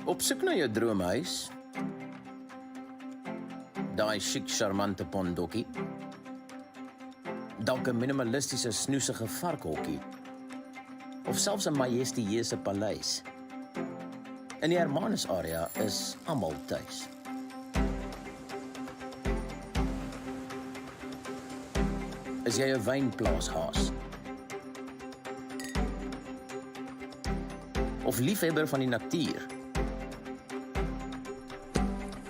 Op soek na jou droomhuis, daai chic charmante pondokkie, dalk 'n minimalistiese snoesige varkhokkie, of selfs 'n majestueuse paleis. In die Hermanus area is almal tuis. Is jy 'n wynplaashaas? Of liefhebber van die natuur?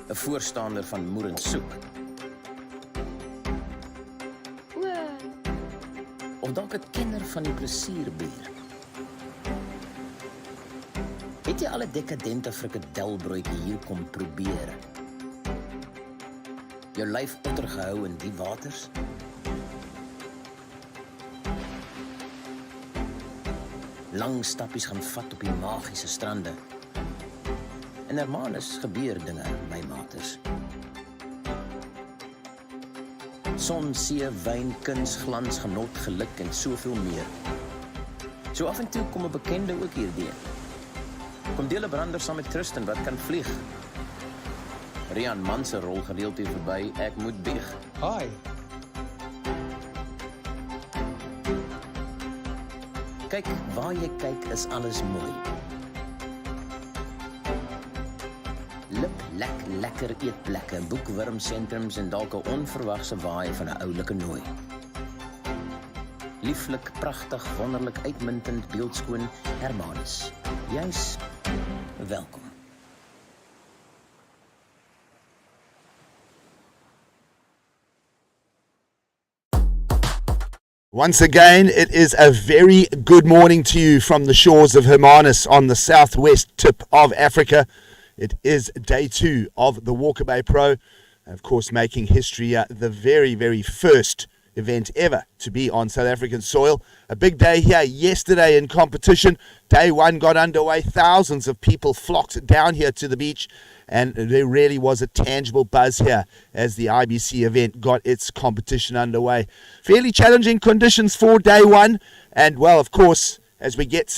'n voorstander van moerensoek? Of dalk 'n kenner van die plesierbier? Het jy al 'n dekadente frikadelbroodjie hier kom probeer? Jou lyf ondergehou in die waters? Lang stappies gaan vat op die magiese strande. In Hermanus gebeur dinge, my maters. Son, see, wyn, kuns, glans, genot, geluk en soveel meer. So af en toe kom 'n bekende ook hierdeur. Kom deel 'n brander saam met Tristan wat kan vlieg. Rian Man se rol gereeld hier verby, ek moet bieg. Hi. Kyk, waar jy kyk is alles mooi. Lip, lekker eetplekke, boekwurmsentrums en dalk 'n onverwagse waai van 'n oulike nooi. Lieflik, pragtig, wonderlik, uitmuntend, beeldskoon, Hermanus. Jy's welkom. Once again, it is a very good morning to you from the shores of Hermanus on the southwest tip of Africa. It is day 2 of the Walkabout Pro, and of course making history the very, very first event ever to be on South African soil. A big day here yesterday in competition. Day 1 got underway. Thousands of people flocked down here to the beach, and there really was a tangible buzz here as the IBC event got its competition underway. Fairly challenging conditions for day 1, and well, of course, as we get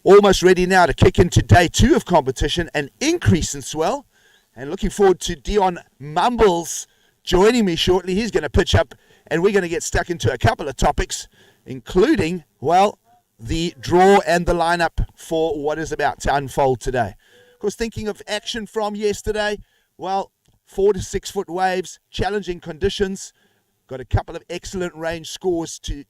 almost ready now to kick into day 2 of competition, an increase in swell, and looking forward to Dion Mumbles joining me shortly. He's going to pitch up, and we're going to get stuck into a couple of topics, including, well, the draw and the lineup for what is about to unfold today. Of course, thinking of action from yesterday, well, 4 to 6 foot waves, challenging conditions, got a couple of excellent range scores to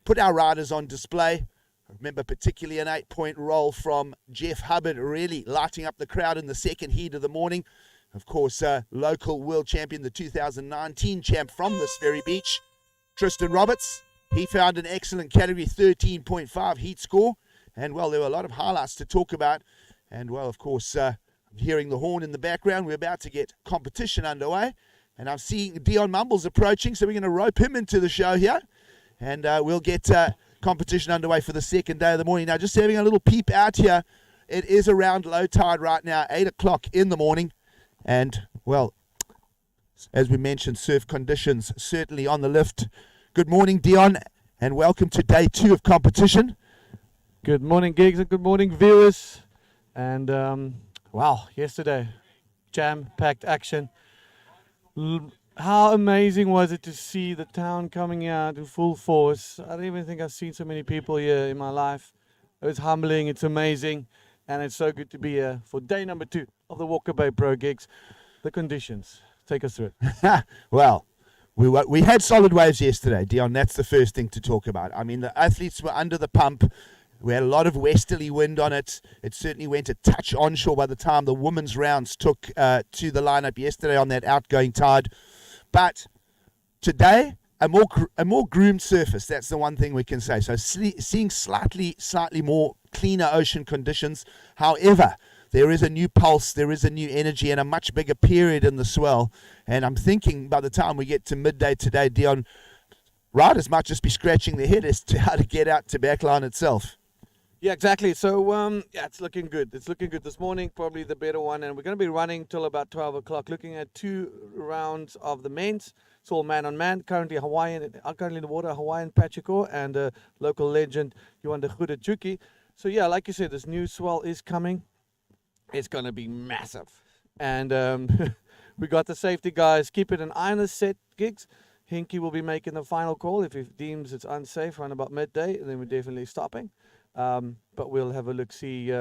put our riders on display. I remember particularly an 8-point roll from Jeff Hubbard, really lighting up the crowd in the second heat of the morning. Of course, local world champion, the 2019 champ from this very beach, Tristan Roberts. He found an excellent category 13.5 heat score. And, well, there were a lot of highlights to talk about. And, well, of course, I'm hearing the horn in the background. We're about to get competition underway. And I'm seeing Dion Mumbles approaching, so we're going to rope him into the show here. And we'll get competition underway for the second day of the morning. Now, just having a little peep out here, it is around low tide right now, 8 o'clock in the morning. And, well, as we mentioned, surf conditions certainly on the lift. Good morning, Dion, and welcome to day 2 of competition. Good morning, gigs, and good morning, viewers. And, wow, yesterday, jam-packed action. How amazing was it to see the town coming out in full force? I don't even think I've seen so many people here in my life. It's humbling, it's amazing, and it's so good to be here for day number 2 of the Walkabout Pro gigs. The conditions, take us through it. Well, we had solid waves yesterday, Dion. That's the first thing to talk about. I mean, the athletes were under the pump. We had a lot of westerly wind on it. It certainly went a touch onshore by the time the women's rounds took to the lineup yesterday on that outgoing tide. But today, a more groomed surface. That's the one thing we can say. So seeing slightly more cleaner ocean conditions. However, there is a new pulse, there is a new energy, and a much bigger period in the swell. And I'm thinking by the time we get to midday today, Dion, riders might just be scratching their head as to how to get out to backline itself. Yeah, exactly. So, yeah, it's looking good. It's looking good this morning, probably the better one. And we're going to be running till about 12 o'clock, looking at 2 rounds of the men's. It's all man on man. Currently in the water, Hawaiian Pachiko and a local legend, Johan de Goede Chuki. So, yeah, like you said, this new swell is coming. it's going to be massive. And we got the safety guys keeping an eye on the set gigs. Hinky will be making the final call. If he deems it's unsafe around about midday, then we're definitely stopping. But we'll have a look-see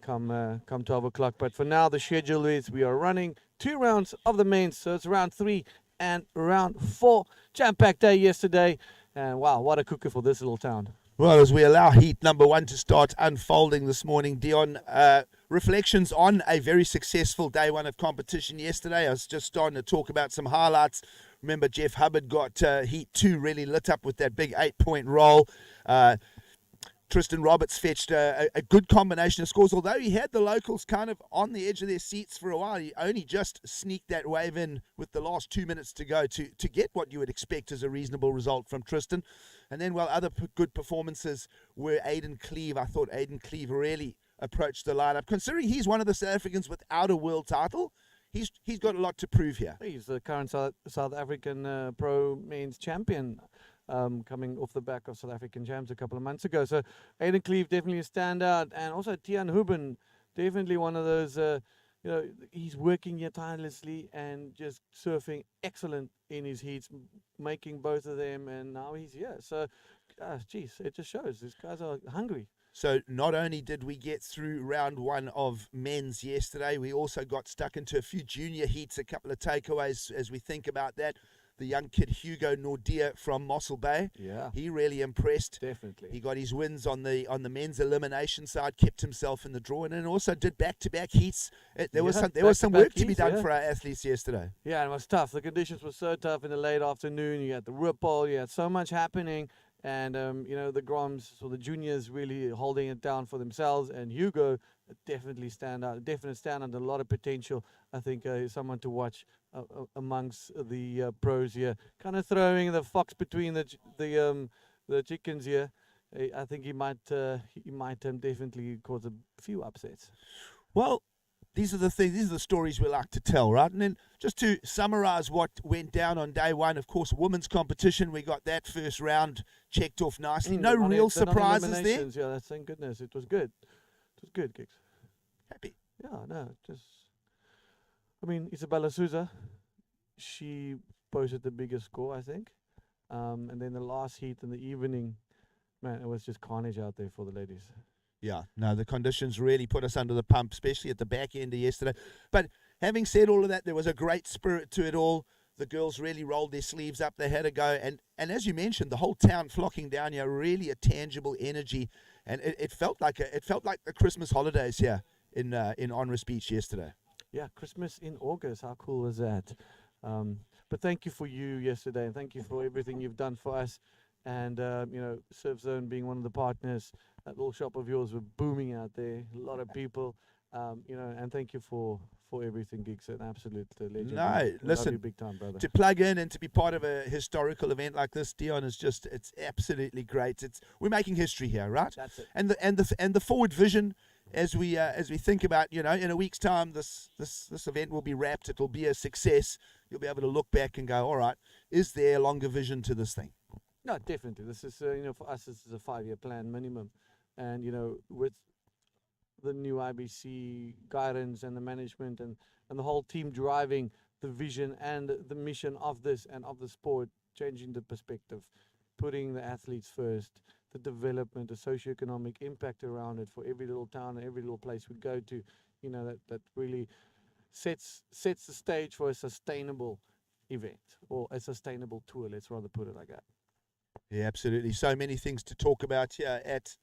come 12 o'clock. But for now, the schedule is we are running 2 rounds of the mains. So it's round 3 and round 4. Jam-packed day yesterday. And wow, what a cooker for this little town. Well, as we allow heat number 1 to start unfolding this morning, Dion, reflections on a very successful day 1 of competition yesterday. I was just starting to talk about some highlights. Remember, Jeff Hubbard got heat 2 really lit up with that big 8-point roll. Tristan Roberts fetched a good combination of scores. Although he had the locals kind of on the edge of their seats for a while, he only just sneaked that wave in with the last 2 minutes to go to get what you would expect as a reasonable result from Tristan. And then, well, other good performances were Aiden Cleve. I thought Aiden Cleve really approached the lineup. Considering he's one of the South Africans without a world title, he's got a lot to prove here. He's the current South African pro men's champion. Coming off the back of South African Jams a couple of months ago. So Aiden Cleve definitely a standout, and also Tian Huben, definitely one of those, he's working here tirelessly and just surfing excellent in his heats, making both of them, and now he's here. So, geez, it just shows these guys are hungry. So not only did we get through round 1 of men's yesterday, we also got stuck into a few junior heats, a couple of takeaways as we think about that. The young kid Hugo Nordia from Mossel Bay. Yeah. He really impressed. Definitely. He got his wins on the men's elimination side, kept himself in the draw, and then also did back-to-back heats. There was some work to be done for our athletes yesterday. Yeah, and it was tough. The conditions were so tough in the late afternoon. You had the ripple, you had so much happening. And, the Groms, so the juniors really holding it down for themselves. And Hugo, definitely definite standout, a lot of potential. I think he's someone to watch amongst the pros here. Kind of throwing the fox between the chickens here. I think he might definitely cause a few upsets. Well, these are the stories we like to tell, right? And then just to summarize what went down on day 1, of course, women's competition, we got that first round checked off nicely. No real surprises there. Yeah, thank goodness. It was good. It was good, Gigs. Happy. Yeah, no, Isabella Souza, she posted the biggest score, I think. And then the last heat in the evening, man, it was just carnage out there for the ladies. Yeah, no, the conditions really put us under the pump, especially at the back end of yesterday. But having said all of that, there was a great spirit to it all. The girls really rolled their sleeves up. They had a go. And as you mentioned, the whole town flocking down here, really a tangible energy. And it felt like the Christmas holidays here in Honors Beach yesterday. Yeah, Christmas in August. How cool was that? But thank you for you yesterday, and thank you for everything you've done for us. And, Surf Zone being one of the partners, that little shop of yours were booming out there. A lot of people, and thank you for everything, Gigs. An absolute legend. No, listen, big time, brother. To plug in and to be part of a historical event like this, Dion, is it's absolutely great. We're making history here, right? That's it. And the forward vision as we think about, in a week's time, this event will be wrapped. It will be a success. You'll be able to look back and go, all right, is there a longer vision to this thing? No, definitely. This is, for us, this is a 5-year plan minimum. And, with the new IBC guidance and the management and the whole team driving the vision and the mission of this and of the sport, changing the perspective, putting the athletes first, the development, the socioeconomic impact around it for every little town and every little place we go to, that really sets the stage for a sustainable event or a sustainable tour, let's rather put it like that. Yeah, absolutely. So many things to talk about here at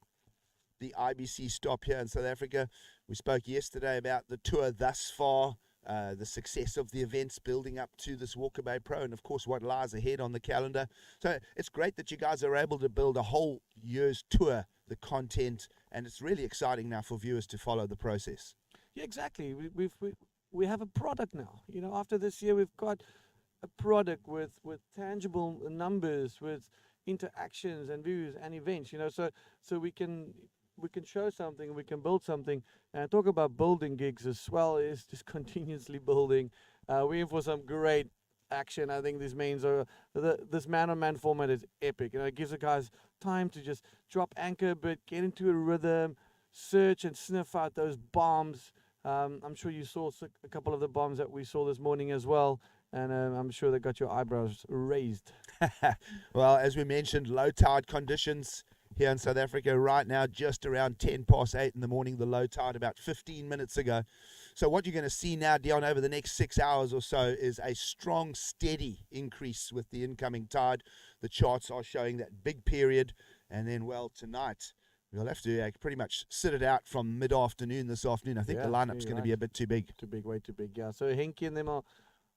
the IBC stop here in South Africa. We spoke yesterday about the tour thus far, the success of the events building up to this Walkabout Pro, and of course what lies ahead on the calendar. So it's great that you guys are able to build a whole year's tour, the content, and it's really exciting now for viewers to follow the process. Yeah, exactly. We have a product now. After this year, we've got a product with tangible numbers, with interactions and views and events. So we can show something, we can build something, and talk about building, Gigs as well. Is just continuously building. We're in for some great action. I think these mains are this man-on-man format is epic. It gives the guys time to just drop anchor, but get into a rhythm, search and sniff out those bombs. I'm sure you saw a couple of the bombs that we saw this morning as well, and I'm sure they got your eyebrows raised. Well, as we mentioned, low tide conditions here in South Africa right now, just around 8:10 in the morning, the low tide about 15 minutes ago. So what you're going to see now, Dion, over the next 6 hours or so is a strong, steady increase with the incoming tide. The charts are showing that big period, and then, well, tonight we'll have to pretty much sit it out from mid-afternoon this afternoon. I think the lineup's going to be a bit too big. Way too big, yeah. So Henky and them are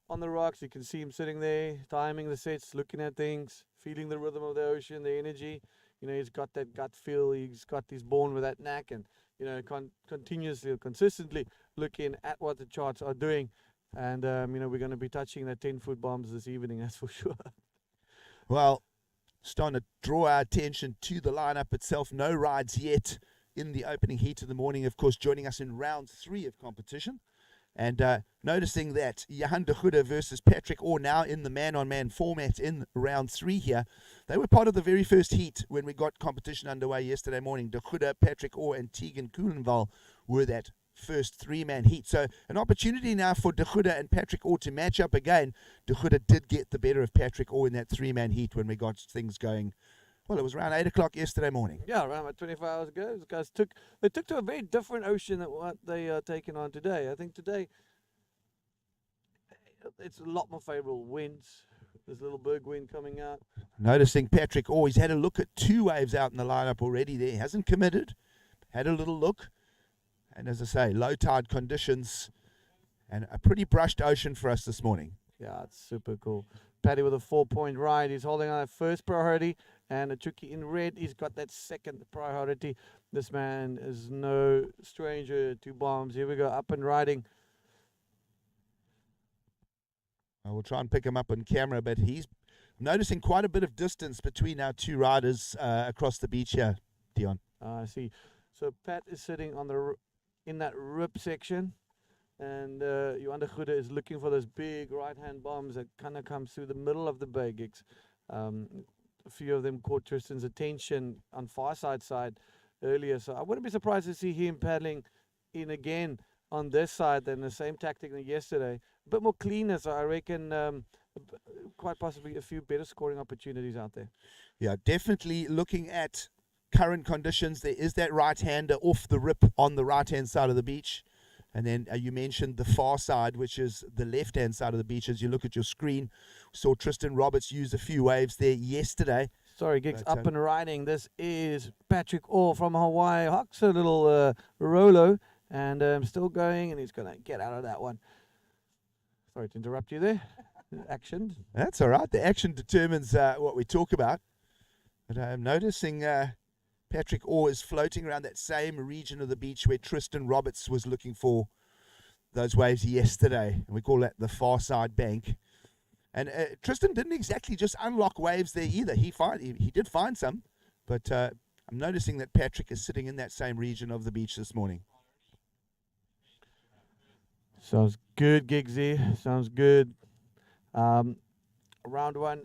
on the rocks. You can see him sitting there, timing the sets, looking at things, feeling the rhythm of the ocean, the energy. You know, he's got that gut feel. He's born with that knack, and you know, continuously or consistently looking at what the charts are doing. And you know, we're going to be touching the 10-foot bombs this evening, that's for sure. Well, starting to draw our attention to the lineup itself. No rides yet in the opening heat of the morning. Of course, joining us in round 3 of competition. And noticing that Johan de Goede versus Patrick Orr now in the man-on-man format in round 3 here. They were part of the very first heat when we got competition underway yesterday morning. De Goede, Patrick Orr and Tegan Koelenval were that first 3-man heat. So an opportunity now for De Goede and Patrick Orr to match up again. De Goede did get the better of Patrick Orr in that 3-man heat when we got things going. Well, it was around 8 o'clock yesterday morning. Yeah, around about 24 hours ago. Those guys took to a very different ocean than what they are taking on today. I think today it's a lot more favorable winds. There's a little berg wind coming out. Noticing Patrick Orr, he's had a look at 2 waves out in the lineup already there. He hasn't committed, had a little look. And as I say, low tide conditions and a pretty brushed ocean for us this morning. Yeah, it's super cool. Paddy with a 4-point ride. He's holding on that first priority. And a Chucky in red, he's got that second priority. This man is no stranger to bombs. Here we go, up and riding. I will try and pick him up on camera, but he's noticing quite a bit of distance between our 2 riders across the beach here, Dion. I see. So Pat is sitting on in that rip section. And Johan de Goede is looking for those big right-hand bombs that kind of come through the middle of the bay gigs. A few of them caught Tristan's attention on far side earlier. So I wouldn't be surprised to see him paddling in again on this side than the same tactic than yesterday. A bit more cleaner, so I reckon quite possibly a few better scoring opportunities out there. Yeah, definitely looking at current conditions. There is that right-hander off the rip on the right-hand side of the beach. And then you mentioned the far side, which is the left-hand side of the beach. As you look at your screen, we saw Tristan Roberts use a few waves there yesterday. Sorry, Gigs, up and riding. This is Patrick Orr from Hawaii. Hawks a little Rolo, and still going, and he's going to get out of that one. Sorry to interrupt you there. Action. That's all right. The action determines what we talk about. But I'm noticing Patrick Orr is floating around that same region of the beach where Tristan Roberts was looking for those waves yesterday. And we call that the far side bank. And Tristan didn't exactly just unlock waves there either. He did find some. But I'm noticing that Patrick is sitting in that same region of the beach this morning. Sounds good, Giggsy. Sounds good. Round 1.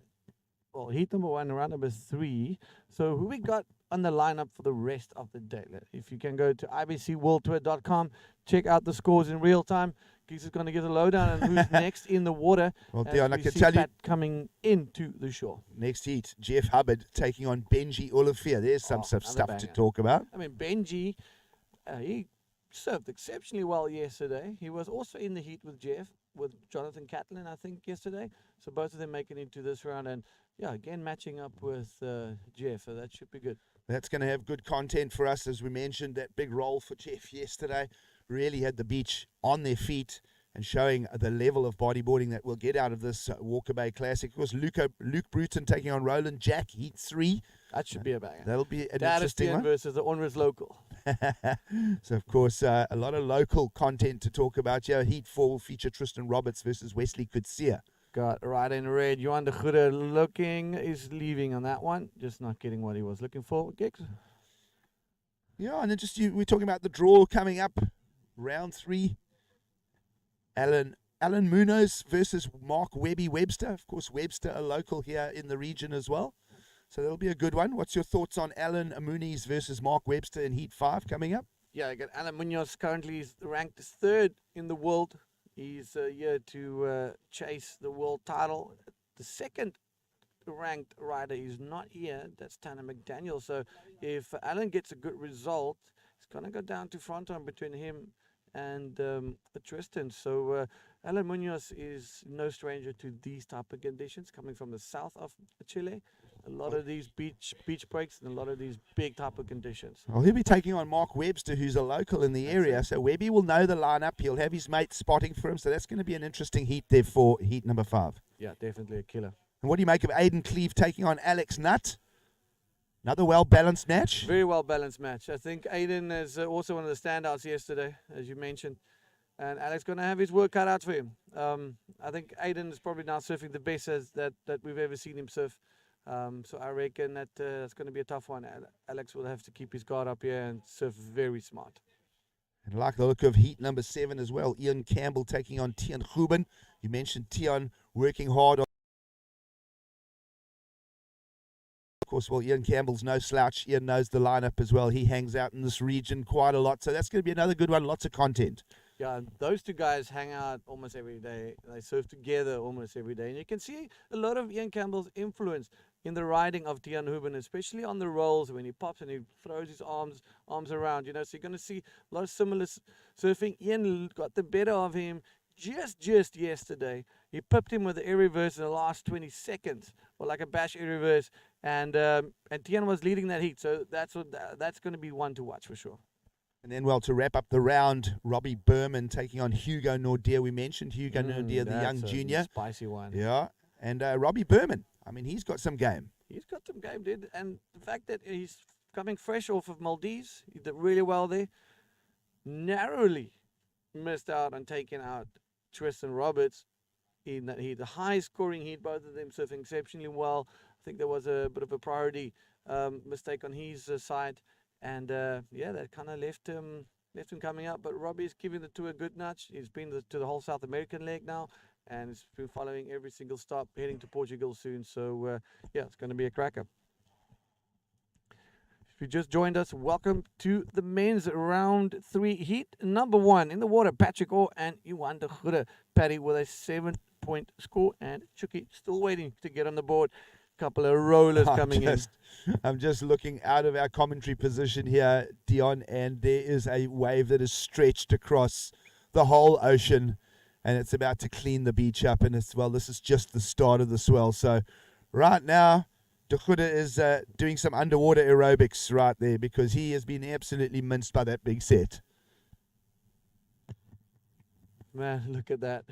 Well, heat number 1, round number 3. So who we got on the lineup for the rest of the day? If you can go to ibcworldtour.com, check out the scores in real time. Gigs is going to get a lowdown on who's next in the water. Well, Dion, I can tell you, coming into the shore. Next heat, Jeff Hubbard taking on Benji Olivier. There's some stuff to talk about. I mean, Benji, he served exceptionally well yesterday. He was also in the heat with Jeff, with Jonathan Catlin, I think, yesterday. So both of them making it into this round. And, yeah, again, matching up with Jeff. So that should be good. That's going to have good content for us. As we mentioned, that big roll for Jeff yesterday really had the beach on their feet and showing the level of bodyboarding that we'll get out of this Walker Bay Classic. Of course, Luke Bruton taking on Roland Jack, heat 3. That should be a banger. That'll be an interesting one. Versus the Onrus local. So, of course, a lot of local content to talk about here. Heat 4 will feature Tristan Roberts versus Wesley Kutsia. Got right in red. Johan de Goede looking is leaving on that one. Just not getting what he was looking for. Gigs? Yeah, and then we're talking about the draw coming up. Round 3. Alan Munoz versus Mark Webster. Of course, Webster, a local here in the region as well. So that'll be a good one. What's your thoughts on Alan Muniz versus Mark Webster in Heat 5 coming up? yeah, I got Alan Munoz currently is ranked 3rd in the world. He's here to chase the world title. The second ranked rider is not here. That's Tanner McDaniel. So if Alan gets a good result, it's going to go down to front on between him and Tristan. So Alan Munoz is no stranger to these type of conditions, coming from the south of Chile. A lot of these beach breaks and a lot of these big type of conditions. Well, he'll be taking on Mark Webster, who's a local in the area. So Webby will know the lineup. He'll have his mate spotting for him. So that's going to be an interesting heat there for heat number 5. Yeah, definitely a killer. And what do you make of Aiden Cleve taking on Alex Nutt? Another well-balanced match. Very well-balanced match. I think Aiden is also one of the standouts yesterday, as you mentioned. And Alex going to have his work cut out for him. I think Aiden is probably now surfing the best that we've ever seen him surf. So I reckon that it's going to be a tough one. Alex will have to keep his guard up here and surf very smart. And like the look of heat number 7 as well, Ian Campbell taking on Tian Ruben. You mentioned Tian working hard on. Of course, well, Ian Campbell's no slouch. Ian knows the lineup as well. He hangs out in this region quite a lot. So that's going to be another good one. Lots of content. Yeah, those two guys hang out almost every day. They surf together almost every day. And you can see a lot of Ian Campbell's influence in the riding of Tian Ruben, especially on the rolls when he pops and he throws his arms around. So you're going to see a lot of similar surfing. Ian got the better of him just yesterday. He pipped him with the air reverse in the last 20 seconds, or like a bash air reverse. And Tian was leading that heat. So that's going to be one to watch for sure. And then, well, to wrap up the round, Robbie Berman taking on Hugo Nordier. We mentioned Hugo Nordier, the young junior. Spicy one. Yeah. And Robbie Berman, I mean, he's got some game. He's got some game, dude. And the fact that he's coming fresh off of Maldives, he did really well there. Narrowly missed out on taking out Tristan Roberts in that heat. The high scoring heat, both of them surfing exceptionally well. I think there was a bit of a priority mistake on his side. And yeah, that kind of left him coming up. But Robbie's giving the tour a good nudge. He's been to the whole South American leg now, and he's been following every single stop, heading to Portugal soon. So yeah, it's going to be a cracker. If you just joined us, welcome to the men's round 3 heat number 1 in the water. Patrick Orr and Iwan de Goede. Paddy with a 7-point score, and Chucky still waiting to get on the board. Couple of rollers coming in. I'm just looking out of our commentary position here, Dion, and there is a wave that is stretched across the whole ocean, and it's about to clean the beach up. And it's, well, this is just the start of the swell. So right now, De Goede is doing some underwater aerobics right there, because he has been absolutely minced by that big set. Man, look at that.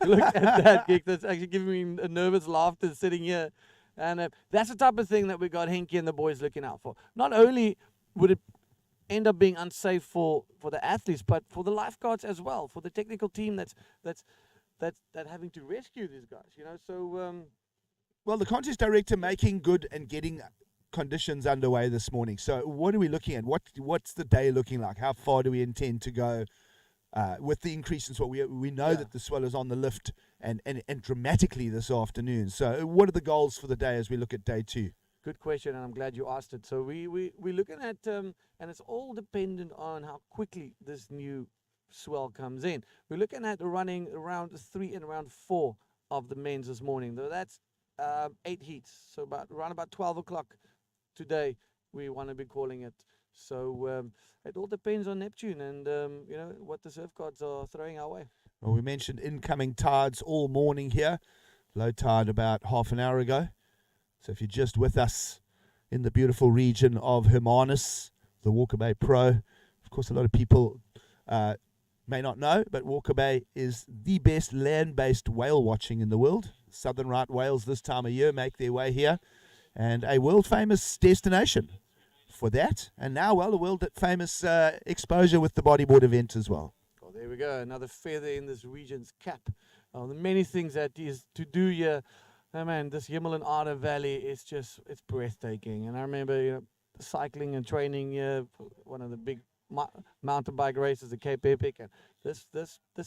Look at that gig. That's actually giving me a nervous laughter sitting here. And that's the type of thing that we got Henke and the boys looking out for. Not only would it end up being unsafe for the athletes, but for the lifeguards as well, for the technical team that's having to rescue these guys. So well, the contest director making good and getting conditions underway this morning. So what are we looking at? What's the day looking like? How far do we intend to go? With the increase in swell, we know that the swell is on the lift and dramatically this afternoon. So what are the goals for the day as we look at day 2? Good question, and I'm glad you asked it. So we're looking at, and it's all dependent on how quickly this new swell comes in. We're looking at running round 3 and round 4 of the men's this morning. Though that's 8 heats. So around about 12 o'clock today, we want to be calling it. So it all depends on Neptune and what the surf gods are throwing our way. Well, we mentioned incoming tides all morning here. Low tide about half an hour ago. So if you're just with us in the beautiful region of Hermanus, the Walker Bay Pro, of course a lot of people may not know, but Walker Bay is the best land-based whale watching in the world. Southern right whales this time of year make their way here, and a world-famous destination for that. And now, well, a world-famous exposure with the bodyboard event as well. Oh, there we go, another feather in this region's cap. The many things that is to do here. Oh, man, this Himalayan Arda Valley is just, it's breathtaking. And I remember, cycling and training here, one of the big mountain bike races, the Cape Epic, and this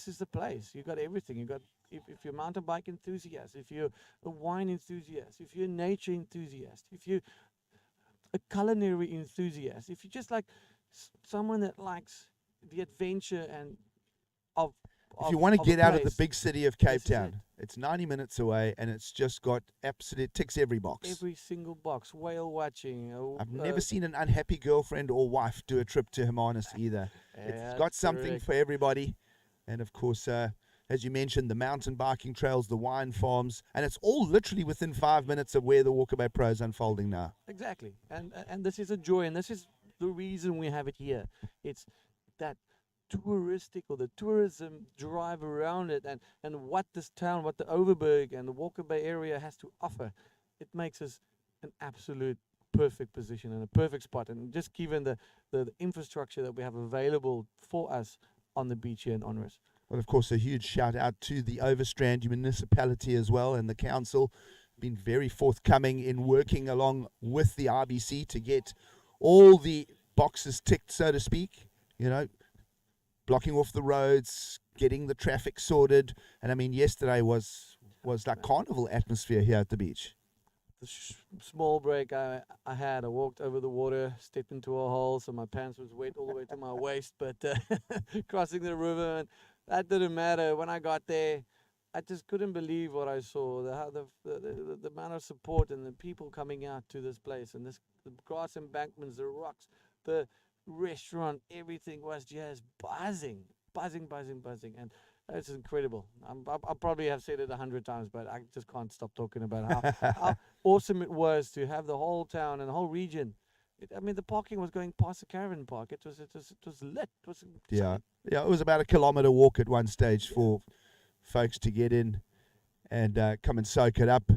is the place. You got everything. You got, if you're a mountain bike enthusiast, if you're a wine enthusiast, if you're a nature enthusiast, if you're a culinary enthusiast, if you're just like someone that likes the adventure and of If you want to get out of the place, big city of Cape this is it. Town, it's 90 minutes away, and it's just got absolute ticks every box. Every single box, whale watching. I've never seen an unhappy girlfriend or wife do a trip to Hermanus either. It's got something correct. for everybody. And of course, as you mentioned, the mountain biking trails, the wine farms, and it's all literally within 5 minutes of where the Walkabout Pro is unfolding now. Exactly, and this is a joy, and this is the reason we have it here. It's that touristic or the tourism drive around it, and what this town, what the Overberg and the Walker Bay area has to offer. It makes us an absolute perfect position and a perfect spot, and just given the infrastructure that we have available for us on the beach here in Onrus. Well, of course, a huge shout out to the Overstrand municipality as well, and the council been very forthcoming in working along with the RBC to get all the boxes ticked, so to speak, you know, blocking off the roads, getting the traffic sorted. And I mean, yesterday was like carnival atmosphere here at the beach. The small break I walked over the water, stepped into a hole, so my pants was wet all the way to my waist, but crossing the river, and that didn't matter. When I got there, I just couldn't believe what I saw, the amount of support and the people coming out to this place, and the grass embankments, the rocks, the restaurant, everything was just buzzing, and it's incredible. I probably have said it 100 times, but I just can't stop talking about how awesome it was to have the whole town and the whole region. I mean, the parking was going past the caravan park. It was lit. It was Yeah, it was about a kilometre walk at one stage for folks to get in and come and soak it up.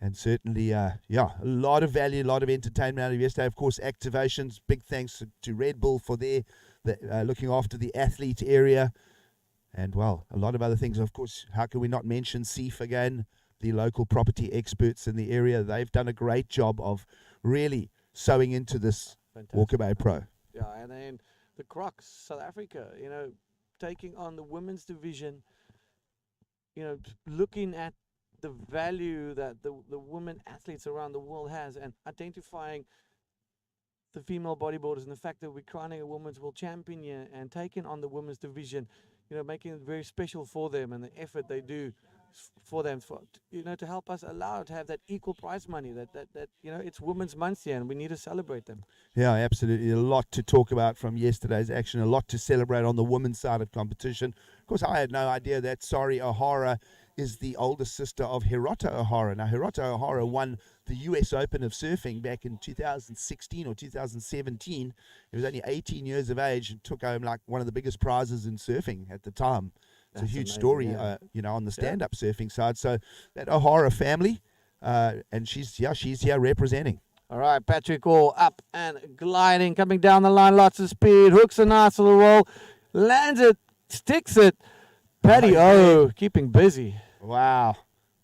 And certainly, a lot of value, a lot of entertainment out of yesterday. Of course, activations. Big thanks to Red Bull for looking after the athlete area. And, well, a lot of other things. Of course, how can we not mention CEF again, the local property experts in the area? They've done a great job of really sewing into this Walkabout Pro. Yeah, and then the Crocs, South Africa, taking on the women's division, looking at the value that the women athletes around the world has, and identifying the female bodybuilders and the fact that we're crowning a women's world champion here and taking on the women's division, making it very special for them and the effort they do for them, to help us allow to have that equal prize money that it's Women's Month here, and we need to celebrate them. Yeah, absolutely. A lot to talk about from yesterday's action, a lot to celebrate on the women's side of competition. Of course, I had no idea that Sari O'Hara is the older sister of Hirota O'Hara. Now, Hirota O'Hara won the US Open of surfing back in 2016 or 2017. He was only 18 years of age and took home like one of the biggest prizes in surfing at the time. It's a huge story, on the stand-up surfing side. So that O'Hara family, and she's here representing. All right, Patrick Orr up and gliding, coming down the line, lots of speed, hooks a nice little roll, lands it, sticks it. Paddy O keeping busy. Wow,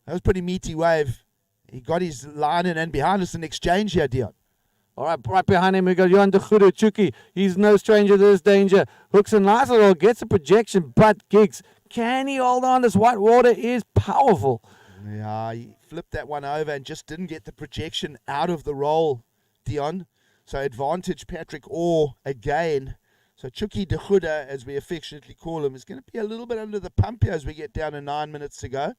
that was a pretty meaty wave. He got his line in, and behind us an exchange here, Dion. All right behind him we got Johan de Goede, Chuki. He's no stranger to this danger. Hooks a nice little, gets a projection, but Gigs, can he hold on? This white water is powerful. Yeah, he flipped that one over and just didn't get the projection out of the roll, Dion. So advantage Patrick Orr again. So Chuki de Goede, as we affectionately call him, is going to be a little bit under the pump here as we get down to 9 minutes to go.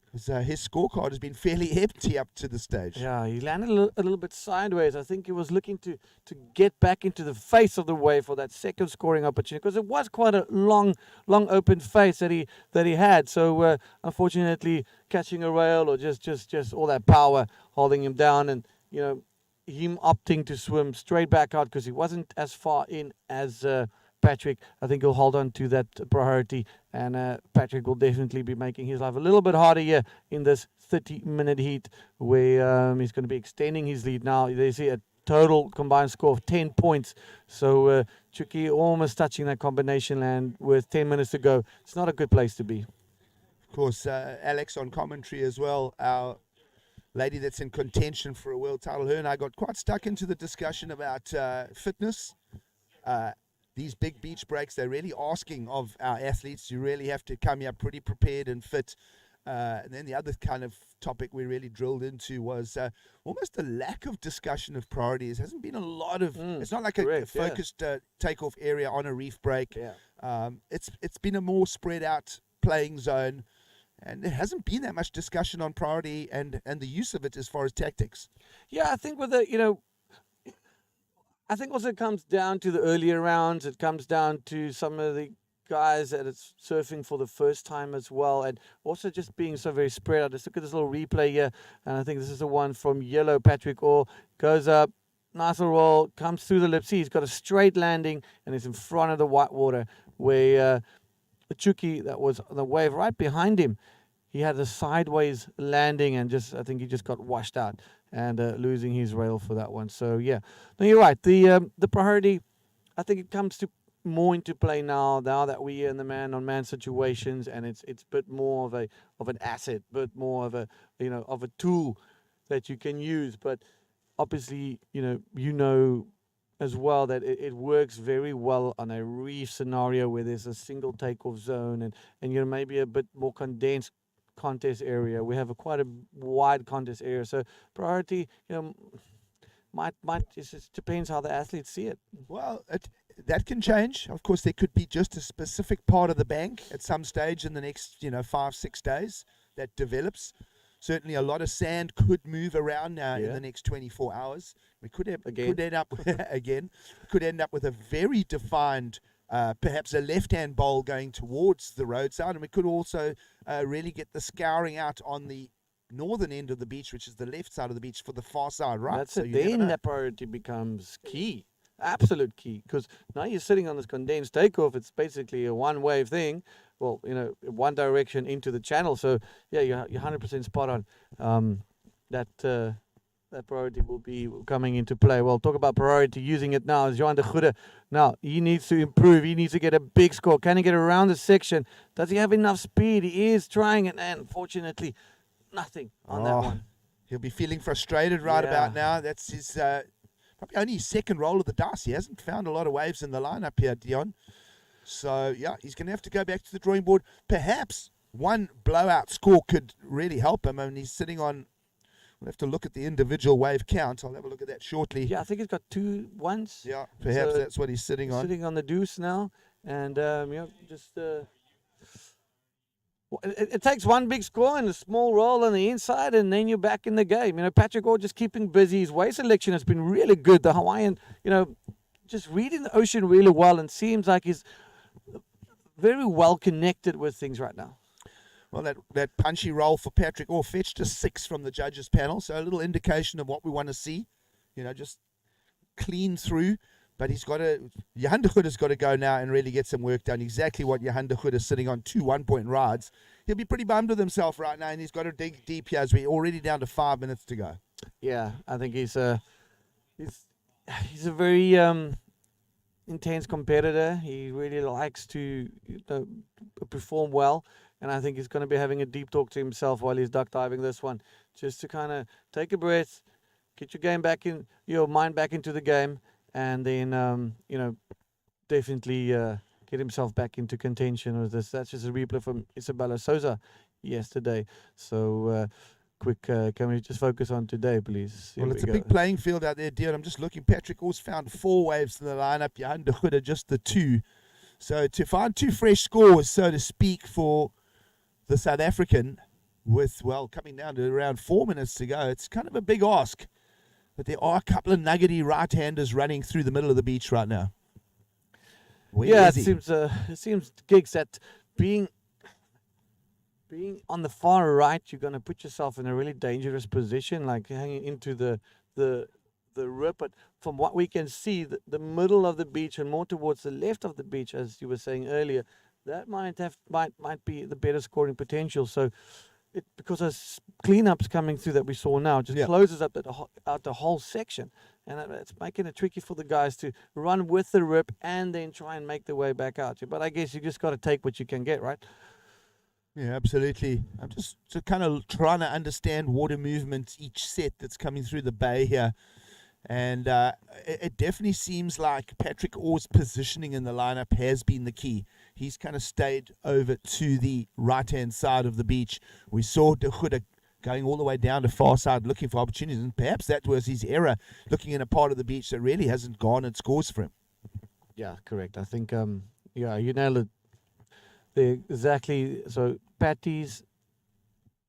Because his scorecard has been fairly empty up to the stage. Yeah, he landed a little bit sideways. I think he was looking to get back into the face of the wave for that second scoring opportunity, because it was quite a long open face that he had. So unfortunately, catching a rail or just all that power holding him down, and him opting to swim straight back out because he wasn't as far in as Patrick. I think he'll hold on to that priority, and Patrick will definitely be making his life a little bit harder here in this 30-minute heat, where he's going to be extending his lead now. They see a total combined score of 10 points. So Chuki almost touching that combination land with 10 minutes to go. It's not a good place to be. Of course, Alex on commentary as well, our lady that's in contention for a world title. Her and I got quite stuck into the discussion about fitness. These big beach breaks, they're really asking of our athletes. You really have to come here pretty prepared and fit. And then the other kind of topic we really drilled into was almost a lack of discussion of priorities. Hasn't been a lot of. It's not like a focused takeoff area on a reef break. Yeah. It's been a more spread out playing zone, and there hasn't been that much discussion on priority and the use of it as far as tactics. Yeah, I think with the I think also it comes down to the earlier rounds. It comes down to some of the guys that it's surfing for the first time as well, and also just being so very spread out. Just look at this little replay here, and I think this is the one from yellow. Patrick Orr goes up, nice little roll, comes through the lip. See, he's got a straight landing, and he's in front of the white water where the Chuki that was on the wave right behind him. He had a sideways landing, and I think he just got washed out and losing his rail for that one. So yeah, no, you're right. The priority, I think it comes to more into play now that we're in the man-on-man situations, and it's a bit more of an asset, but more of a tool that you can use. But obviously, as well that it works very well on a reef scenario where there's a single takeoff zone and maybe a bit more condensed contest area. We have quite a wide contest area, so priority, might it just depends how the athletes see it. Well, that can change. Of course, there could be just a specific part of the bank at some stage in the next 5-6 days that develops. Certainly, a lot of sand could move around now in the next 24 hours. We could end up with a very defined, perhaps a left-hand bowl going towards the roadside, and we could also really get the scouring out on the northern end of the beach, which is the left side of the beach, for the far side, right? That's it. Then that priority becomes key, absolute key, because now you're sitting on this condensed takeoff. It's basically a one-wave thing. Well, one direction into the channel. So yeah, you're 100% spot on. That priority will be coming into play. Well, talk about priority. Using it now is Johan de Goede. Now he needs to improve. He needs to get a big score. Can he get around the section? Does he have enough speed? He is trying it, and unfortunately, nothing on that one. He'll be feeling frustrated about now. That's his probably only his second roll of the dice. He hasn't found a lot of waves in the lineup here, Dion. So, yeah, he's going to have to go back to the drawing board. Perhaps one blowout score could really help him. I mean, he's sitting on... We'll have to look at the individual wave count. I'll have a look at that shortly. Yeah, I think he's got 2 ones. Yeah, perhaps that's what he's sitting on. Sitting on the deuce now. And, it takes one big score and a small roll on the inside, and then you're back in the game. Patrick Orr just keeping busy. His wave selection has been really good. The Hawaiian, just reading the ocean really well, and seems like he's very well connected with things right now. Well, that punchy roll for Patrick Orr fetched a 6 from the judges panel, so a little indication of what we want to see. Just clean through. But Johan de Goede has got to go now and really get some work done. Exactly what Johan de Goede is sitting on, 2 one-point rides. He'll be pretty bummed with himself right now, and he's got to dig deep here as we're already down to 5 minutes to go. Yeah, I think he's a very intense competitor. He really likes to perform well, and I think he's going to be having a deep talk to himself while he's duck diving this one, just to kind of take a breath, get your mind back into the game, and then definitely get himself back into contention with this. That's just a replay from Isabella Souza yesterday. So quick, can we just focus on today, please? Well, it's a big playing field out there, Dion. I'm just looking. Patrick Orr's found 4 waves in the lineup. Johan de Goede just the 2. So to find 2 fresh scores, so to speak, for the South African with, coming down to around 4 minutes to go, it's kind of a big ask. But there are a couple of nuggety right-handers running through the middle of the beach right now. It seems gigs that being on the far right, you're going to put yourself in a really dangerous position, like hanging into the rip. But from what we can see, the middle of the beach and more towards the left of the beach, as you were saying earlier, that might be the better scoring potential. So because of cleanups coming through that we saw now, just closes up out the whole section, and it's making it tricky for the guys to run with the rip and then try and make their way back out. But I guess you just got to take what you can get, right? Yeah, absolutely. I'm just kind of trying to understand water movement each set that's coming through the bay here. And it definitely seems like Patrick Orr's positioning in the lineup has been the key. He's kind of stayed over to the right-hand side of the beach. We saw De Goede going all the way down to far side looking for opportunities, and perhaps that was his error, looking in a part of the beach that really hasn't garnered scores for him. Yeah, correct. I think, yeah, you nailed it. Exactly. So Patty's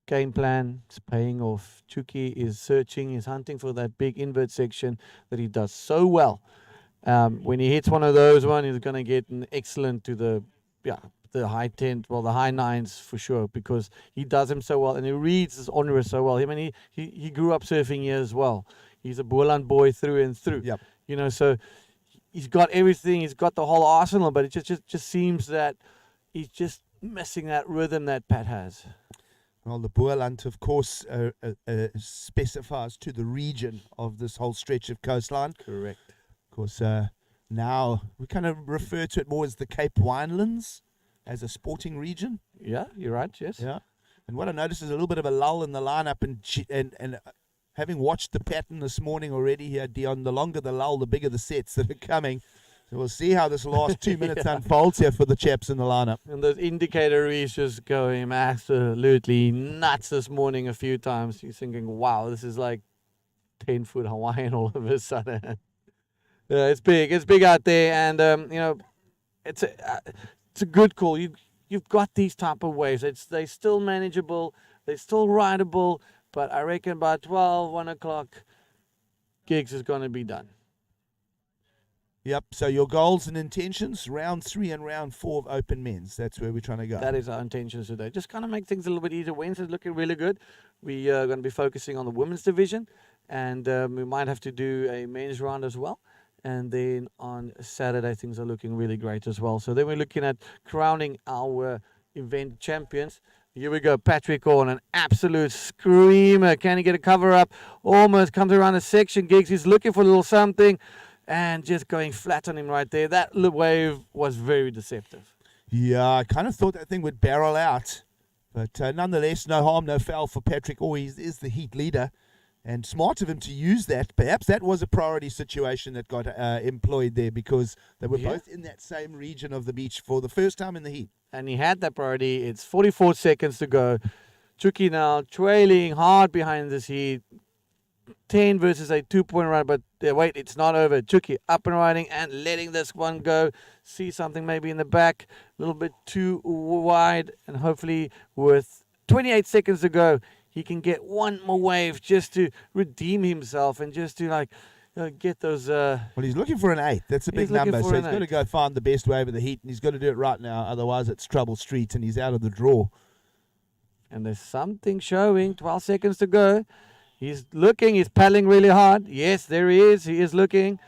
game plan is paying off. Chuki is searching, is hunting for that big invert section that he does so well. When he hits one of those, he's going to get an excellent to the high 10, well, the high 9s for sure, because he does them so well and he reads his Onrus so well. I mean, he grew up surfing here as well. He's a Boland boy through and through. Yep. You know, so he's got everything. He's got the whole arsenal, but it just seems that he's just missing that rhythm that Pat has. Well, the Boerland, of course, specifies to the region of this whole stretch of coastline. Correct. Of course, now we kind of refer to it more as the Cape Winelands as a sporting region. Yeah, you're right, yes. Yeah. And what I noticed is a little bit of a lull in the lineup, and having watched the pattern this morning already here, Dion, the longer the lull, the bigger the sets that are coming. So we'll see how this last 2 minutes unfolds here for the chaps in the lineup. And those indicator reads just going absolutely nuts this morning a few times. You're thinking, wow, this is like 10-foot Hawaiian all of a sudden. Yeah, it's big. It's big out there. And, you know, it's a good call. You've got these type of waves. They're still manageable. They're still rideable. But I reckon by 12, 1 o'clock, gigs is going to be done. Yep, so your goals and intentions, round 3 and round 4 of open men's. That's where we're trying to go. That is our intentions today. Just kind of make things a little bit easier. Wednesday's looking really good. We are going to be focusing on the women's division, and we might have to do a men's round as well. And then on Saturday, things are looking really great as well. So then we're looking at crowning our event champions. Here we go, Patrick Orr, an absolute screamer. Can he get a cover up? Almost comes around the section. Gigs, he's looking for a little something. And just going flat on him right there. That wave was very deceptive. Yeah, I kind of thought that thing would barrel out. But nonetheless, no harm, no foul for Patrick Orr. He is the heat leader. And smart of him to use that. Perhaps that was a priority situation that got employed there, because they were both in that same region of the beach for the first time in the heat. And he had that priority. It's 44 seconds to go. Chuki now trailing hard behind this heat. 10 versus a 2-point run, but wait, it's not over. Chuki up and riding and letting this one go. See something maybe in the back, a little bit too wide, and hopefully with 28 seconds to go, he can get one more wave just to redeem himself and just to get those. Well, he's looking for an 8. That's a big number, so he's got to go find the best wave of the heat, and he's got to do it right now. Otherwise, it's trouble street, and he's out of the draw. And there's something showing. 12 seconds to go. He's looking. He's paddling really hard. Yes, there he is. He is looking.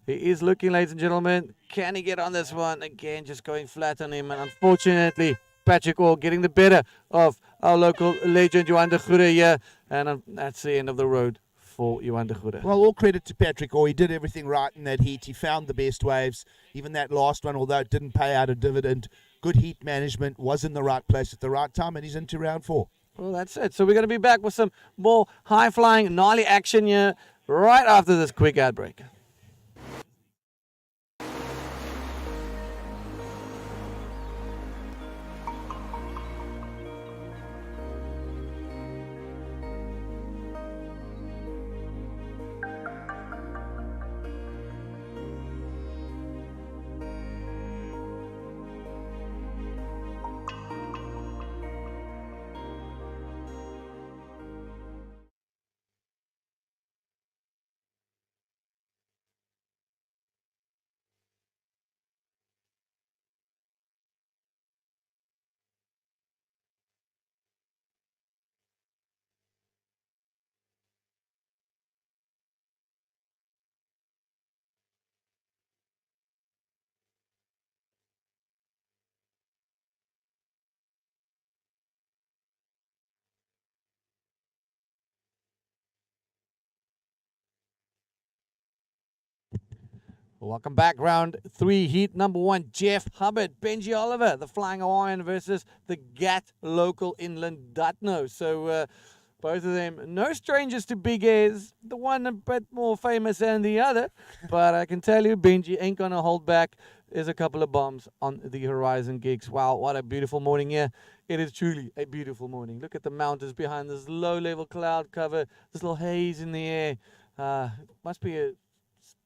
He is looking, ladies and gentlemen. Can he get on this one? Again, just going flat on him. And unfortunately, Patrick Orr getting the better of our local legend, Johan de Goede here. And that's the end of the road for Johan de Goede. Well, all credit to Patrick Orr. He did everything right in that heat. He found the best waves. Even that last one, although it didn't pay out a dividend, good heat management, was in the right place at the right time, and he's into round 4. Well, that's it. So we're going to be back with some more high-flying, gnarly action here right after this quick ad break. Welcome back. Round 3, heat number 1. Jeff Hubbard, Benji Oliver, the Flying Hawaiian versus the GAT local inland Dutno. So Both of them, no strangers to big airs. The one a bit more famous than the other. But I can tell you, Benji ain't going to hold back. There's a couple of bombs on the horizon, gigs. Wow, what a beautiful morning here. It is truly a beautiful morning. Look at the mountains behind this low-level cloud cover. This little haze in the air.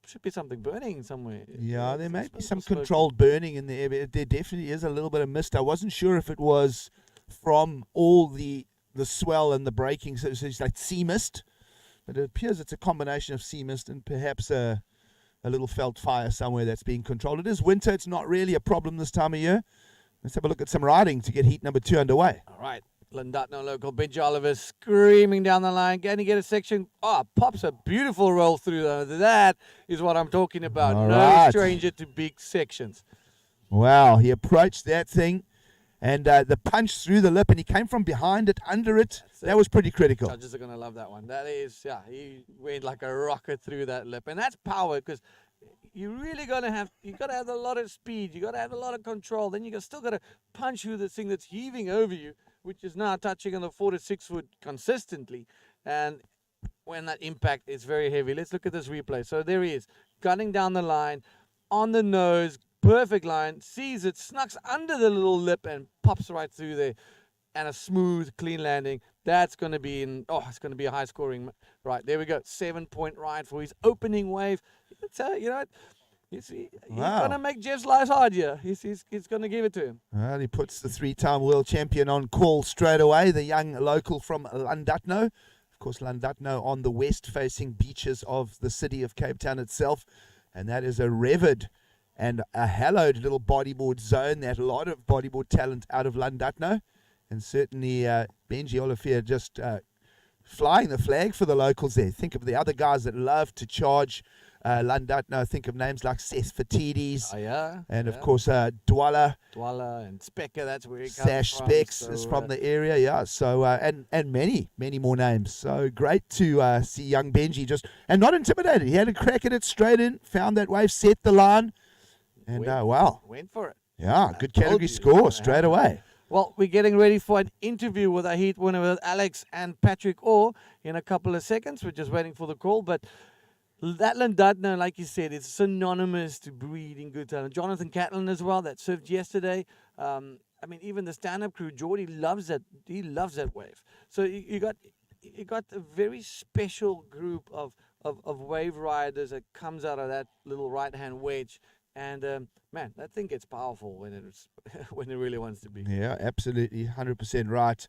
Should be something burning somewhere. Yeah, there may be some smoke. controlled burning in the air, but there definitely is a little bit of mist. I wasn't sure if it was from all the swell and the breaking, so it's like sea mist, but it appears it's a combination of sea mist and perhaps a little felt fire somewhere that's being controlled. It is winter. It's not really a problem this time of year. Let's have a look at some riding to get heat number 2 underway. All right. Llandudno local Benji Oliver screaming down the line. Going to get a section. Oh, pops a beautiful roll through. That is what I'm talking about. All no right. stranger to big sections. Wow, he approached that thing and the punch through the lip, and he came from behind it, under it. That was pretty critical. Judges are going to love that one. That is, he went like a rocket through that lip. And that's power, because you really got to have a lot of speed. You got to have a lot of control. Then you still got to punch through the thing that's heaving over you, which is now touching on the 4 to 6 foot consistently. And when that impact is very heavy. Let's look at this replay. So there he is, gunning down the line, on the nose, perfect line, sees it, snucks under the little lip and pops right through there. And a smooth, clean landing. That's going to be it's going to be a high scoring. Right, there we go. 7-point ride for his opening wave. It's, he's going to make Jeff's life hard here. He's going to give it to him. Well, he puts the 3-time world champion on call straight away, the young local from Llandudno. Of course, Llandudno on the west-facing beaches of the city of Cape Town itself. And that is a revered and a hallowed little bodyboard zone. That a lot of bodyboard talent out of Llandudno. And certainly Benji Oliver just flying the flag for the locals there. Think of the other guys that love to charge Llandudno. Think of names like Seth Fatidis. And of course Dwala. Dwala and Specker, that's where he comes Sash from. Specs is from the area, yeah. So and many more names. So great to see young Benji and not intimidated. He had a crack at it straight in, found that wave, set the line, and wow. Went for it. Yeah, good category score straight away. Well, we're getting ready for an interview with a heat winner with Alex and Patrick Orr in a couple of seconds. We're just waiting for the call. But that Llandudno, like you said, it's synonymous to breeding good talent. Jonathan Catlin as well, that surfed yesterday. Even the stand-up crew, Jordy loves that. He loves that wave. So you got a very special group of wave riders that comes out of that little right-hand wedge. And man, that thing gets powerful when it really wants to be. Yeah, absolutely, 100% right.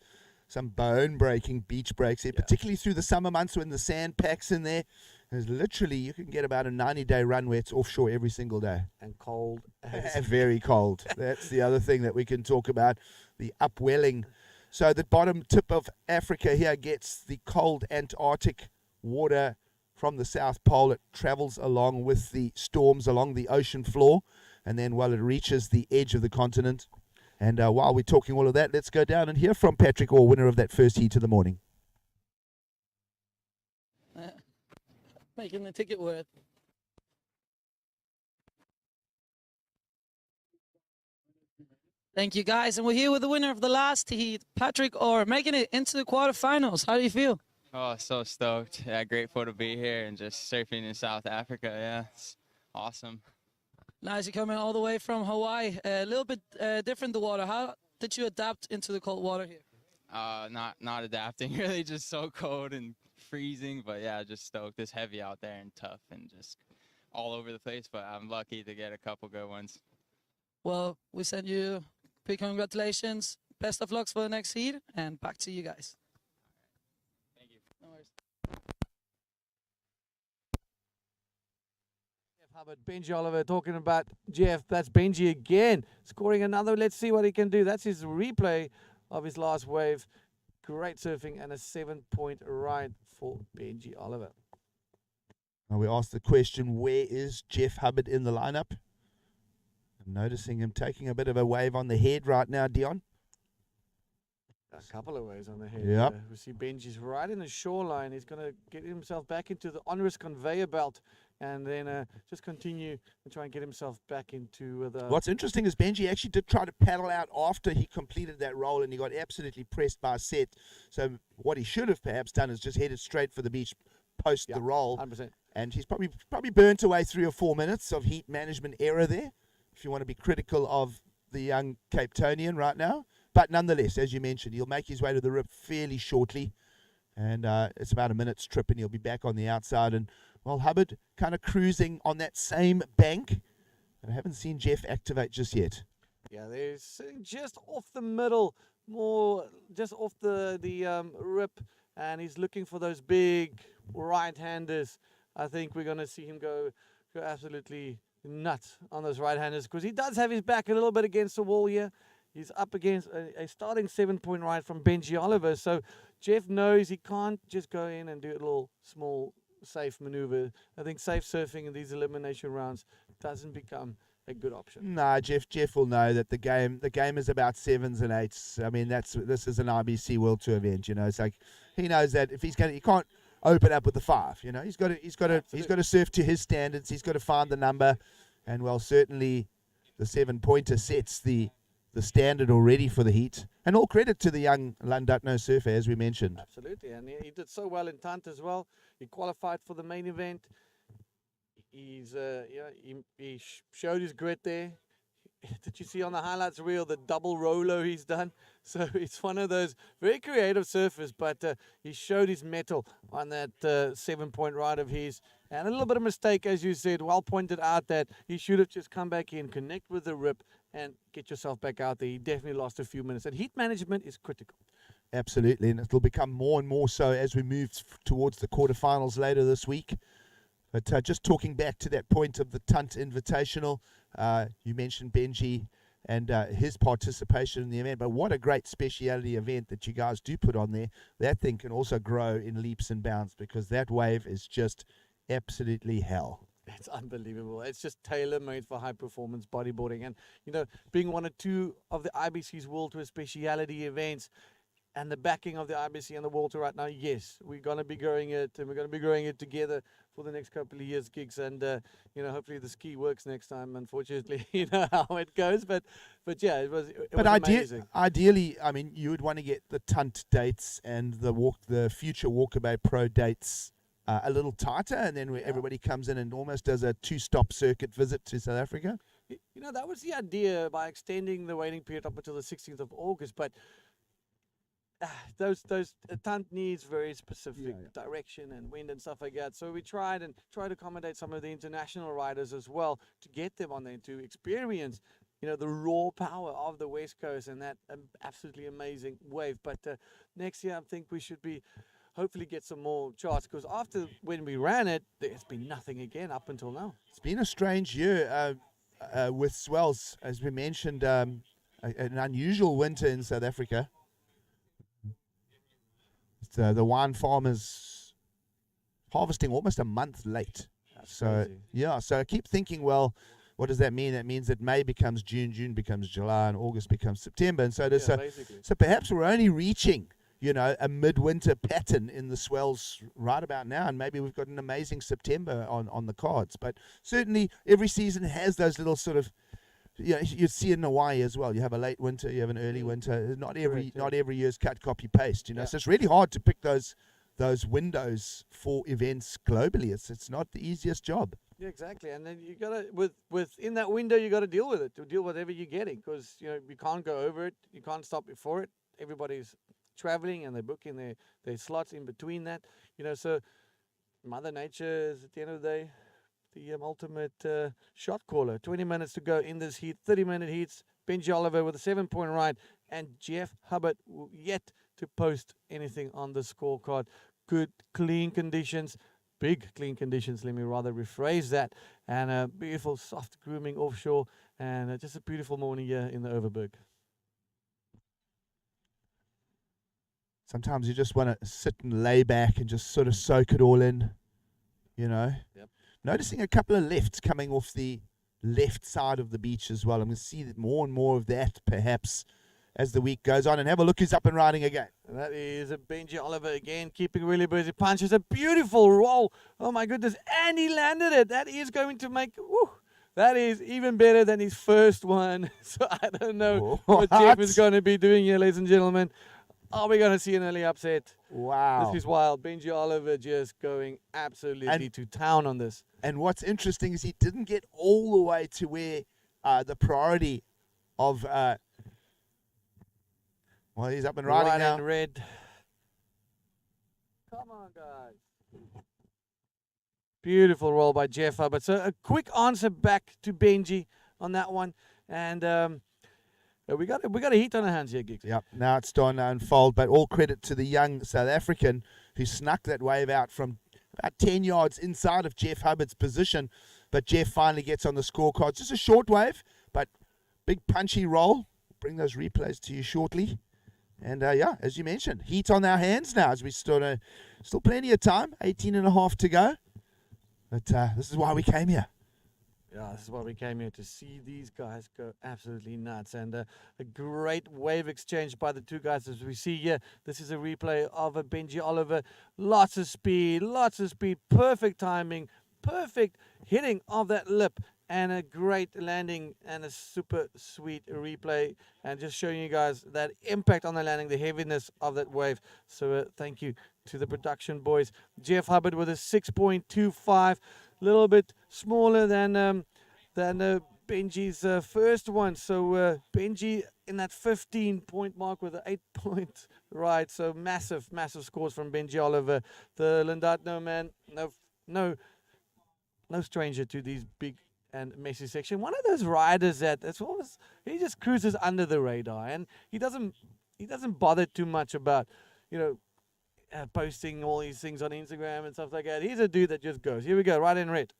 Some bone-breaking beach breaks here, particularly through the summer months when the sand packs in there. There's literally, you can get about a 90-day run where it's offshore every single day. And cold. And very cold. That's the other thing that we can talk about, the upwelling. So the bottom tip of Africa here gets the cold Antarctic water from the South Pole. It travels along with the storms along the ocean floor, and then while it reaches the edge of the continent. And while we're talking all of that, let's go down and hear from Patrick Orr, winner of that first heat of the morning. Making the ticket worth. Thank you, guys. And we're here with the winner of the last heat, Patrick Orr, making it into the quarterfinals. How do you feel? Oh, so stoked. Yeah, grateful to be here and just surfing in South Africa. Yeah, it's awesome. Nice, you're coming all the way from Hawaii. A little bit different, the water. How did you adapt into the cold water here? Not adapting, really, just so cold and freezing. But yeah, just stoked. It's heavy out there and tough and just all over the place. But I'm lucky to get a couple good ones. Well, we send you big congratulations. Best of luck for the next heat, and back to you guys. No worries. Jeff Hubbard, Benji Oliver talking about Jeff. That's Benji again, scoring another. Let's see what he can do. That's his replay of his last wave. Great surfing and a 7-point ride for Benji Oliver. Now we asked the question, where is Jeff Hubbard in the lineup? I'm noticing him taking a bit of a wave on the head right now, Dion. A couple of waves on the head. Yep. We see Benji's right in the shoreline. He's going to get himself back into the onerous conveyor belt. and then just continue and try and get himself back into the. What's interesting is Benji actually did try to paddle out after he completed that roll, and he got absolutely pressed by Set. So what he should have perhaps done is just headed straight for the beach post the roll. 100%. And he's probably burnt away 3 or 4 minutes of heat management error there, if you want to be critical of the young Cape Townian right now. But nonetheless, as you mentioned, he'll make his way to the rip fairly shortly. And it's about a minute's trip, and he'll be back on the outside. And, well, Hubbard kind of cruising on that same bank. I haven't seen Jeff activate just yet. Yeah, they're sitting just off the middle, more just off the rip, and he's looking for those big right-handers. I think we're going to see him go absolutely nuts on those right-handers, because he does have his back a little bit against the wall here. He's up against a starting 7-point right from Benji Oliver. So Jeff knows he can't just go in and do a little small safe maneuver. I think safe surfing in these elimination rounds doesn't become a good option. Nah, Jeff will know that the game is about 7s and 8s. I mean, this is an IBC World Tour event, you know. It's like he knows that if he can't open up with the 5, you know. He's got to surf to his standards. He's got to find the number, and well, certainly the 7-pointer sets the standard already for the heat. And all credit to the young Llandudno surfer, as we mentioned. Absolutely, and he did so well in Tant as well. He qualified for the main event. He showed his grit there. Did you see on the highlights reel the double rolo he's done? So it's one of those very creative surfers, but he showed his mettle on that 7-point ride of his. And a little bit of mistake, as you said, well pointed out, that he should have just come back in, connect with the rip, and get yourself back out there. He definitely lost a few minutes. And heat management is critical. Absolutely, and it'll become more and more so as we move towards the quarterfinals later this week. But just talking back to that point of the Tunt Invitational, you mentioned Benji and his participation in the event. But what a great speciality event that you guys do put on there. That thing can also grow in leaps and bounds, because that wave is just absolutely hell. It's unbelievable. It's just tailor-made for high-performance bodyboarding. And, you know, being one or two of the IBC's World Tour speciality events, and the backing of the IBC and the World Tour right now, yes, we're going to be growing it, and we're going to be growing it together for the next couple of years, gigs. And, you know, hopefully the ski works next time. Unfortunately, you know how it goes. But yeah, it was amazing. Ideally, I mean, you would want to get the Tunt dates and the future Walkabout Pro dates a little tighter, and then everybody comes in and almost does a 2-stop circuit visit to South Africa. You know, that was the idea, by extending the waiting period up until the 16th of August. But those Tunt needs very specific direction and wind and stuff like that. So we tried to accommodate some of the international riders as well, to get them on there to experience, you know, the raw power of the West Coast and that absolutely amazing wave. But next year, I think we should be hopefully get some more charts, because after when we ran it, there's been nothing again up until now. It's been a strange year with swells, as we mentioned, an unusual winter in South Africa. The wine farmers harvesting almost a month late. That's so crazy. Yeah, so I keep thinking, well, what does that mean? That means that May becomes June, June becomes July, and August becomes September. And so so perhaps we're only reaching, you know, a midwinter pattern in the swells right about now, and maybe we've got an amazing September on the cards. But certainly every season has those little sort of, you know, you see in Hawaii as well. You have a late winter, you have an early winter. Not every year's cut, copy, paste. You know, so it's really hard to pick those windows for events globally. It's not the easiest job. Yeah, exactly. And then you gotta within that window, you got to deal with it, to deal with whatever you're getting, because you know you can't go over it, you can't stop before it. Everybody's traveling and they're booking their slots in between that. You know, so Mother Nature is, at the end of the day, the ultimate shot caller. 20 minutes to go in this heat, 30-minute heats. Benji Oliver with a 7-point ride, and Jeff Hubbard yet to post anything on the scorecard. Good, clean conditions, big clean conditions, let me rather rephrase that, and a beautiful soft grooming offshore, and just a beautiful morning here in the Overberg. Sometimes you just want to sit and lay back and just sort of soak it all in, you know. Yep. Noticing a couple of lefts coming off the left side of the beach as well. I'm going to see that more and more of that perhaps as the week goes on. And have a look who's up and riding again. And that is a Benji Oliver again, keeping really busy. Punches a beautiful roll. Oh my goodness. And he landed it. That is going to make, that is even better than his first one. So I don't know what Jeff is going to be doing here, ladies and gentlemen. Are we going to see an early upset? Wow. This is wild. Benji Oliver just going absolutely to town on this. And what's interesting is he didn't get all the way to where the priority of, well, he's up and riding now. In red. Come on, guys. Beautiful roll by Jeff Hubbard. So a quick answer back to Benji on that one. And we got a heat on our hands here, Gigs. Yep, now it's starting to unfold, but all credit to the young South African who snuck that wave out from about 10 yards inside of Jeff Hubbard's position. But Jeff finally gets on the scorecard. Just a short wave, but big punchy roll. Bring those replays to you shortly. And, yeah, as you mentioned, heat on our hands now as we still plenty of time, 18 and a half to go. But this is why we came here. Yeah, this is why we came here, to see these guys go absolutely nuts. And a great wave exchange by the two guys as we see here. This is a replay of a Benji Oliver. Lots of speed, perfect timing, perfect hitting of that lip. And a great landing and a super sweet replay. And just showing you guys that impact on the landing, the heaviness of that wave. So thank you to the production boys. Jeff Hubbard with a 6.25. A little bit smaller than Benji's first one. So Benji in that 15-point mark with an 8-point ride. So massive scores from Benji Oliver. The Lindutno man, no stranger to these big and messy section. One of those riders he just cruises under the radar, and he doesn't bother too much about, posting all these things on Instagram and stuff like that. He's a dude that just goes. Here we go, right in red.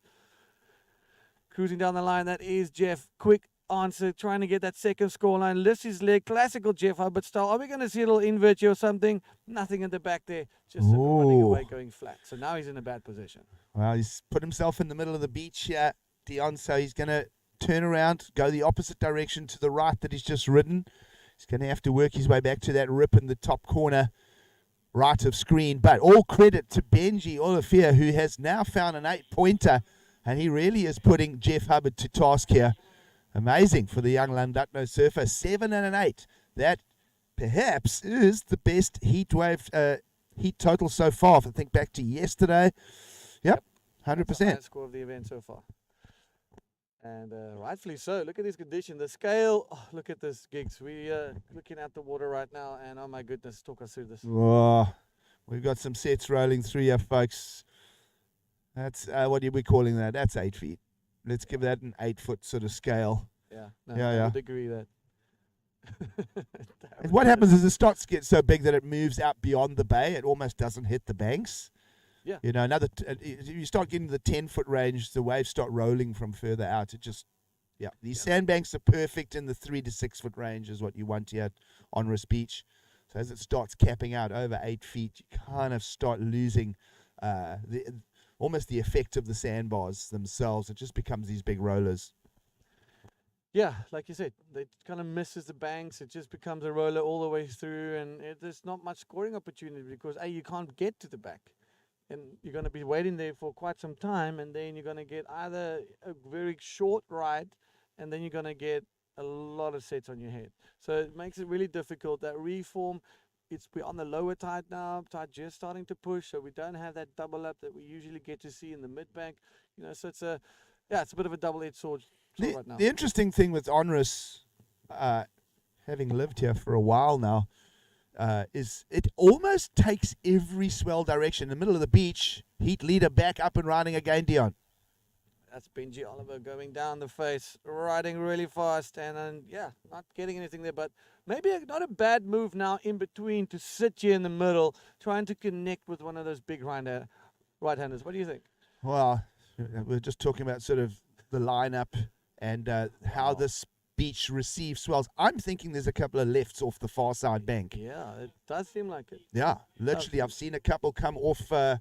Cruising down the line, that is Jeff. Quick answer, trying to get that second scoreline. Lifts his leg, classical Jeff Hubbard style. Are we going to see a little invert here or something? Nothing in the back there, just running away, going flat. So now he's in a bad position. Well, he's put himself in the middle of the beach here, Dion, so he's going to turn around, go the opposite direction to the right that he's just ridden. He's going to have to work his way back to that rip in the top corner right of screen. But all credit to Benji Oliver, who has now found an 8-pointer, and he really is putting Jeff Hubbard to task here. Amazing for the young Lindutno surfer. 7 and an 8. That perhaps is the best heat total so far. If I think back to yesterday. Yep, 100%. That's the highest score of the event so far. And rightfully so. Look at this condition. The scale. Oh, look at this, Gigs. We looking at the water right now, and oh my goodness, talk us through this. Oh, we've got some sets rolling through here, folks. That's what are we calling that? That's 8 feet. Let's give that an 8-foot sort of scale. I would agree with that. And what happens is the stocks get so big that it moves out beyond the bay. It almost doesn't hit the banks. Yeah. You start getting to the 10-foot range, the waves start rolling from further out. These sandbanks are perfect in the 3 to 6 foot range is what you want here on Riss Beach. So as it starts capping out over 8 feet, you kind of start losing almost the effect of the sandbars themselves. It just becomes these big rollers. Yeah, like you said, it kind of misses the banks. It just becomes a roller all the way through, and there's not much scoring opportunity because you can't get to the back. And you're going to be waiting there for quite some time, and then you're going to get either a very short ride, and then you're going to get a lot of sets on your head. So it makes it really difficult. That reform, we're on the lower tide now. Tide just starting to push, so we don't have that double up that we usually get to see in the mid bank. So it's a bit of a double-edged sword right now. The interesting thing with Onrus, having lived here for a while now, is it almost takes every swell direction. In the middle of the beach, heat leader back up and riding again, Dion. That's Benji Oliver going down the face, riding really fast, and then, not getting anything there. But maybe not a bad move now in between to sit here in the middle, trying to connect with one of those big right-handers. What do you think? Well, we're just talking about sort of the lineup and how this beach receives swells. I'm thinking there's a couple of lefts off the far side bank. Yeah, it does seem like it. Yeah, literally, I've seen a couple come off the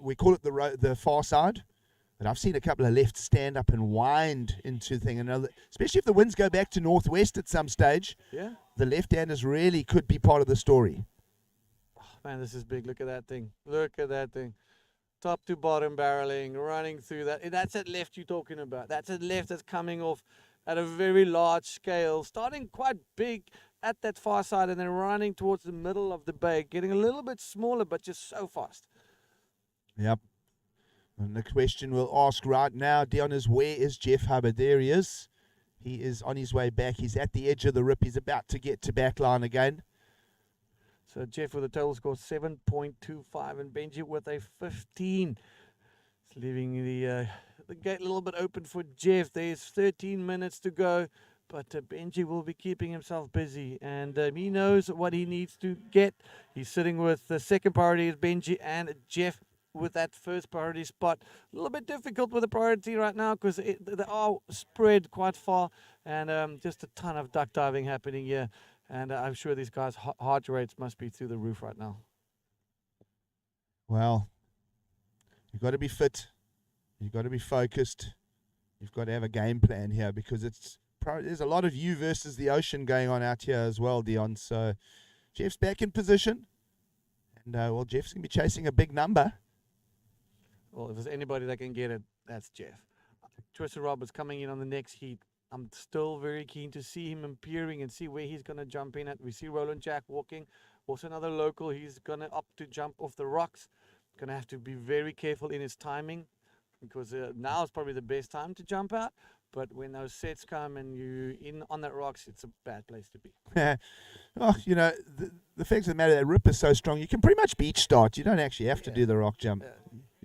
we call it the far side, But I've seen a couple of lefts stand up and wind into thing, especially if the winds go back to northwest at some stage. Yeah. The left-handers really could be part of the story. Oh, man, this is big. Look at that thing. Look at that thing. Top to bottom barreling, running through that. And that's that left you're talking about. That's that left that's coming off at a very large scale, starting quite big at that far side and then running towards the middle of the bay, getting a little bit smaller, but just so fast. Yep. And the question we'll ask right now, Dion, is where is Jeff Hubbard? There he is. He is on his way back. He's at the edge of the rip. He's about to get to backline again. So Jeff with a total score 7.25 and Benji with a 15. It's leaving the gate a little bit open for Jeff. There's 13 minutes to go, but Benji will be keeping himself busy, and he knows what he needs to get. He's sitting with the second priority is Benji and Jeff with that first priority spot. A little bit difficult with the priority right now because they are spread quite far, and just a ton of duck diving happening here. And I'm sure these guys' heart rates must be through the roof right now. Well, you've got to be fit. You've got to be focused. You've got to have a game plan here because there's a lot of you versus the ocean going on out here as well, Dion. So Jeff's back in position. And, well, Jeff's going to be chasing a big number. Well, if there's anybody that can get it, that's Jeff. Tristan Roberts coming in on the next heat. I'm still very keen to see him appearing and see where he's going to jump in at. We see Roland Jack walking. Also another local. He's going to opt to jump off the rocks. Going to have to be very careful in his timing because now is probably the best time to jump out. But when those sets come and you're in on that rocks, it's a bad place to be. Oh, you know, the fact of the matter, that rip is so strong, you can pretty much beach start. You don't actually have to do the rock jump.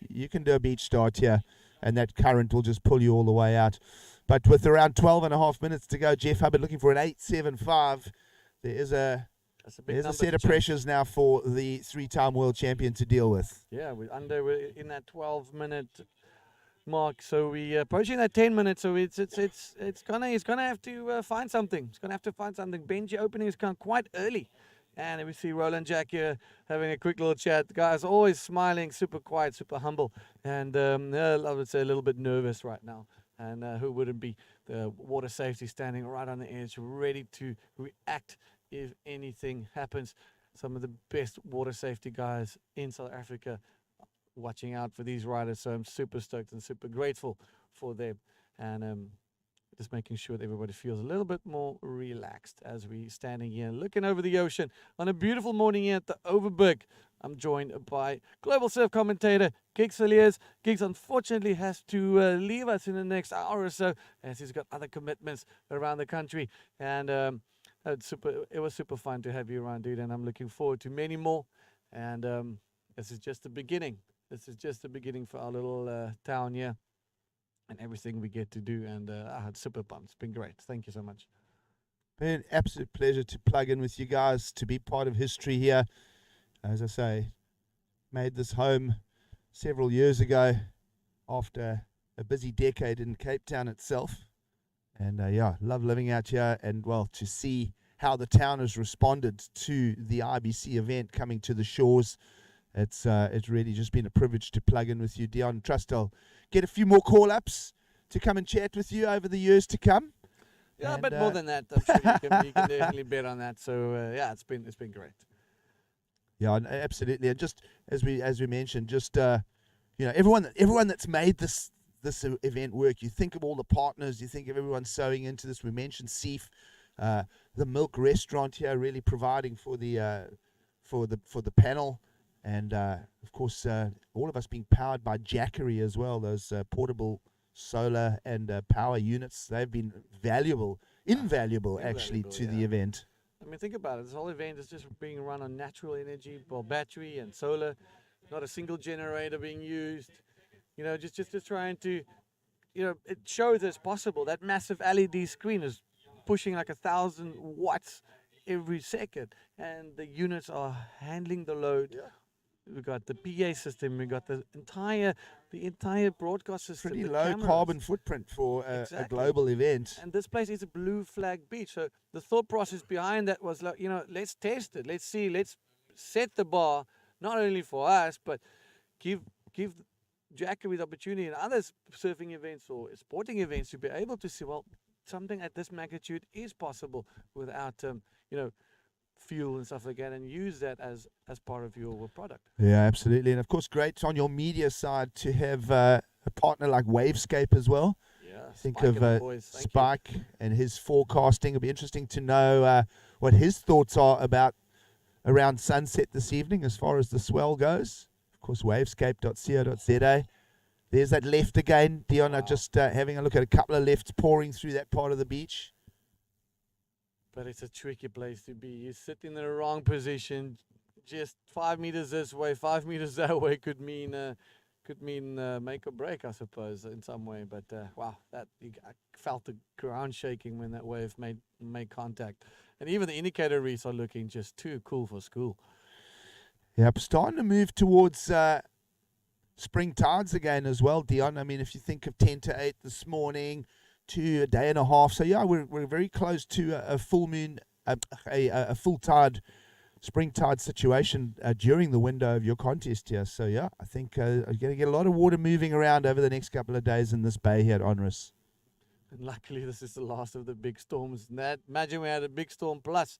You can do a beach start here, and that current will just pull you all the way out. But with around 12 and a half minutes to go, Jeff Hubbard looking for an 8.75. There is a set of pressures now for the three-time world champion to deal with. Yeah, we're in that 12-minute mark, so we're approaching that 10 minutes. So he's gonna have to find something. He's gonna have to find something. Benji opening his account quite early, and we see Roland Jack here having a quick little chat. The guy's always smiling, super quiet, super humble, and I would say a little bit nervous right now. And who wouldn't be? The water safety standing right on the edge, ready to react if anything happens. Some of the best water safety guys in South Africa watching out for these riders. So I'm super stoked and super grateful for them. And just making sure that everybody feels a little bit more relaxed as we standing here looking over the ocean on a beautiful morning here at the Overberg. I'm joined by global surf commentator Gigs Villiers. Gigs unfortunately has to leave us in the next hour or so as he's got other commitments around the country. And it was super fun to have you around, dude, and I'm looking forward to many more. And this is just the beginning. This is just the beginning for our little town here and everything we get to do. And I had super pumped. It's been great. Thank you so much. Been an absolute pleasure to plug in with you guys, to be part of history here. As I say, made this home several years ago after a busy decade in Cape Town itself. And yeah, love living out here, and well, to see how the town has responded to the IBC event coming to the shores. It's really just been a privilege to plug in with you, Dion. Trust I'll get a few more call-ups to come and chat with you over the years to come. Yeah, but more than that, I'm sure you can definitely bet on that. So yeah, it's been great. Yeah, absolutely. And just as we mentioned, just you know, everyone that's made this event work. You think of all the partners. You think of everyone sewing into this. We mentioned Seif, the Milk Restaurant here, really providing for the panel, and of course all of us being powered by Jackery as well. Those portable solar and power units. They've been invaluable actually to the event. I mean, think about it. This whole event is just being run on natural energy, well, battery and solar. Not a single generator being used. You know, just trying to, you know, it shows it's possible. That massive LED screen is pushing like 1,000 watts every second, and the units are handling the load. Yeah. We got the PA system. We got the entire broadcast system. Pretty low carbon footprint for a global event. And this place is a blue flag beach. So the thought process behind that was like, you know, let's test it. Let's see. Let's set the bar not only for us, but give Jack with opportunity in other surfing events or sporting events to be able to see, well, something at this magnitude is possible without, fuel and stuff like that, and use that as part of your product. Yeah, absolutely. And of course, great on your media side to have a partner like Wavescape as well. Yeah, Think Spike of and the boys. Thank you. Spike and his forecasting. It'll be interesting to know what his thoughts are about around sunset this evening as far as the swell goes. Of course, wavescape.co.za. There's that left again. Dion are just having a look at a couple of lefts pouring through that part of the beach. But it's a tricky place to be. You sit in the wrong position. Just 5 meters this way, 5 meters that way could mean make or break, I suppose, in some way. But wow, I felt the ground shaking when that wave made contact, and even the indicator reefs are looking just too cool for school. Yep, starting to move towards spring tides again as well, Dion. I mean, if you think of 10 to 8 this morning, to a day and a half. So yeah, we're very close to a full moon, a full tide, spring tide situation during the window of your contest here. So yeah, I think you're going to get a lot of water moving around over the next couple of days in this bay here at Onrus. And luckily, this is the last of the big storms. Imagine we had a big storm plus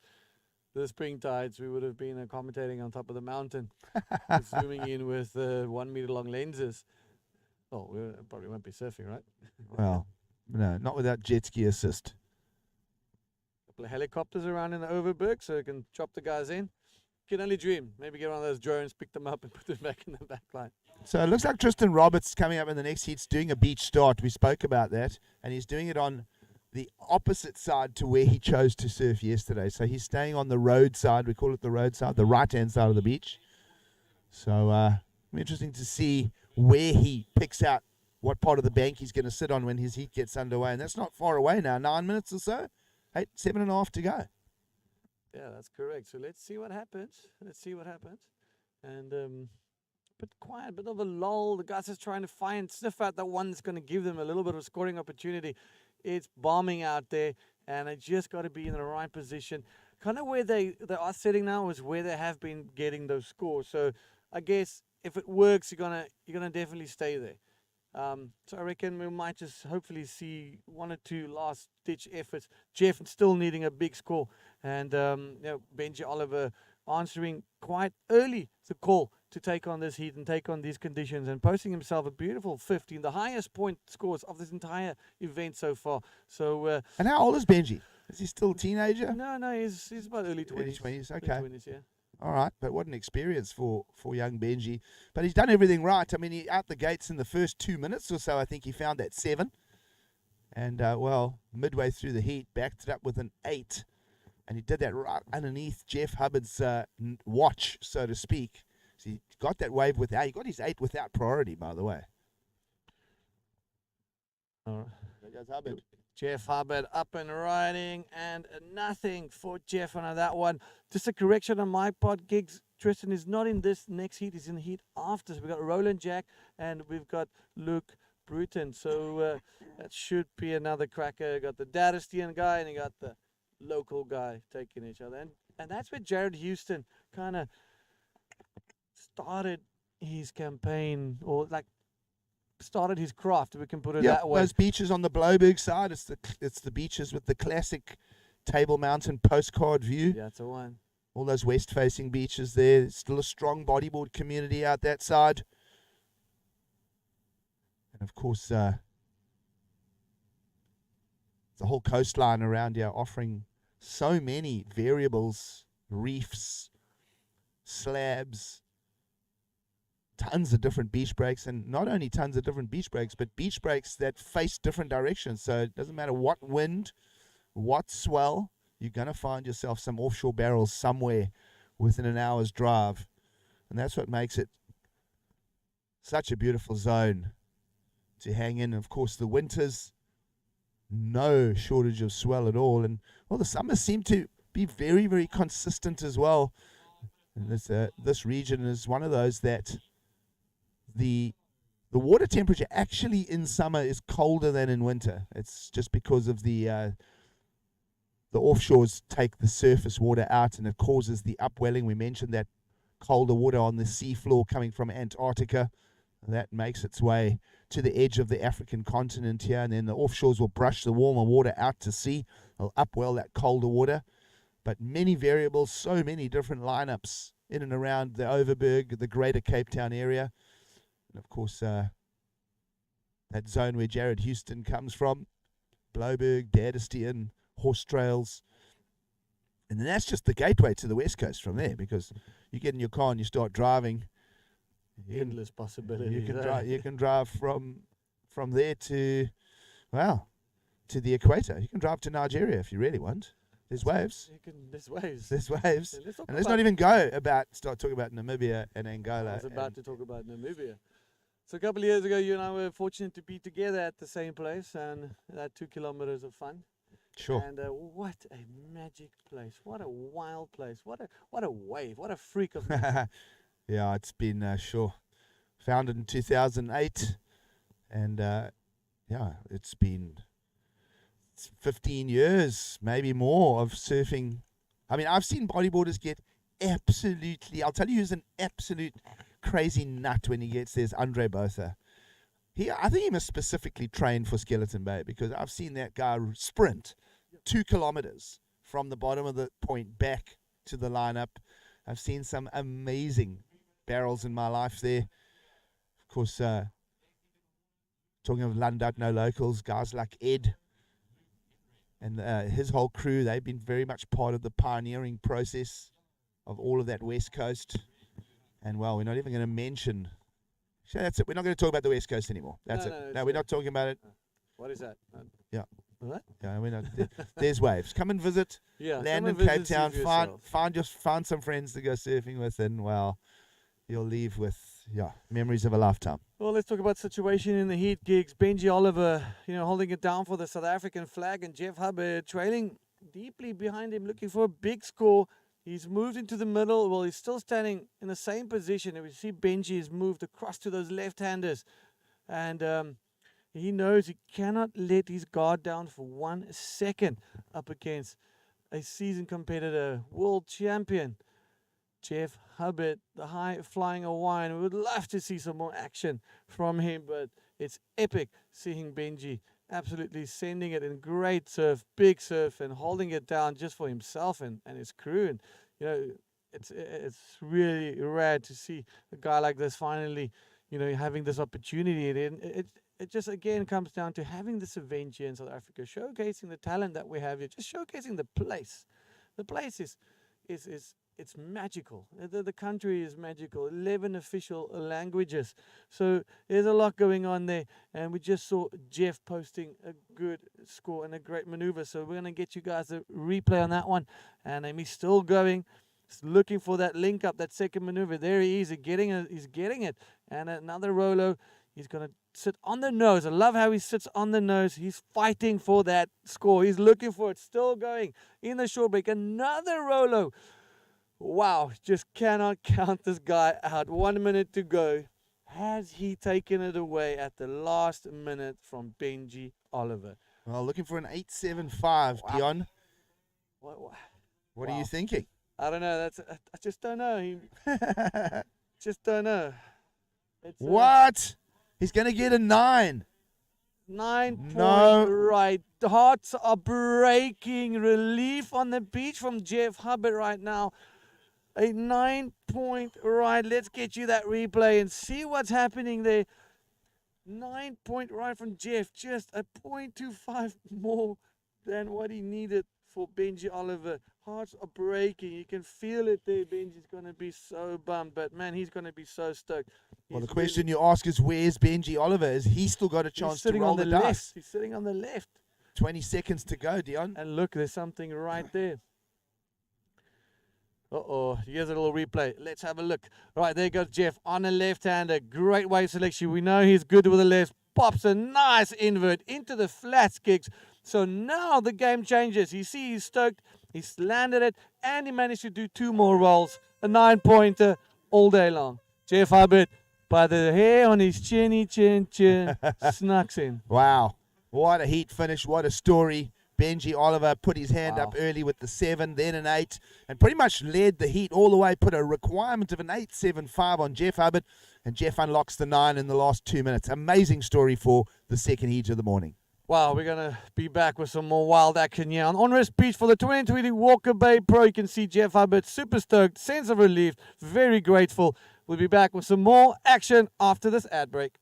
the spring tides. We would have been commentating on top of the mountain, zooming in with 1 meter long lenses. Oh, we probably won't be surfing, right? Well. No, not without jet ski assist. A couple of helicopters around in the Overberg so you can chop the guys in. You can only dream. Maybe get one of those drones, pick them up and put them back in the back line. So it looks like Tristan Roberts coming up in the next heat's doing a beach start. We spoke about that. And he's doing it on the opposite side to where he chose to surf yesterday. So he's staying on the road side. We call it the road side, the right-hand side of the beach. So interesting to see where he picks out what part of the bank he's going to sit on when his heat gets underway. And that's not far away now, 9 minutes or so, 7.5 to go. Yeah, that's correct. So let's see what happens. And bit quiet, bit of a lull. The guys are trying to sniff out the one that's going to give them a little bit of scoring opportunity. It's bombing out there, and they just got to be in the right position. Kind of where they are sitting now is where they have been getting those scores. So I guess if it works, you're gonna definitely stay there. So I reckon we might just hopefully see 1 or 2 last-ditch efforts. Jeff still needing a big score, and Benji Oliver answering quite early the call to take on this heat and take on these conditions, and posting himself a beautiful 15, the highest point scores of this entire event so far. So and how old is Benji? Is he still a teenager? No, he's about early 20s. Early 20s, okay. Early 20s, yeah. All right, but what an experience for young Benji. But he's done everything right. I mean, he out the gates in the first 2 minutes or so, I think he found that 7. And, midway through the heat, backed it up with an 8. And he did that right underneath Jeff Hubbard's watch, so to speak. So he got that wave he got his 8 without priority, by the way. All right. There goes Hubbard. Jeff Hubbard up and riding, and nothing for Jeff on that one. Just a correction on my part, Gigs. Tristan is not in this next heat. He's in the heat after. So we've got Roland Jack and we've got Luke Bruton. So that should be another cracker. Got the Daristian guy and you got the local guy taking each other. And that's where Jared Houston kind of started his campaign, or started his craft, we can put it that way. Those beaches on the Bloberg side, it's the beaches with the classic Table Mountain postcard view. Yeah, that's the one. All those west-facing beaches there. Still a strong bodyboard community out that side. And of course, the whole coastline around here offering so many variables, reefs, slabs, tons of different beach breaks, and not only tons of different beach breaks, but beach breaks that face different directions. So it doesn't matter what wind, what swell, you're going to find yourself some offshore barrels somewhere within an hour's drive. And that's what makes it such a beautiful zone to hang in. Of course, the winters, no shortage of swell at all. And, well, the summers seem to be very, very consistent as well. And this region is one of those that the water temperature actually in summer is colder than in winter. It's just because of the offshores take the surface water out and it causes the upwelling. We mentioned that colder water on the sea floor coming from Antarctica. that makes its way to the edge of the African continent here, and then the offshores will brush the warmer water out to sea. They'll upwell that colder water. But many variables, so many different lineups in and around the Overberg, the greater Cape Town area. And of course, that zone where Jared Houston comes from, Blouberg, Dadestian, Horse Trails. And then that's just the gateway to the West Coast from there, because you get in your car and you start driving. Endless possibilities. You can drive from there to, well, to the equator. You can drive to Nigeria if you really want. There's waves. There's waves. There's waves. So And let's not even start talking about Namibia and Angola. I was about to talk about Namibia. So a couple of years ago, you and I were fortunate to be together at the same place, and that 2 kilometers of fun. Sure. And what a magic place! What a wild place! What a wave! What a freak of nature. Yeah, it's been founded in 2008, and it's been 15 years, maybe more, of surfing. I mean, I've seen bodyboarders get absolutely, I'll tell you who's an absolute crazy nut when he gets there, is Andre Botha. I think he must specifically train for Skeleton Bay, because I've seen that guy sprint 2 kilometers from the bottom of the point back to the lineup. I've seen some amazing barrels in my life there. Of course, talking of Lundudno locals, guys like Ed and his whole crew, they've been very much part of the pioneering process of all of that West Coast. And, well, we're not even going to mention... So that's it. We're not going to talk about the West Coast anymore. That's it. No, we're not talking about it. What is that? Yeah. What? Yeah, we're not. There's waves. Come and visit. Yeah. Land in Cape Town. Find some friends to go surfing with, and, well, you'll leave with memories of a lifetime. Well, let's talk about situation in the heat gigs. Benji Oliver, holding it down for the South African flag, and Jeff Hubbard trailing deeply behind him, looking for a big score. He's moved into the middle. Well, he's still standing in the same position. And we see Benji has moved across to those left-handers. And he knows he cannot let his guard down for 1 second up against a seasoned competitor, world champion, Jeff Hubbard, the high-flying Hawaiian. We would love to see some more action from him, but it's epic seeing Benji absolutely sending it in great surf, big surf, and holding it down just for himself and his crew. And it's really rare to see a guy like this finally, having this opportunity. And it just again comes down to having this event here in South Africa, showcasing the talent that we have here, just showcasing the place. The place is it's magical. The country is magical. 11 official languages. So there's a lot going on there. And we just saw Jeff posting a good score and a great maneuver. So we're going to get you guys a replay on that one. And he's still going. He's looking for that link up, that second maneuver. There he is. He's getting it. And another Rolo. He's going to sit on the nose. I love how he sits on the nose. He's fighting for that score. He's looking for it. Still going in the short break. Another Rolo. Wow, just cannot count this guy out. 1 minute to go. Has he taken it away at the last minute from Benji Oliver? Well, looking for an 8.75, wow. Dion. What are you thinking? I don't know. I just don't know. Just don't know. What? He's going to get a 9. 9 No. point right. The hearts are breaking. Relief on the beach from Jeff Hubbard right now. A 9 point right. Let's get you that replay and see what's happening there. 9 point right from Jeff. Just a 0.25 more than what he needed for Benji Oliver. Hearts are breaking. You can feel it there. Benji's going to be so bummed. But, man, he's going to be so stoked. Well, the question you ask is, where's Benji Oliver? Is he still got a chance to roll the dice? He's sitting on the left. 20 seconds to go, Dion. And look, there's something right there. Uh-oh, here's a little replay. Let's have a look. Right, there goes Jeff on a left-hander. Great wave selection. We know he's good with the left. Pops a nice invert into the flats kicks. So now the game changes. You see he's stoked. He's landed it, and he managed to do 2 more rolls. A 9-pointer all day long. Jeff Hubbard, by the hair on his chin, snucks in. Wow. What a heat finish. What a story. Benji Oliver put his hand Wow. up early with the 7, then an 8, and pretty much led the heat all the way, put a requirement of an 8.75 on Jeff Hubbard, and Jeff unlocks the 9 in the last 2 minutes. Amazing story for the second heat of the morning. Wow, we're going to be back with some more wild action here on Onrest Beach for the 2020 Walker Bay Pro. You can see Jeff Hubbard, super stoked, sense of relief, very grateful. We'll be back with some more action after this ad break.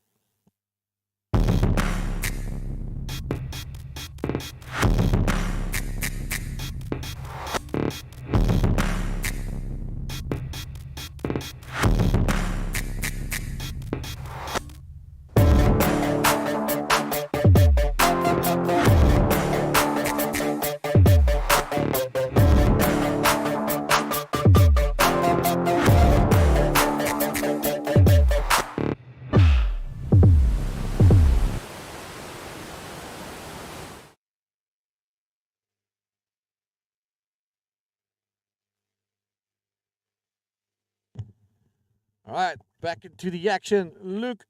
All right, back into the action. Luke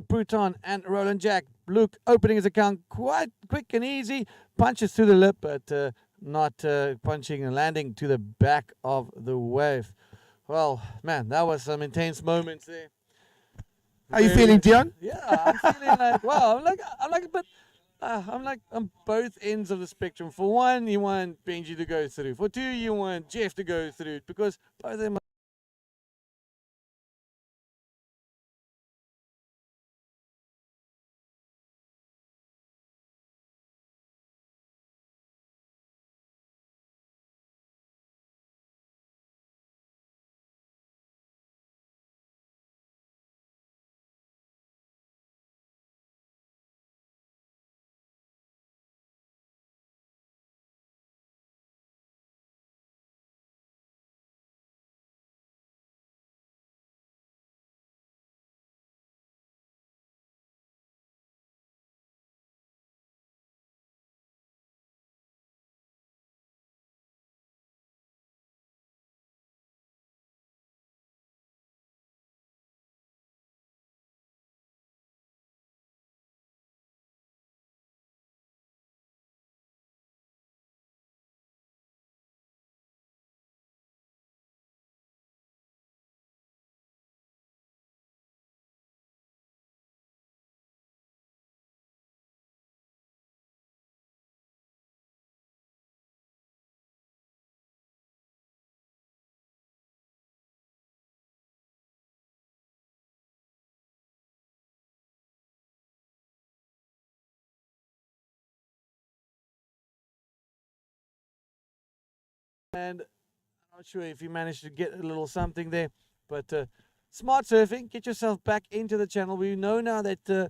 Bruton and Roland Jack. Luke opening his account quite quick and easy. Punches through the lip, but not punching and landing to the back of the wave. Well, man, that was some intense moments there. How are you feeling, Dion? Yeah, I'm feeling like, wow, I'm like on both ends of the spectrum. For one, you want Benji to go through. For two, you want Jeff to go through, because both of them are and I'm not sure if you managed to get a little something there, but smart surfing, get yourself back into the channel. We know now that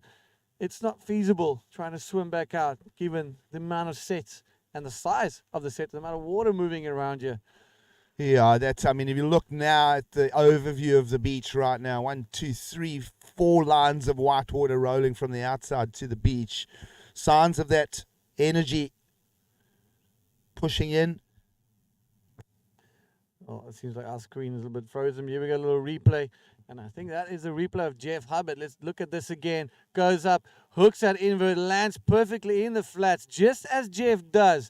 it's not feasible trying to swim back out, given the amount of sets and the size of the set, the amount of water moving around you. Yeah, I mean, if you look now at the overview of the beach right now, 1, 2, 3, 4 lines of white water rolling from the outside to the beach. Signs of that energy pushing in. Oh, it seems like our screen is a little bit frozen. Here we got a little replay, and I think that is a replay of Jeff Hubbard. Let's look at this again. Goes up, hooks that invert, lands perfectly in the flats, just as Jeff does.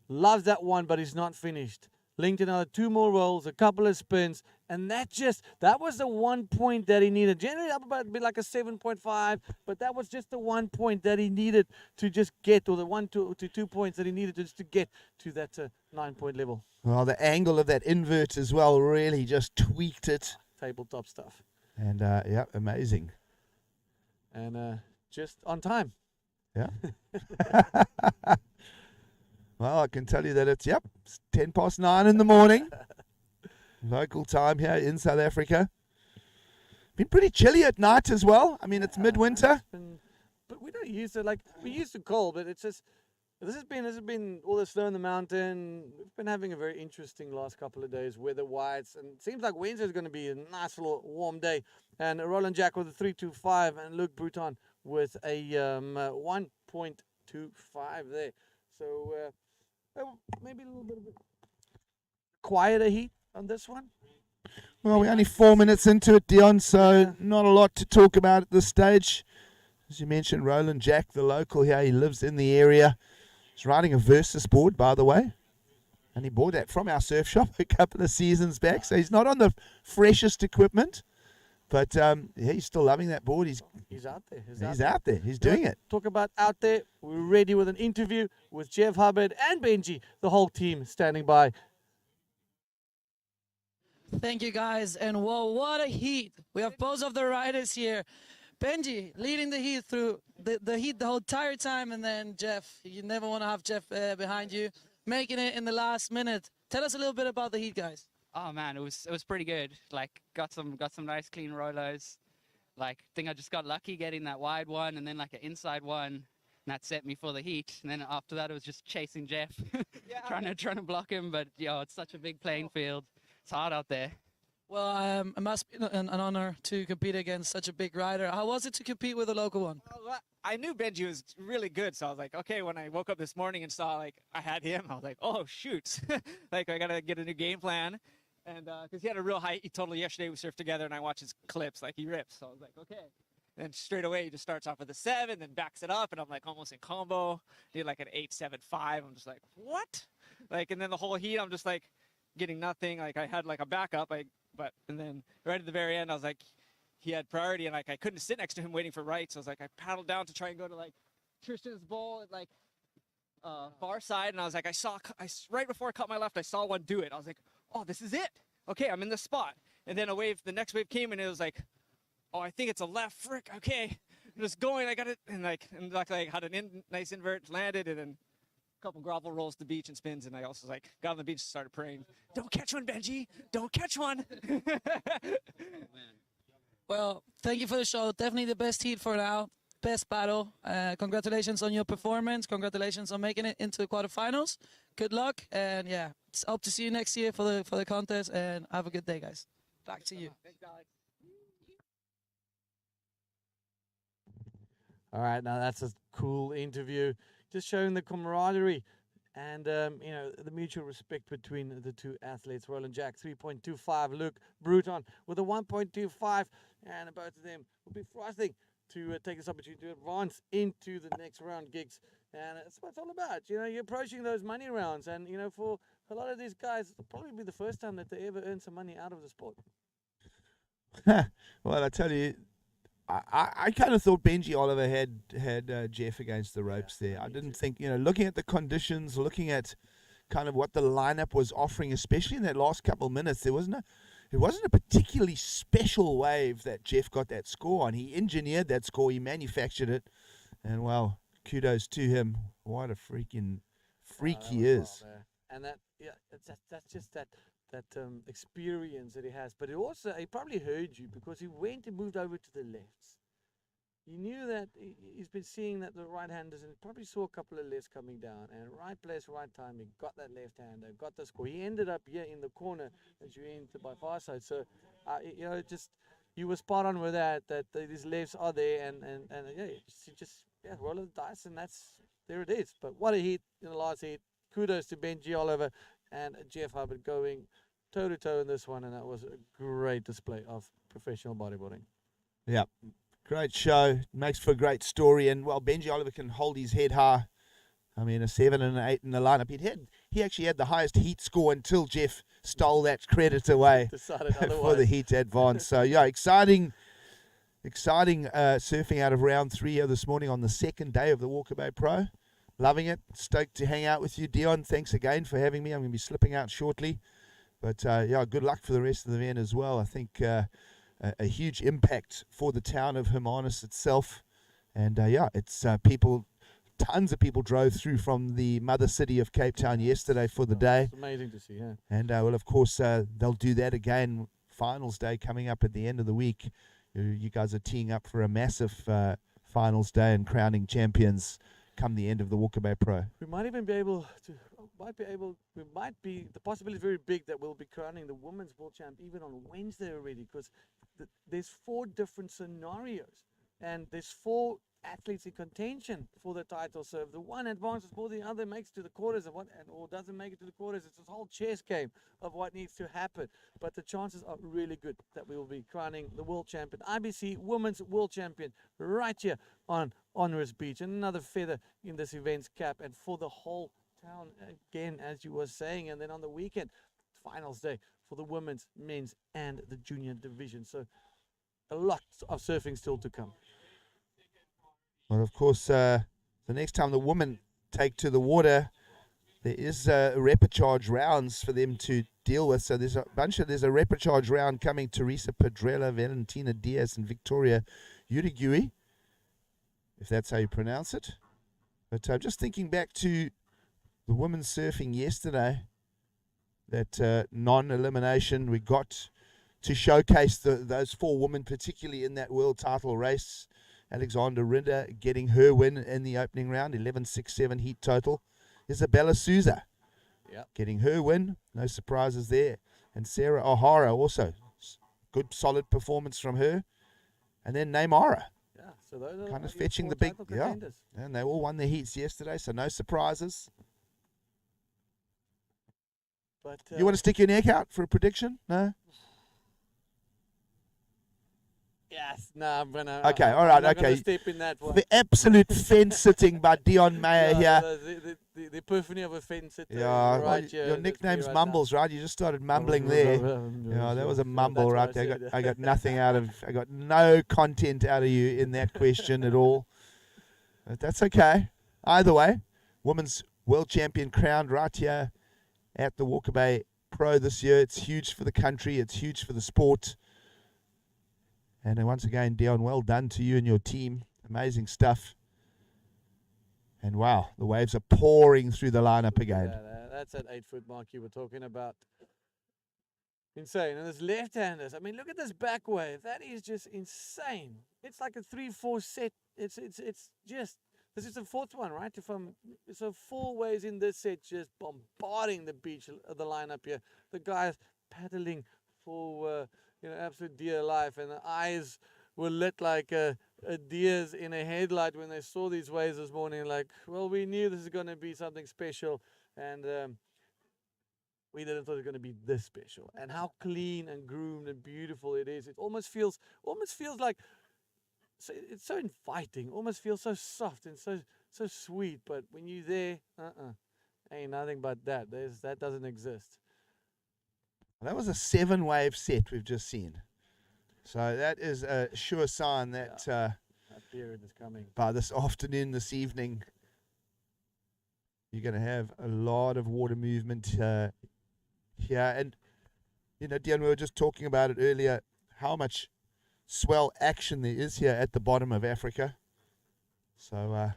Loves that one, but he's not finished. Linked another 2 more rolls, a couple of spins, and that was the 1 point that he needed. Generally up about be like a 7.5, but that was just the 1 point that he needed to just get, or the 1 to 2 points that he needed just to get to that 9-point level. Well, the angle of that invert as well really just tweaked it. Tabletop stuff. And, yeah, amazing. And just on time. Yeah. Well, I can tell you that it's 9:10 in the morning. Local time here in South Africa. Been pretty chilly at night as well. I mean, it's midwinter. But we don't use it like we used to cold, but it's just this has been all the snow in the mountain. We've been having a very interesting last couple of days weather-wise, and it seems like Wednesday is going to be a nice little warm day. And Roland Jack with a 3.25 and Luke Bruton with a 1.25 there. So maybe a little bit of a quieter heat on this one. Well, we're only 4 minutes into it, Dion, so not a lot to talk about at this stage. As you mentioned, Roland Jack, the local here, he lives in the area. He's riding a Versus board, by the way. And he bought that from our surf shop a couple of seasons back. So he's not on the freshest equipment. But yeah, he's still loving that board. He's He's out there. he's out there. He's doing it. Talk about out there. We're ready with an interview with Jeff Hubbard and Benji, the whole team standing by. Thank you, guys. And whoa, what a heat. We have both of the riders here. Benji leading the heat through the heat the whole entire time. And then Jeff, you never want to have Jeff behind you, making it in the last minute. Tell us a little bit about the heat, guys. Oh man, it was pretty good. Like got some nice clean rolos. Like think I just got lucky getting that wide one and then like an inside one. And that set me for the heat. And then after that it was just chasing Jeff. trying to block him, but it's such a big playing field. It's hard out there. Well, it must be an honor to compete against such a big rider. How was it to compete with a local one? Well, I knew Benji was really good, so I was like, okay, when I woke up this morning and saw like I had him, I was like, oh shoot, like I gotta get a new game plan. And because he had a real height, he totally yesterday we surfed together and I watched his clips, like he rips. So I was like, okay. And straight away he just starts off with a 7, then backs it up, and I'm like almost in combo. Did like an 8.75. I'm just like, what? Like, and then the whole heat, I'm just like getting nothing. Like I had like a backup, and then right at the very end, I was like, he had priority, and like I couldn't sit next to him waiting for right. So I was like, I paddled down to try and go to like Tristan's bowl at like far side, and I was like, right before I cut my left, I saw one do it. I was like, oh, this is it. Okay, I'm in the spot. And then the next wave came, and it was like, oh, I think it's a left. Frick. Okay, I'm just going. I got it, and I had a nice invert, landed, and then a couple gravel rolls to the beach and spins, and I also like got on the beach and started praying, don't catch one, Benji. Don't catch one. Well, thank you for the show. Definitely the best heat for now. Best battle. Congratulations on your performance. Congratulations on making it into the quarterfinals. Good luck, and yeah, hope to see you next year for the contest. And have a good day, guys. Back to you. Thanks, Alex. All right, now that's a cool interview. Just showing the camaraderie and the mutual respect between the two athletes. Roland Jack 3.25, Luke Bruton with a 1.25, and both of them will be frosting to take this opportunity to advance into the next round gigs. And that's what it's all about. You're approaching those money rounds, and for a lot of these guys, it'll probably be the first time that they ever earn some money out of the sport. Well, I tell you, I kind of thought Benji Oliver had Jeff against the ropes there. I didn't think, looking at the conditions, looking at kind of what the lineup was offering, especially in that last couple of minutes, it wasn't a particularly special wave that Jeff got that score on. He engineered that score, he manufactured it, and well, kudos to him. What a freaking freak he is. And that's just that experience that he has. But he probably heard you, because he went and moved over to the lefts. He knew that he's been seeing that the right-handers, and probably saw a couple of lefts coming down, and right place, right time, he got that left-hander, got the score. He ended up here in the corner as you entered by far side. So, you were spot on with that these lefts are there, and roll the dice, and there it is. But what a heat in the last heat. Kudos to Benji Oliver and Jeff Hubbard going toe-to-toe in this one, and that was a great display of professional bodyboarding. Yeah, great show. Makes for a great story, and well, Benji Oliver can hold his head high. I mean, a 7 and an 8 in the lineup. He actually had the highest heat score until Jeff stole that credit away for the heat advance. So yeah, exciting surfing out of round 3 here this morning on the second day of the Walkabout Pro. Loving it. Stoked to hang out with you, Dion. Thanks again for having me. I'm going to be slipping out shortly. But, good luck for the rest of the event as well. I think a huge impact for the town of Hermanus itself. And, it's tons of people drove through from the mother city of Cape Town yesterday for the day. It's amazing to see, yeah. And, of course, they'll do that again. Finals day coming up at the end of the week. You guys are teeing up for a massive finals day and crowning champions come the end of the Walkabout Pro. We might even the possibility is very big that we'll be crowning the women's world champ even on Wednesday already, because there's 4 different scenarios, and there's 4 athletes in contention for the title. So if the one advances more than the other, makes it to the quarters, or doesn't make it to the quarters, it's this whole chess game of what needs to happen. But the chances are really good that we will be crowning the world champion, IBC Women's World Champion, right here on Honours Beach. And another feather in this event's cap, and for the whole town again, as you were saying. And then on the weekend, finals day for the women's, men's, and the junior division. So a lot of surfing still to come. Well, of course, the next time the women take to the water, there is repechage rounds for them to deal with. So there's a repechage round coming. Teresa Pedrella, Valentina Diaz, and Victoria Urigui, if that's how you pronounce it. But I'm just thinking back to the women's surfing yesterday, that non-elimination. We got to showcase those four women, particularly in that world title race. Alexandra Rinder getting her win in the opening round, 11.67 heat total. Isabella Souza getting her win, no surprises there. And Sarah O'Hara also, good solid performance from her. And then Neymara, So those are kind of your fetching four the big, title contenders. and they all won the heats yesterday, so no surprises. But You want to stick your neck out for a prediction? No? yes, no, I'm gonna. Okay, all I'm right, not gonna okay. step in that one. The absolute fence sitting by Dion Meyer Yeah, here. the epiphany of a fence sitter. Yeah, right well, here. your That's nickname's right Mumbles, right? You just started mumbling there. Yeah, that was a mumble right there. I got nothing out of. I got no content out of you in that question at all. But that's okay. Either way, women's world champion crowned right here at the Walker Bay Pro this year. It's huge for the country. It's huge for the sport. And once again, Dion, well done to you and your team. Amazing stuff. And wow, the waves are pouring through the lineup again. Yeah, that's that 8-foot mark you were talking about. Insane. And there's left-handers. I mean, look at this back wave. That is just insane. It's like a 3-4 set. It's just, this is the fourth one, right? So 4 waves in this set, just bombarding the beach, the lineup here. The guys paddling for absolute dear life, and the eyes were lit like a deer's in a headlight when they saw these waves this morning. Like, well, we knew this is going to be something special, and we didn't thought it was going to be this special. And how clean and groomed and beautiful it is. It almost feels like, it's so inviting. Almost feels so soft and so sweet. But when you're there, ain't nothing but that. That doesn't exist. That was a 7-wave set we've just seen. So that is a sure sign that that period is coming. by this afternoon, this evening, you're going to have a lot of water movement here. And, Dion, we were just talking about it earlier, how much swell action there is here at the bottom of Africa. So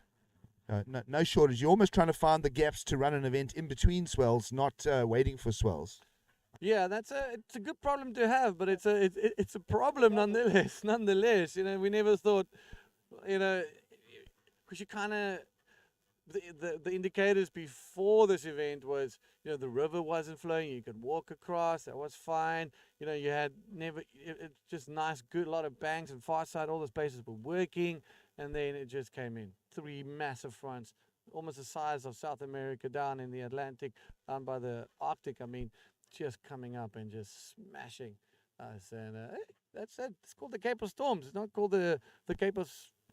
no shortage. You're almost trying to find the gaps to run an event in between swells, not waiting for swells. Yeah, it's a good problem to have, but it's a problem nonetheless. Nonetheless, we never thought, because you kind of the indicators before this event was, the river wasn't flowing, you could walk across, that was fine. You had it's just nice, good, a lot of banks and far side, all the spaces were working, and then it just came in 3 massive fronts, almost the size of South America down in the Atlantic, down by the Arctic. I mean, just coming up and just smashing us, and that's it. It's called the Cape of Storms. It's not called the Cape of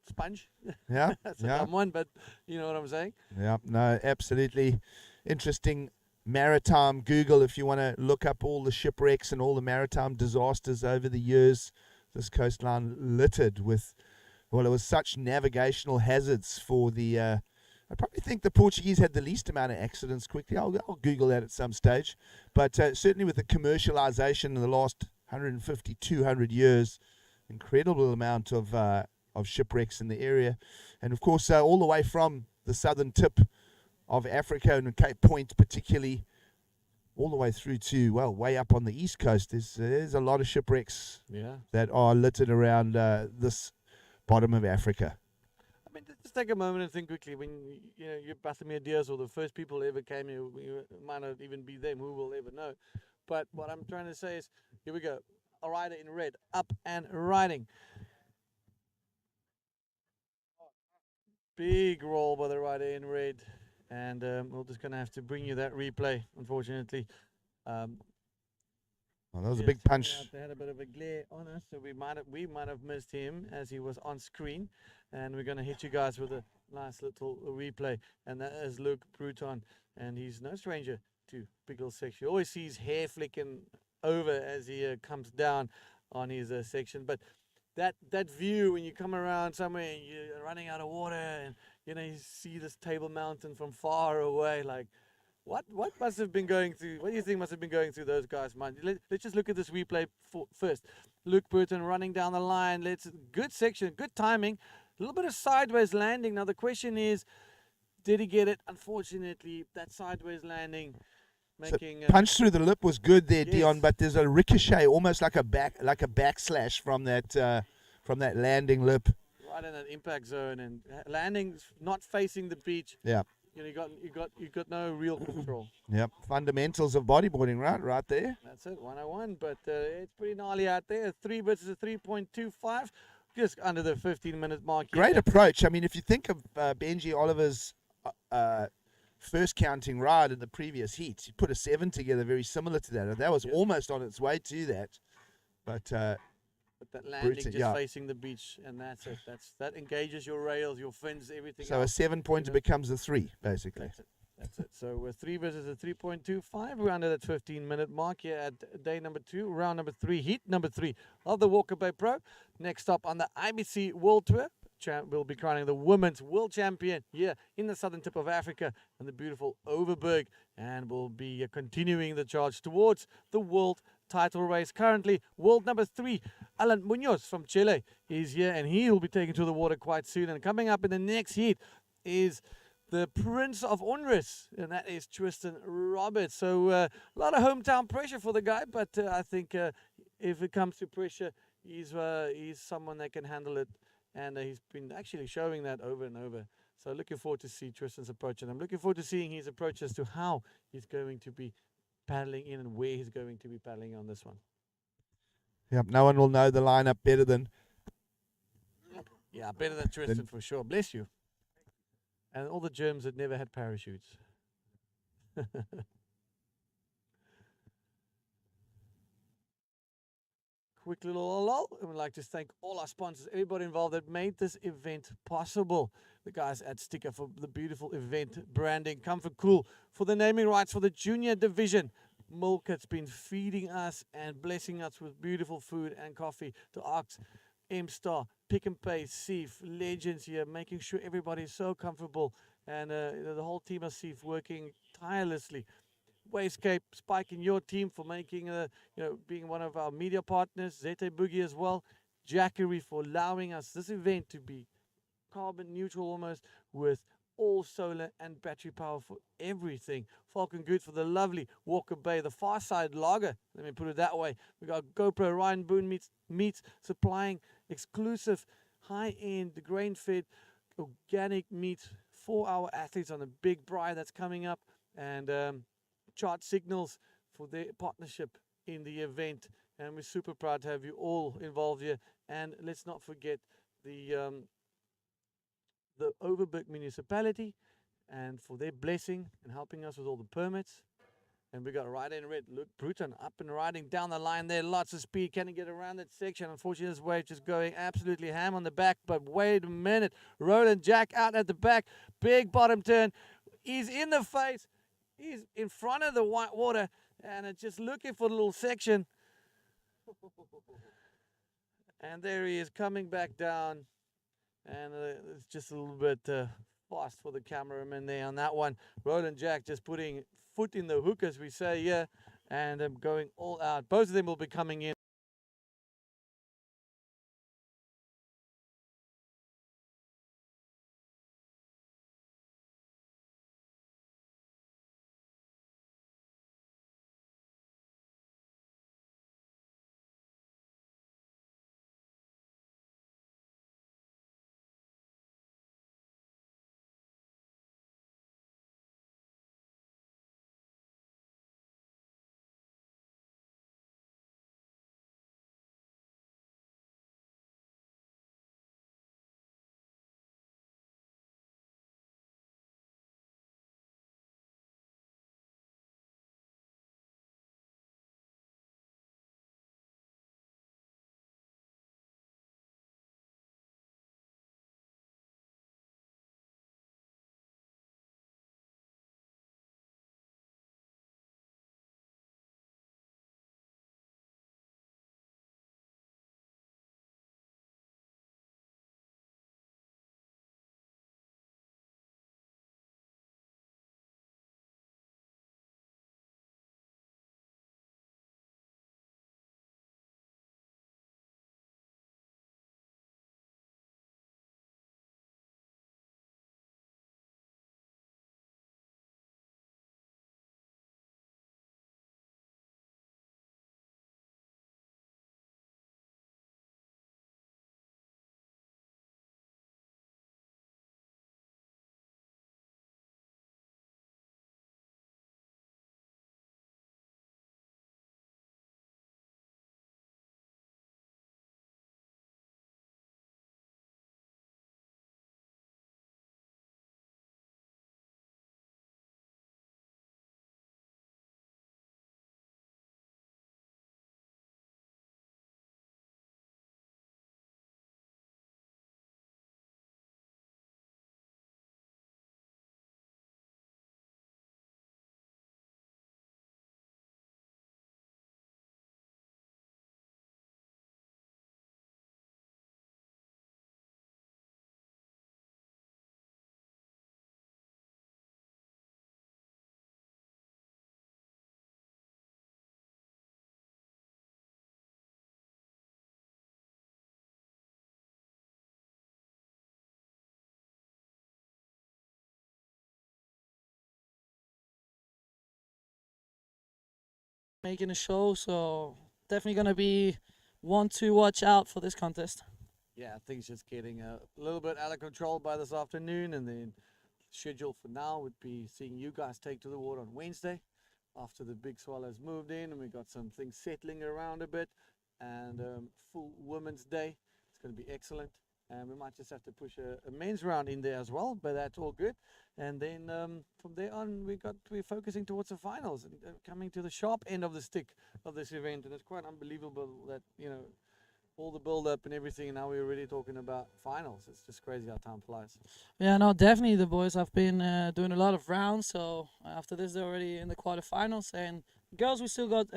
Sponge. Yeah, That's a dumb one, but you know what I'm saying. Yeah, no, absolutely interesting maritime Google if you want to look up all the shipwrecks and all the maritime disasters over the years. This coastline littered with, it was such navigational hazards for the. I probably think the Portuguese had the least amount of accidents quickly. I'll Google that at some stage. But certainly with the commercialization in the last 150, 200 years, incredible amount of shipwrecks in the area. And of course, all the way from the southern tip of Africa and Cape Point particularly, all the way through to, way up on the east coast. There's a lot of shipwrecks that are littered around this bottom of Africa. I mean, just take a moment and think quickly. When your Bartholomew Diaz or the first people who ever came here, it might not even be them. Who will ever know? But what I'm trying to say is, here we go. A rider in red, up and riding. Big roll by the rider in red. And we're just going to have to bring you that replay, unfortunately. Well, that was a Yes, big punch. They had a bit of a glare on us, so we might have missed him as he was on screen. And we're going to hit you guys with a nice little replay. And that is Luke Bruton. And he's no stranger to big little section. You always see his hair flicking over as he comes down on his section. But that view when you come around somewhere and you're running out of water and you see this Table Mountain from far away, like what must have been going through, what do you think must have been going through those guys' minds? Let's just look at this replay first. Luke Burton running down the line. Good section, good timing, a little bit of sideways landing. Now the question is, did he get it? Unfortunately, that sideways landing making punch through the lip was good there, yes. Dion, but there's a ricochet, almost like a backslash from that landing lip. Right in that impact zone, and landing not facing the beach. Yeah. You got no real control. Yep. Fundamentals of bodyboarding, right there. That's it, 101. But it's pretty gnarly out there. 3 versus a 3.25, just under the 15-minute mark. Great approach. I mean, if you think of Benji Oliver's first counting ride in the previous heats, he put a 7 together very similar to that. That was almost on its way to that. But that landing Bruton, just facing the beach, and that's it. That engages your rails, your fins, everything. So else. A 7-pointer becomes a 3, basically. That's it. So we're 3 versus a 3.25. We're under that 15-minute mark here at day number 2, round number 3, heat number 3 of the Walker Bay Pro. Next up on the IBC World Tour, we'll be crowning the Women's World Champion here in the southern tip of Africa and the beautiful Overberg. And we'll be continuing the charge towards the World title race. Currently, world number 3, Alan Munoz from Chile is here, and he will be taken to the water quite soon. And coming up in the next heat is the Prince of Onrus, and that is Tristan Roberts. So a lot of hometown pressure for the guy, but I think if it comes to pressure, he's someone that can handle it, and he's been actually showing that over and over. So looking forward to see Tristan's approach, and I'm looking forward to seeing his approach as to how he's going to be paddling in and where he's going to be paddling on this one. Yep, no one will know the lineup better than... Yeah, better than Tristan for sure. Bless you. And all the germs that never had parachutes. Quick little lull, and we'd like to thank all our sponsors, everybody involved that made this event possible. The guys at Sticker for the beautiful event branding, Comfort Cool for the naming rights for the junior division. Milket's been feeding us and blessing us with beautiful food and coffee. The Ox, M-Star, Pick and Pay, Seif, legends here, making sure everybody's so comfortable. And the whole team of Seif working tirelessly. Wayscape, Spike and your team for making, being one of our media partners. Zete Boogie as well. Jackery for allowing us this event to be carbon neutral almost, with all solar and battery power for everything. Falcon Good for the lovely Walker Bay, the Far Side Lager. Let me put it that way. We got GoPro, Ryan Boone Meats supplying exclusive high-end grain-fed organic meat for our athletes on the big braai that's coming up, and Chart Signals for their partnership in the event. And we're super proud to have you all involved here. And let's not forget the Overberg municipality, and for their blessing and helping us with all the permits. And we got right in red, Luke Bruton up and riding down the line there, lots of speed. Can he get around that section? Unfortunately, this wave just going absolutely ham on the back, but wait a minute. Roland Jack out at the back, big bottom turn. He's in the face. He's in front of the white water, and it's just looking for the little section. And there he is coming back down. And it's just a little bit fast for the cameraman there on that one. Roland Jack just putting foot in the hook, as we say here, and going all out. Both of them will be coming in. making a show. So definitely gonna be one to watch out for this contest. Yeah, things just getting a little bit out of control by this afternoon, and then schedule for now would be seeing you guys take to the water on Wednesday after the big swallows moved in, and we got some things settling around a bit, and full Women's Day. It's going to be excellent, and we might just have to push a men's round in there as well, but that's all good. And then from there on, we're focusing towards the finals and coming to the sharp end of the stick of this event, and it's quite unbelievable that all the build up and everything, and now we're already talking about finals. It's just crazy how time flies. Yeah, no, definitely the boys have been doing a lot of rounds. So after this, they're already in the quarterfinals. And girls, we still got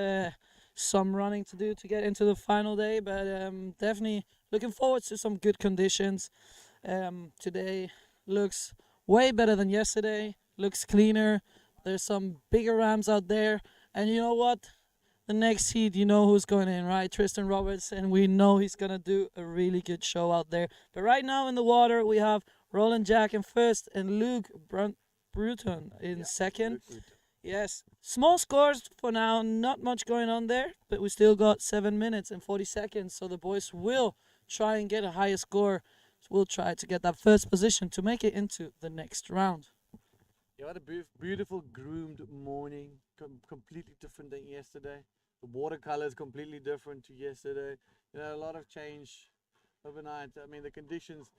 some running to do to get into the final day. But definitely looking forward to some good conditions. Today looks way better than yesterday. Looks cleaner. There's some bigger rams out there. And you know what? The next heat, you know who's going in, right? Tristan Roberts, and we know he's going to do a really good show out there. But right now in the water, we have Roland Jack in first and Luke Bruton in second. Yes, small scores for now, not much going on there, but we still got 7 minutes and 40 seconds, so the boys will try and get a higher score. We'll try to get that first position to make it into the next round. Yeah, what a beautiful groomed morning, completely different than yesterday. The watercolor is completely different to yesterday. A lot of change overnight. I mean, the conditions,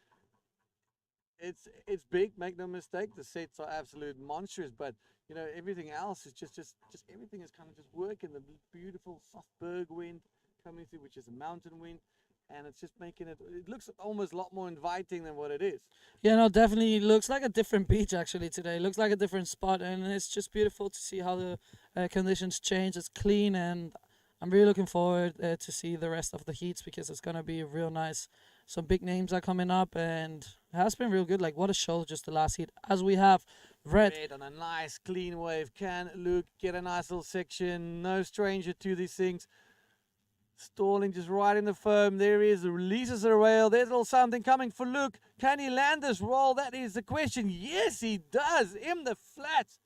it's big, make no mistake. The sets are absolute monstrous, but everything else is just everything is kind of just working. The beautiful soft berg wind coming through, which is a mountain wind, and it's just making it looks almost a lot more inviting than what it is. Yeah, no, definitely looks like a different beach actually today. Looks like a different spot, and it's just beautiful to see how the conditions change. It's clean, and I'm really looking forward to see the rest of the heats, because it's gonna be real nice. Some big names are coming up, and it has been real good. Like, what a show, just the last heat. As we have Red on a nice clean wave. Can Luke get a nice little section? No stranger to these things. Stalling just right in the foam. There he is. Releases the rail. There's a little something coming for Luke. Can he land this roll? That is the question. Yes, he does. In the flats.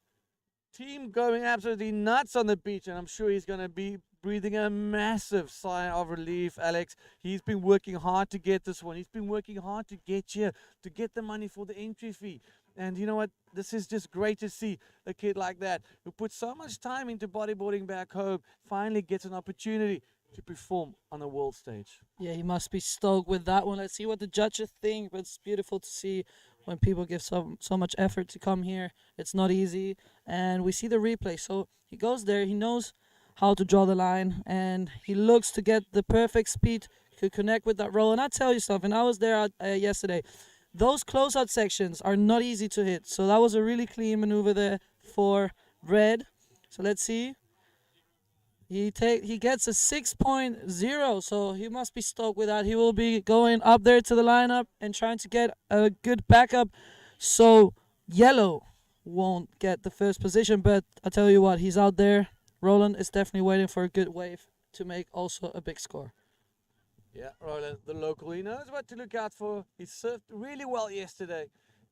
Team going absolutely nuts on the beach. And I'm sure he's going to be breathing a massive sigh of relief, Alex. He's been working hard to get this one. He's been working hard to get here, to get the money for the entry fee. And you know what? This is just great to see a kid like that who put so much time into bodyboarding back home finally gets an opportunity to perform on a world stage. Yeah, he must be stoked with that one. Let's see what the judges think, but it's beautiful to see when people give so much effort to come here. It's not easy, and we see the replay. So he goes there, he knows how to draw the line, and he looks to get the perfect speed to connect with that roll. And I tell you something, I was there yesterday. Those closeout sections are not easy to hit, so that was a really clean maneuver there for Red. So let's see. He gets a 6.0, so he must be stoked with that. He will be going up there to the lineup and trying to get a good backup, so yellow won't get the first position. But I tell you what, he's out there. Roland is definitely waiting for a good wave to make also a big score. Yeah, Roland, the local, he knows what to look out for. He surfed really well yesterday,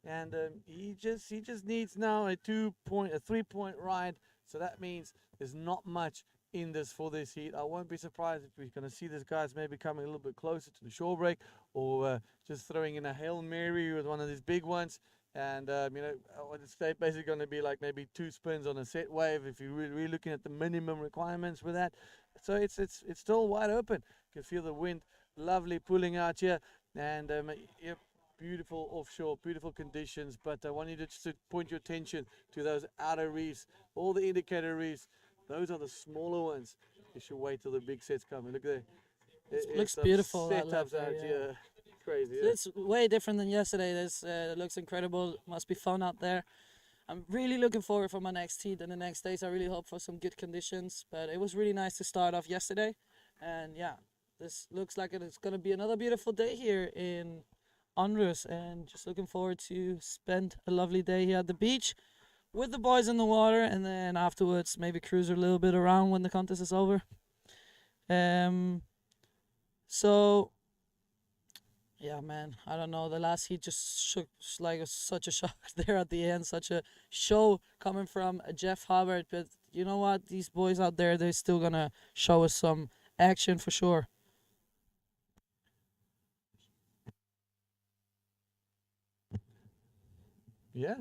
and he just needs now a 3-point ride. So that means there's not much in this for this heat. I won't be surprised if we're going to see these guys maybe coming a little bit closer to the shore break, or just throwing in a Hail Mary with one of these big ones. And it's basically going to be like maybe 2 spins on a set wave if you're really looking at the minimum requirements with that. So it's still wide open. You can feel the wind lovely pulling out here, and yep, beautiful offshore, beautiful conditions. But I want you to just point your attention to those outer reefs, all the indicator reefs. Those are the smaller ones. You should wait till the big sets come. Look there. It looks beautiful. Setups out here. Crazy. Yeah. It's way different than yesterday. This looks incredible. Must be fun out there. I'm really looking forward for my next heat and the next days. I really hope for some good conditions. But it was really nice to start off yesterday. And yeah, this looks like it's going to be another beautiful day here in Andrus. And just looking forward to spend a lovely day here at the beach with the boys in the water, and then afterwards maybe cruise a little bit around when the contest is over. So Yeah, man. I don't know. The last heat just shook like it was such a shock there at the end. Such a show coming from Jeff Hubbard. But you know what? These boys out there, they're still gonna show us some action for sure. Yeah.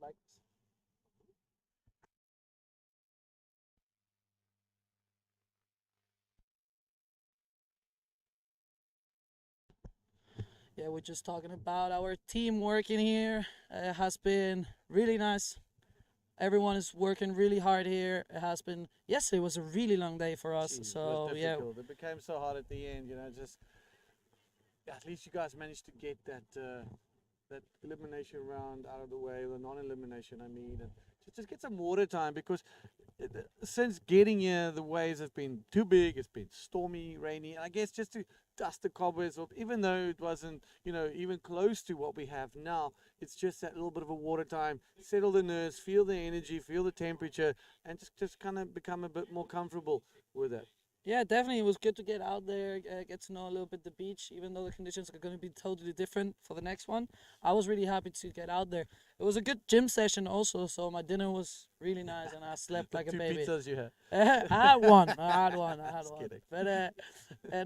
Like. Yeah, we're just talking about our teamwork in here. It has been really nice. Everyone is working really hard here. It has been. Yesterday was a really long day for us. Jeez, So it was yeah, difficult. It became so hard at the end, you know. Just at least you guys managed to get that elimination round out of the way, the non-elimination, I mean, and just get some water time because since getting here, the waves have been too big. It's been stormy, rainy, and I guess just to dust the cobwebs off, even though it wasn't, you know, even close to what we have now, it's just that little bit of a water time, settle the nerves, feel the energy, feel the temperature, and just kind of become a bit more comfortable with it. yeah, definitely. It was good to get out there, get to know a little bit the beach, even though the conditions are going to be totally different for the next one. I was really happy to get out there. It was a good gym session also, so my dinner was really nice and I slept like a Two baby. pizzas you had. I had one. I had one. Just kidding. But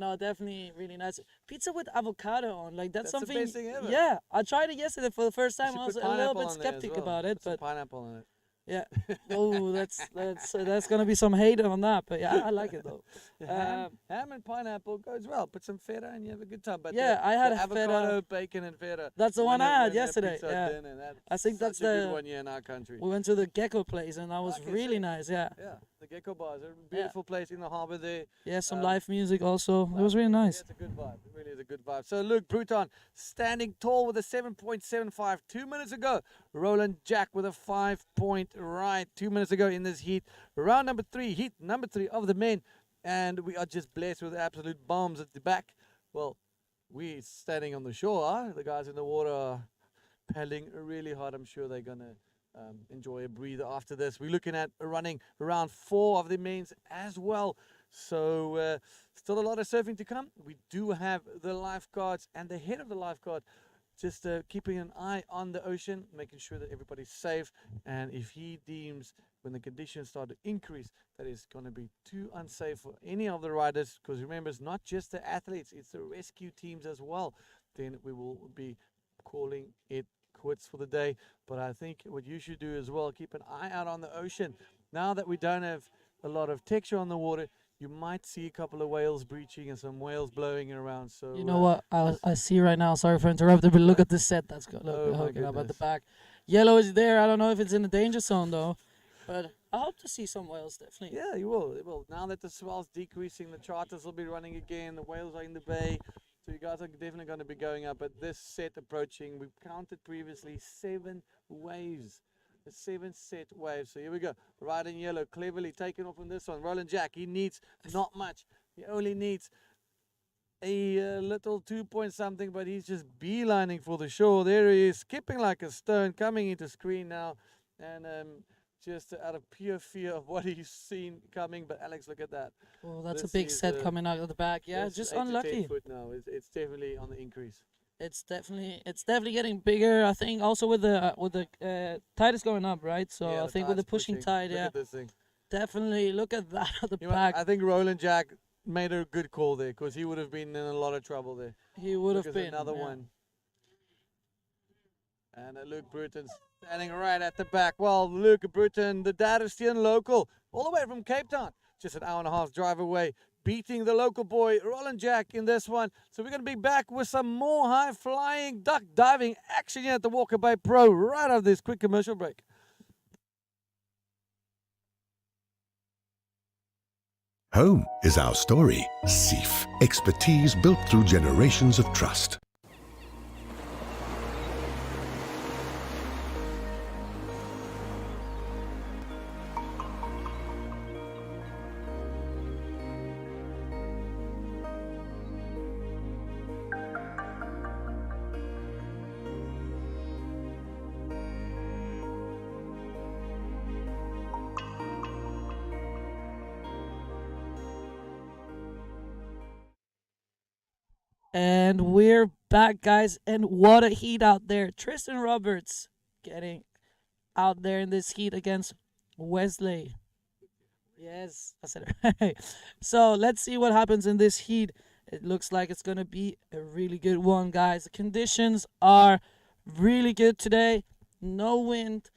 no, definitely really nice. Pizza with avocado on, like that's That's the something. best thing ever. Yeah, I tried it yesterday for the first You time. should I was put a little pineapple bit on there as skeptic well. about it, Put some but pineapple on it. yeah. Oh, that's gonna be some hate on that, but yeah, I like it though. Ham and pineapple goes well. Put some feta and you have a good time. But Yeah, I had the a feta. avocado, bacon, and feta. That's the one I had yesterday, Pizza yeah. dinner, that's I think such that's a good the- one here in our country. We went to the Gecko place and that was Okay, really sick. nice. Yeah, Yeah, the Gecko Bar is a beautiful place in the harbour there. yeah, some Um, live music also. It was really nice. It's a good vibe. It really is a good vibe. So Luke Bruton standing tall with a 7.75 2 minutes ago. Roland Jack with a 5-point right 2 minutes ago in this heat. Round number 3, heat number 3 of the men. And we are just blessed with absolute bombs at the back. Well, we standing on the shore, huh? The guys in the water are paddling really hard. I'm sure they're going to enjoy a breather after this. We're looking at running around 4 of the men's as well. So still a lot of surfing to come. We do have the lifeguards and the head of the lifeguard just keeping an eye on the ocean, making sure that everybody's safe. And if he deems when the conditions start to increase that it's going to be too unsafe for any of the riders, because remember, it's not just the athletes, it's the rescue teams as well, then we will be calling it quits for the day. But I think what you should do as well, keep an eye out on the ocean. Now that we don't have a lot of texture on the water, you might see a couple of whales breaching and some whales blowing around. So You know what I see right now? Sorry for interrupting, but look at this set that's Oh my hooking up at the goodness. back. Yellow is there. I don't know if it's in the danger zone though, but I hope to see some whales definitely. yeah, you will. It will. Now that the swell's decreasing, the charters will be running again. The whales are in the bay. So you guys are definitely going to be going up. But this set approaching, we've counted previously 7 waves. The 7 set waves. So here we go. Right in yellow, cleverly taken off on this one. Roland Jack, he needs not much. He only needs a little 2 point something, but he's just beelining for the shore. There he is, skipping like a stone, coming into screen now. And just out of pure fear of what he's seen coming. But Alex, look at that. Oh, that's This a big is, set coming out of the back. Yeah, That's just 8 to 10 unlucky. foot now. It's definitely on the increase. It's definitely getting bigger. I think also with the tide is going up, right? So Yeah, I think with the tide's pushing tide, Look yeah, at this thing. definitely look at that at the You know what, back. I think Roland Jack made a good call there because he would have been in a lot of trouble there. He would Look have at been another yeah. one. And Luke Bruton standing right at the back. Well, Luke Bruton, the Daristian local, all the way from Cape Town, just an hour and a half drive away, beating the local boy, Roland Jack, in this one. So we're going to be back with some more high-flying duck diving action here at the Walker Bay Pro right after this quick commercial break. Home is our story. SEAF. Expertise built through generations of trust. And we're back, guys. And what a heat out there. Tristan Roberts getting out there in this heat against Wesley. Yes, I said it right. So let's see what happens in this heat. It looks like it's going to be a really good one, guys. The conditions are really good today. No wind.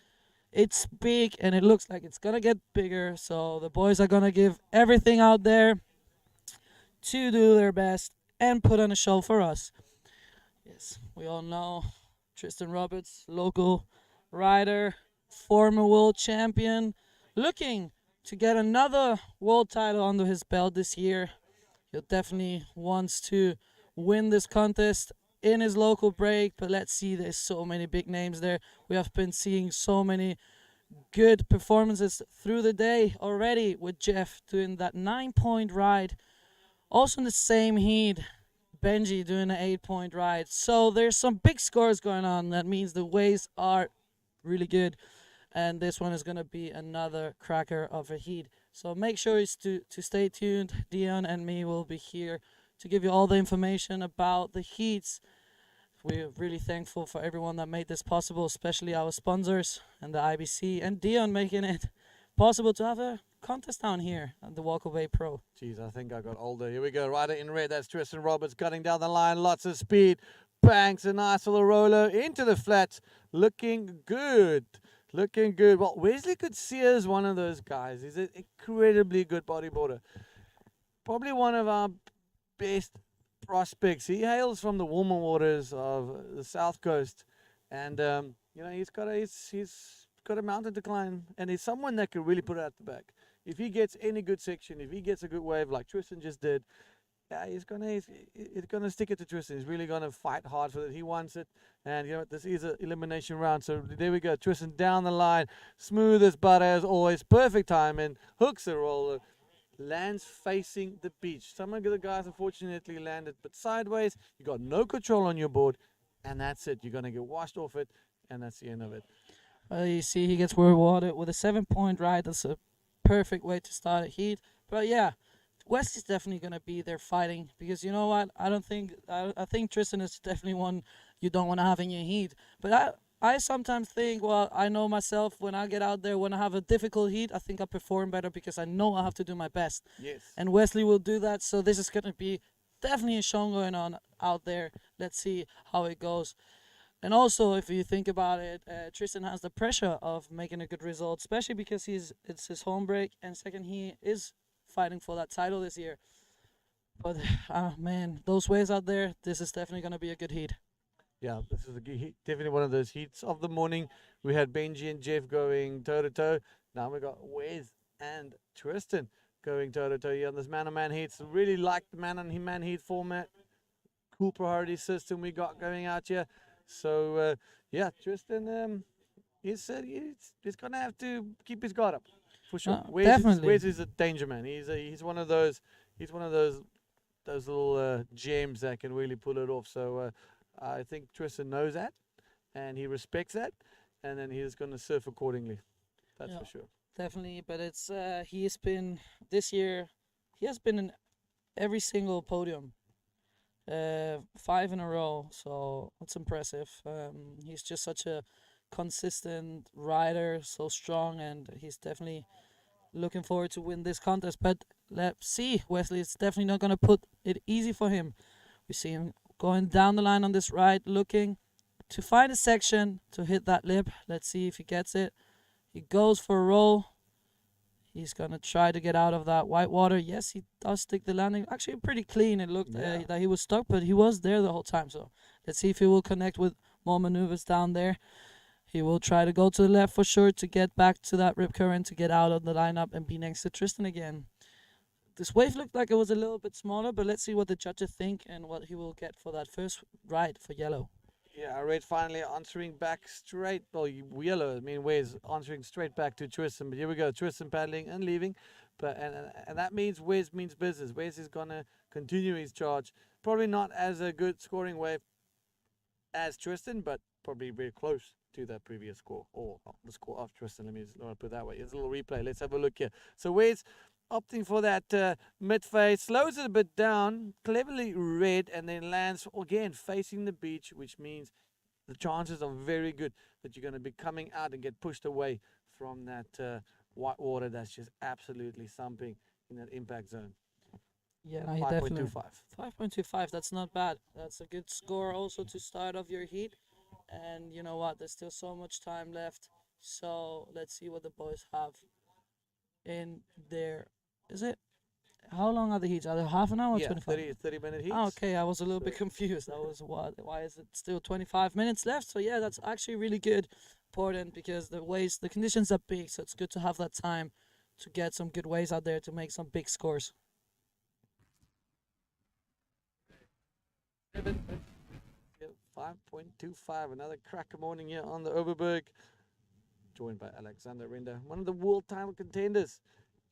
It's big, and it looks like it's going to get bigger. So the boys are going to give everything out there to do their best and put on a show for us. Yes, we all know Tristan Roberts, local rider, former world champion, looking to get another world title under his belt this year. He definitely wants to win this contest in his local break, but let's see, there's so many big names there. We have been seeing so many good performances through the day already, with Jeff doing that 9-point ride. Also in the same heat, Benji doing an 8-point ride. So there's some big scores going on. That means the waves are really good. And this one is going to be another cracker of a heat. So make sure to stay tuned. Dion and me will be here to give you all the information about the heats. We're really thankful for everyone that made this possible, especially our sponsors and the IBC, and Dion making it possible to have a contest down here at the Walkaway Pro. Jeez, I think I got older. Here we go. Rider in red. That's Tristan Roberts cutting down the line. Lots of speed. Banks a nice little roller into the flats. Looking good. Looking good. Well, Wesley could see is one of those guys. He's an incredibly good bodyboarder. Probably one of our best prospects. He hails from the warmer waters of the South Coast. And, he's got a mountain to climb. And he's someone that can really put it at the back. If he gets any good section, if he gets a good wave like Tristan just did, yeah, he's gonna stick it to Tristan. He's really gonna fight hard for it. He wants it, and this is an elimination round. So there we go. Tristan down the line, smooth as butter as always, perfect time, and hooks a roller, lands facing the beach. Some of the guys unfortunately landed, but sideways. You got no control on your board, and that's it. You're gonna get washed off it, and that's the end of it. Well, you see, he gets rewarded with a 7-point ride. That's a perfect way to start a heat. But yeah, West is definitely going to be there fighting, because you know what, I think Tristan is definitely one you don't want to have in your heat. But I sometimes think, well, I know myself, when I get out there, when I have a difficult heat, I think I perform better because I know I have to do my best. Yes. And Wesley will do that, so this is going to be definitely a show going on out there. Let's see how it goes. And also, if you think about it, Tristan has the pressure of making a good result, especially because it's his home break, and second, he is fighting for that title this year. But, man, those waves out there, this is definitely going to be a good heat. Yeah, this is definitely one of those heats of the morning. We had Benji and Jeff going toe-to-toe. Now we got Wes and Tristan going toe-to-toe here on this man-on-man heats. Really like the man-on-man heat format. Cool priority system we got going out here. So, yeah, Tristan, he's going to have to keep his guard up, for sure. Definitely. Wes is a danger man. He's one of those little gems that can really pull it off. So, I think Tristan knows that, and he respects that, and then he's going to surf accordingly. That's for sure. Definitely, but it's he has been this year. He has been in every single podium. 5 in a row, so it's impressive. He's just such a consistent rider, so strong, and he's definitely looking forward to win this contest. But let's see, Wesley is definitely not going to put it easy for him. We see him going down the line on this ride, looking to find a section to hit that lip. Let's see if he gets it. He goes for a roll. He's going to try to get out of that white water. Yes, he does stick the landing. Actually, pretty clean. It looked that he was stuck, but he was there the whole time. So let's see if he will connect with more maneuvers down there. He will try to go to the left for sure to get back to that rip current, to get out of the lineup and be next to Tristan again. This wave looked like it was a little bit smaller, but let's see what the judges think and what he will get for that first ride for yellow. Yeah, Red finally answering back straight. Well, yellow, I mean, Wes answering straight back to Tristan. But here we go, Tristan paddling and leaving. But and that means Wes means business. Wes is going to continue his charge. Probably not as a good scoring wave as Tristan, but probably very close to that previous score, or the score of Tristan. Let me just not put it that way. It's a little replay. Let's have a look here. So Wes opting for that mid-face, slows it a bit down, cleverly red, and then lands again facing the beach, which means the chances are very good that you're going to be coming out and get pushed away from that white water that's just absolutely thumping in that impact zone. Yeah, no, he definitely 5.25. 5.25. That's not bad. That's a good score also to start off your heat. And you know what? There's still so much time left. So let's see what the boys have in there. Is it? How long are the heats? Are they half an hour or Yeah, 25? 30-minute heats. Oh, okay, I was a little bit confused. I was what? Why is it still 25 minutes left? So yeah, that's actually really good, important because the conditions are big. So it's good to have that time to get some good waves out there to make some big scores. 5.25, another cracker morning here on the Overberg, joined by Alexander Render, one of the world title contenders,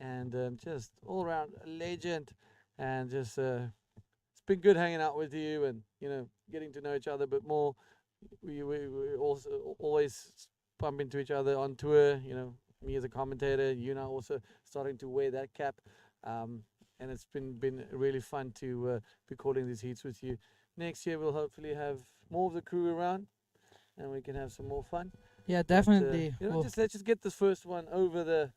and just all around a legend. And just it's been good hanging out with you, and getting to know each other a bit more. We also always bump into each other on tour. Me as a commentator, you now also starting to wear that cap, and it's been really fun to be calling these heats with you. Next year we'll hopefully have more of the crew around, and we can have some more fun. Yeah, definitely. But, let's just get this first one over.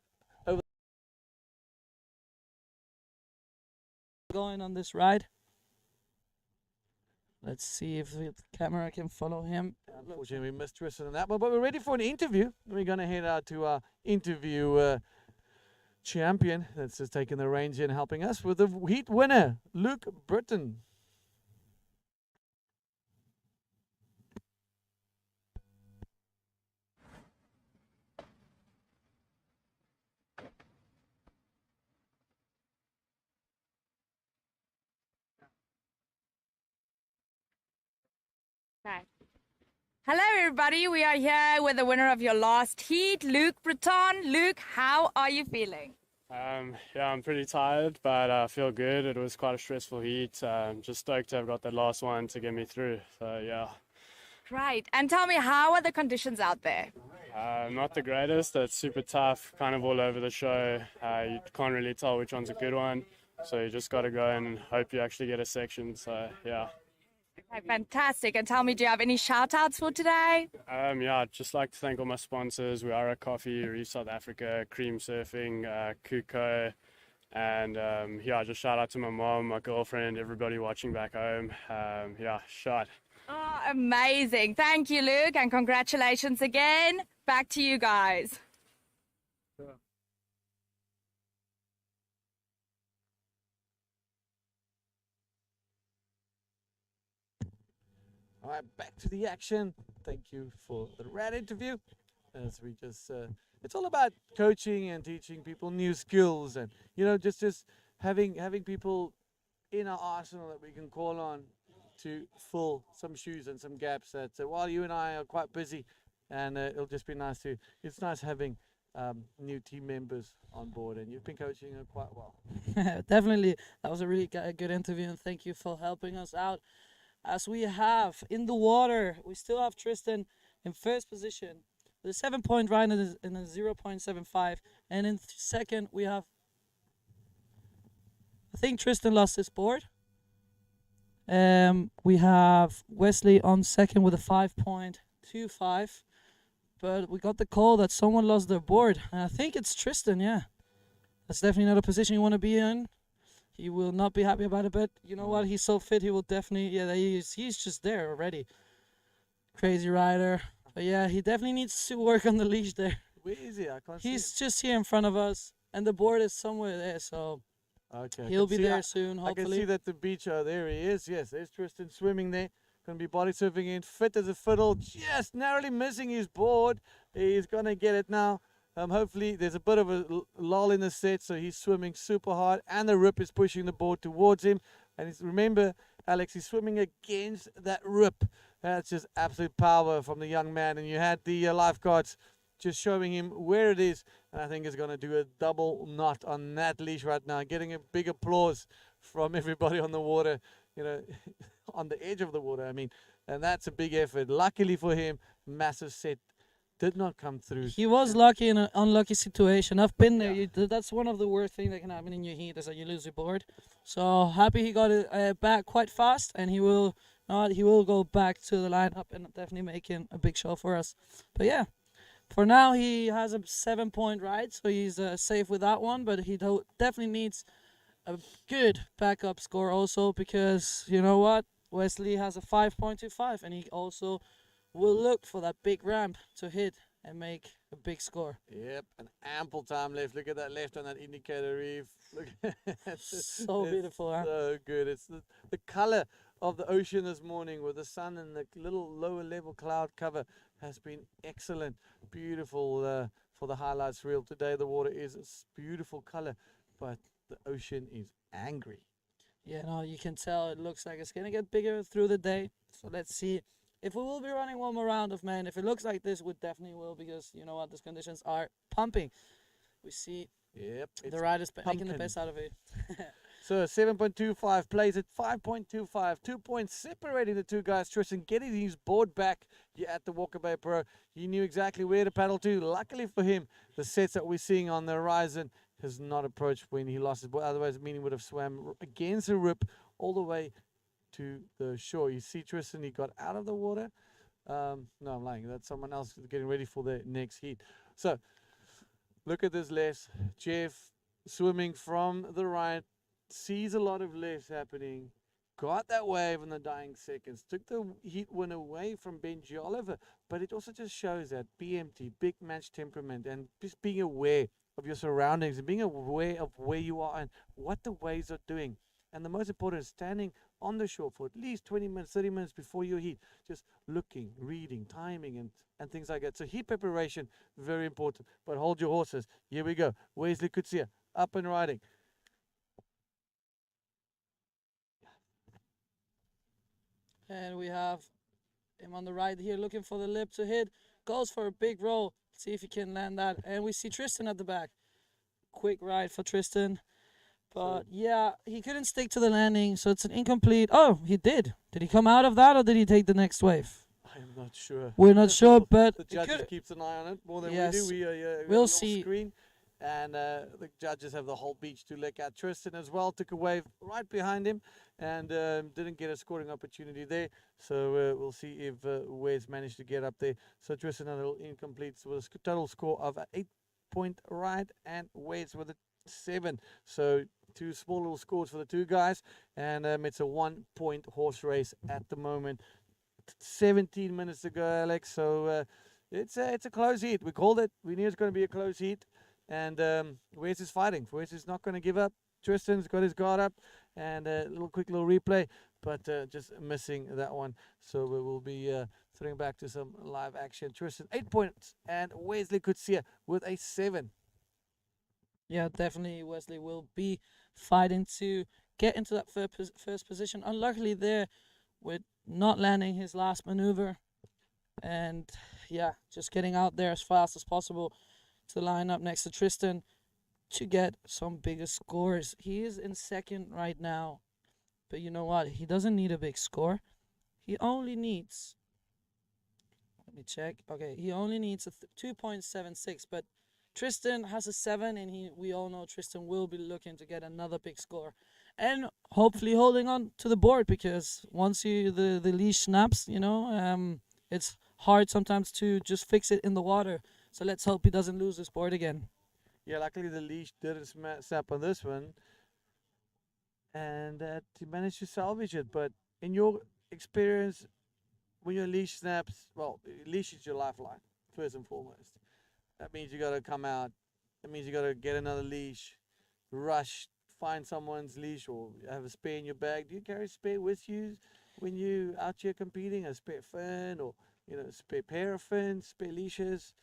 Going on this ride. Let's see if the camera can follow him. Unfortunately, we missed Tristan on that one, but we're ready for an interview. We're going to head out to our interview champion that's just taking the reins and helping us with the heat winner, Luke Britton. Right. Hello, everybody. We are here with the winner of your last heat, Luke Breton. Luke, how are you feeling? Yeah, I'm pretty tired, but I feel good. It was quite a stressful heat. Just stoked to have got that last one to get me through. So, yeah. Great. And tell me, how are the conditions out there? Not the greatest. It's super tough, kind of all over the show. You can't really tell which one's a good one. So you just got to go and hope you actually get a section. So, yeah. Okay, fantastic. And tell me, do you have any shout outs for today? Yeah, I'd just like to thank all my sponsors. We are a Coffee, Reef South Africa, Cream Surfing, Kuko, and yeah, just shout out to my mom, my girlfriend, everybody watching back home. Yeah, shot. Oh, amazing. Thank you, Luke, and congratulations again. Back to you guys. All right, back to the action. Thank you for the rad interview. As we just, it's all about coaching and teaching people new skills, and just having people in our arsenal that we can call on to fill some shoes and some gaps. That while you and I are quite busy, and it'll just be nice it's nice having new team members on board, and you've been coaching quite well. Definitely, that was a really good interview, and thank you for helping us out. As we have in the water, we still have Tristan in first position with a 7-point ride in a 0.75. And in second, we have, I think Tristan lost his board. We have Wesley on second with a 5.25. But we got the call that someone lost their board. And I think it's Tristan, yeah. That's definitely not a position you want to be in. He will not be happy about it, but you know what? He's so fit, he will definitely, he's just there already. Crazy rider. But yeah, he definitely needs to work on the leash there. Where is he? I can't see He's him. just here in front of us, and the board is somewhere there, so Okay, he'll be there soon, I can hopefully. see that the beach, there he is. Yes, there's Tristan swimming there. Going to be body surfing in, fit as a fiddle, just narrowly missing his board. He's going to get it now. Hopefully there's a bit of a lull in the set, so he's swimming super hard, and the rip is pushing the board towards him. And remember, Alex, he's swimming against that rip. That's just absolute power from the young man. And you had the lifeguards just showing him where it is, and I think he's going to do a double knot on that leash right now, getting a big applause from everybody on the water, on the edge of the water, I mean. And that's a big effort. Luckily for him, massive set did not come through. He was lucky in an unlucky situation. I've been there. That's one of the worst things that can happen in your heat is that you lose your board. So happy he got it back quite fast, and he will go back to the lineup and definitely making a big show for us. But yeah, for now he has a 7-point ride, so he's safe with that one. But he definitely needs a good backup score also, because you know what, Wesley has a 5.25, and he also will look for that big ramp to hit and make a big score. Yep, and ample time left. Look at that left on that indicator reef. Look at So beautiful, huh? So good. It's the color of the ocean this morning with the sun and the little lower level cloud cover has been excellent. Beautiful for the highlights reel today. The water is a beautiful color, but the ocean is angry. Yeah, no, you can tell it looks like it's going to get bigger through the day. So let's see if we will be running one more round of man. If it looks like this, we definitely will, because you know what, these conditions are pumping. We see the riders making the best out of it. So 7.25 plays at 5.25. 2 points separating the two guys. Tristan getting his board back here at the Walker Bay Pro. He knew exactly where to paddle to. Luckily for him, the sets that we're seeing on the horizon has not approached when he lost his board. Otherwise, meaning would have swam against the rip all the way to the shore. You see Tristan, he got out of the water. No, I'm lying. That's someone else getting ready for the next heat. So look at this Les. Jeff swimming from the right, sees a lot of lefts happening, got that wave in the dying seconds, took the heat win away from Benji Oliver. But it also just shows that BMT, big match temperament, and just being aware of your surroundings and being aware of where you are and what the waves are doing. And the most important is standing on the shore for at least 20 minutes, 30 minutes before your heat, just looking, reading, timing, and things like that. So heat preparation, very important. But hold your horses. Here we go. Wesley Kutsia, up and riding. And we have him on the right here looking for the lip to hit. Goes for a big roll. See if he can land that. And we see Tristan at the back. Quick ride for Tristan. But yeah, he couldn't stick to the landing, so it's an incomplete. Oh, he did. Did he come out of that, or did he take the next wave? I'm not sure. We're not sure, but the judges keeps an eye on it more than we do. We'll see. Screen, and the judges have the whole beach to look at. Tristan as well took a wave right behind him and didn't get a scoring opportunity there. So we'll see if Wes managed to get up there. So Tristan a little incomplete with a total score of 8-point ride, and Wes with a 7. So two small little scores for the two guys, and it's a 1-point horse race at the moment. 17 minutes to go, Alex. So it's a close heat. We called it. We knew it's going to be a close heat, and Wes is fighting. Wes is not going to give up. Tristan's got his guard up, and a quick little replay, but just missing that one. So we will be throwing back to some live action. Tristan 8 points, and Wesley Kutsia with a 7. Yeah, definitely Wesley will be fighting to get into that first position. Unluckily there with not landing his last maneuver. And yeah, just getting out there as fast as possible to line up next to Tristan to get some bigger scores. He is in second right now. But you know what? He doesn't need a big score. He only needs... Let me check. Okay, he only needs a 2.76, but Tristan has a 7, and we all know Tristan will be looking to get another big score, and hopefully holding on to the board, because once the leash snaps, you know, it's hard sometimes to just fix it in the water. So let's hope he doesn't lose this board again. Yeah, luckily the leash didn't snap on this one, and he managed to salvage it. But in your experience, when your leash snaps, well, leash is your lifeline first and foremost. That means you got to come out. That means you got to get another leash, rush, find someone's leash, or have a spare in your bag. Do you carry a spare with you when you out here competing? A spare fin, or a spare pair of fins, spare leashes?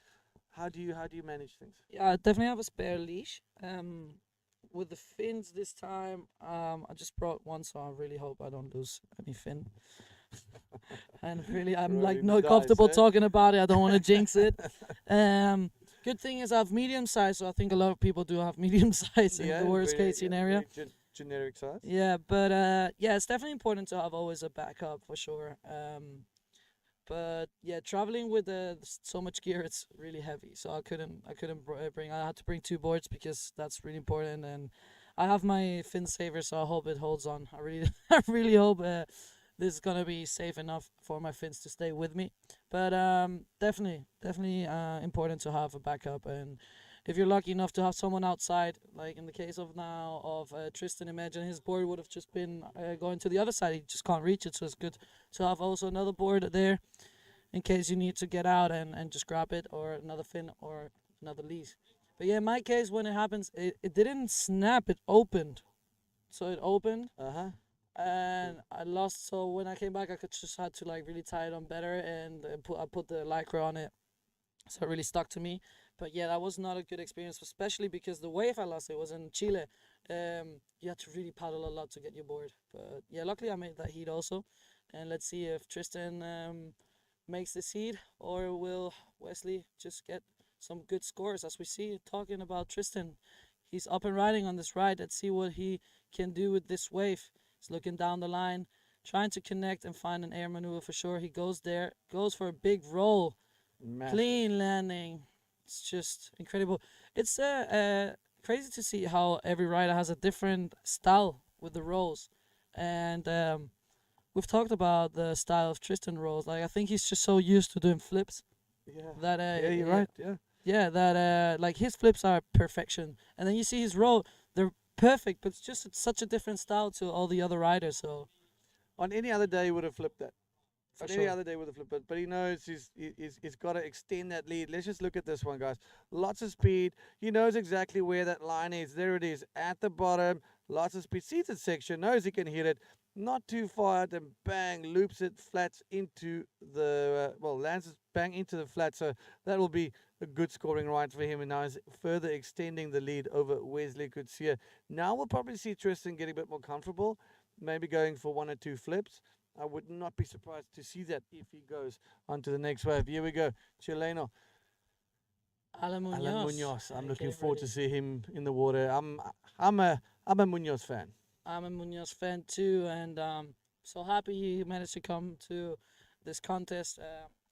How do you manage things? Yeah, I definitely have a spare leash. With the fins this time, I just brought one, so I really hope I don't lose any fin. And really, I'm like not comfortable talking about it. I don't want to jinx it. Good thing is I have medium size, so I think a lot of people do have medium size in the worst case scenario. Generic size. Yeah, but yeah, it's definitely important to have always a backup for sure. But yeah, traveling with so much gear, it's really heavy. So I couldn't bring. I had to bring 2 boards because that's really important. And I have my fin saver, so I hope it holds on. I really, I really hope this is gonna be safe enough for my fins to stay with me. But definitely important to have a backup. And if you're lucky enough to have someone outside, like in the case of now of Tristan, imagine his board would have just been going to the other side. He just can't reach it, so it's good to have also another board there in case you need to get out and just grab it, or another fin or another leash. But yeah, in my case, when it happens, it didn't snap, it opened. So it opened, and I lost. So when I came back, I could just had to like really tie it on better, and I put the lycra on it, so it really stuck to me. But yeah, that was not a good experience, especially because the wave I lost, it was in Chile. You had to really paddle a lot to get your board. But yeah, luckily I made that heat also, and let's see if Tristan makes this heat, or will Wesley just get some good scores. As we see, talking about Tristan, he's up and riding on this ride. Let's see what he can do with this wave. He's looking down the line, trying to connect and find an air maneuver for sure. He goes there, goes for a big roll. Massive. Clean landing. It's just incredible. It's crazy to see how every rider has a different style with the rolls. And we've talked about the style of Tristan rolls. Like, I think he's just so used to doing flips. Yeah. That Yeah, you're right. Yeah. yeah, that like his flips are perfection. And then you see his roll, they're perfect, but it's just such a different style to all the other riders. So On any other day, he would have flipped that. For On any sure. other day, would have flipped it. But he knows he's got to extend that lead. Let's just look at this one, guys. Lots of speed. He knows exactly where that line is. There it is at the bottom. Lots of speed. Sees it section. Knows he can hit it. Not too far out, and bang, loops it flats into the lands it bang into the flat. So that will be a good scoring ride for him, and now he's further extending the lead over Wesley Coetzee. Now we'll probably see Tristan getting a bit more comfortable, maybe going for 1 or 2 flips. I would not be surprised to see that if he goes on to the next wave. Here we go, Chileno. Alan Munoz. I'm Okay, looking forward to ready. see him in the water. I'm a Munoz fan. I'm a Munoz fan too, and so happy he managed to come to this contest.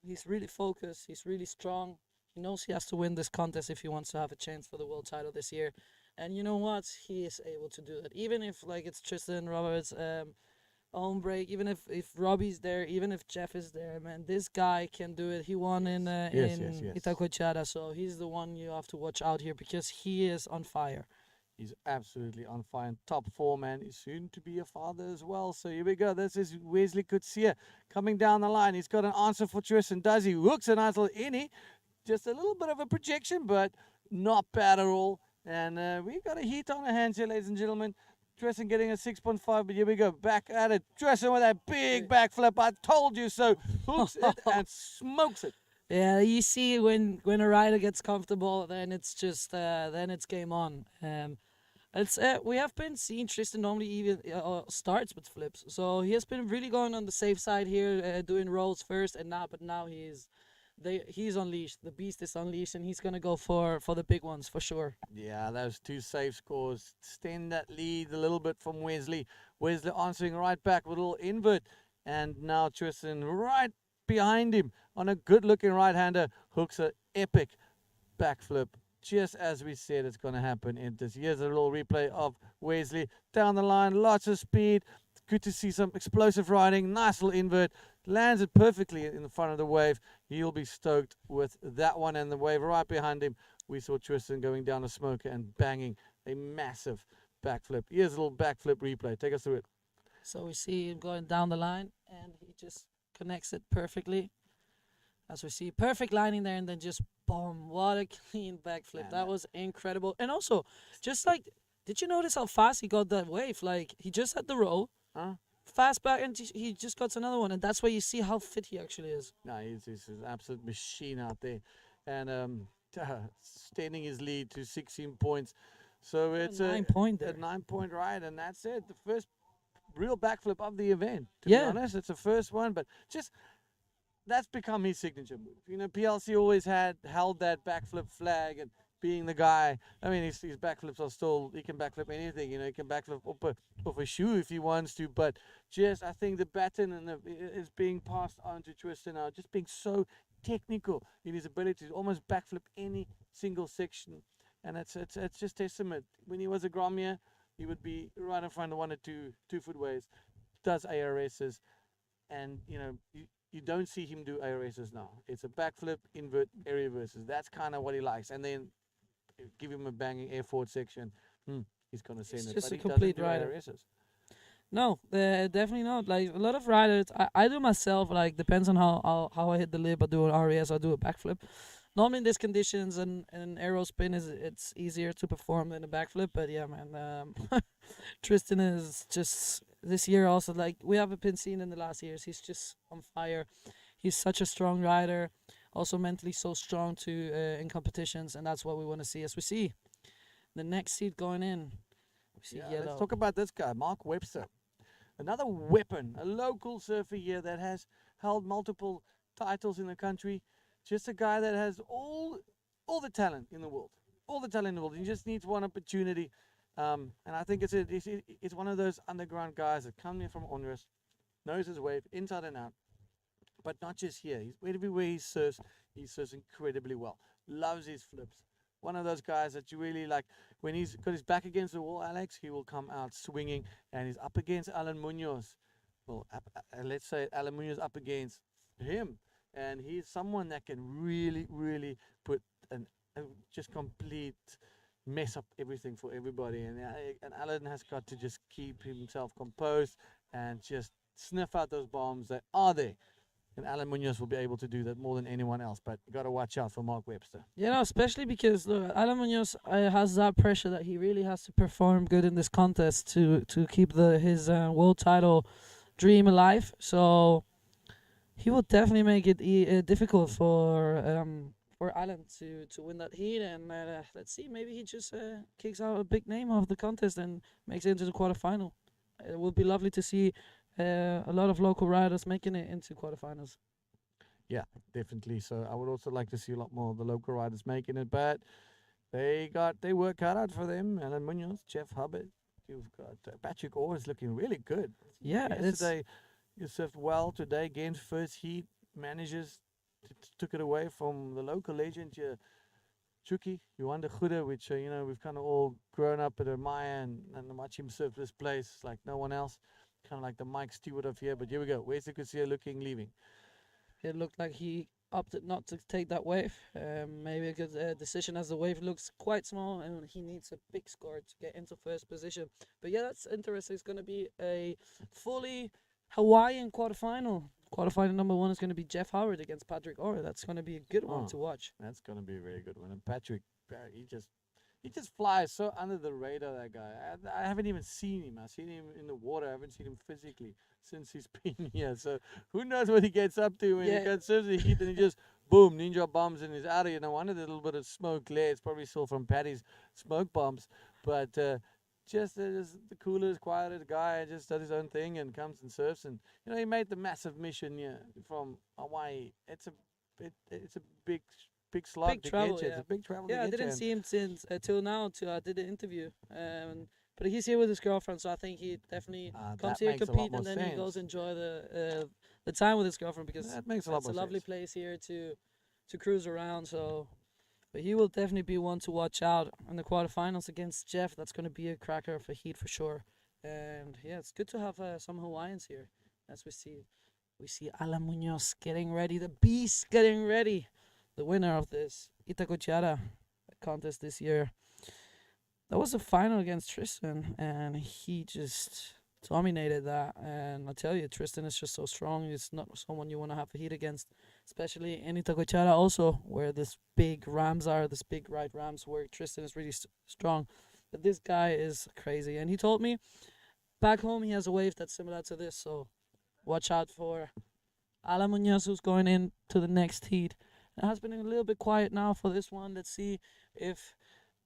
He's really focused. He's really strong. He knows he has to win this contest if he wants to have a chance for the world title this year. And you know what? He is able to do that. Even if like it's Tristan Roberts' own break, even if Robbie's there, even if Jeff is there, man, this guy can do it. He won in Yes. Itacochara, so he's the one you have to watch out here because he is on fire. He's absolutely on fire. In top form, and he's soon to be a father as well. So here we go. This is Wesley Coetzee coming down the line. He's got an answer for Tristan. Does he? Hooks a nice little innie. Just a little bit of a projection, but not bad at all. And we've got a heat on our hands here, ladies and gentlemen. Tristan getting a 6.5, but here we go. Back at it. Tristan with that big backflip. I told you so. Hooks it and smokes it. Yeah, you see when a rider gets comfortable, then it's just then it's game on. It's we have been seeing Tristan normally even starts with flips, so he has been really going on the safe side here, doing rolls first, and now he's unleashed. The beast is unleashed, and he's gonna go for the big ones for sure. Yeah, those 2 safe scores extend that lead a little bit from Wesley. Wesley answering right back with a little invert, and now Tristan right behind him on a good-looking right-hander hooks an epic backflip. Just as we said it's going to happen in this. Here's a little replay of Wesley down the line, lots of speed. Good to see some explosive riding. Nice little invert. Lands it perfectly in the front of the wave. He'll be stoked with that one, and the wave right behind him. We saw Tristan going down a smoker and banging a massive backflip. Here's a little backflip replay. Take us through it. So we see him going down the line, and he just connects it perfectly. As we see, perfect lining there, and then just boom, what a clean backflip. That was incredible. And also, just like, did you notice how fast he got that wave? Like, he just had the roll, fast back, and he just got another one. And that's where you see how fit he actually is. No, he's an absolute machine out there. And extending his lead to 16 points. So it's a 9-point ride, and that's it. The first real backflip of the event. To be honest, it's the first one, but just that's become his signature move. You know, PLC always held that backflip flag, and being the guy. I mean, his backflips are still, he can backflip anything, he can backflip off a shoe if he wants to, but just, I think the baton is being passed on to Tristan now, just being so technical in his ability to almost backflip any single section, and it's just testament. When he was a Gromia, he would be right in front of 1 or 2 footways, does ARSs, and you don't see him do ARSs now. It's a backflip, invert, air reverses. That's kind of what he likes. And then give him a banging air forward section. He's going to send It's it. just But a he complete doesn't do rider. ARSs. No, definitely not. Like a lot of riders, I do myself. Like depends on how I hit the lip. I do an RES. I do a backflip. Normally in these conditions, and aero spin it's easier to perform than a backflip. But yeah, man, Tristan is just this year also, like we haven't been seen in the last years. He's just on fire. He's such a strong rider. Also mentally so strong to in competitions, and that's what we want to see. As we see the next seat going in, we see yellow. Let's talk about this guy, Mark Webster. Another weapon, a local surfer here that has held multiple titles in the country. Just a guy that has all the talent in the world. All the talent in the world. He just needs one opportunity. And I think it's one of those underground guys that come in from Onrus, knows his wave inside and out. But not just here. Everywhere he surfs incredibly well. Loves his flips. One of those guys that you really like. When he's got his back against the wall, Alex, he will come out swinging, and he's up against Alan Munoz. Well, let's say Alan Munoz up against him, and he's someone that can really, really put just complete mess up everything for everybody. And Alan has got to just keep himself composed and just sniff out those bombs that are there. And Alan Munoz will be able to do that more than anyone else. But you got to watch out for Mark Webster. Yeah, no, especially because look, Alan Munoz has that pressure that he really has to perform good in this contest to keep his world title dream alive. So he will definitely make it difficult for Alan to win that heat. And let's see, maybe he just kicks out a big name of the contest and makes it into the quarterfinal. It would be lovely to see a lot of local riders making it into quarterfinals. Yeah, definitely. So I would also like to see a lot more of the local riders making it, but they work cut out for them. Alan Munoz, Jeff Hubbard, you've got Patrick Orr is looking really good. Yeah, yesterday you surfed well. Today, game's first heat, manages took it away from the local legend here, Chucky, Johan de Goede, which we've kind of all grown up at admire and watch him surf this place like no one else. Kind of like the Mike Stewart of here, but here we go. Where's the Kusia leaving? It looked like he opted not to take that wave. Maybe a good decision, as the wave looks quite small and he needs a big score to get into first position. But yeah, that's interesting. It's going to be a fully Hawaiian quarterfinal. Quarterfinal number 1 is going to be Jeff Howard against Patrick Orr. That's going to be a good one to watch. That's going to be a very good one. And Patrick, he just flies so under the radar, that guy. I haven't even seen him. I've seen him in the water. I haven't seen him physically since he's been here. So who knows what he gets up to when he gets serves the heat and he just, boom, ninja bombs and he's out of here. No wonder there's a little bit of smoke there. It's probably still from Patty's smoke bombs. But just the coolest, quietest guy, just does his own thing and comes and surfs. And, he made the massive mission here from Hawaii. It's a big slog big to travel, get you. yeah. It's a big travel Yeah, to I get didn't you. see him since till now. Till I did the interview. But he's here with his girlfriend, so I think he definitely comes that here, makes a lot compete, more and then he sense. goes enjoy the time with his girlfriend, because That makes a lot it's a more lovely sense. place here to cruise around. So, but he will definitely be one to watch out in the quarterfinals against Jeff. That's going to be a cracker of a heat for sure. And yeah, it's good to have some Hawaiians here, as we see. We see Alan Munoz getting ready, the beast getting ready, the winner of this Itacoatiara contest this year. That was the final against Tristan, and he just dominated that. And I tell you, Tristan is just so strong. He's not someone you want to have a heat against, especially in Itacoatiara also, where this big rams are, this big right rams, where Tristan is really strong. But this guy is crazy. And he told me back home he has a wave that's similar to this, so watch out for Alan Munoz, who's going into the next heat. It has been a little bit quiet now for this one. Let's see if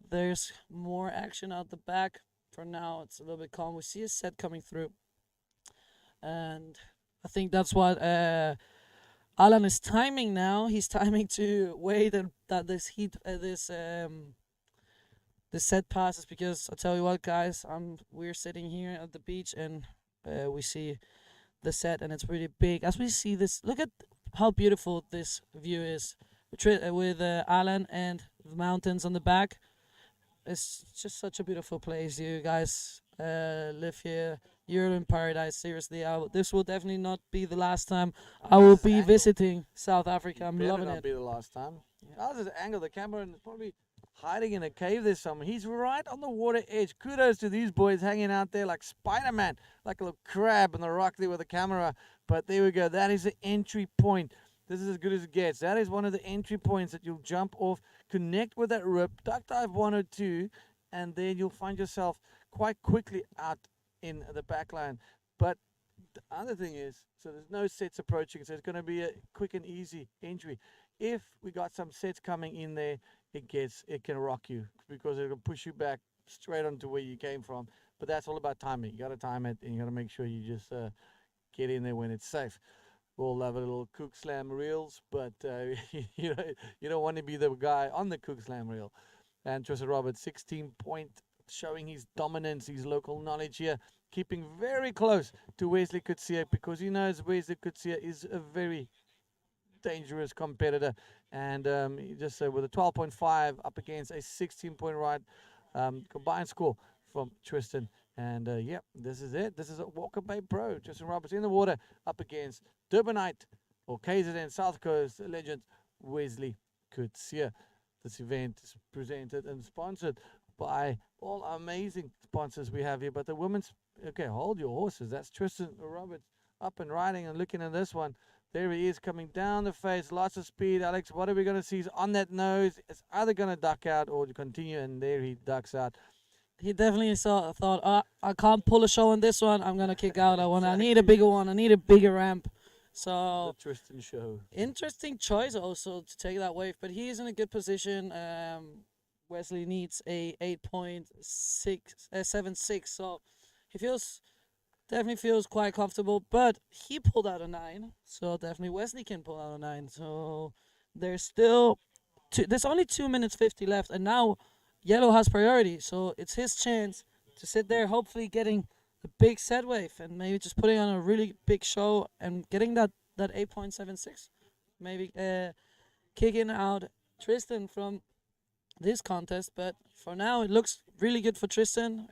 there's more action out the back. For now, it's a little bit calm. We see a set coming through, and I think that's what Alan is timing now. He's timing to wait that this heat, this the set passes, because I tell you what, guys, we're sitting here at the beach and we see the set, and it's really big. As we see this, look at how beautiful this view is with Alan and the mountains on the back. It's just such a beautiful place. You guys live here. You're in paradise. Seriously, this will definitely not be the last time I will be visiting South Africa. I'm loving Better not it. be the last time. How's this angle? The camera is probably hiding in a cave there somewhere. He's right on the water edge. Kudos to these boys hanging out there like Spider-Man, like a little crab on the rock there with the camera. But there we go. That is the entry point. This is as good as it gets. That is one of the entry points that you'll jump off, connect with that rip, duck dive 1 or 2, and then you'll find yourself quite quickly out in the back line. But the other thing is, so there's no sets approaching, so it's going to be a quick and easy entry. If we got some sets coming in there, it can rock you, because it'll push you back straight onto where you came from. But that's all about timing. You got to time it, and you got to make sure you just get in there when it's safe. We'll have a little Cook Slam reels, but you don't want to be the guy on the Cook Slam reel. And Tristan Roberts, 16 point, showing his dominance, his local knowledge here, keeping very close to Wesley Coetzee, because he knows Wesley Coetzee is a very dangerous competitor. And he just with a 12.5 up against a 16-point ride combined score from Tristan. And yeah, this is it. This is a Walker Bay Pro. Tristan Roberts in the water up against Durbanite or KZN South Coast legend Wesley Coetzee. This event is presented and sponsored by all amazing sponsors we have here. But the women's, okay, hold your horses. That's Tristan Roberts up and riding and looking at this one. There he is coming down the face, lots of speed. Alex, what are we going to see? He's on that nose. It's either going to duck out or continue, and there he ducks out. He definitely thought, I can't pull a show on this one. I'm going to kick out. I need a bigger one. I need a bigger ramp. So, the Tristan show. Interesting choice also to take that wave, but he is in a good position. Wesley needs a 8.76, so he definitely feels quite comfortable, but he pulled out a 9, so definitely Wesley can pull out a 9. So there's still there's only 2 minutes 50 left, and now Yellow has priority, so it's his chance to sit there, hopefully getting a big set wave and maybe just putting on a really big show and getting that 8.76, maybe kicking out Tristan from this contest. But for now, it looks really good for Tristan.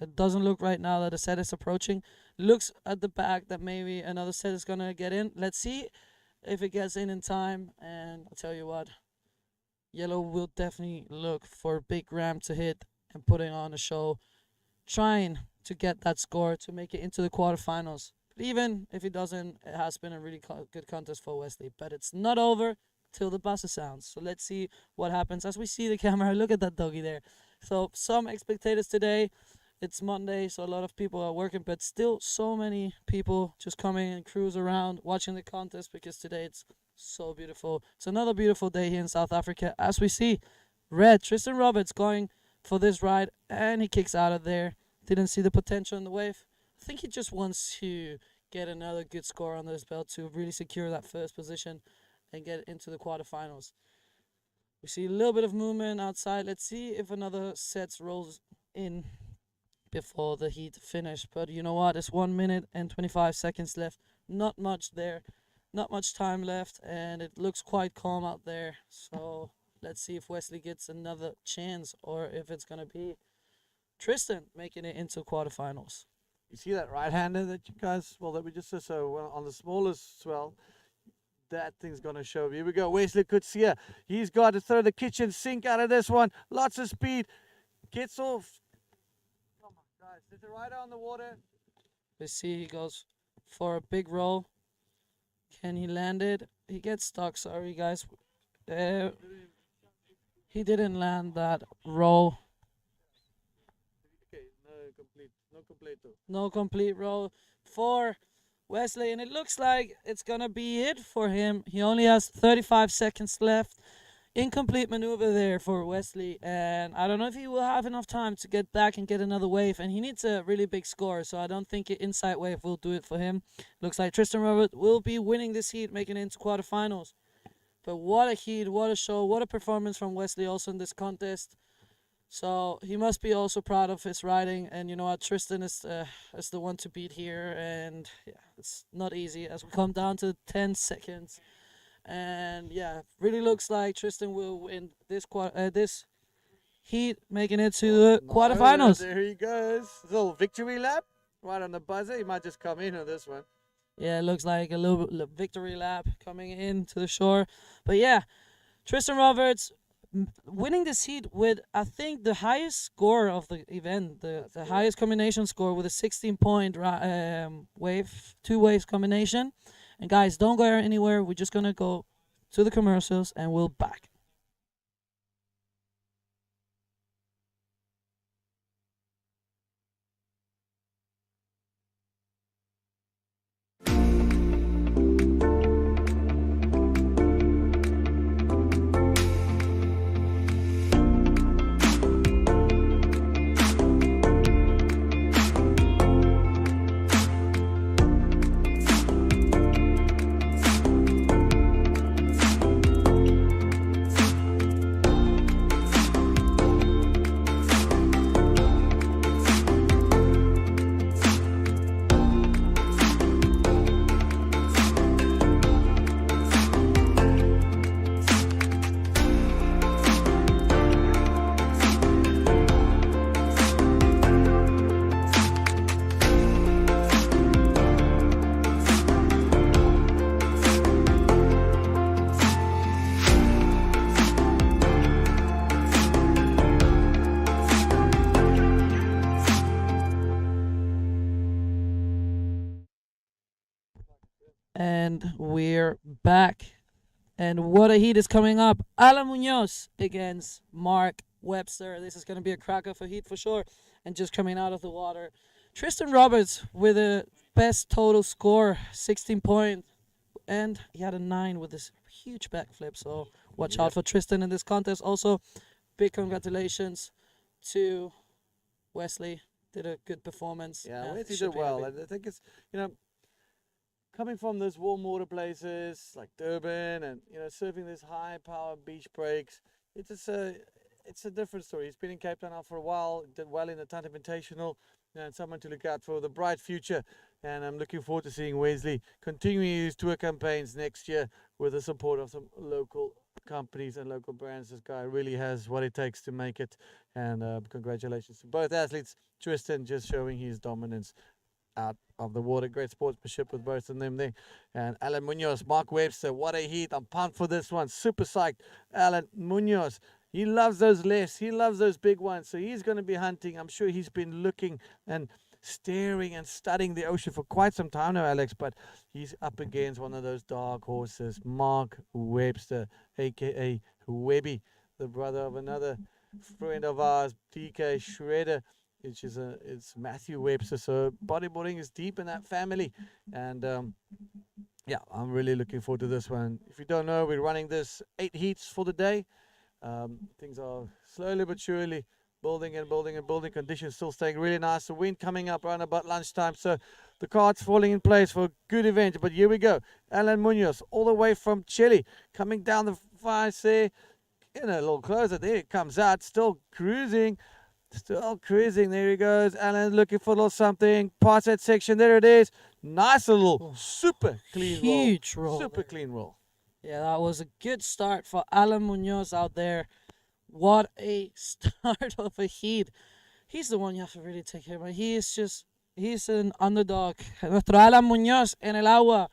It doesn't look right now that a set is approaching. Looks at the back that maybe another set is going to get in. Let's see if it gets in time. And I'll tell you what, Yellow will definitely look for a big ramp to hit and putting on a show, trying to get that score to make it into the quarterfinals. But even if it doesn't, it has been a really good contest for Wesley. But it's not over till the buzzer sounds. So let's see what happens. As we see the camera, look at that doggy there. So some spectators today. It's Monday, so a lot of people are working, but still so many people just coming and cruise around watching the contest, because today it's so beautiful. It's another beautiful day here in South Africa. As we see, red, Tristan Roberts going for this ride, and he kicks out of there. Didn't see the potential in the wave. I think he just wants to get another good score on this belt to really secure that first position and get into the quarterfinals. We see a little bit of movement outside. Let's see if another set rolls in before the heat finish. But you know what, it's 1 minute and 25 seconds left. Not much there, not much time left, and it looks quite calm out there. So let's see if Wesley gets another chance, or if it's gonna be Tristan making it into quarterfinals. You see that right-hander that you guys, well, that we just saw, so well, on the smallest swell, that thing's gonna show. Here we go, Wesley Coetzee. He's got to throw the kitchen sink out of this one. Lots of speed, gets off. There's a rider on the water. We see he goes for a big roll. Can he land it? He gets stuck. Sorry, guys. He didn't land that roll. Okay, no complete roll for Wesley, and it looks like it's gonna be it for him. He only has 35 seconds left. Incomplete maneuver there for Wesley, and I don't know if he will have enough time to get back and get another wave, and he needs a really big score, so I don't think an inside wave will do it for him. Looks like Tristan Robert will be winning this heat, making it into quarterfinals. But what a heat, what a show, what a performance from Wesley also in this contest. So he must be also proud of his riding. And you know what, Tristan is the one to beat here, and yeah, it's not easy as we come down to 10 seconds. And yeah, really looks like Tristan will win this heat, making it to the quarterfinals. There he goes. Little victory lap right on the buzzer. He might just come in on this one. Yeah, it looks like a little victory lap coming into the shore. But yeah, Tristan Roberts winning this heat with, I think, the highest score of the event, the highest combination score with a 16-point two waves combination. And guys, don't go anywhere. We're just going to go to the commercials and we'll back. And we're back. And what a heat is coming up. Alan Munoz against Mark Webster. This is going to be a cracker for heat for sure. And just coming out of the water, Tristan Roberts with a best total score, 16 point. And he had a 9 with this huge backflip. So watch out for Tristan in this contest. Also, big congratulations to Wesley. Did a good performance. Yeah, Wesley did well. I think it's, coming from those warm water places like Durban and surfing these high power beach breaks, it's a different story. He's been in Cape Town now for a while, did well in the Tant Invitational, and someone to look out for the bright future. And I'm looking forward to seeing Wesley continuing his tour campaigns next year with the support of some local companies and local brands. This guy really has what it takes to make it. And congratulations to both athletes. Tristan just showing his dominance out of the water. Great sportsmanship with both of them there. And Alan Munoz, Mark Webster, what a heat. I'm pumped for this one. Super psyched. Alan Munoz, he loves those lefts. He loves those big ones. So he's going to be hunting. I'm sure he's been looking and staring and studying the ocean for quite some time now, Alex. But he's up against one of those dark horses, Mark Webster, a.k.a. Webby, the brother of another friend of ours, DK Shredder, which is it's Matthew Webster. So bodyboarding is deep in that family. And yeah, I'm really looking forward to this one. If you don't know, we're running this 8 heats for the day. Things are slowly but surely building and building and building. Conditions still staying really nice. The wind coming up around about lunchtime. So the cards falling in place for a good event. But here we go. Alan Munoz, all the way from Chile, coming down the fire there. A little closer. There it comes out. Still cruising. Still cruising. There he goes. Alan looking for a little something. Past that section. There it is. Nice little super clean roll. Huge roll. Super clean roll. Yeah, that was a good start for Alan Munoz out there. What a start of a heat. He's the one you have to really take care of. He's an underdog. Nuestro Alan Munoz en el agua.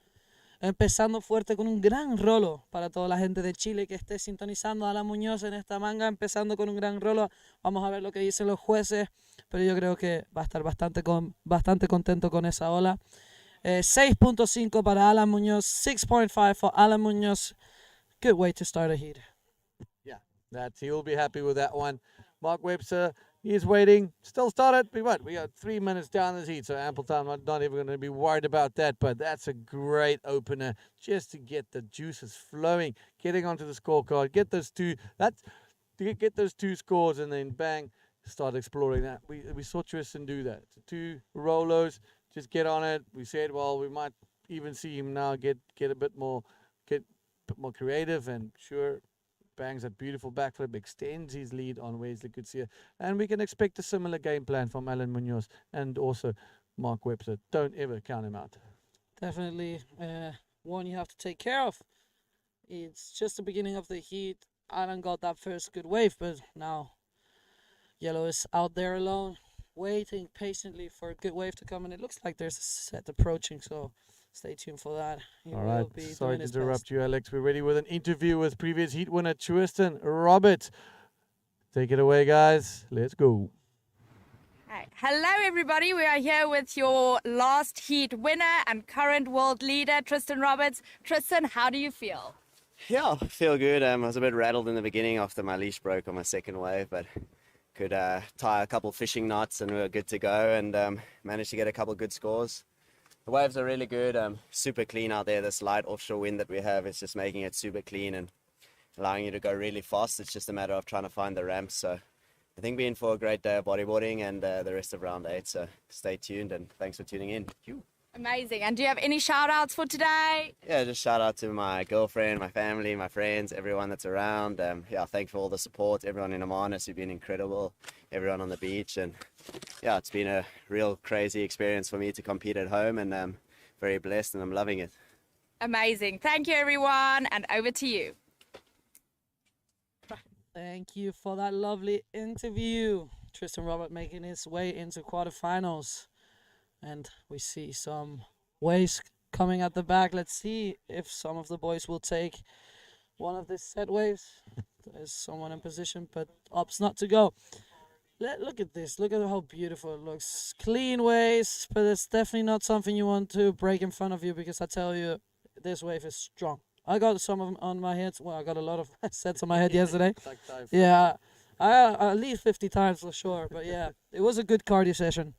Empezando fuerte con un gran rolo para toda la gente de Chile que esté sintonizando a Alan Munoz en esta manga, empezando con un gran rolo. Vamos a ver lo que dicen los jueces, pero yo creo que va a estar bastante contento con esa ola. 6.5 para Alan Munoz, 6.5 for Alan Munoz. Good way to start a heat. Yeah, he'll be happy with that one. Mark Webster, he's waiting. Still started. We got 3 minutes down this heat, so ample time. I'm not even going to be worried about that, but that's a great opener just to get the juices flowing, getting onto the scorecard, get those two scores, and then bang, start exploring that. We saw Tristan do that. 2 rolos, just get on it. We said, well, we might even see him now get a bit more creative, and sure, bangs that beautiful backflip, extends his lead on Wesley Kutsia. And we can expect a similar game plan from Alan Munoz and also Mark Webster. Don't ever count him out. Definitely one you have to take care of. It's just the beginning of the heat. Alan got that first good wave, but now Yellow is out there alone, waiting patiently for a good wave to come, and it looks like there's a set approaching, so stay tuned for that. He All will right, be sorry doing to his interrupt best. you, Alex. We're ready with an interview with previous heat winner Tristan Roberts. Take it away, guys. Let's go. Hi. Hello, everybody. We are here with your last heat winner and current world leader, Tristan Roberts. Tristan, how do you feel? Yeah, I feel good. I was a bit rattled in the beginning after my leash broke on my second wave, but could tie a couple fishing knots and we were good to go, and managed to get a couple good scores. The waves are really good, super clean out there. This light offshore wind that we have is just making it super clean and allowing you to go really fast. It's just a matter of trying to find the ramps. So I think we're in for a great day of bodyboarding and the rest of round 8. So stay tuned and thanks for tuning in. Amazing. And do you have any shout outs for today? Yeah, just shout out to my girlfriend, my family, my friends, everyone that's around. Yeah, thanks for all the support, everyone in Hermanus who've been incredible, everyone on the beach. And yeah, it's been a real crazy experience for me to compete at home, and I'm very blessed and I'm loving it. Amazing. Thank you, everyone. And over to you. Thank you for that lovely interview. Tristan Robert making his way into quarterfinals. And we see some waves coming at the back. Let's see if some of the boys will take one of these set waves. There's someone in position, but opts not to go. Look at this. Look at how beautiful it looks. Clean waves, but it's definitely not something you want to break in front of you, because I tell you, this wave is strong. I got some of them on my head. Well, I got a lot of sets on my head yesterday. Yeah, at least 50 times for sure. But yeah, it was a good cardio session.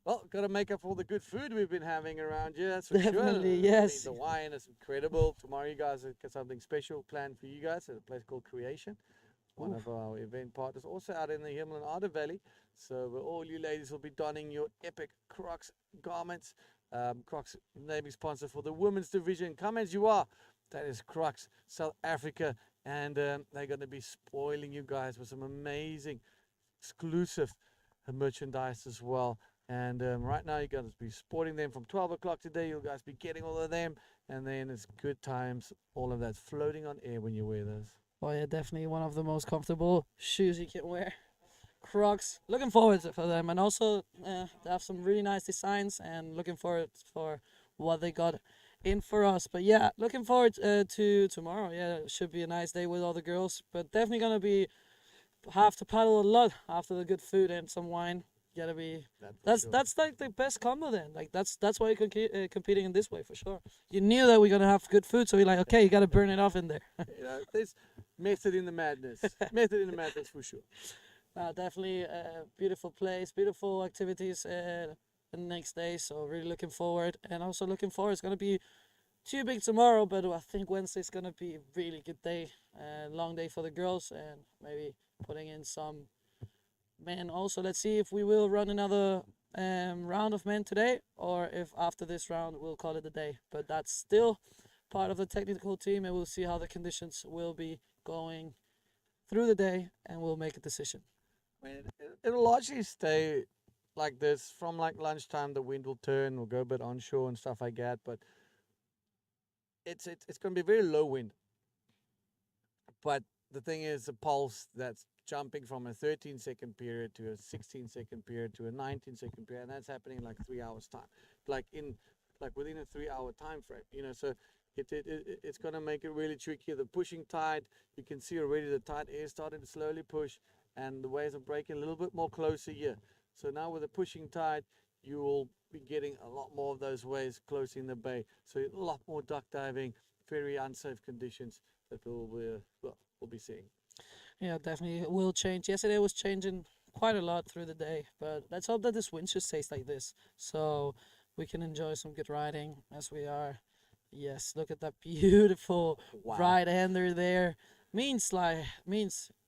Well, got to make up for all the good food we've been having around here, that's for Definitely, sure. yes. I mean, the wine is incredible. Tomorrow you guys have got something special planned for you guys at a place called Creation. One of our event partners, also out in the Himmelin Arder Valley. So all you ladies will be donning your epic Crocs garments. Crocs naming sponsor for the women's division. Come as you are. That is Crocs South Africa. And they're going to be spoiling you guys with some amazing exclusive merchandise as well. And right now you're going to be sporting them from 12 o'clock today. You guys be getting all of them. And then it's good times. All of that floating on air when you wear those. Oh yeah, definitely one of the most comfortable shoes you can wear. Crocs. Looking forward for them. And also they have some really nice designs. And looking forward for what they got in for us. But yeah, looking forward to tomorrow. Yeah, it should be a nice day with all the girls. But definitely going to have to paddle a lot after the good food and some wine. Gotta be that's like the best combo then. Like that's why you're competing in this way for sure. You knew that we're gonna have good food, so you're like, okay, you gotta burn it off in there. You know, there's method in the madness. Method in the madness for sure. Definitely a beautiful place, beautiful activities the next day. So really looking forward, and also looking forward. It's gonna be too big tomorrow, but I think Wednesday's gonna be a really good day. Long day for the girls, and maybe putting in some men also. Let's see if we will run another round of men today, or if after this round we'll call it a day. But that's still part of the technical team, and we'll see how the conditions will be going through the day, and we'll make a decision. I mean, it'll largely stay like this from like lunchtime. The wind will turn, we'll go a bit onshore and stuff like that, but it's going to be very low wind. But the thing is, the pulse that's jumping from a 13-second period to a 16-second period to a 19-second period, and that's happening in like 3 hours time, like within a 3-hour time frame, you know. So it's going to make it really tricky. The pushing tide, you can see already the tide is starting to slowly push, and the waves are breaking a little bit more closer here. So now with the pushing tide, you will be getting a lot more of those waves close in the bay. So a lot more duck diving, very unsafe conditions that we'll be seeing. Yeah, definitely it will change. Yesterday was changing quite a lot through the day, but let's hope that this wind just stays like this, so we can enjoy some good riding as we are. Yes, look at that beautiful right-hander there. Means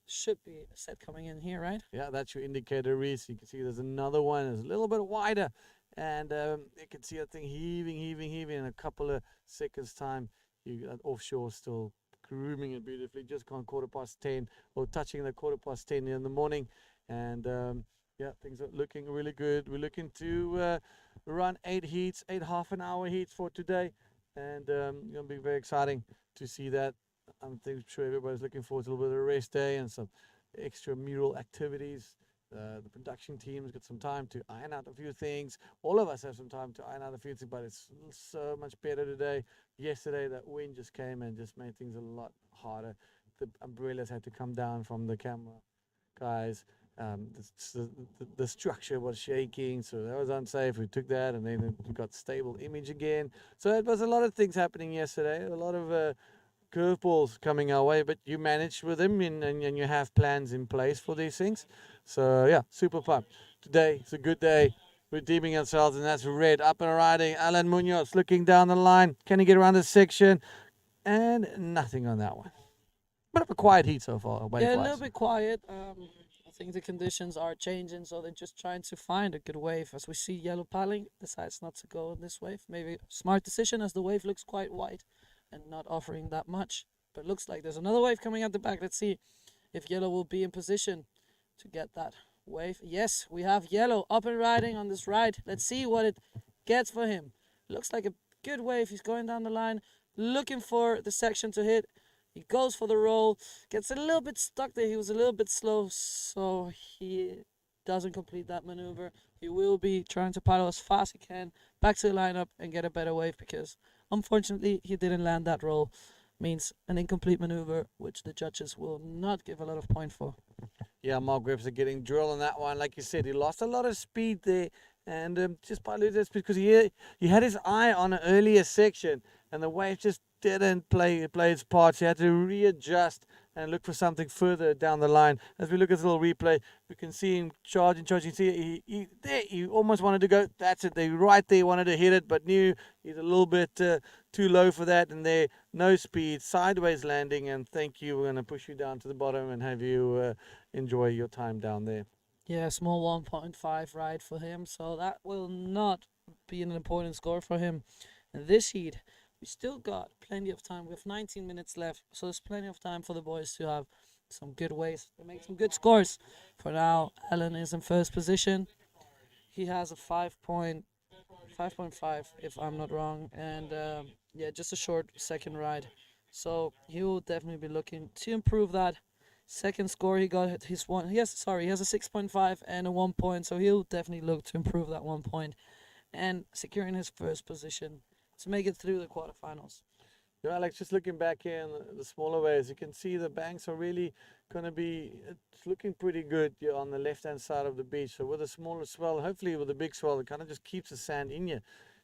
should be a set coming in here, right? Yeah, that's your indicator, Reese. You can see there's another one. It's a little bit wider, and you can see that thing heaving in a couple of seconds time. You got offshore still grooming it beautifully. Just gone 10:15 or touching the 10:15 in the morning. And yeah, things are looking really good. We're looking to run 8 heats, 8 half-an-hour heats for today. And it's going to be very exciting to see that. I'm sure everybody's looking forward to a little bit of a rest day and some extramural activities. The production team's got some time to iron out a few things. All of us have some time to iron out a few things, but it's so much better today. Yesterday, that wind just came and just made things a lot harder. The umbrellas had to come down from the camera guys. The structure was shaking, so that was unsafe. We took that, and then we got stable image again. So it was a lot of things happening yesterday. A lot of curveballs coming our way, but you manage with them, and you have plans in place for these things. So yeah, super fun. Today it's a good day. Redeeming ourselves, and that's red up and riding. Alan Munoz looking down the line. Can he get around the section? And nothing on that one. Bit of a quiet heat so far. Yeah, a little bit quiet. I think the conditions are changing, so they're just trying to find a good wave. As we see Yellow paddling, decides not to go on this wave. Maybe smart decision, as the wave looks quite wide and not offering that much. But looks like there's another wave coming at the back. Let's see if Yellow will be in position to get that wave. Yes, we have Yellow up and riding on this ride. Let's see what it gets for him. Looks like a good wave. He's going down the line, looking for the section to hit. He goes for the roll, gets a little bit stuck there. He was a little bit slow, so he doesn't complete that maneuver. He will be trying to paddle as fast as he can back to the lineup and get a better wave, because unfortunately he didn't land that roll. Means an incomplete maneuver, which the judges will not give a lot of point for. Yeah, Mark Webster getting drilled on that one. Like you said, he lost a lot of speed there, and just by losing speed, because he had his eye on an earlier section, and the wave just didn't play its part. He had to readjust and look for something further down the line. As we look at the little replay, we can see him charging. See, he almost wanted to go. That's it. They right there wanted to hit it, but knew he's a little bit too low for that. And there, no speed, sideways landing. And thank you. We're going to push you down to the bottom and have you enjoy your time down there. Yeah, small 1.5 ride for him. So that will not be an important score for him in this heat. We still got plenty of time. We have 19 minutes left, so there's plenty of time for the boys to have some good waves, to make some good scores. For now, Alan is in first position. He has a 5.5, if I'm not wrong, and yeah, just a short second ride. So he will definitely be looking to improve that. Second score, he got his one. He has a 6.5 and a 1 point, so he'll definitely look to improve that 1 point and securing his first position to make it through the quarterfinals. You know, Alex, just looking back here in the smaller waves, you can see the banks are really going to be, it's looking pretty good here on the left-hand side of the beach. So with a smaller swell, hopefully with a big swell, it kind of just keeps the sand in here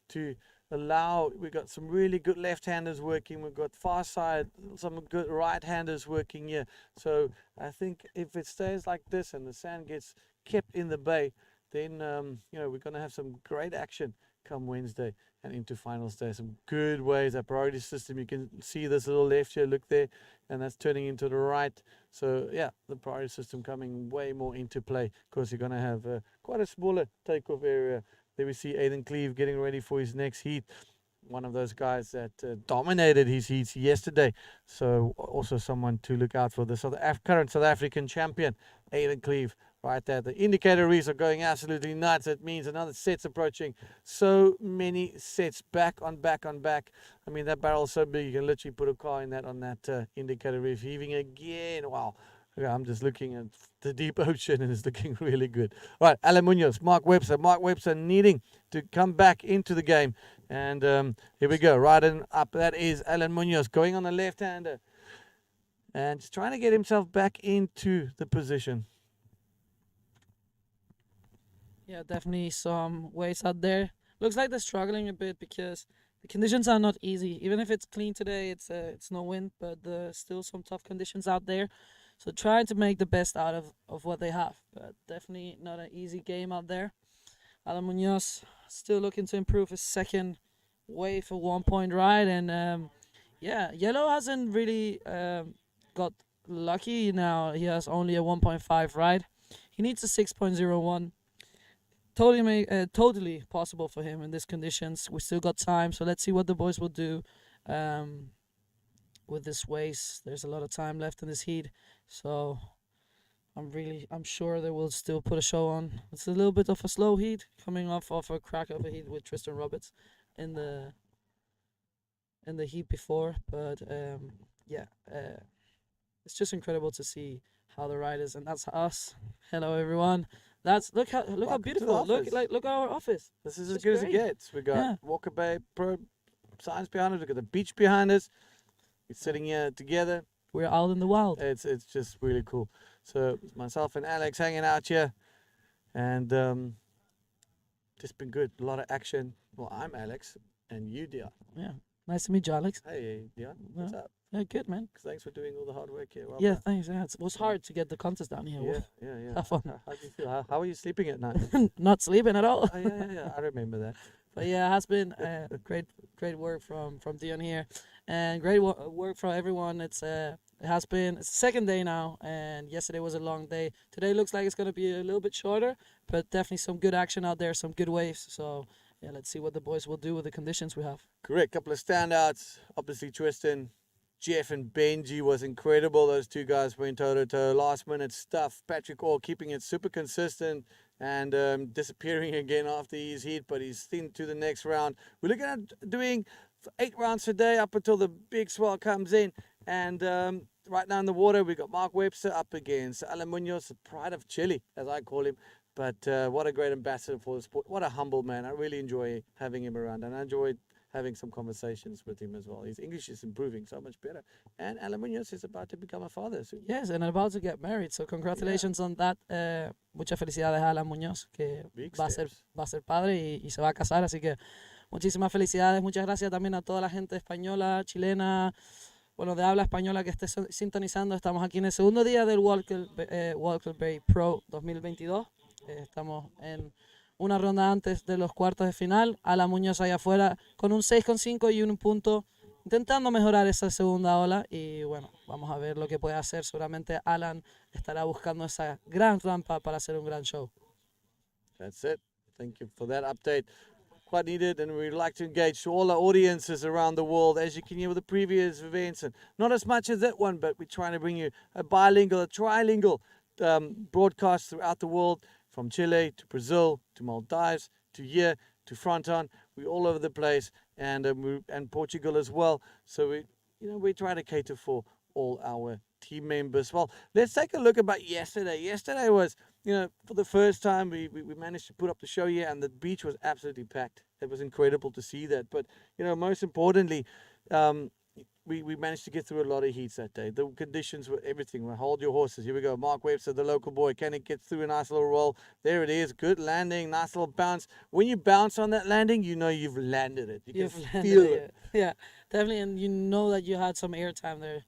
to allow, we've got some really good left-handers working, we've got far side, some good right-handers working here. So I think if it stays like this and the sand gets kept in the bay, then, you know, we're going to have some great action come Wednesday and into finals day. Some good waves. That priority system, you can see this little left here, look there, and that's turning into the right. So yeah, the priority system coming way more into play, because you're going to have quite a smaller takeoff area. There we see Aidan Cleve getting ready for his next heat. One of those guys that dominated his heats yesterday. So also someone to look out for. The current South African champion, Aidan Cleve. Right there, the indicator reefs are going absolutely nuts. It means another set's approaching. So many sets, back on back on back. I mean, that barrel's so big, you can literally put a car in that on that indicator reef. Heaving again. Wow. Okay, I'm just looking at the deep ocean, and it's looking really good. All right, Alan Munoz, Mark Webster. Mark Webster needing to come back into the game. And here we go, riding up. That is Alan Munoz going on the left-hander. And just trying to get himself back into the position. Yeah, definitely some waves out there. Looks like they're struggling a bit because the conditions are not easy. Even if it's clean today, it's no wind, but there's still some tough conditions out there. So trying to make the best out of what they have. But definitely not an easy game out there. Alan Munoz still looking to improve his second wave for 1 point ride. And yeah, Yellow hasn't really got lucky now. He has only a 1.5 ride. He needs a 6.01. Totally possible for him in these conditions. We still got time, so let's see what the boys will do. with this race. There's a lot of time left in this heat, so I'm sure they will still put a show on. It's a little bit of a slow heat, coming off of a crack of a heat with Tristan Roberts in the heat before. But it's just incredible to see how the riders, and that's us. Hello everyone. Look how Welcome to the beautiful. Look office. look at our office. This is as It's good as it great. gets. We got Walker Bay Pro signs behind us. We got the beach behind us. We're sitting here together. We're out in the wild. It's just really cool. So it's myself and Alex hanging out here, and just been good. A lot of action. Well, I'm Alex, and you, Dion. Yeah. Nice to meet you, Alex. Hey, Dion. What's up? Yeah, good, man. Thanks for doing all the hard work here. Well Yeah, done. thanks. Yeah, it was hard to get the contest down here. Yeah. Have fun. How do you feel? How are you sleeping at night? Not sleeping at all. Oh, yeah. I remember that. But yeah, it has been great work from Dion here, and great work from everyone. It's the second day now, and yesterday was a long day. Today looks like it's gonna be a little bit shorter, but definitely some good action out there, some good waves. So yeah, let's see what the boys will do with the conditions we have. Correct. Couple of standouts. Obviously, Tristan, Jeff, and Benji was incredible. Those two guys went toe-to-toe. Last-minute stuff. Patrick Orr keeping it super consistent and disappearing again after his heat, but he's into the next round. We're looking at doing 8 rounds a day up until the big swell comes in. And right now in the water, we got Mark Webster up against Alan Munoz, the pride of Chile, as I call him. But what a great ambassador for the sport. What a humble man. I really enjoy having him around, and I enjoyed having some conversations with him as well. His English is improving so much better. And Alan Munoz is about to become a father soon. Yes, and about to get married. So congratulations on that. Muchas felicidades a Alan Muñoz, que va a ser padre y se va a casar. Así que muchísimas felicidades. Muchas gracias también a toda la gente española, chilena, bueno, de habla española que esté sintonizando. Estamos aquí en el segundo día del Walker Bay Pro 2022. Estamos en una ronda antes de los cuartos de final. Alan Muñoz allá afuera con un 6,5 y un punto, intentando mejorar esa segunda ola. Y bueno, vamos a ver lo que puede hacer. Seguramente Alan estará buscando esa gran rampa para hacer un gran show. That's it. Thank you for that update. Quite needed, and we'd like to engage to all our audiences around the world, as you can hear with the previous events, and not as much as that one, but we're trying to bring you a bilingual, a trilingual broadcast throughout the world, from Chile to Brazil to Maldives to here to Fronton. We're all over the place, and Portugal as well. So we try to cater for all our team members. Well, let's take a look about yesterday. Yesterday was, for the first time we managed to put up the show here, and the beach was absolutely packed. It was incredible to see that. But most importantly, we managed to get through a lot of heats that day. The conditions were everything. Well, hold your horses. Here we go. Mark Webster, the local boy. Can he get through a nice little roll? There it is. Good landing. Nice little bounce. When you bounce on that landing, you know you've landed it. You can feel it. Yeah, definitely. And you know that you had some air time there.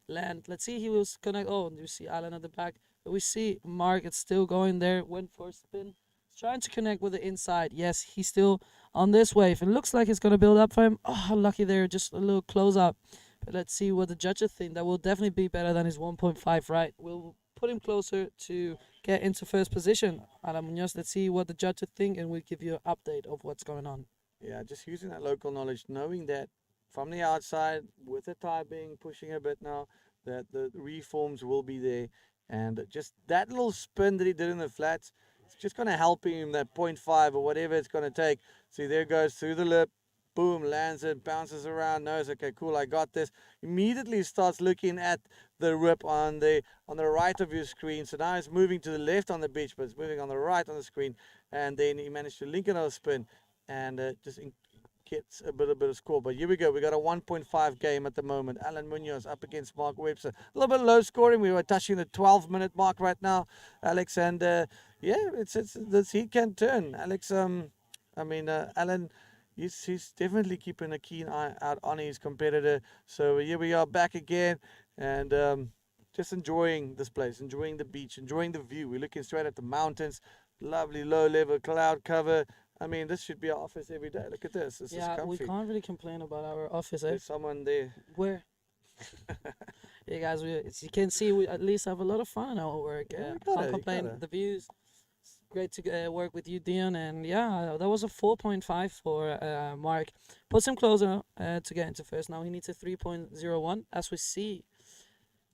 Let's see, he was connect. Oh, you see Alan at the back. But we see Mark, it's still going there. Went for a spin. He's trying to connect with the inside. Yes, he's still on this wave. It looks like it's going to build up for him. Oh, lucky there. Just a little close up. But let's see what the judges think. That will definitely be better than his 1.5, right? We'll put him closer to get into first position. Alan Munoz, let's see what the judges think, and we'll give you an update of what's going on. Yeah, just using that local knowledge, knowing that from the outside, with the tire being pushing a bit now, that the reforms will be there. And just that little spin that he did in the flats, it's just going to help him, that 0.5 or whatever it's going to take. See, there goes through the lip. Boom, lands it, bounces around, knows, okay, cool, I got this. Immediately starts looking at the rip on the right of your screen. So now it's moving to the left on the beach, but it's moving on the right on the screen. And then he managed to link another spin and just gets a bit of score. But here we go. We got a 1.5 game at the moment. Alan Munoz up against Mark Webster. A little bit low scoring. We were touching the 12-minute mark right now, Alex. And yeah, this heat can turn. Alex, Alan, he's definitely keeping a keen eye out on his competitor. So here we are back again, and just enjoying this place, enjoying the beach, enjoying the view. We're looking straight at the mountains, lovely low-level cloud cover. I mean, this should be our office every day. Look at this. This is comfy. We can't really complain about our office. There's someone there. Where? Yeah, guys, as you can see, we at least have a lot of fun in our work. Can't complain. The views, great to work with you, Dion. And yeah, that was a 4.5 for Mark. Puts him closer to get into first. Now he needs a 3.01, as we see.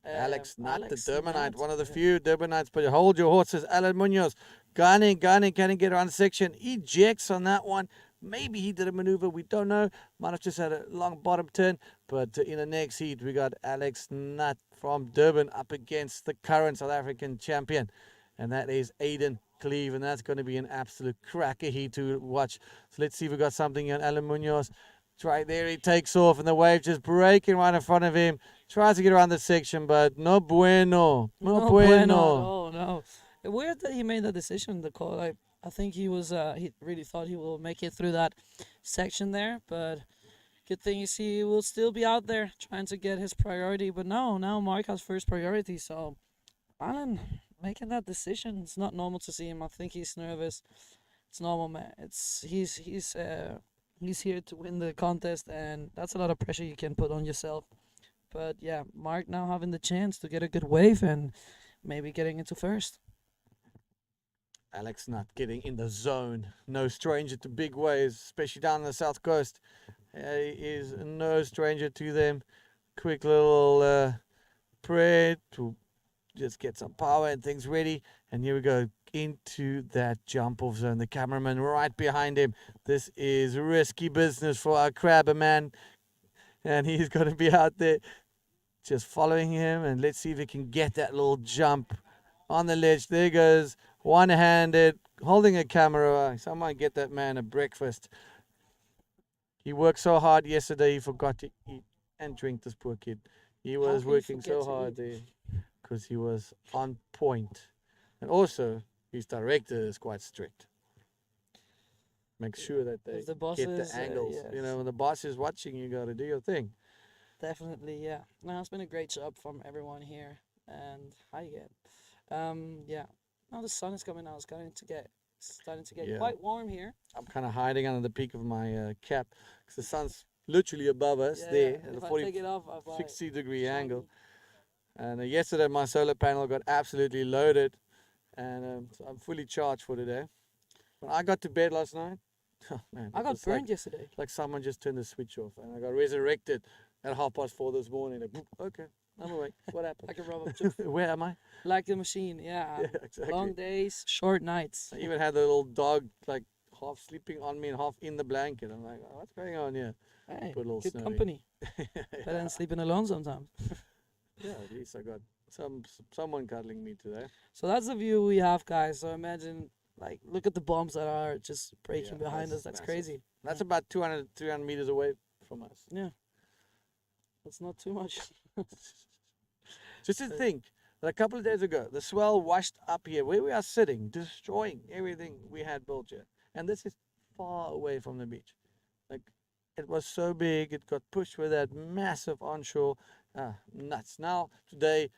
Alex Nutt, the Alex Durbanite, Nutt, one of the few Durbanites, but hold your horses. Alan Munoz, gunning, can he get around the section? Ejects on that one. Maybe he did a maneuver, we don't know. Might have just had a long bottom turn. But in the next heat, we got Alex Nutt from Durban up against the current South African champion. And that is Aiden Cleve. And that's going to be an absolute cracker heat to watch. So let's see if we got something on Alan Munoz. It's right there, he takes off, and the wave just breaking right in front of him. Tries to get around the section, but no bueno. No bueno. Oh, no. Weird that he made that decision, the call. I think he really thought he will make it through that section there, but good thing is he will still be out there trying to get his priority. But no, now Mark has first priority, so Alan making that decision, it's not normal to see him. I think he's nervous. It's normal, man. He's here to win the contest, and that's a lot of pressure you can put on yourself. But yeah, Mark now having the chance to get a good wave and maybe getting into first. Alex Nutt getting in the zone. No stranger to big waves, especially down on the south coast. He is no stranger to them. Quick little prayer to just get some power and things ready. And here we go into that jump off zone. The cameraman right behind him. This is risky business for our crabber man. And he's going to be out there just following him. And let's see if he can get that little jump on the ledge. There goes. One-handed, holding a camera. Someone get that man a breakfast. He worked so hard yesterday, he forgot to eat and drink, this poor kid. He was working so hard there because he was on point. And also, his director is quite strict. Make sure that they get the angles. Yes. You know, when the boss is watching, you got to do your thing. Definitely, yeah. No, it's been a great job from everyone here. And hi again. Yeah. Now the sun is coming out. It's starting to get quite warm here. I'm kind of hiding under the peak of my cap because the sun's literally above us there at a 60-degree angle. And yesterday my solar panel got absolutely loaded, and so I'm fully charged for today. When I got to bed last night, oh man, I got burned yesterday. Like someone just turned the switch off, and I got resurrected at 4:30 this morning. Like, okay, I'm awake. What happened? Like a robot. Where am I? Like the machine, yeah. Exactly. Long days, short nights. I even had the little dog like half sleeping on me and half in the blanket. I'm like, oh, what's going on here? Hey, Put a little good snowy. company. Better than sleeping alone sometimes. Yeah, at least I got someone cuddling me today. So that's the view we have, guys. So imagine, like, look at the bombs that are just breaking behind us. That's massive. Crazy. That's about 200, 300 meters away from us. Yeah. That's not too much. Just to think that a couple of days ago, the swell washed up here where we are sitting, destroying everything we had built here. And this is far away from the beach. Like, it was so big, it got pushed with that massive onshore. Nuts. Now, today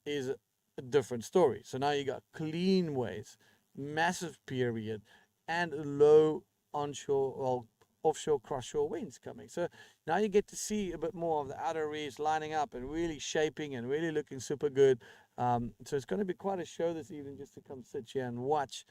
is a different story. So now you got clean waves, massive period, and low onshore or offshore cross-shore winds coming. So now you get to see a bit more of the outer reefs lining up and really shaping and really looking super good. So it's going to be quite a show this evening just to come sit here and watch.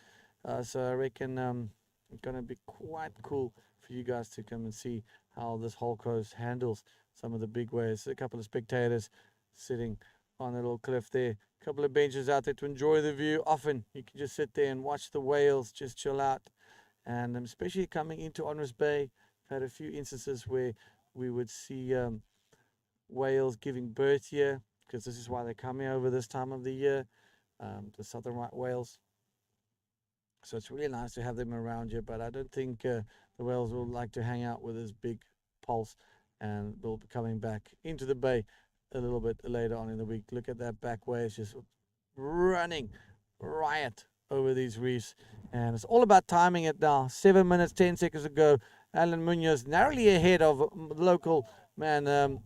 So I reckon it's going to be quite cool for you guys to come and see how this whole coast handles some of the big waves. A couple of spectators sitting on a little cliff there. A couple of benches out there to enjoy the view. Often you can just sit there and watch the whales, just chill out. And especially coming into Honors Bay, I've had a few instances where we would see whales giving birth here, because this is why they come here over this time of the year, the southern right whales. So it's really nice to have them around here, but I don't think the whales will like to hang out with this big pulse, and they'll be coming back into the bay a little bit later on in the week. Look at that back wave, just running riot over these reefs, and it's all about timing it now. 7 minutes 10 seconds ago, Alan Munoz narrowly ahead of local man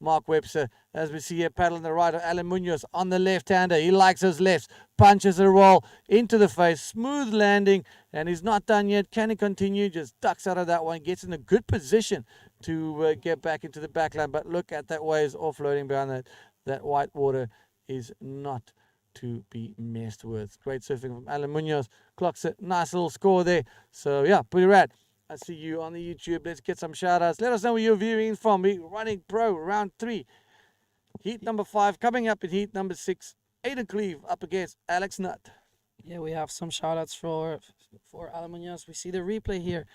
Mark Webster. As we see here, paddling the right of Alan Munoz on the left-hander. He likes his lefts, punches a roll into the face, smooth landing, and he's not done yet. Can he continue? Just ducks out of that one, gets in a good position to get back into the backline. But look at that waves offloading behind that white water is not to be messed with. Great surfing from Alan Munoz. Clocks it. Nice little score there. So, yeah, pretty rad. I see you on the YouTube. Let's get some shout-outs. Let us know where you're viewing from. We're running pro round 3. Heat number 5 coming up in heat number 6. Aiden Cleve up against Alex Nutt. Yeah, we have some shout-outs for Alan Munoz. We see the replay here.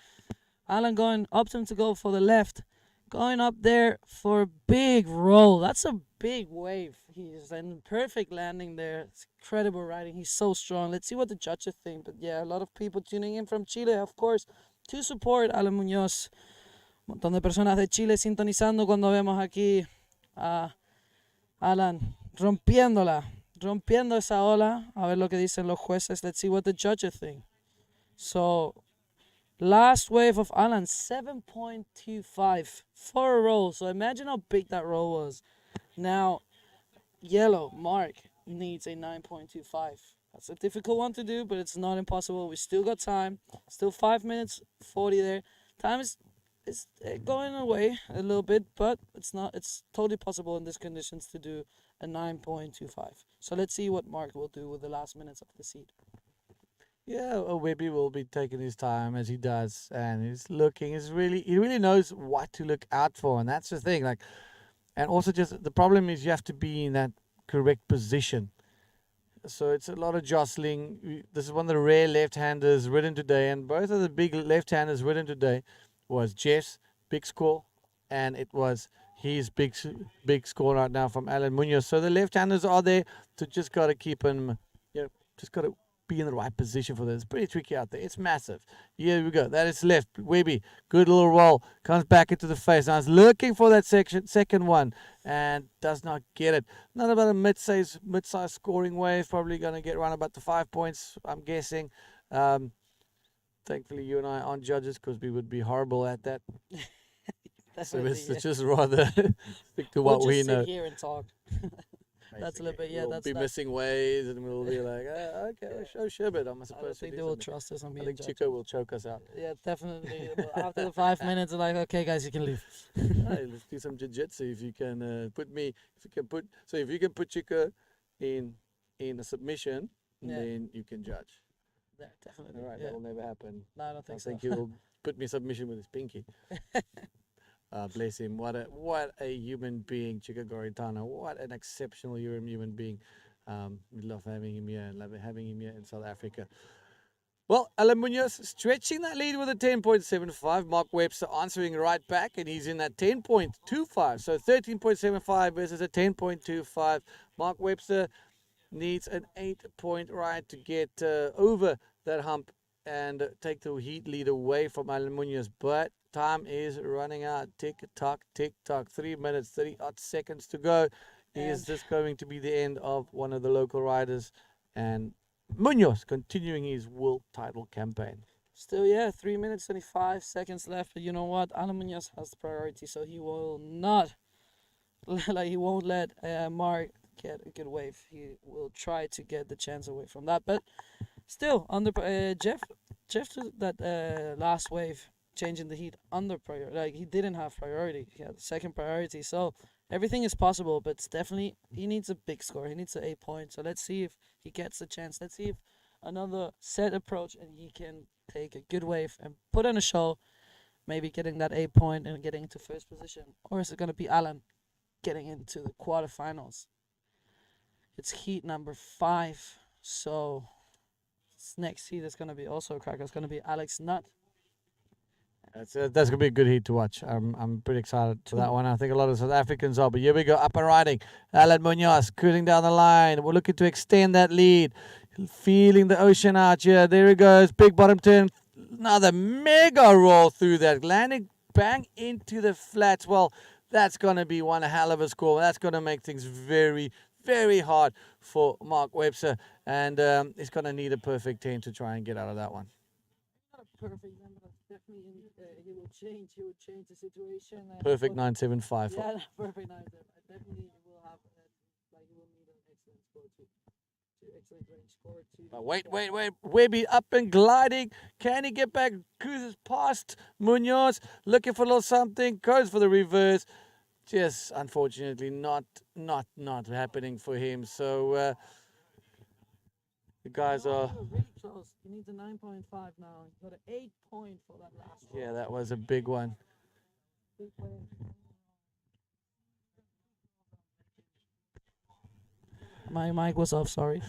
Alan going up to him to go for the left. Going up there for a big roll. That's a big wave. He's in perfect landing there. It's incredible riding. He's so strong. Let's see what the judges think. But yeah, a lot of people tuning in from Chile, of course, to support Alan Munoz. Un montón de personas de Chile sintonizando cuando vemos aquí a Alan rompiendo esa ola. A ver lo que dicen los jueces. Let's see what the judges think. So, last wave of Alan, 7.25 for a roll. So imagine how big that roll was. Now, yellow, Mark, needs a 9.25. That's a difficult one to do, but it's not impossible. We still got time. Still 5 minutes 40 there. Time is going away a little bit, but it's totally possible in these conditions to do a 9.25. So let's see what Mark will do with the last minutes of the seat. Yeah, Webby will be taking his time as he does, and he's looking. He really knows what to look out for, and that's the thing. And also just the problem is you have to be in that correct position. So it's a lot of jostling. This is one of the rare left-handers ridden today, and both of the big left-handers ridden today was Jeff's big score, and it was his big score right now from Alan Munoz. So the left-handers are there to just got to keep him, just got to be in the right position for this. It's pretty tricky out there. It's massive. Here we go. That is left. Webby, good little roll. Comes back into the face. Now it's looking for that second one and does not get it. Not about a mid-size scoring wave. Probably going to get around about the 5 points, I'm guessing. Thankfully, you and I aren't judges because we would be horrible at that. So let's just rather stick to what we know. Sit here and talk. That's a little bit, we'll be missing ways, and we'll be like, okay, show Sherbet. I'm supposed to. I think they will trust us on being judges. I think Chico will choke us out. Yeah, definitely. After the 5 minutes, they're like, okay, guys, you can leave. Hey, let's do some jiu-jitsu. If you can if you can put Chico in a submission, then you can judge. Yeah, definitely. All right, that will never happen. No, I don't think so. I think he will put me in submission with his pinky. Bless him. What a human being, Chico Goritano. What an exceptional human being. We love having him here and love having him here in South Africa. Well, Alan Munoz stretching that lead with a 10.75. Mark Webster answering right back, and he's in that 10.25. So 13.75 versus a 10.25. Mark Webster needs an 8-point ride to get over that hump and take the heat lead away from Alan Munoz. But time is running out. Tick tock, 3 minutes, 30 odd seconds to go. Is this going to be the end of one of the local riders? And Munoz continuing his world title campaign. Still, 3 minutes 25 seconds left. But you know what? Alan Munoz has the priority, so he will not, he won't let Mark get a good wave. He will try to get the chance away from that. But still, under Jeff to that last wave, changing the heat under priority. He didn't have priority. He had the second priority. So everything is possible, but it's definitely, he needs a big score. He needs an 8 point. So let's see if he gets a chance. Let's see if another set approach and he can take a good wave and put on a show, maybe getting that 8 point and getting into first position. Or is it going to be Alan getting into the quarterfinals? It's heat number 5. So this next heat is going to be also a cracker. It's going to be Alex Nutt. That's going to be a good heat to watch. I'm pretty excited for that one. I think a lot of South Africans are. But here we go, up and riding. Alan Munoz cruising down the line. We're looking to extend that lead. Feeling the ocean out here. There he goes. Big bottom turn. Another mega roll through that. Landing bang into the flats. Well, that's going to be one hell of a score. That's going to make things very, very hard for Mark Webster. And he's going to need a perfect 10 to try and get out of that one. Not a perfect number. Definitely, he will change the situation. Perfect 9.75. Yeah, perfect 9.75. Definitely, he will have, he will need an excellent score to excellent range score to. Wait. Webby up and gliding. Can he get back? Cruises past Munoz. Looking for a little something. Goes for the reverse. Just unfortunately not happening for him. So The guys are. Really close. He needs a 9.5 now. He got an 8 point for that last one. Yeah, that was a big one. Big wave. My mic was off, sorry.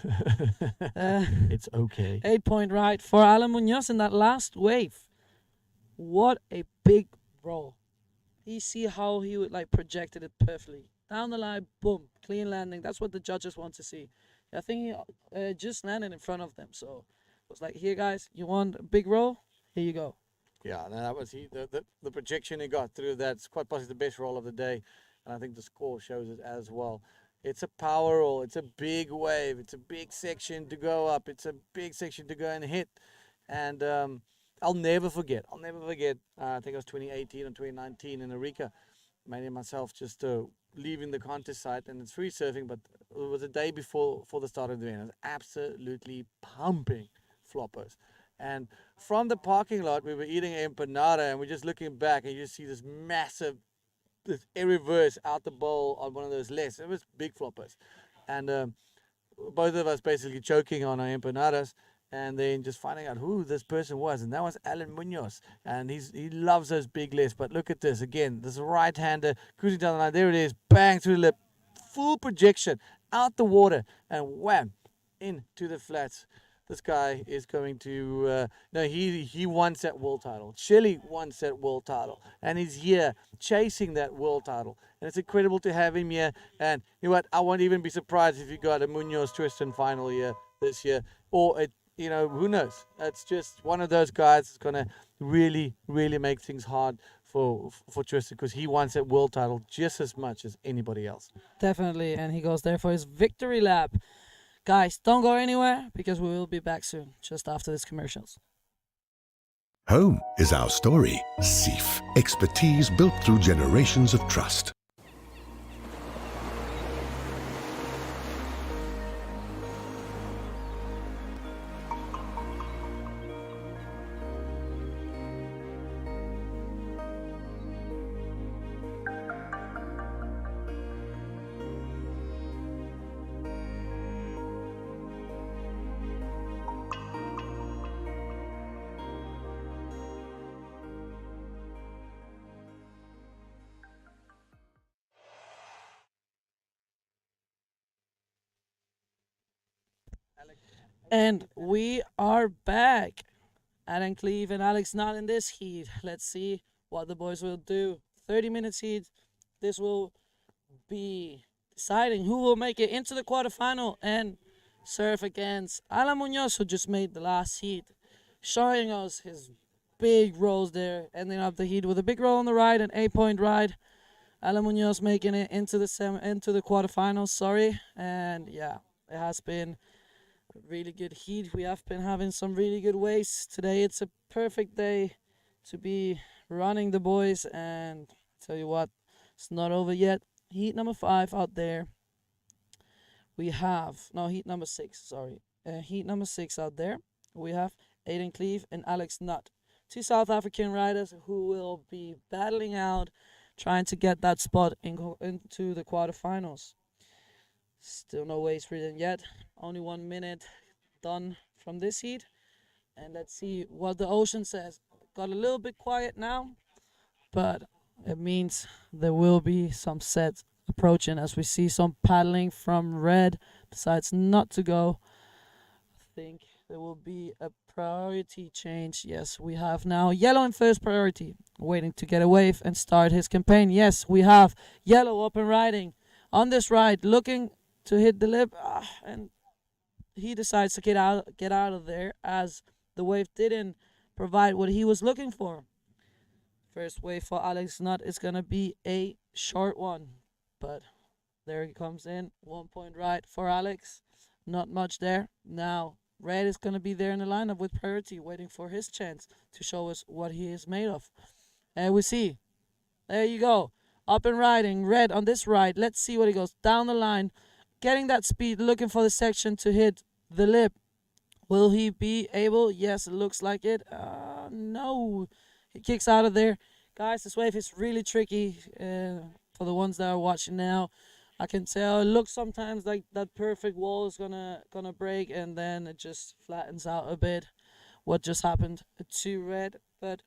It's okay. 8-point ride for Alan Munoz in that last wave. What a big roll. You see how he would like projected it perfectly. Down the line, boom, clean landing. That's what the judges want to see. I think he just landed in front of them. So it was like, here guys, you want a big roll? Here you go. Yeah, and that was the projection he got through. That's quite possibly the best roll of the day. And I think the score shows it as well. It's a power roll. It's a big wave. It's a big section to go up. It's a big section to go and hit. And I'll never forget. I think it was 2018 or 2019 in Arica. Manny and myself just leaving the contest site, and it's free surfing, but it was a day before the start of the event. It was absolutely pumping floppers. And from the parking lot, we were eating empanada, and we're just looking back, and you just see this massive, this air reverse out the bowl on one of those less. It was big floppers. And both of us basically choking on our empanadas, and then just finding out who this person was. And that was Alan Munoz. And he loves those big lifts. But look at this. Again, this right-hander cruising down the line. There it is. Bang through the lip. Full projection. Out the water. And wham. Into the flats. This guy is going to... he wants that world title. Chile wants that world title. And he's here chasing that world title. And it's incredible to have him here. And you know what? I won't even be surprised if you got a Munoz-Tristan final here this year. Or it... who knows? That's just one of those guys that's going to really, really make things hard for Tristan, because he wants that world title just as much as anybody else. Definitely, and he goes there for his victory lap. Guys, don't go anywhere, because we will be back soon, just after these commercials. Home is our story. SIF. Expertise built through generations of trust. And we are back. Adam Cleve and Alex not in this heat. Let's see what the boys will do. 30 minutes heat. This will be deciding who will make it into the quarterfinal and surf against Alan Munoz, who just made the last heat, showing us his big rolls there, ending up the heat with a big roll on the ride, an 8-point ride. Alan Munoz making it into the quarterfinals, and yeah, it has been really good heat. We have been having some really good waves today. It's a perfect day to be running the boys, and tell you what, it's not over yet. Heat number 5 out there. We have heat number 6. Heat number 6 out there. We have Aiden Cleve and Alex Nutt, 2 South African riders who will be battling out, trying to get that spot into the quarterfinals. Still no waves ridden yet. Only 1 minute done from this heat. And let's see what the ocean says. Got a little bit quiet now, but it means there will be some sets approaching as we see some paddling from red. Decides not to go. I think there will be a priority change. Yes, we have now yellow in first priority, waiting to get a wave and start his campaign. Yes, we have yellow up and riding on this ride, looking to hit the lip, and he decides to get out of there as the wave didn't provide what he was looking for. First wave for Alex Nutt is going to be a short one, but there he comes in. 1-point ride for Alex. Not much there. Now, red is going to be there in the lineup with priority, waiting for his chance to show us what he is made of. And we see. There you go. Up and riding. Red on this ride. Let's see what he goes. Down the line. Getting that speed. Looking for the section to hit the lip. Will he be able? Yes, it looks like it. No. He kicks out of there. Guys, this wave is really tricky for the ones that are watching now. I can tell. It looks sometimes like that perfect wall is gonna break, and then it just flattens out a bit. What just happened to Red, but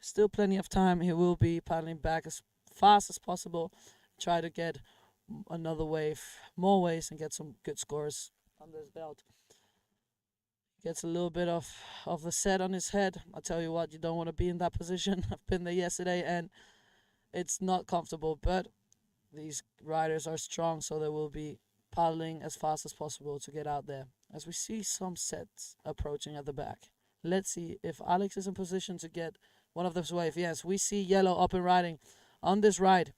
still plenty of time. He will be paddling back as fast as possible. Try to get another wave, more waves, and get some good scores under his belt. Gets a little bit of the set on his head. I tell you what, you don't want to be in that position. I've been there yesterday, and it's not comfortable, but these riders are strong, so they will be paddling as fast as possible to get out there. As we see some sets approaching at the back. Let's see if Alex is in position to get one of those waves. Yes, we see yellow up and riding on this ride.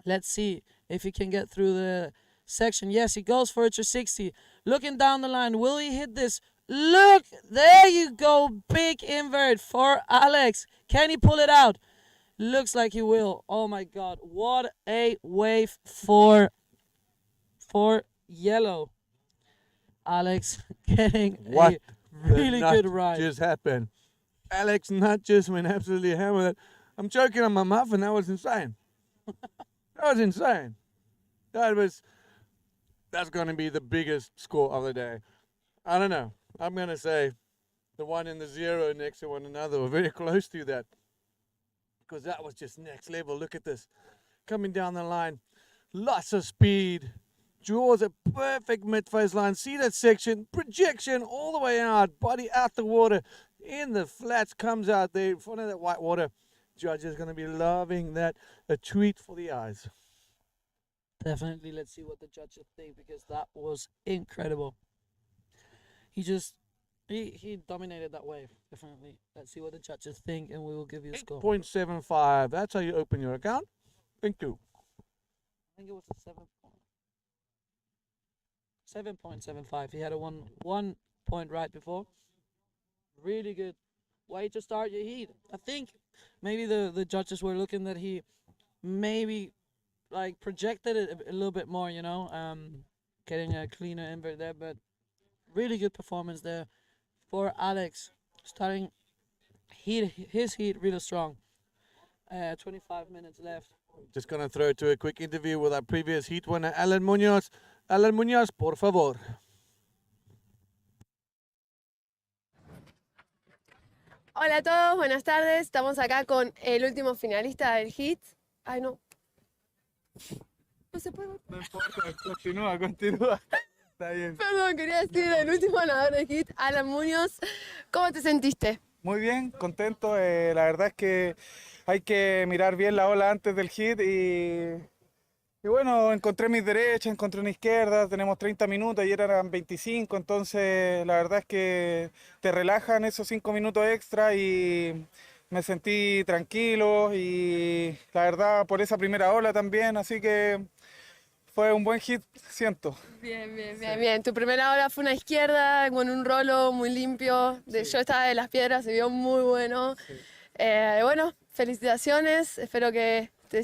Let's see if he can get through the section. Yes, he goes for a 360. Looking down the line, will he hit this? Look, there you go. Big invert for Alex. Can he pull it out? Looks like he will. Oh my God, what a wave for yellow. Alex getting What a really good ride. just happened? Alex Nut just went absolutely hammered. I'm choking on my muffin. That was insane. That was insane. That's going to be the biggest score of the day. I don't know. I'm going to say the one and the 0 next to one another were very close to that. Because that was just next level. Look at this. Coming down the line. Lots of speed. Draws a perfect mid-face line. See that section? Projection all the way out. Body out the water. In the flats. Comes out there in front of that white water. Judge is going to be loving that. A treat for the eyes. Definitely. Let's see what the judges think, because that was incredible. He dominated that wave. Definitely. Let's see what the judges think, and we will give you a score. 8.75. That's how you open your account. Thank you. I think it was a 7.75. He had a one point right before. Really good way to start your heat. I think maybe the judges were looking that he maybe like projected it a little bit more, getting a cleaner invert there, but really good performance there for Alex. Starting his heat really strong. 25 minutes left. Just going to throw to a quick interview with our previous heat winner, Alan Munoz. Alan Munoz, por favor. Hola a todos, buenas tardes. Estamos acá con el último finalista del HIT. Ay, no. No se puede. No importa, continúa. Está bien. Perdón, quería decir el último ganador del HIT, Alan Muñoz. ¿Cómo te sentiste? Muy bien, contento. La verdad es que hay que mirar bien la ola antes del hit y bueno, encontré mis derechas, encontré una izquierda, tenemos 30 minutos, ayer eran 25, entonces la verdad es que te relajan esos 5 minutos extra y me sentí tranquilo y la verdad por esa primera ola también, así que fue un buen hit, siento. Bien. Tu primera ola fue una izquierda con un rolo muy limpio. Yo estaba de las piedras, se vio muy bueno. Sí. Bueno, felicitaciones. Espero que te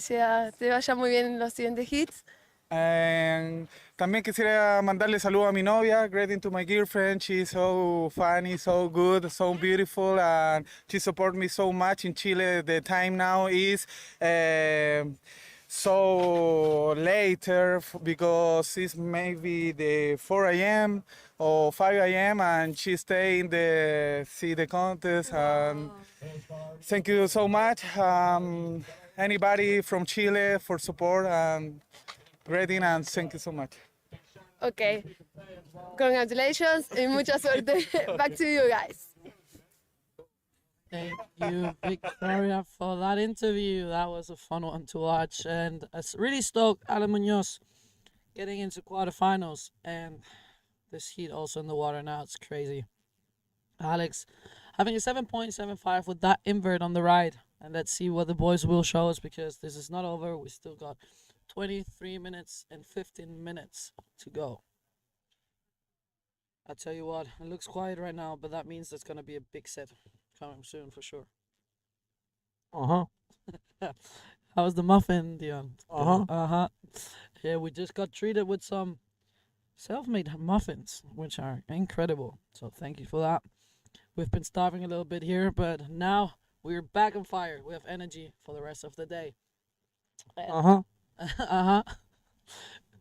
vaya muy bien en los siguientes hits. También quisiera mandarle saludos a mi novia, greeting to my girlfriend. She's so funny, so good, so beautiful, and she supports me so much in Chile. The time now is so later because it's maybe the 4 a.m. or 5 a.m. and she stay in see the contest. And thank you so much. Anybody from Chile for support and greeting, and thank you so much. Okay. Congratulations and mucha suerte. Back to you guys. Thank you, Victoria, for that interview. That was a fun one to watch, and I really stoked Alan Munoz getting into quarterfinals, and this heat also in the water now. It's crazy. Alex having a 7.75 with that invert on the ride, and let's see what the boys will show us, because this is not over. We still got 23 minutes and 15 minutes to go. I tell you what, it looks quiet right now, but that means there's going to be a big set coming soon for sure. How was the muffin, Dion? Yeah, we just got treated with some self-made muffins, which are incredible. So thank you for that. We've been starving a little bit here, but now we're back on fire. We have energy for the rest of the day.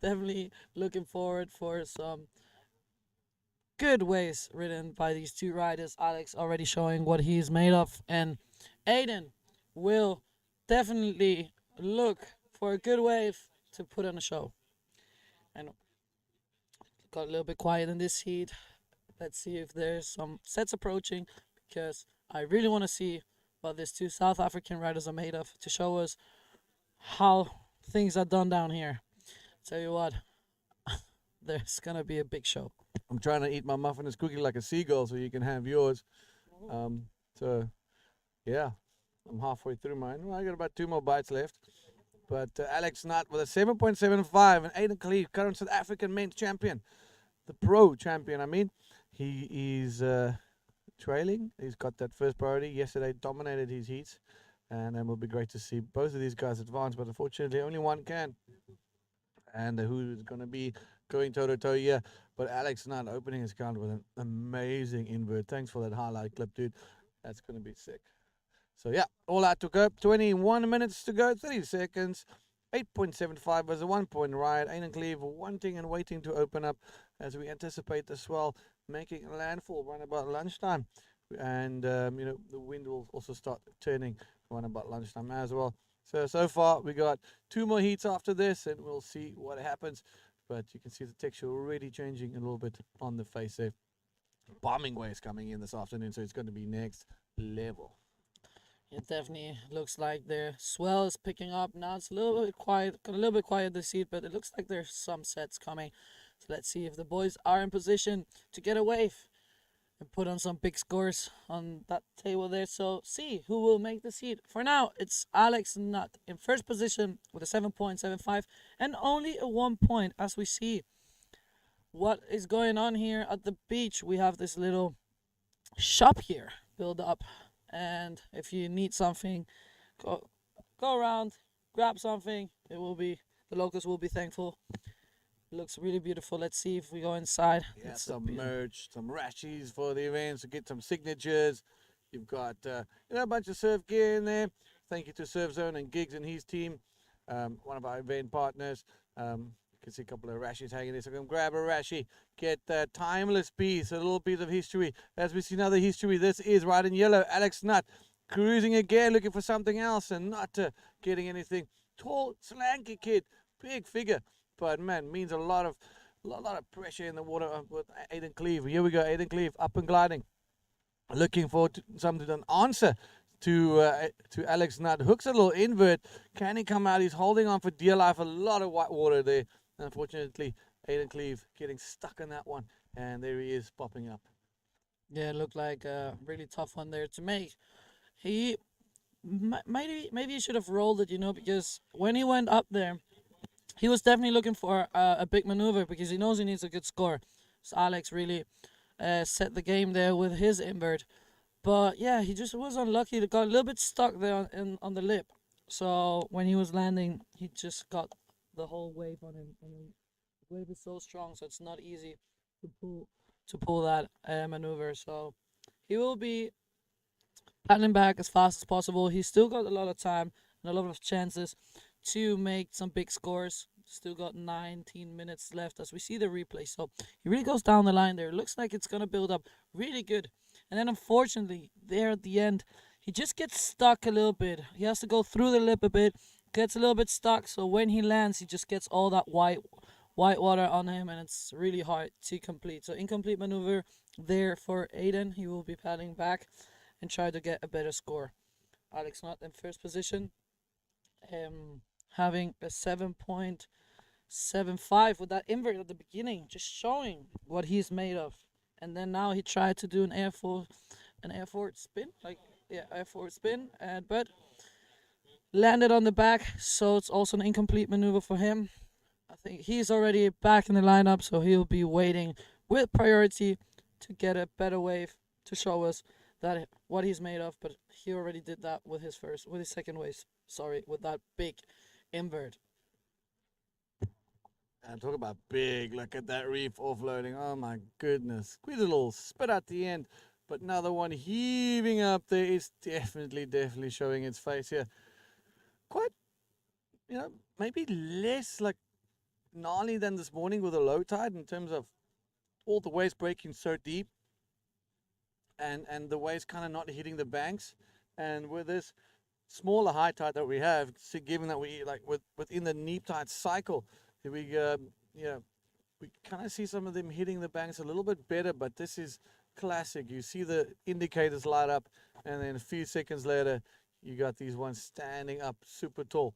definitely looking forward for some good waves ridden by these two riders. Alex already showing what he's made of, and Aiden will definitely look for a good wave to put on a show. And got a little bit quiet in this heat. Let's see if there's some sets approaching, because I really want to see what these two South African riders are made of to show us how things are done down here. Tell you what, there's gonna be a big show. I'm trying to eat my muffin and cookie like a seagull so you can have yours. So, yeah, I'm halfway through mine. Well, I got about 2 more bites left. But Alex Nutt with a 7.75 and Aiden Khalif, current South African men's champion, the pro champion, I mean. He is trailing. He's got that first priority. Yesterday dominated his heats. And it will be great to see both of these guys advance. But unfortunately, only one can. And who is going to be going toe-to-toe here. But Alex Nutt opening his count with an amazing invert. Thanks for that highlight clip, dude. That's going to be sick. So, yeah, all out to go. 21 minutes to go, 30 seconds. 8.75 was a 1 point ride. Aiden Cleve wanting and waiting to open up as we anticipate the swell making a landfall around about lunchtime. And, the wind will also start turning around about lunchtime as well. So far, we got 2 more heats after this, and we'll see what happens. But you can see the texture already changing a little bit on the face there. Bombing waves coming in this afternoon, so it's going to be next level. It definitely looks like their swell is picking up. Now it's a little bit quiet, got a little bit quiet this heat, but it looks like there's some sets coming. So let's see if the boys are in position to get a wave and put on some big scores on that table there. So see who will make this heat. For now, it's Alex Nutt in first position with a 7.75 and only a 1 point. As we see what is going on here at the beach, we have this little shop here built up. And if you need something, go around, grab something. It will be, the locals will be thankful. It looks really beautiful. Let's see if we go inside. Yeah, some merch, some rashies for the events to get some signatures. You've got a bunch of surf gear in there. Thank you to Surf Zone and Gigs and his team, one of our event partners. You can see a couple of rashies hanging there. So come grab a rashie, get that timeless piece, a little piece of history. As we see another history, this is right in yellow. Alex Nutt cruising again, looking for something else and not getting anything. Tall, slanky kid, big figure. But man, means a lot of pressure in the water with Aiden Cleve. Here we go, Aiden Cleve up and gliding, looking for something, an answer to Alex Nutt. Hooks a little invert. Can he come out? He's holding on for dear life. A lot of white water there. Unfortunately, Aiden Cleve getting stuck in that one, and there he is popping up. Yeah, it looked like a really tough one there to make. He maybe he should have rolled it, because when he went up there, he was definitely looking for a big maneuver because he knows he needs a good score. So Alex really set the game there with his invert. But yeah, he just was unlucky. He got a little bit stuck there on the lip. So when he was landing, he just got the whole wave on him. And the wave is so strong, so it's not easy to pull that maneuver. So he will be paddling back as fast as possible. He's still got a lot of time and a lot of chances to make some big scores. Still got 19 minutes left as we see the replay. So he really goes down the line there. It looks like it's going to build up really good. And then unfortunately, there at the end, he just gets stuck a little bit. He has to go through the lip a bit, gets a little bit stuck. So when he lands, he just gets all that white water on him, and it's really hard to complete. So incomplete maneuver there for Aiden. He will be paddling back and try to get a better score. Alex Nutt in first position, having a 7.75 with that invert at the beginning, just showing what he's made of. And then now he tried to do an air forward spin, air forward spin, but landed on the back. So it's also an incomplete maneuver for him. I think he's already back in the lineup, so he'll be waiting with priority to get a better wave to show us that what he's made of. But he already did that with his second wave. With that big invert. And talk about big. Look at that reef offloading. Oh my goodness. Squeeze a little spit at the end. But another one heaving up there is definitely showing its face here. Quite, maybe less like gnarly than this morning with a low tide in terms of all the waves breaking so deep, and the waves kind of not hitting the banks. And with this smaller high tide that we have, given that we like within the neap tide cycle, we we kind of see some of them hitting the banks a little bit better. But this is classic. You see the indicators light up, and then a few seconds later, you got these ones standing up super tall,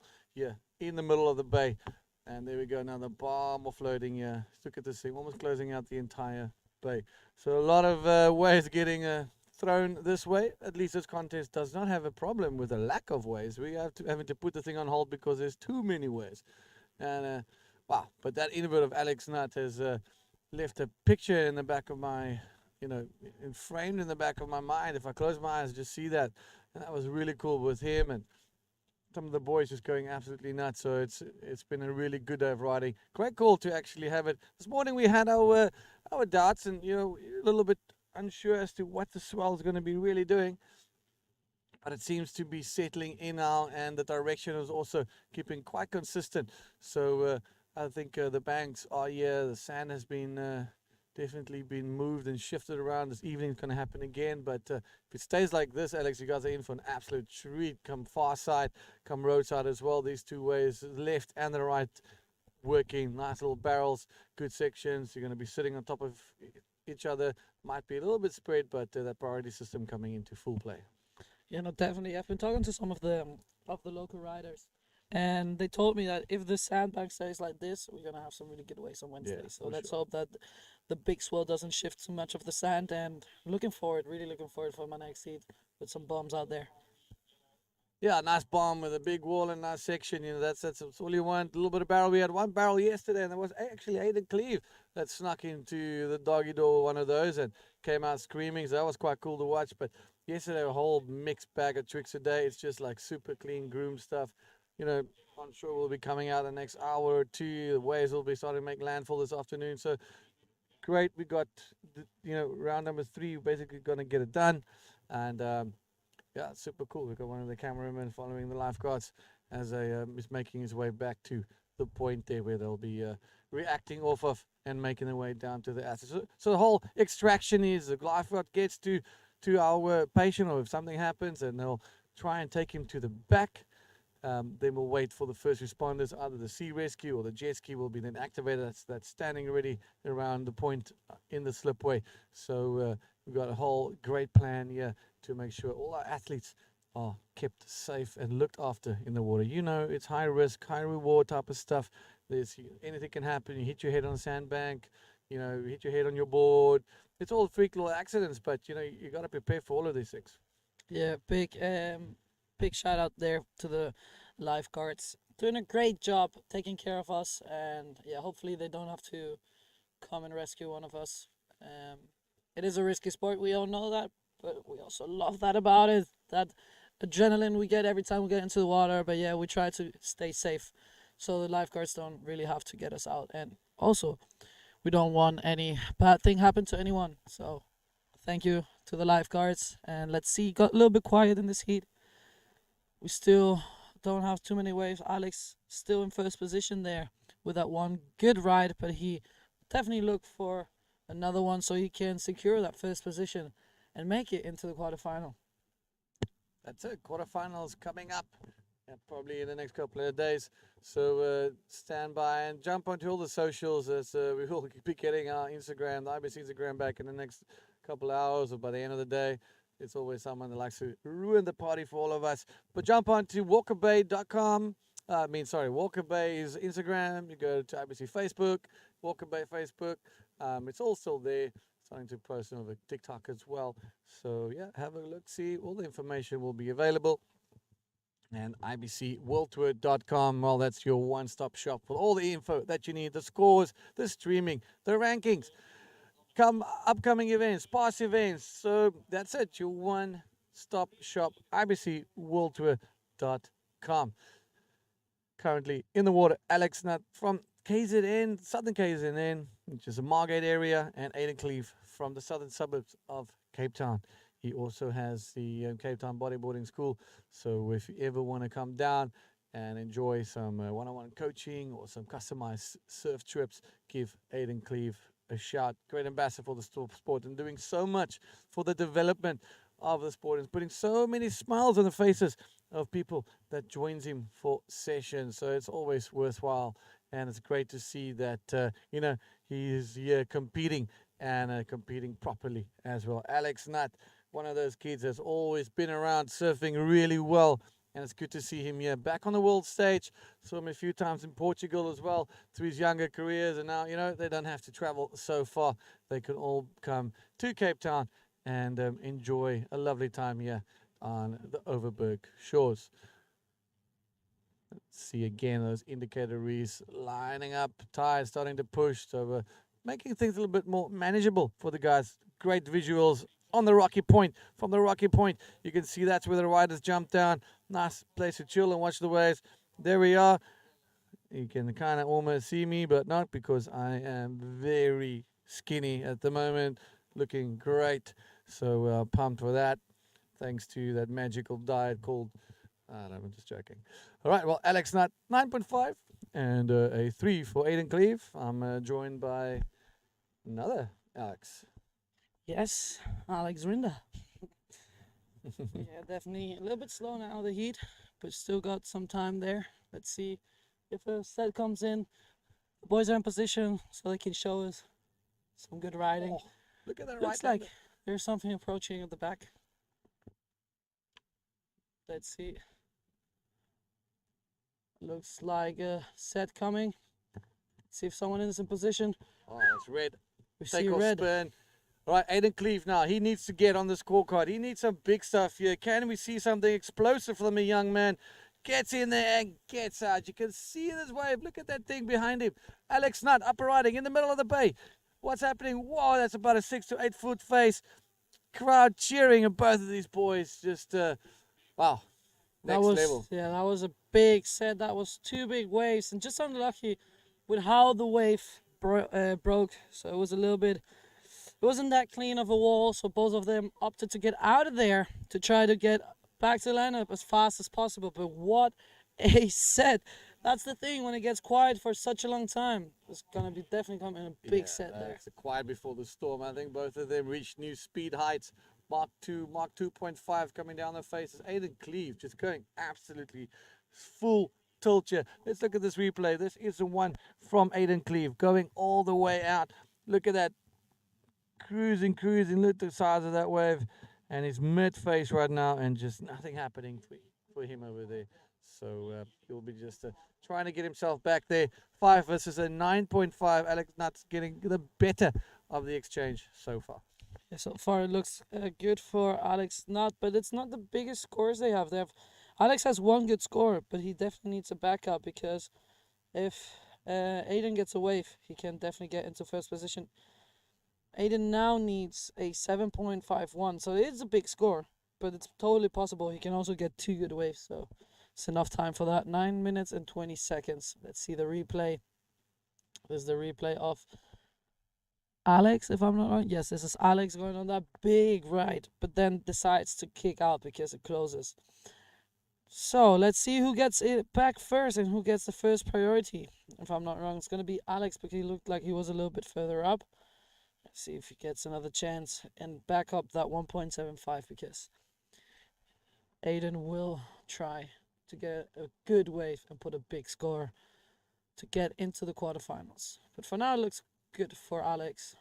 in the middle of the bay. And there we go, now the bomb offloading here. Look at this thing, almost closing out the entire bay. So a lot of waves getting thrown this way. At least this contest does not have a problem with a lack of waves. We have having to put the thing on hold because there's too many waves. And wow, but that invert of Alex Nutt has left a picture in the back of my, framed in the back of my mind. If I close my eyes, just see that. And that was really cool with him and some of the boys just going absolutely nuts. So it's been a really good day of riding. Great call to actually have it. This morning we had our doubts and a little bit unsure as to what the swell is going to be really doing. But it seems to be settling in now, and the direction is also keeping quite consistent. So I think the banks are here. The sand has been definitely been moved and shifted around. This evening is going to happen again, but if it stays like this, Alex, you guys are in for an absolute treat. Come far side, come roadside as well. These two ways, left and the right, working. Nice little barrels, good sections. You're going to be sitting on top of each other. Might be a little bit spread, but that priority system coming into full play. Yeah, no, definitely. I've been talking to some of the local riders, and they told me that if the sandbank stays like this, we're gonna have some really good waves on Wednesday. So let's hope that the big swell doesn't shift too much of the sand. And really looking forward for my next heat with some bombs out there. Yeah, nice bomb with a big wall and nice section. That's all you want. A little bit of barrel. We had one barrel yesterday, and there was actually Aiden Cleve that snuck into the doggy door, one of those, and came out screaming. So that was quite cool to watch. But yesterday, a whole mixed bag of tricks a day. It's just like super clean groom stuff. I'm sure we'll be coming out the next hour or two. The waves will be starting to make landfall this afternoon. So great. We got, round number 3. We're basically going to get it done. And, yeah, super cool. We've got one of the cameramen following the lifeguards as is making his way back to the point there where they'll be reacting off of and making their way down to the assets. So the whole extraction is the lifeguard gets to our patient, or if something happens, and they'll try and take him to the back. Then we'll wait for the first responders. Either the sea rescue or the jet ski will be then activated. That's standing ready around the point in the slipway. So we've got a whole great plan here to make sure all our athletes are kept safe and looked after in the water. It's high risk, high reward type of stuff. Anything can happen. You hit your head on a sandbank, you hit your head on your board. It's all freak little accidents, but you got to prepare for all of these things. Yeah, big shout out there to the lifeguards, doing a great job taking care of us, and yeah, hopefully they don't have to come and rescue one of us. It is a risky sport, we all know that, but we also love that about it, that adrenaline we get every time we get into the water. But yeah, we try to stay safe so the lifeguards don't really have to get us out, and also we don't want any bad thing happen to anyone. So thank you to the lifeguards. And let's see, got a little bit quiet in this heat. We still don't have too many waves. Alex still in first position there with that one good ride, but he definitely look for another one so he can secure that first position and make it into the quarterfinal. That's it. Quarterfinals coming up probably in the next couple of days. So stand by and jump onto all the socials as we will be getting our Instagram, the IBC Instagram, back in the next couple of hours or by the end of the day. It's always someone that likes to ruin the party for all of us. But jump on to walkerbay.com. Walker Bay's Instagram. You go to IBC Facebook, Walker Bay Facebook. It's all still there. Starting to post over TikTok as well. So yeah, have a look. See, all the information will be available. And IBCworldtour.com. Well, that's your one-stop shop for all the info that you need. The scores, the streaming, the rankings. Upcoming events, past events. So that's it, your one-stop shop, IBCworldtour.com. Currently in the water, Alex Nutt from KZN, southern KZN, which is the Margate area, and Aiden Cleve from the southern suburbs of Cape Town. He also has the Cape Town Bodyboarding School. So if you ever want to come down, and enjoy some one-on-one coaching or some customized surf trips, give Aiden Cleve a shout. Great ambassador for the sport and doing so much for the development of the sport and putting so many smiles on the faces of people that joins him for sessions. So it's always worthwhile, and it's great to see that he's here competing and competing properly as well. Alex Nutt, one of those kids that's always been around surfing really well, and it's good to see him here back on the world stage. Saw him a few times in Portugal as well through his younger careers, and now they don't have to travel so far. They can all come to Cape Town and enjoy a lovely time here on the Overberg shores. Let's see again those indicator reefs lining up, tires starting to push, so making things a little bit more manageable for the guys. Great visuals on the rocky point. From the rocky point, you can see that's where the riders jump down. Nice place to chill and watch the waves. There we are. You can kind of almost see me, but not, because I am very skinny at the moment. Looking great. So pumped for that. Thanks to that magical diet called... I'm just joking. All right, well, Alex Nutt, 9.5 and a 3 for Aiden Cleve. I'm joined by another Alex. Yes, Alex Rinder. Yeah, definitely a little bit slow now, the heat, but still got some time there. Let's see if a set comes in. The boys are in position so they can show us some good riding. Oh, look at that. Looks like there's something approaching at the back. Let's see. Looks like a set coming. See if someone is in position. Oh, it's red. We Take see off red. spin. All right, Aiden Cleve now. He needs to get on the scorecard. He needs some big stuff here. Can we see something explosive from the young man? Gets in there and gets out. You can see this wave. Look at that thing behind him. Alex Nutt, upper riding in the middle of the bay. What's happening? Whoa, that's about a 6 to 8 foot face. Crowd cheering at both of these boys. Just, wow. Next level. Yeah, that was a big set. That was 2 big waves, and just unlucky with how the wave broke. So it was a little bit, it wasn't that clean of a wall. So both of them opted to get out of there to try to get back to the lineup as fast as possible. But what a set! That's the thing, when it gets quiet for such a long time, it's gonna be definitely coming a big set there. It's quiet before the storm. I think both of them reached new speed heights. Mark 2.5 coming down their faces. Aiden Cleve just going absolutely full tilt here. Let's look at this replay. This is the one from Aiden Cleve going all the way out. Look at that. Cruising. Look at the size of that wave. And he's mid-face right now, and just nothing happening for him over there. So he'll be just trying to get himself back there. 5 versus a 9.5. Alex Nutt's getting the better of the exchange so far. Yeah, so far it looks good for Alex Nutt, but it's not the biggest scores they have. Alex has 1 good score, but he definitely needs a backup, because if Aiden gets a wave, he can definitely get into first position. Aiden now needs a 7.51, so it is a big score, but it's totally possible he can also get 2 good waves, so it's enough time for that. 9 minutes and 20 seconds. Let's see the replay. This is the replay of Alex, if I'm not wrong. Yes, this is Alex going on that big ride, but then decides to kick out because it closes. So let's see who gets it back first and who gets the first priority. If I'm not wrong, it's going to be Alex, because he looked like he was a little bit further up. Let's see if he gets another chance and back up that 1.75, because Aiden will try to get a good wave and put a big score to get into the quarterfinals. But for now, it looks good for Alex.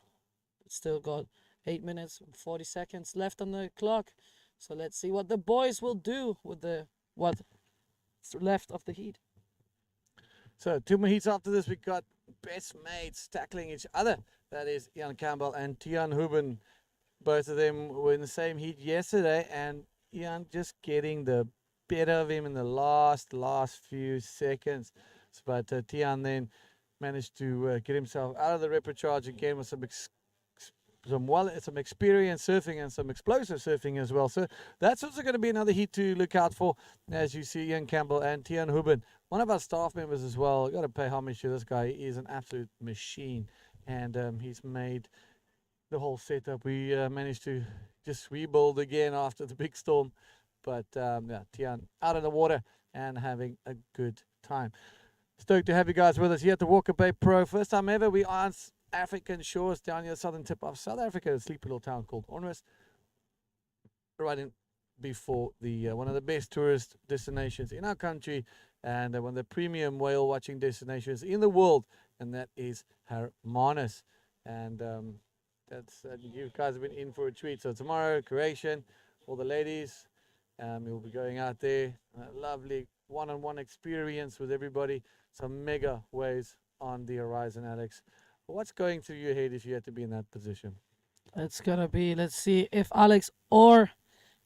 But still got 8 minutes and 40 seconds left on the clock. So let's see what the boys will do with what's left of the heat. So 2 more heats after this. We got best mates tackling each other. That is Ian Campbell and Tian Huben. Both of them were in the same heat yesterday, and Ian just getting the better of him in the last few seconds. But Tian then managed to get himself out of the repercharge again with some experience surfing and some explosive surfing as well. So that's also going to be another heat to look out for, as you see Ian Campbell and Tian Huben, one of our staff members as well. Got to pay homage to this guy. He is an absolute machine, and he's made the whole setup. We managed to just rebuild again after the big storm, but yeah, Tian out of the water and having a good time. Stoked to have you guys with us here at the Walker Bay Pro. First time ever, we are on African shores down here, the southern tip of South Africa, a sleepy little town called Onrus, right in before the one of the best tourist destinations in our country, and one of the premium whale watching destinations in the world, and that is Hermanus. And that's you guys have been in for a treat. So tomorrow, Croatian, all the ladies, you'll be going out there, a lovely one-on-one experience with everybody. Some mega waves on the horizon, Alex. What's going through your head if you had to be in that position? It's gonna be, let's see if Alex or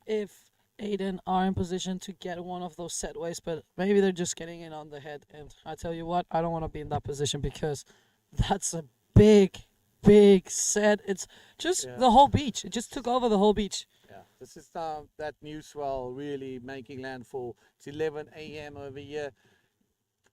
if Aiden are in position to get one of those set waves, but maybe they're just getting in on the head. And I tell you what, I don't want to be in that position because that's a big set. It's just the whole beach. It just took over the whole beach. Yeah, this is that new swell really making landfall. It's 11 a.m. over here.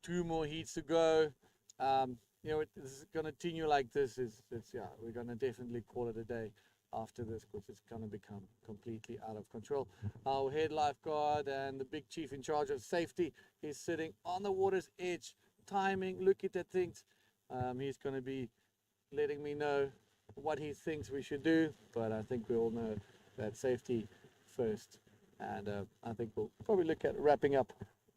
2 more heats to go. This is going to continue like this. We're going to definitely call it a day after this because it's going to become completely out of control. Our head lifeguard and the big chief in charge of safety is sitting on the water's edge, timing, looking at things. He's going to be letting me know what he thinks we should do, but I think we all know that safety first. And I think we'll probably look at wrapping up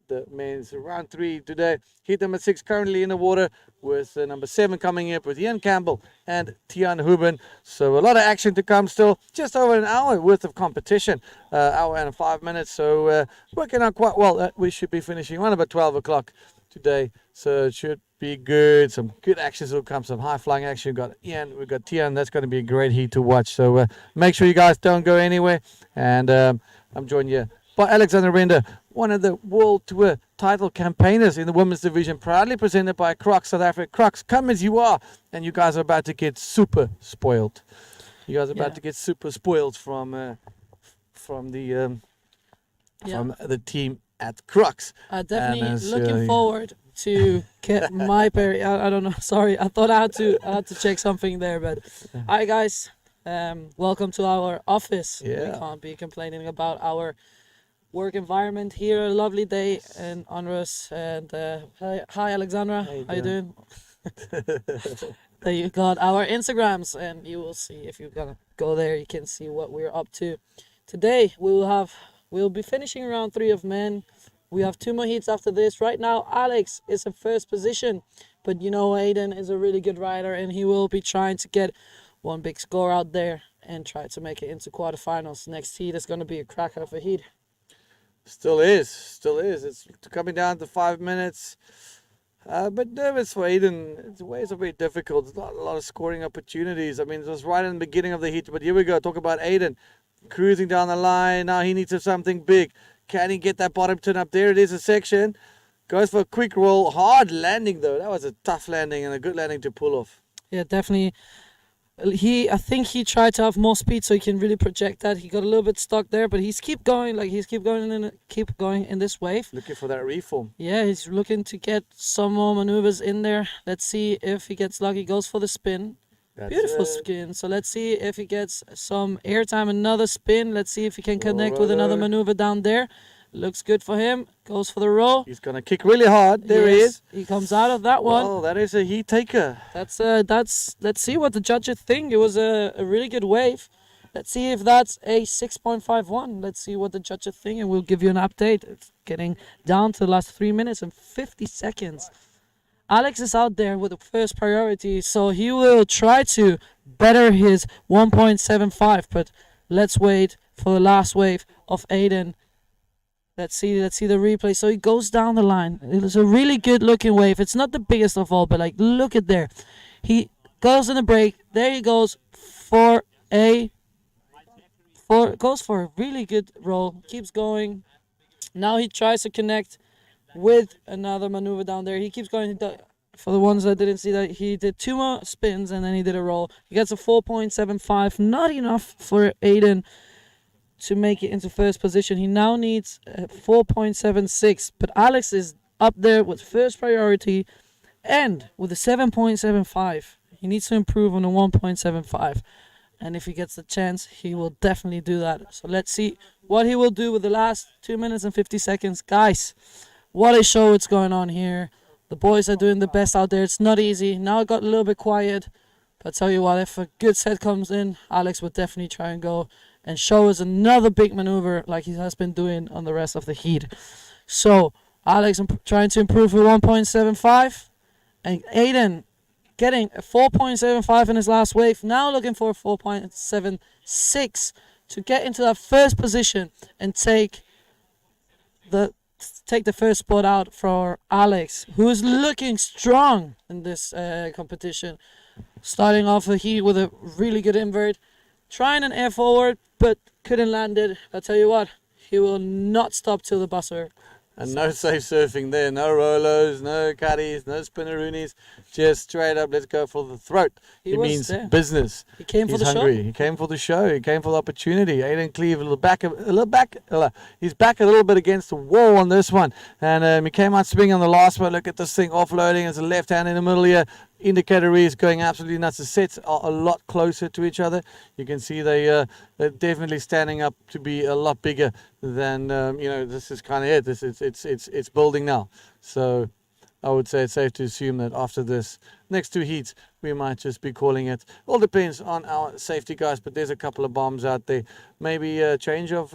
the men's round 3 today. Heat number 6 currently in the water with number 7 coming up with Ian Campbell and Tian Huben. So a lot of action to come still. Just over an hour worth of competition, hour and 5 minutes. So working out quite well. We should be finishing around about 12 o'clock today. So it should be good. Some good actions will come. Some high flying action. We've got Ian, we've got Tian. That's going to be a great heat to watch. So make sure you guys don't go anywhere. And I'm joined here by Alexander Render, one of the World Tour title campaigners in the women's division, proudly presented by Crocs South Africa. Crocs, come as you are, and you guys are about to get super spoiled. You guys are about to get super spoiled from the team at Crocs. Definitely looking forward to get my pair. I don't know. Sorry, I thought I had to check something there, but hi guys, welcome to our office. Yeah. We can't be complaining about our work environment here. A lovely day in Onrus. And hi Alexandra, how you doing? There you got our Instagrams, and you will see, if you're gonna go there, you can see what we're up to. Today we'll be finishing round 3 of men. We have 2 more heats after this. Right now Alex is in first position, but you know Aiden is a really good rider, and he will be trying to get one big score out there and try to make it into quarterfinals. Next heat is going to be a cracker of a heat. Still is. It's coming down to 5 minutes. But nervous for Aiden. It's ways are very difficult. There's not a lot of scoring opportunities. I mean, it was right in the beginning of the heat, but here we go. Talk about Aiden cruising down the line. Now he needs something big. Can he get that bottom turn up? There it is, a section. Goes for a quick roll. Hard landing, though. That was a tough landing and a good landing to pull off. Yeah, definitely. I think he tried to have more speed so he can really project that. He got a little bit stuck there, but he's keep going in this wave. Looking for that reform. Yeah, he's looking to get some more maneuvers in there. Let's see if he gets lucky. Goes for the spin. Beautiful spin. So let's see if he gets some airtime. Another spin. Let's see if he can connect with another maneuver down there. Looks good for him. Goes for the roll. He's gonna kick really hard. There he is. He comes out of that one. Oh, that is a heat taker. That's let's see what the judges think. It was a really good wave. Let's see if that's a 6.51. Let's see what the judges think, and we'll give you an update. It's getting down to the last 3 minutes and 50 seconds. Alex is out there with the first priority, so he will try to better his 1.75. But let's wait for the last wave of Aiden. Let's see the replay. So he goes down the line. It was a really good looking wave. It's not the biggest of all, but like, look at there. He goes in the break. There he goes goes for a really good roll. Keeps going. Now he tries to connect with another maneuver down there. He keeps going. For the ones that didn't see that, he did 2 more spins and then he did a roll. He gets a 4.75. Not enough for Aiden to make it into first position. He now needs 4.76, but Alex is up there with first priority and with a 7.75. He needs to improve on the 1.75. and if he gets the chance, he will definitely do that. So let's see what he will do with the last 2 minutes and 50 seconds. Guys, what a show it's going on here. The boys are doing the best out there. It's not easy. Now it got a little bit quiet. But I tell you what, if a good set comes in, Alex would definitely try and go and show us another big maneuver like he has been doing on the rest of the heat. So, Alex trying to improve for 1.75. And Aiden getting a 4.75 in his last wave. Now looking for a 4.76 to get into that first position and take the first spot out for Alex, who is looking strong in this competition. Starting off the heat with a really good invert. Trying an air forward, but couldn't land it. I'll tell you what, he will not stop till the buzzer. And no safe surfing there, no rolos, no caddies, no spinneroonies, just straight up, let's go for the throat. He means there. business. He came for He's the hungry. show. He came for the show. He came for the opportunity. Aiden Cleve he's back a little bit against the wall on this one. And he came out swinging on the last one. Look at this thing offloading. It's a left hand in the middle here. Indicator is going absolutely nuts. The sets are a lot closer to each other. You can see they're definitely standing up to be a lot bigger than this is kind of it. It's building now. So I would say it's safe to assume that after this next two heats, we might just be calling it. All depends on our safety guys, but there's a couple of bombs out there. Maybe a change of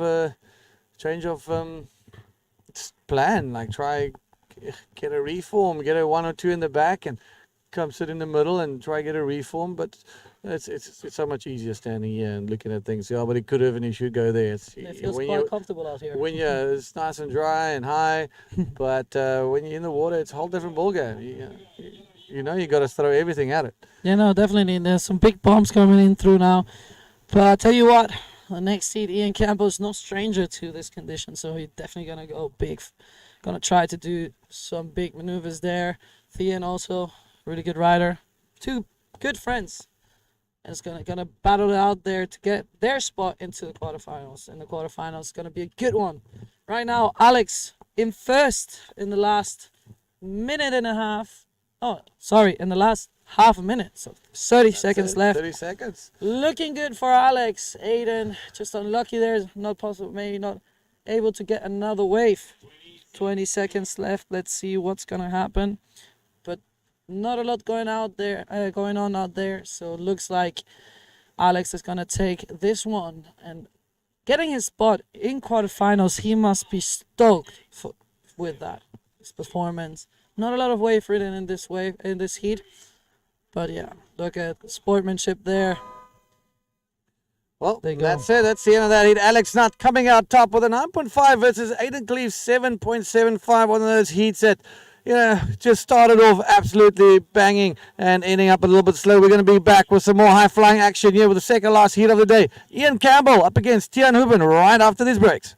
plan. Like try get a reform, get a 1 or 2 in the back, and come sit in the middle and try get a reform. But it's so much easier standing here and looking at things. Yeah, but it could have and he should go there. It feels quite comfortable out here. When it's nice and dry and high, but when you're in the water, it's a whole different ballgame. You got to throw everything at it. Yeah, no, definitely. There's some big bombs coming in through now. But I'll tell you what, the next heat, Ian Campbell is no stranger to this condition, so he's definitely going to go big. Going to try to do some big maneuvers there. Thean also, really good rider. Two good friends. And it's gonna battle it out there to get their spot into the quarterfinals. And the quarterfinals is going to be a good one. Right now, Alex in first in the last minute and a half. Oh, sorry, in the last half a minute. So 30 seconds left. 30 seconds. Looking good for Alex. Aiden just unlucky there. Not possible, maybe not able to get another wave. 20 seconds left. Let's see what's going to happen. But not a lot going on out there. So it looks like Alex is going to take this one. And getting his spot in quarterfinals, he must be stoked with that. His performance. Not a lot of wave ridden in this heat. But yeah, look at the sportsmanship there. Well, that's it. That's the end of that heat. Alex Nutt coming out top with a 9.5 versus Aiden Cleve 7.75. One of those heats that, just started off absolutely banging and ending up a little bit slow. We're going to be back with some more high-flying action here with the second last heat of the day. Ian Campbell up against Tian Huben right after these breaks.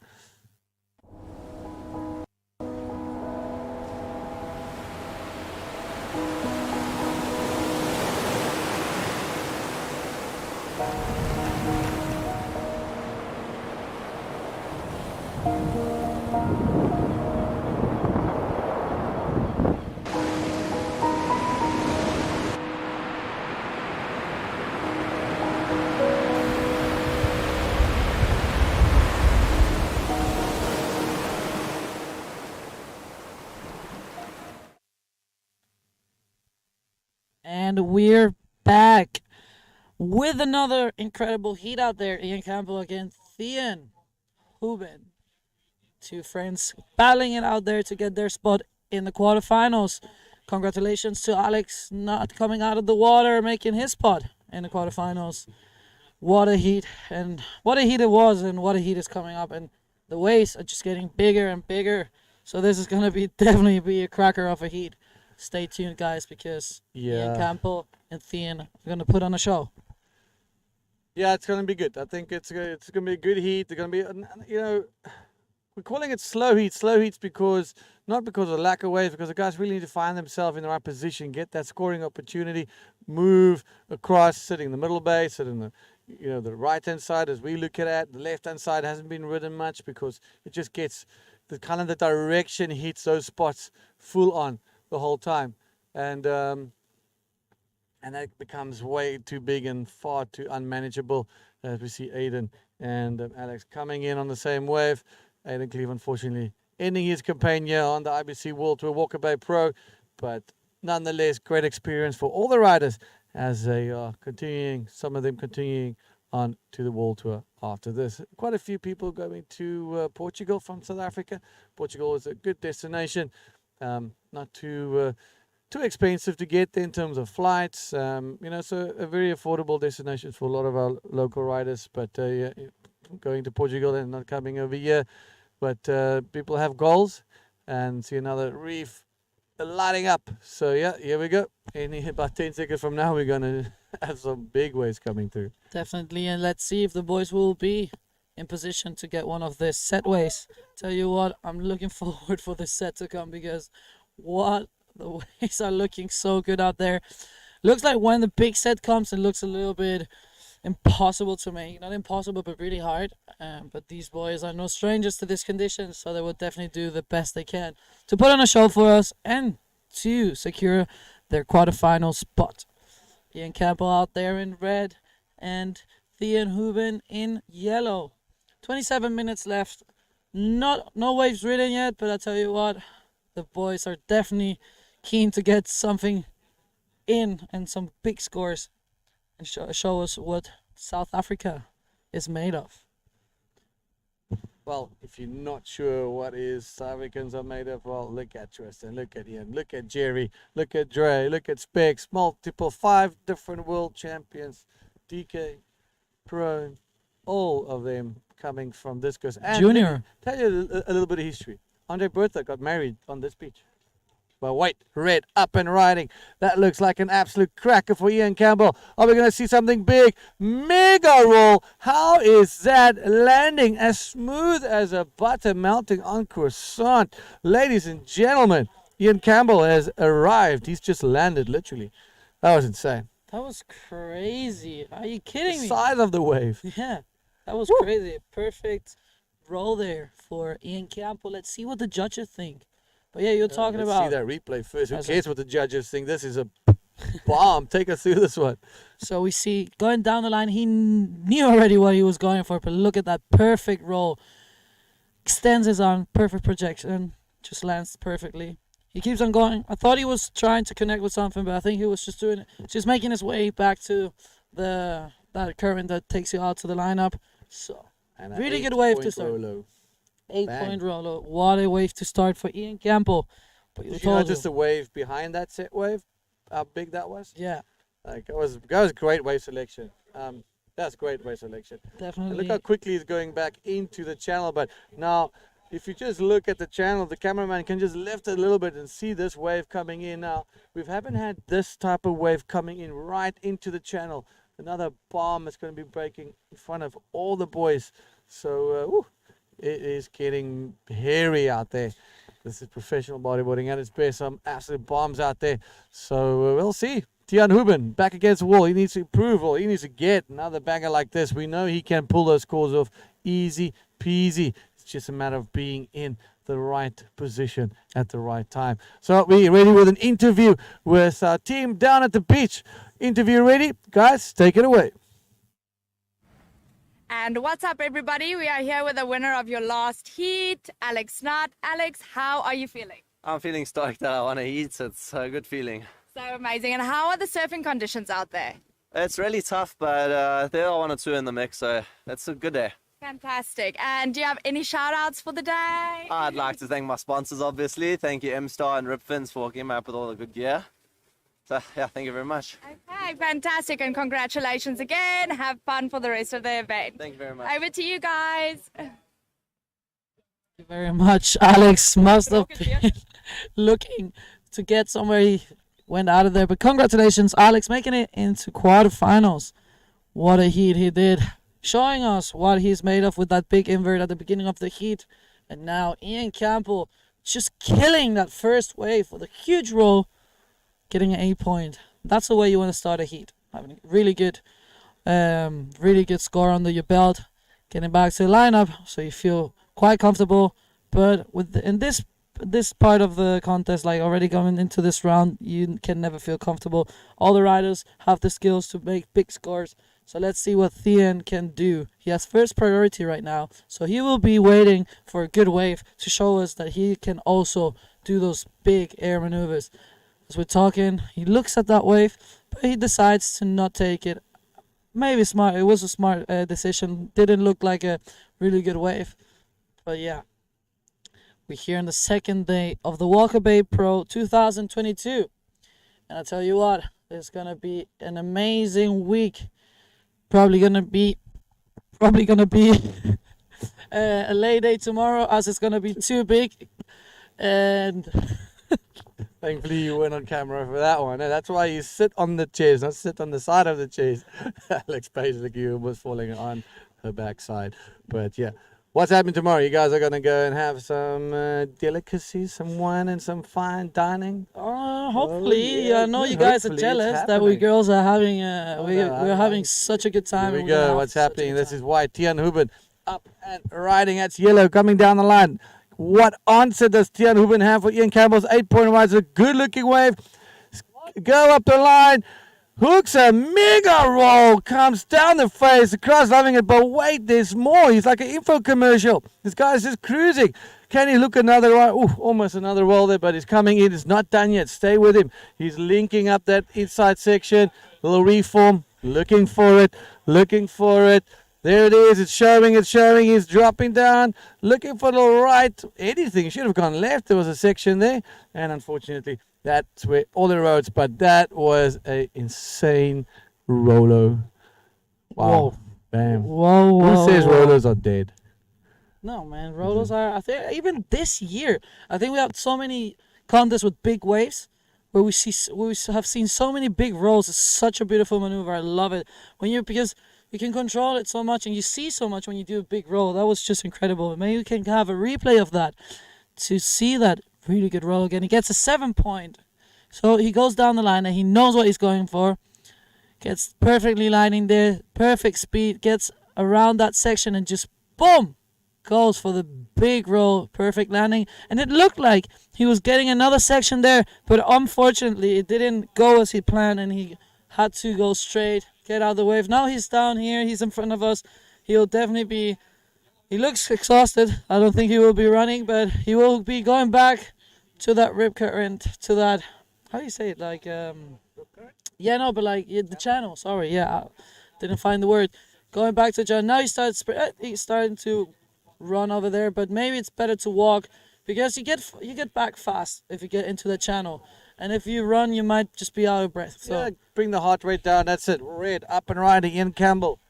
And we're back with another incredible heat out there. Ian Campbell against Thean Huben. Two friends battling it out there to get their spot in the quarterfinals. Congratulations to Alex not coming out of the water, making his spot in the quarterfinals. What a heat, and what a heat it was, and what a heat is coming up. And the waves are just getting bigger and bigger. So this is going to definitely be a cracker of a heat. Stay tuned, guys, because Ian Campbell and Thean are going to put on a show. Yeah, it's going to be good. I think it's going to be a good heat. They're going to be, we're calling it slow heats. Slow heats not because of lack of waves, because the guys really need to find themselves in the right position, get that scoring opportunity, move across, sitting in the middle base, sit in the right-hand side as we look at it. The left-hand side hasn't been ridden much because it just gets the direction hits those spots full on the whole time. And and that becomes way too big and far too unmanageable. As we see Aiden and Alex coming in on the same wave. Aiden Cleave, unfortunately, ending his campaign here on the IBC World Tour Walkabout Pro, but nonetheless, great experience for all the riders as they are continuing, some of them continuing on to the World Tour after this. Quite a few people going to Portugal from South Africa. Portugal is a good destination, not too expensive to get there in terms of flights. So a very affordable destination for a lot of our local riders. But going to Portugal and not coming over here. But people have goals, and see another reef lighting up. So yeah, here we go. In about 10 seconds from now, we're gonna have some big waves coming through. Definitely, and let's see if the boys will be in position to get one of the set waves. Tell you what, I'm looking forward for the set to come, because what the waves are looking so good out there. Looks like when the big set comes, it looks a little bit impossible to make. Not impossible, but really hard. But these boys are no strangers to this condition, so they will definitely do the best they can to put on a show for us and to secure their quarterfinal spot. Ian Campbell out there in red and Thean Huben in yellow. 27 minutes left. No waves ridden yet, but I tell you what, the boys are definitely keen to get something in and some big scores and show us what South Africa is made of. Well, if you're not sure what South Africans are made of, well, look at Tristan, look at Ian, look at Jerry, look at Dre, look at Specs, 5 different world champions, DK, Pro, all of them coming from this coast. And Junior. Tell you a little bit of history. Andre Bertha got married on this beach. But wait, red up and riding. That looks like an absolute cracker for Ian Campbell. Are we going to see something big? Mega roll. How is that landing as smooth as a butter melting on croissant? Ladies and gentlemen, Ian Campbell has arrived. He's just landed, literally. That was insane. That was crazy. Are you kidding me? The size of the wave. Yeah, that was crazy. Perfect roll there for Ian Campbell. Let's see what the judges think. But yeah, you're talking let's about... see that replay first. Who cares what the judges think? This is a bomb. Take us through this one. So we see going down the line, he knew already what he was going for, but look at that perfect roll. Extends his arm, perfect projection, just lands perfectly. He keeps on going. I thought he was trying to connect with something, but I think he was just doing it, just making his way back to that current that takes you out to the lineup. So really good wave to start. 8-point roller. What a wave to start for Ian Campbell. But Did you notice the wave behind that set wave? How big that was? Yeah. Like that was great wave selection. That's great wave selection. Definitely. And look how quickly he's going back into the channel. But now, if you just look at the channel, the cameraman can just lift it a little bit and see this wave coming in now. We haven't had this type of wave coming in right into the channel. Another bomb is going to be breaking in front of all the boys. So, it is getting hairy out there. This is professional bodyboarding at its best. Some absolute bombs out there. So we'll see. Tian Huben back against the wall. He needs to improve, or he needs to get another banger like this. We know he can pull those scores off easy peasy. It's just a matter of being in the right position at the right time. So we're ready with an interview with our team down at the beach. Interview ready? Guys, take it away. And what's up, everybody? We are here with the winner of your last heat, Alex Knott. Alex, how are you feeling? I'm feeling stoked that I won a heat, so it's a good feeling. So amazing. And how are the surfing conditions out there? It's really tough, but there are 1 or 2 in the mix, so that's a good day. Fantastic. And do you have any shout-outs for the day? I'd like to thank my sponsors, obviously. Thank you, M-Star and Ripfins, for hooking me up with all the good gear. So, yeah, thank you very much. Okay, fantastic. And congratulations again. Have fun for the rest of the event. Thank you very much. Over to you guys. Thank you very much. Alex must have been looking to get somewhere. He went out of there. But congratulations, Alex, making it into quarterfinals. What a heat he did. Showing us what he's made of with that big invert at the beginning of the heat. And now Ian Campbell just killing that first wave with a huge roll. Getting an 8-point. That's the way you want to start a heat. Having a really good score under your belt. Getting back to the lineup so you feel quite comfortable. But in this this part of the contest, like already going into this round, you can never feel comfortable. All the riders have the skills to make big scores. So let's see what Thean can do. He has first priority right now, so he will be waiting for a good wave to show us that he can also do those big air maneuvers. As we're talking, he looks at that wave, but he decides to not take it. Maybe smart. It was a smart decision. Didn't look like a really good wave, but yeah. We're here on the second day of the Walker Bay Pro 2022, and I tell you what, it's gonna be an amazing week. Probably gonna be a late day tomorrow, as it's gonna be too big. And Thankfully you weren't on camera for that one. That's why you sit on the chairs, not sit on the side of the chairs. Alex basically was falling on her backside. But yeah, what's happening tomorrow? You guys are gonna go and have some delicacies, some wine, and some fine dining. hopefully, I know you guys are jealous that we girls are having. We're having such a good time. Here we go. What's happening? This is white. Tian Huben up and riding. That's yellow coming down the line. What answer does Tian Huben have for Ian Campbell's 8-point ride? It's a good-looking wave. Go up the line. Hooks a mega roll. Comes down the face. The crowd's loving it, but wait, there's more. He's like an info commercial. This guy's just cruising. Can he look another one? Ooh, almost another roll there, but he's coming in. It's not done yet. Stay with him. He's linking up that inside section. Little reform. Looking for it. Looking for it. There it is. It's showing. It's showing. He's dropping down. Looking for the right. Anything. Should have gone left. There was a section there. And unfortunately, that's where all the roads. But that was a insane rolo. Wow. Whoa. Bam. Whoa. Who says rollers are dead? No, man. Rollers are. I think even this year, I think we have so many contests with big waves where we have seen so many big rolls. It's such a beautiful maneuver. I love it because you can control it so much and you see so much when you do a big roll. That was just incredible. Maybe you can have a replay of that to see that really good roll again. He gets a 7-point. So he goes down the line and he knows what he's going for. Gets perfectly lining there. Perfect speed. Gets around that section and just boom! Goes for the big roll. Perfect landing. And it looked like he was getting another section there. But unfortunately, it didn't go as he planned and he had to go straight. Get out of the wave. Now he's down here. He's in front of us. He'll definitely be... He looks exhausted. I don't think he will be running, but he will be going back to that rip current, to that... How do you say it? Like... Yeah, no, but like the channel. Sorry, yeah. I didn't find the word. Going back to the channel. Now he's starting to run over there, but maybe it's better to walk because you get back fast if you get into the channel. And if you run, you might just be out of breath. So yeah, bring the heart rate down. That's it. Red up and riding. Ian Campbell.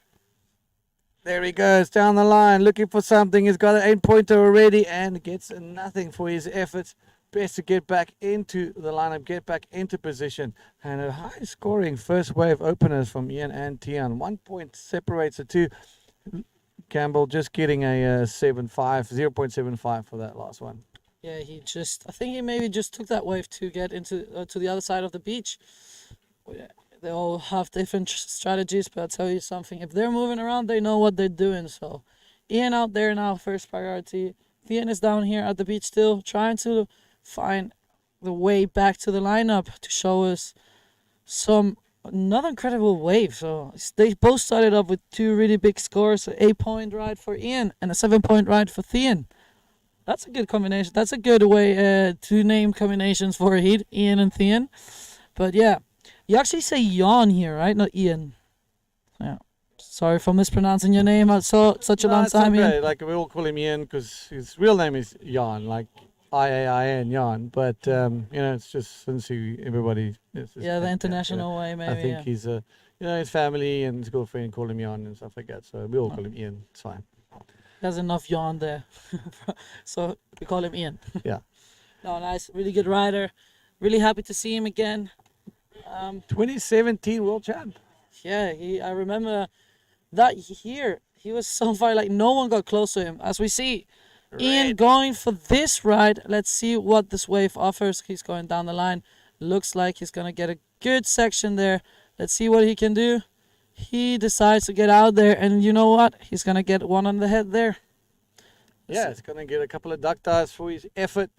There he goes down the line, looking for something. He's got an 8-pointer already and gets nothing for his efforts. Best to get back into the lineup, get back into position. And a high-scoring first wave openers from Ian and Tian. 1 point separates the two. Campbell just getting a 0.75 for that last one. Yeah, I think he maybe just took that wave to get into to the other side of the beach. They all have different strategies, but I'll tell you something. If they're moving around, they know what they're doing. So Ian out there now, first priority. Thean is down here at the beach still, trying to find the way back to the lineup to show us another incredible wave. So they both started off with 2 really big scores, an 8-point ride for Ian and a 7-point ride for Thean. That's a good combination. That's a good way to name combinations for a heat, Ian and Thean. But yeah, you actually say Jan here, right? Not Ian. Yeah. Sorry for mispronouncing your name. I saw such a long time. Okay. Like we all call him Ian because his real name is Jan, like IAIN, Jan. But it's just since everybody. The international way, maybe. I think he's his family and his girlfriend call him Jan and stuff like that. So we all call him Ian. It's fine. There's enough Jan there, so we call him Ian. Yeah. No, nice, really good rider. Really happy to see him again. 2017 world champ. Yeah, I remember that year he was so far, like no one got close to him. As we see, Ian going for this ride. Let's see what this wave offers. He's going down the line. Looks like he's gonna get a good section there. Let's see what he can do. He decides to get out there, and you know what? He's going to get one on the head there. Yeah, he's going to get a couple of duck dives for his effort.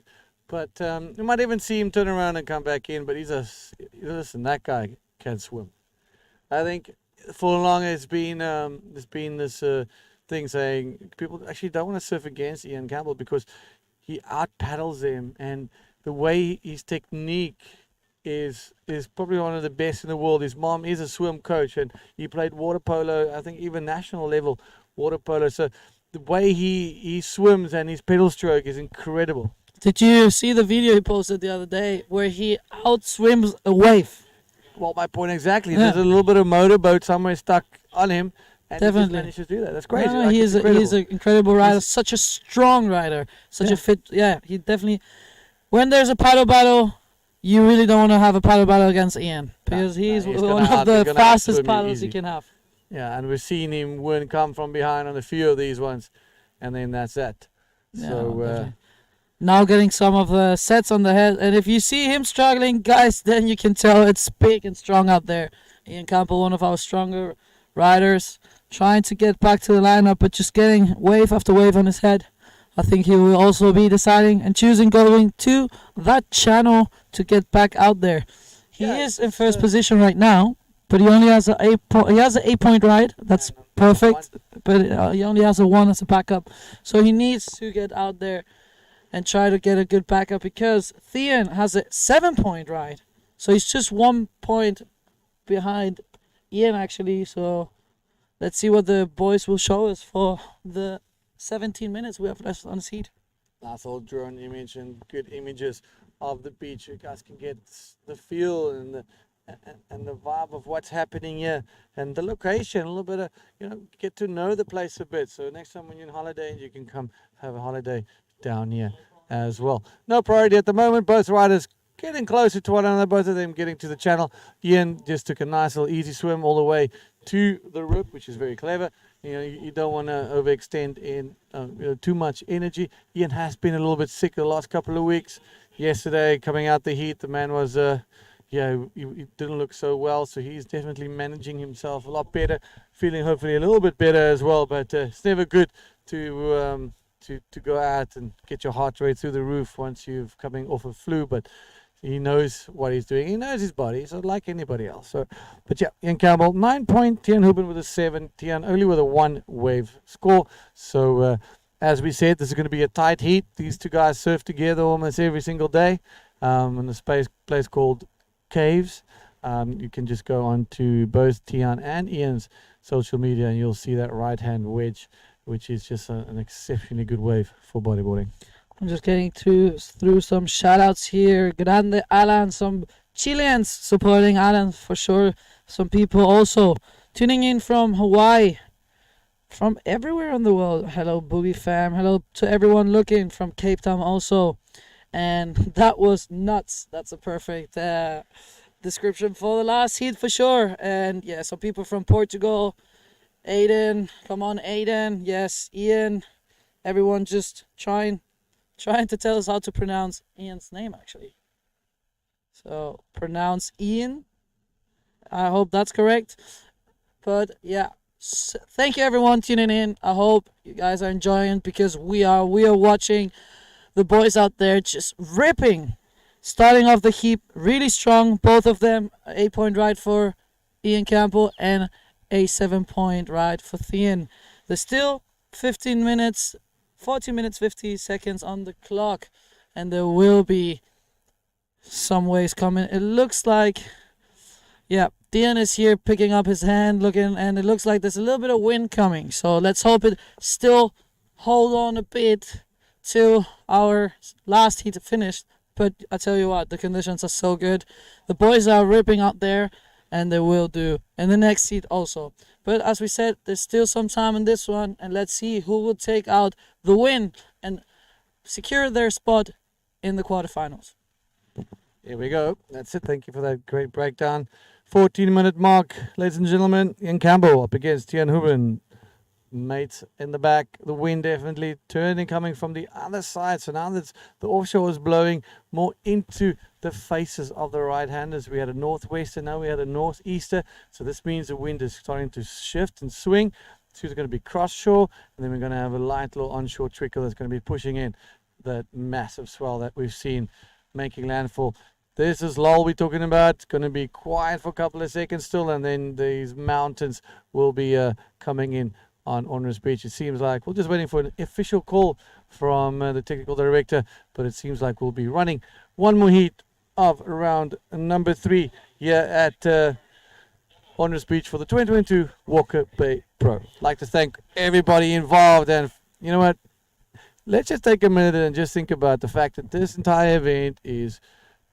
But you might even see him turn around and come back in. But listen, that guy can swim. I think for long there's been this thing saying people actually don't want to surf against Ian Campbell because he out paddles them, and the way his technique is probably one of the best in the world. His mom is a swim coach, and he played water polo, I think even national level water polo. So the way he swims and his pedal stroke is incredible. Did you see the video he posted the other day where he outswims a wave? Well, my point exactly. There's a little bit of motorboat somewhere stuck on him, and he just managed to do that. That's crazy. No, he's an incredible rider, such a strong rider, such a fit. Yeah, he definitely. When there's a paddle battle, you really don't want to have a paddle battle against Ian because he's one of the fastest paddles you can have. Yeah, and we've seen him come from behind on a few of these ones, and then that's that. Yeah, so now getting some of the sets on the head, and if you see him struggling, guys, then you can tell it's big and strong out there. Ian Campbell, one of our stronger riders, trying to get back to the lineup, but just getting wave after wave on his head. I think he will also be deciding and choosing going to that channel to get back out there. He is in first position right now, but he only has an 8-point ride. That's perfect, but he only has a 1 as a backup. So he needs to get out there and try to get a good backup because Thean has a 7-point ride. So he's just 1 point behind Ian actually. So let's see what the boys will show us for the 17 minutes we have left on the seat. Nice old drone image and good images of the beach. You guys can get the feel and the vibe of what's happening here and the location, a little bit of, get to know the place a bit. So next time when you're on holiday, you can come have a holiday down here as well. No priority at the moment. Both riders getting closer to one another, both of them getting to the channel. Ian just took a nice little easy swim all the way to the rip, which is very clever. You don't want to overextend in too much energy. Ian has been a little bit sick the last couple of weeks. Yesterday, coming out the heat, the man was, he didn't look so well. So he's definitely managing himself a lot better, feeling hopefully a little bit better as well. But it's never good to go out and get your heart rate through the roof once you've coming off a flu. But he knows what he's doing. He knows his body, so like anybody else. So, but yeah, Ian Campbell, 9 point. Tian Huben with a 7. Tian only with a 1 wave score. So, as we said, this is going to be a tight heat. These two guys surf together almost every single day in a place called Caves. You can just go on to both Tian and Ian's social media, and you'll see that right-hand wedge, which is just an exceptionally good wave for bodyboarding. I'm just getting through some shout-outs here. Grande Alan, some Chileans supporting Alan for sure. Some people also tuning in from Hawaii, from everywhere in the world. Hello, Boogie fam. Hello to everyone looking from Cape Town also. And that was nuts. That's a perfect description for the last heat for sure. And yeah, some people from Portugal. Aiden, come on, Aiden. Yes, Ian. Everyone just trying to tell us how to pronounce Ian's name, actually. So, pronounce Ian. I hope that's correct. But, yeah. Thank you, everyone, tuning in. I hope you guys are enjoying because we are watching the boys out there just ripping. Starting off the heat really strong. Both of them, 8-point ride for Ian Campbell and a 7-point ride for Thean. There's still 14 minutes 50 seconds on the clock, and there will be some waves coming. It looks like, yeah, Thean is here picking up his hand, looking, and it looks like there's a little bit of wind coming. So let's hope it still hold on a bit till our last heat finished. But I tell you what, the conditions are so good. The boys are ripping out there, and they will do in the next heat also. But as we said, there's still some time in this one, and let's see who will take out the win and secure their spot in the quarterfinals. Here we go. That's it. Thank you for that great breakdown. 14-minute mark, ladies and gentlemen. Ian Campbell up against Tian Huben. Mates in the back. The wind definitely turning, coming from the other side. So now that's the offshore is blowing more into the faces of the right-handers. We had a northwester, now we had a northeaster. So this means the wind is starting to shift and swing. So it's going to be cross-shore, and then we're going to have a light little onshore trickle that's going to be pushing in. that massive swell that we've seen making landfall. This is lull we're talking about. It's going to be quiet for a couple of seconds still, and then these mountains will be coming in on Orners Beach. It seems like we're just waiting for an official call from the technical director, but it seems like we'll be running one more heat of round number 3 here at Orners Beach for the 2022 Walker Bay Pro. I'd like to thank everybody involved, and you know what? Let's just take a minute and just think about the fact that this entire event is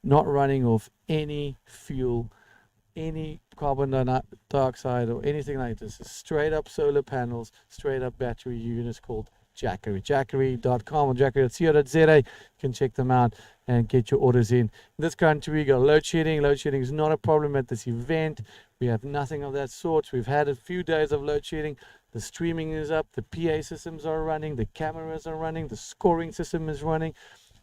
not running off any fuel, any carbon dioxide or anything like this. It's straight up solar panels, straight up battery units called Jackery. Jackery.com or jackery.co.za. You can check them out and get your orders in. In this country, we got load shedding. Load shedding is not a problem at this event. We have nothing of that sort. We've had a few days of load shedding. The streaming is up. The PA systems are running. The cameras are running. The scoring system is running.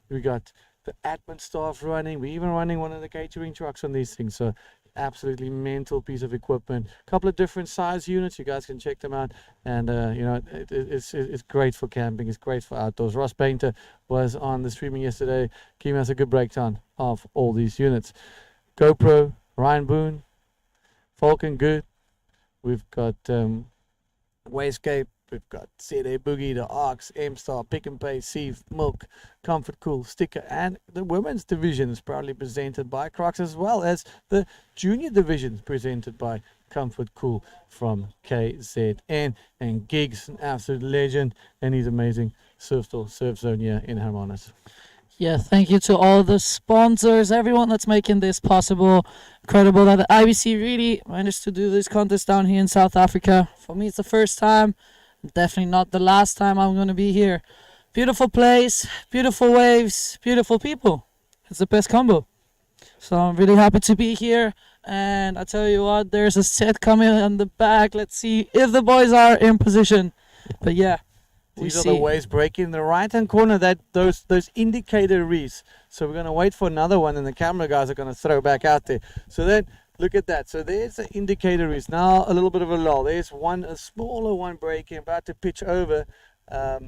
We got the admin staff running. We're even running one of the catering trucks on these things. So absolutely mental piece of equipment. A couple of different size units. You guys can check them out. And, you know, it's great for camping. It's great for outdoors. Ross Painter was on the streaming yesterday, giving us a good breakdown of all these units. GoPro, Ryan Boone, Falcon Good. We've got Wayscape. We've got ZA Boogie, the Arcs, M-Star, Pick and Pay, Sieve, Milk, Comfort Cool, Sticker, and the women's division is proudly presented by Crocs, as well as the junior division presented by Comfort Cool from KZN. And Gigs, an absolute legend, and he's amazing surf zone here in Hermanus. Yeah, thank you to all the sponsors, everyone that's making this possible. Incredible that the IBC really managed to do this contest down here in South Africa. For me, it's the first time. Definitely not the last time I'm going to be here. Beautiful place, beautiful waves, beautiful people. It's the best combo. So I'm really happy to be here. And I tell you what, there's a set coming on the back. Let's see if the boys are in position. But yeah, these are the waves breaking in the right-hand corner, that those indicator reefs. So we're going to wait for another one, and the camera guys are going to throw back out there. So then, look at that. So there's the indicator reefs. Now a little bit of a lull. There's one, a smaller one breaking, about to pitch over. A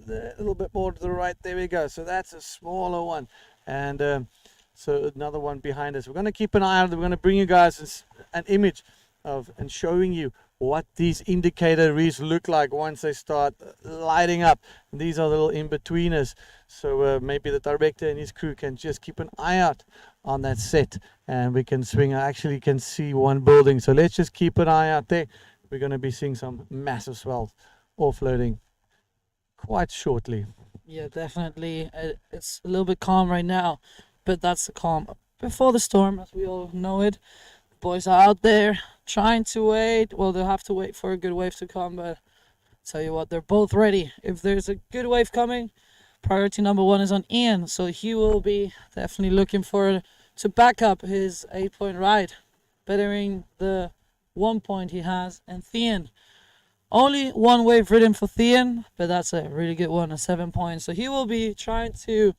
little bit more to the right. There we go. So that's a smaller one. And so another one behind us. We're going to keep an eye on it. We're going to bring you guys an image of and showing you what these indicator reefs look like once they start lighting up. And these are little in-betweeners. So maybe the director and his crew can just keep an eye out on that set, and we can swing. I actually can see one building, so let's just keep an eye out there. We're going to be seeing some massive swells offloading quite shortly. Yeah, definitely. It's a little bit calm right now, but that's the calm before the storm, as we all know it. The boys are out there trying to wait. Well, they'll have to wait for a good wave to come, but tell you what, they're both ready. If there's a good wave coming, priority number 1 is on Ian, so he will be definitely looking to back up his 8-point ride, bettering the 1 point he has. And Thean, only one wave ridden for Thean, but that's a really good one, a 7 points. So he will be trying to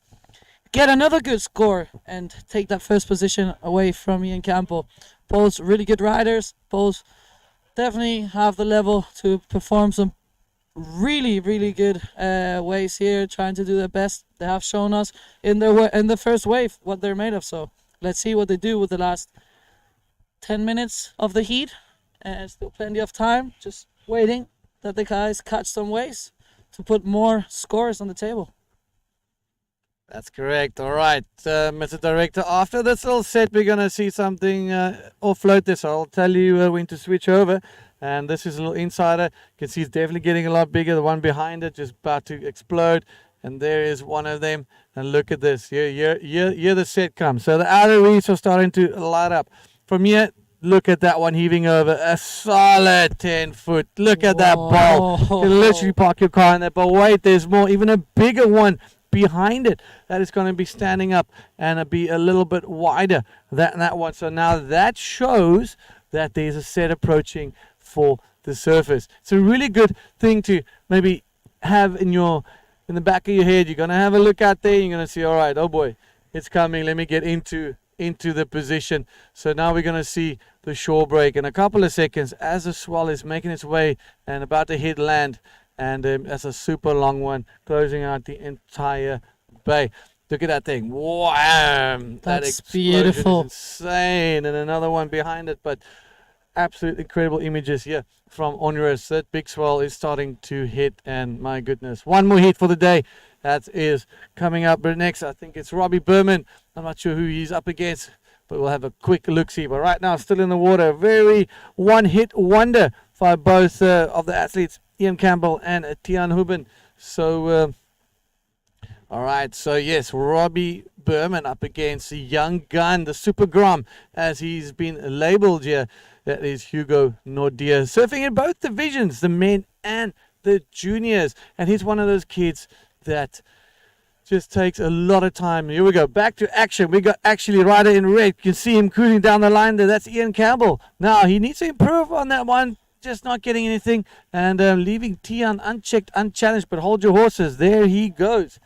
get another good score and take that first position away from Ian Campbell. Both really good riders, both definitely have the level to perform some really good waves here, trying to do their best. They have shown us in the first wave what they're made of. So let's see what they do with the last 10 minutes of the heat. Still plenty of time, just waiting that the guys catch some waves to put more scores on the table. That's correct. All right, Mr. Director, after this little set, we're going to see something offload this. I'll tell you when to switch over. And this is a little insider. You can see it's definitely getting a lot bigger. The one behind it just about to explode. And there is one of them. And look at this. Here the set comes. So the outer reefs are starting to light up. From here, look at that one heaving over. A solid 10 foot. Look at that bowl. You can literally park your car in there. But wait, there's more. Even a bigger one behind it that is going to be standing up and be a little bit wider than that one. So now that shows that there's a set approaching for the surface. It's a really good thing to maybe have in the back of your head. You're going to have a look out there. You're going to see, all right, oh boy, it's coming. Let me get into the position. So now we're going to see the shore break in a couple of seconds as the swell is making its way and about to hit land. And that's a super long one, closing out the entire Bay. Look at that thing. Wham! That That's explosion beautiful. is insane. And another one behind it, but absolute incredible images here from Onrus. That big swell is starting to hit, and my goodness. One more hit for the day. That is coming up. But next, I think it's Robbie Berman. I'm not sure who he's up against, but we'll have a quick look-see. But right now, still in the water. Very one-hit wonder for both of the athletes, Ian Campbell and Tian Huben. So, all right. So, yes, Robbie Berman up against the young gun, the Super Grom, as he's been labeled here. That is Hugo Nordia, surfing in both divisions, the men and the juniors. And he's one of those kids that just takes a lot of time. Here we go, back to action. We got actually rider in red. You can see him cruising down the line there. That's Ian Campbell. Now, he needs to improve on that one. Just not getting anything. And leaving Tian unchecked, unchallenged. But hold your horses. There he goes.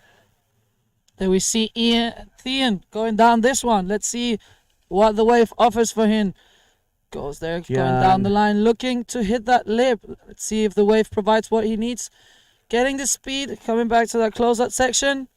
There we see Thean going down this one. Let's see what the wave offers for him. Goes there, going down the line, looking to hit that lip. Let's see if the wave provides what he needs. Getting the speed, coming back to that closeout section.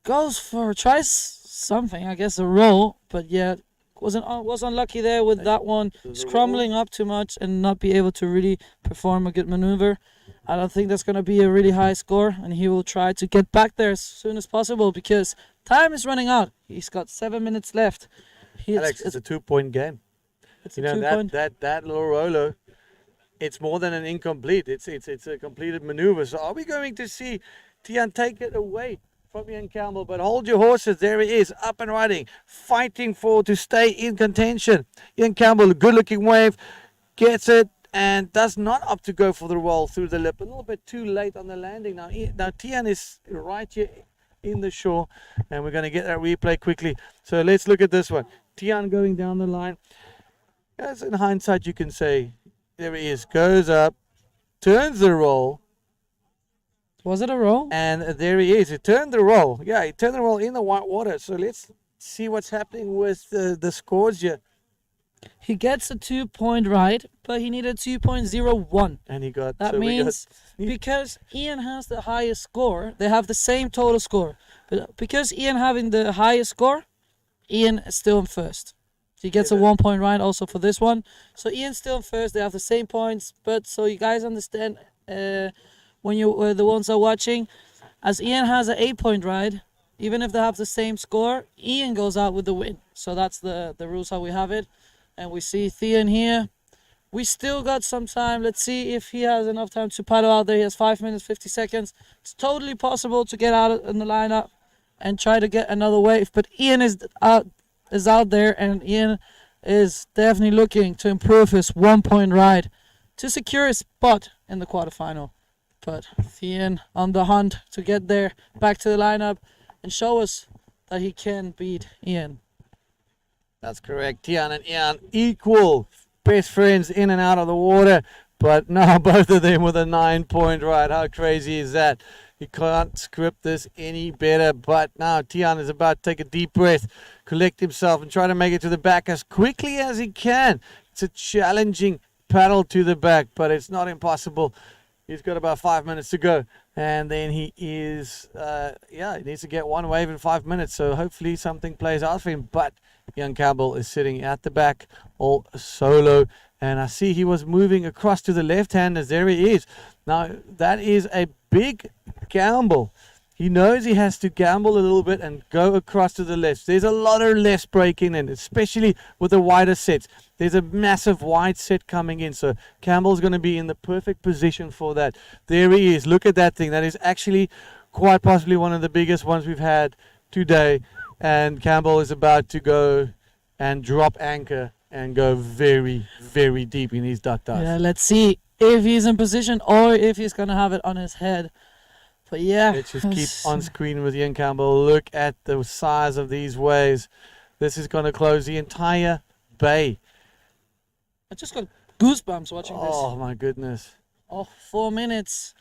Goes for, tries something, I guess a roll. But yeah, was unlucky there with that one. Scrambling up too much and not be able to really perform a good maneuver. I don't think that's going to be a really high score, and he will try to get back there as soon as possible because time is running out. He's got 7 minutes left. Alex, it's a 2-point game. You know, that little rolo, it's more than an incomplete. It's a completed maneuver. So are we going to see Tian take it away from Ian Campbell? But hold your horses. There he is, up and riding, fighting to stay in contention. Ian Campbell, a good-looking wave, gets it and does not opt to go for the roll through the lip. A little bit too late on the landing. Now Tian is right here in the shore, and we're going to get that replay quickly. So let's look at this one. Tian going down the line. As in hindsight, you can say, there he is, goes up, turns the roll. Was it a roll? And there he is. He turned the roll. Yeah, he turned the roll in the white water. So let's see what's happening with the scores here. He gets a 2-point ride, but he needed 2.01. And he got... That means because Ian has the highest score, they have the same total score. But because Ian having the highest score, Ian is still in first. He gets a 1-point ride also for this one. So Ian's still in first. They have the same points. But so you guys understand when you the ones are watching, as Ian has an 8-point ride, even if they have the same score, Ian goes out with the win. So that's the rules how we have it. And we see Thean here. We still got some time. Let's see if he has enough time to paddle out there. He has 5 minutes, 50 seconds. It's totally possible to get out in the lineup and try to get another wave. But Ian is out there, and Ian is definitely looking to improve his 1-point ride to secure his spot in the quarterfinal. But Thean on the hunt to get there, back to the lineup, and show us that he can beat Ian. That's correct. Tian and Ian equal best friends in and out of the water, but now both of them with a 9-point ride. How crazy is that? You can't script this any better, but now Tian is about to take a deep breath, collect himself, and try to make it to the back as quickly as he can. It's a challenging paddle to the back, but it's not impossible. He's got about 5 minutes to go, and then he is, he needs to get one wave in 5 minutes, so hopefully something plays out for him, but Ian Campbell is sitting at the back all solo, and I see he was moving across to the left-handers. There he is. Now, that is a big gamble. He knows he has to gamble a little bit and go across to the left. There's a lot of lefts breaking in, especially with the wider sets. There's a massive wide set coming in, so Campbell's going to be in the perfect position for that. There he is. Look at that thing. That is actually quite possibly one of the biggest ones we've had today, and Campbell is about to go and drop anchor and go very, very deep in his duck dive. Yeah, let's see if he's in position or if he's going to have it on his head. But yeah. Let's just keep on screen with Ian Campbell. Look at the size of these waves. This is going to close the entire bay. I just got goosebumps watching this. Oh, my goodness. Oh, 4 minutes.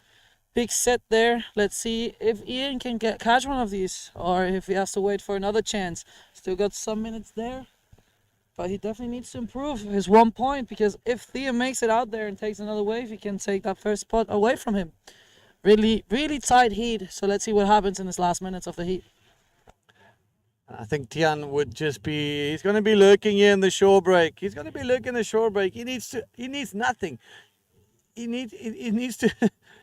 Big set there. Let's see if Ian can catch one of these or if he has to wait for another chance. Still got some minutes there. But he definitely needs to improve his 1 point, because if Thea makes it out there and takes another wave, he can take that first spot away from him. Really, really tight heat. So let's see what happens in this last minutes of the heat. I think Tian would just be, he's going to be lurking here in the shore break. He's going to be lurking in the shore break. He needs nothing. He needs to,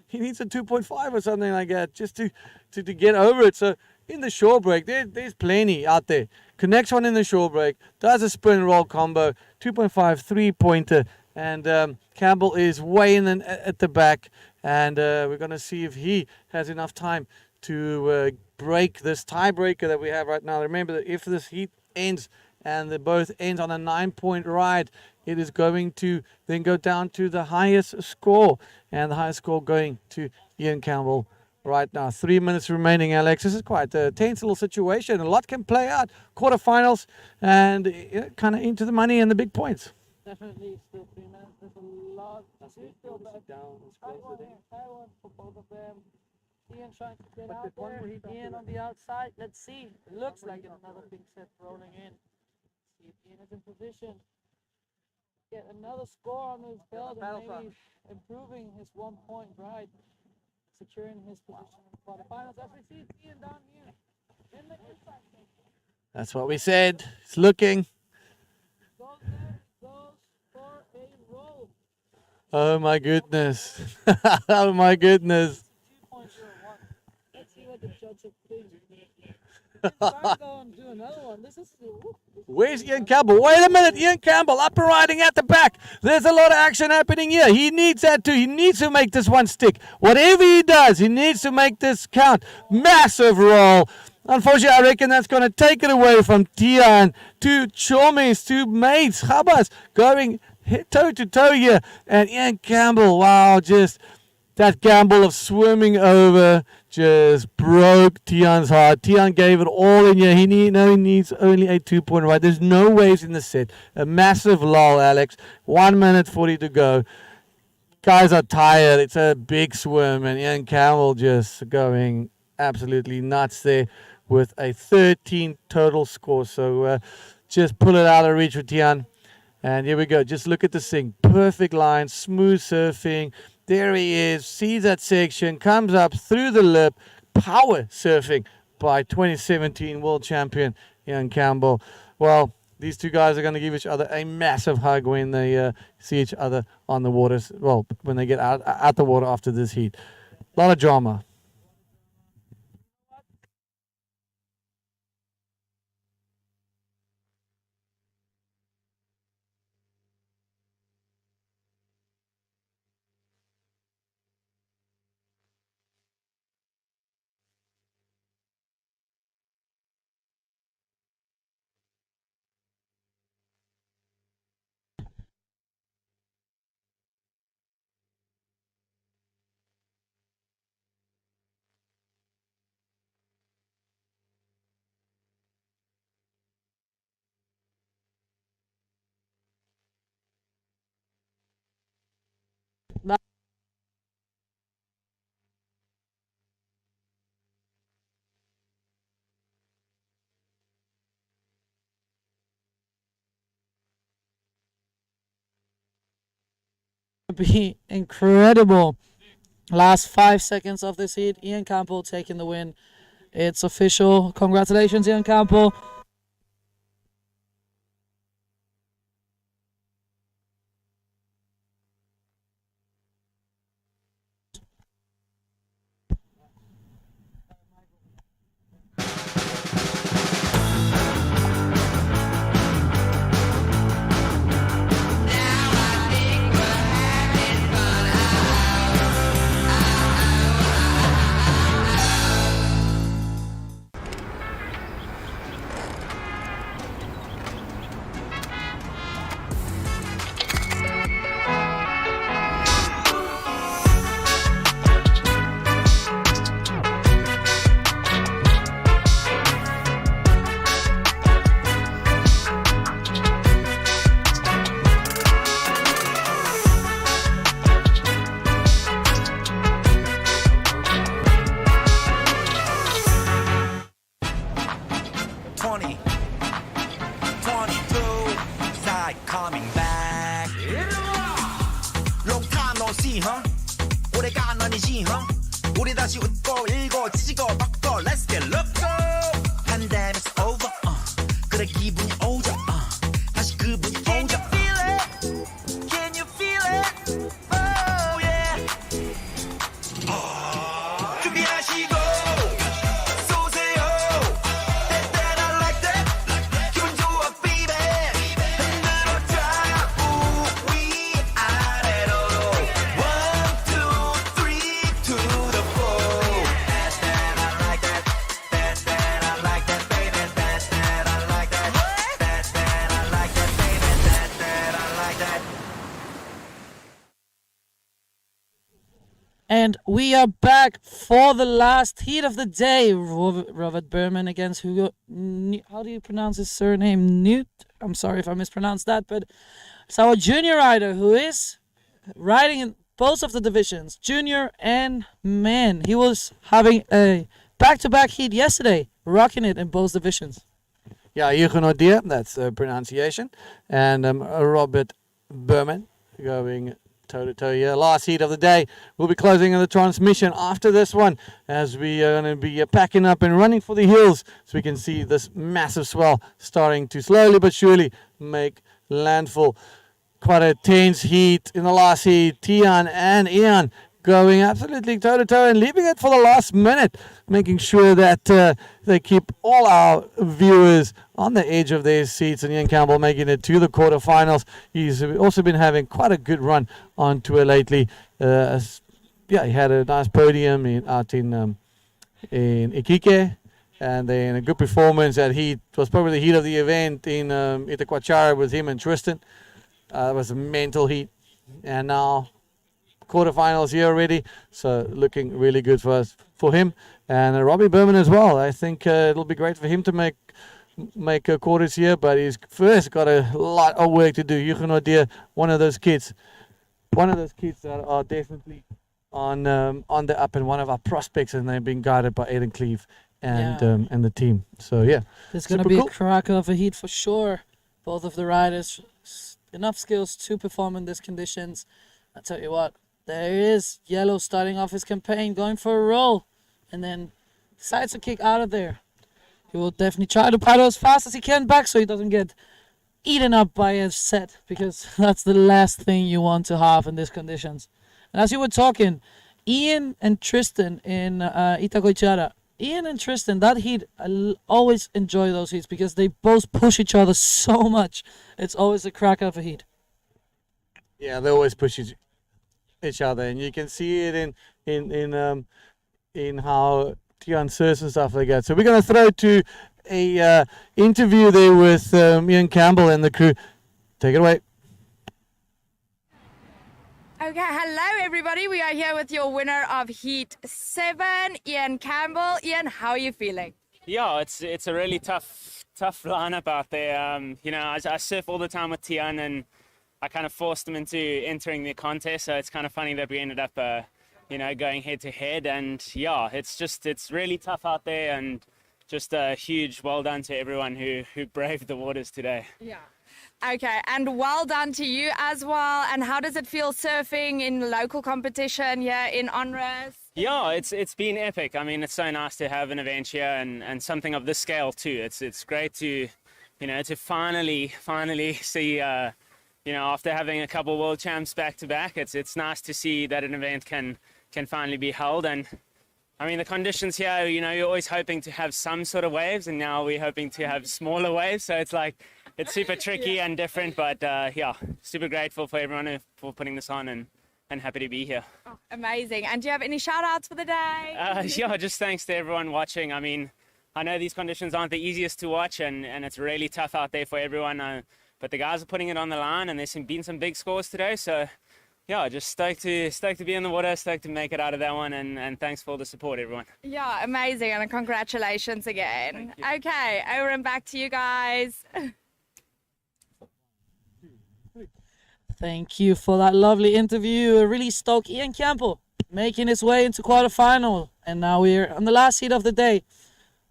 he needs a 2.5 or something like that just to get over it. So in the shore break, there's plenty out there. Connects one in the shore break, does a spin roll combo, 2.5 3-pointer, and Campbell is way in at the back, and we're going to see if he has enough time to break this tiebreaker that we have right now. Remember that if this heat ends and they both ends on a 9-point ride, it is going to then go down to the highest score, and the highest score going to Ian Campbell right now. 3 minutes remaining, Alex. This is quite a tense little situation. A lot can play out. Quarterfinals and kind of into the money and the big points. Definitely still 3 minutes. There's a lot. Still down. High one for both of them. Ian trying to get out there. Ian on the outside. Let's see. It looks like another big set rolling in. See if Ian is in position. Get another score on his belt and maybe improving his 1 point ride. Securing his position in the quarterfinals. As we see Ian down here in the inside section. That's what we said. It's looking. Goes there, goes for a roll. Oh my goodness. Oh my goodness. 2.01. Let's see what the judges think. Try to go and do another one. This is Where's Ian Campbell? Wait a minute, Ian Campbell up and riding at the back. There's a lot of action happening here. He needs that too. He needs to make this one stick. Whatever he does, he needs to make this count. Massive roll. Unfortunately, I reckon that's going to take it away from Tian. Two Chomis, two mates, Chabas, going toe to toe here. And Ian Campbell, wow, just that gamble of swimming over just broke Tian's heart. Tian gave it all in here. He needs only a 2-point ride. There's no waves in the set. A massive lull, Alex. 1 minute 40 to go. Guys are tired. It's a big swim, and Ian Campbell just going absolutely nuts there with a 13 total score. So just pull it out of reach for Tian. And here we go. Just look at this thing. Perfect line, smooth surfing. There he is, sees that section, comes up through the lip, power surfing by 2017 world champion Ian Campbell. Well, these two guys are going to give each other a massive hug when they see each other on the waters. Well, when they get out the water after this heat. A lot of drama. Be incredible. Last 5 seconds of this heat, Ian Campbell taking the win. It's official. Congratulations, Ian Campbell. coming back. Long time no see, huh? 오래간 아니지, huh? 우리 다시 웃고 읽고 찢고 바꿔. Let's get loco. Pandemic's over. 그래 기분이 오져 다시 그분이 오져 Can you feel it? Oh yeah 준비하시고 쏘세요 That that I like that 기분 좋아 baby 흔들어줘 위아래로 1, 2, 3 to the 4 That that I like that That that I like that baby That that I like that That that I like that baby That that I like that And we are back for the last heat of the day. Robert Berman against Hugo. How do you pronounce his surname? Newt? I'm sorry if I mispronounced that, but it's our junior rider who is riding in both of the divisions, junior and men. He was having a back-to-back heat yesterday, rocking it in both divisions. Yeah, Hugo Nordia, that's the pronunciation. And Robert Berman going toe-to-toe here. Last heat of the day. We'll be closing the transmission after this one as we are going to be packing up and running for the hills so we can see this massive swell starting to slowly but surely make landfall. Quite a tense heat in the last heat. Tian and Ian going absolutely toe-to-toe and leaving it for the last minute, making sure that they keep all our viewers on the edge of their seats, and Ian Campbell making it to the quarterfinals. He's also been having quite a good run on tour lately. He had a nice podium out in Iquique, and then a good performance at heat. It was probably the heat of the event in Itacoachara with him and Tristan. It was a mental heat, and now quarterfinals here already, so looking really good for him and Robbie Berman as well. I think it'll be great for him to make quarters here, but he's first got a lot of work to do. Hugo Nordia, one of those kids that are definitely on the up, and one of our prospects, and they're being guided by Aiden Cleve and the team. So yeah, it's going to be a cracker of a heat for sure. Both of the riders, enough skills to perform in these conditions. I tell you what, there is Yellow starting off his campaign, going for a roll, and then decides to kick out of there. He will definitely try to paddle as fast as he can back so he doesn't get eaten up by a set, because that's the last thing you want to have in these conditions. And as you were talking, Ian and Tristan in Itacoachara. Ian and Tristan, that heat, I always enjoy those heats because they both push each other so much. It's always a cracker of a heat. Yeah, they always push each other, and you can see it in how Tian surfs and stuff like that. So we're going to throw to a interview there with Ian Campbell and the crew. Take it away. Okay, hello everybody. We are here with your winner of Heat 7, Ian Campbell. Ian, how are you feeling? Yeah, it's a really tough lineup out there. I surf all the time with Tian, and I kind of forced him into entering the contest. So it's kind of funny that we ended up, going head to head. And yeah, it's really tough out there, and just a huge well done to everyone who braved the waters today. Yeah. Okay, and well done to you as well. And how does it feel surfing in local competition here in Onras? Yeah, it's been epic. I mean, it's so nice to have an event here and something of this scale too. It's great to, to finally see, after having a couple world champs back to back, it's nice to see that an event can finally be held. And I mean, the conditions here, you're always hoping to have some sort of waves, and now we're hoping to have smaller waves. So it's super tricky and different, but super grateful for everyone for putting this on, and happy to be here. Oh, amazing. And do you have any shout outs for the day? Just thanks to everyone watching. I mean, I know these conditions aren't the easiest to watch, and it's really tough out there for everyone, but the guys are putting it on the line, and there's been some big scores today, so yeah, just stoked to be in the water, stoked to make it out of that one, and thanks for all the support, everyone. Yeah, amazing, and congratulations again. Okay, over and back to you guys. Thank you for that lovely interview. Really stoked. Ian Campbell making his way into quarterfinal, and now we're on the last heat of the day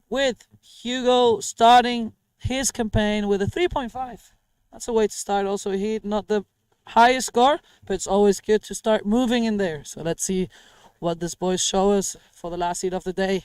with Hugo starting his campaign with a 3.5. That's a way to start also a heat, not the highest score, but it's always good to start moving in there. So let's see what this boys show us for the last heat of the day.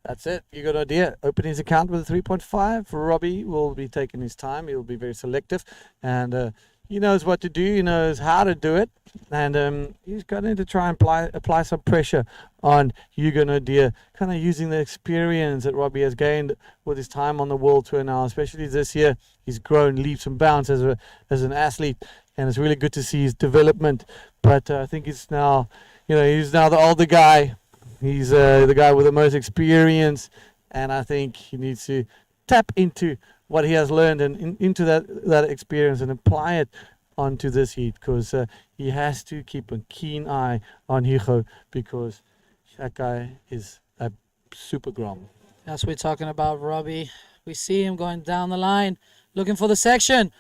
That's it. You got an idea. Open his account with a 3.5. Robbie will be taking his time. He'll be very selective. And he knows what to do. He knows how to do it. And he's going to try and apply some pressure on Hugo Nadir, kind of using the experience that Robbie has gained with his time on the World Tour now, especially this year. He's grown leaps and bounds as an athlete. And it's really good to see his development. But I think he's now the older guy. He's the guy with the most experience, and I think he needs to tap into what he has learned and into that experience and apply it onto this heat, because he has to keep a keen eye on Hugo, because that guy is a super grom. As we're talking about Robbie, we see him going down the line, looking for the section.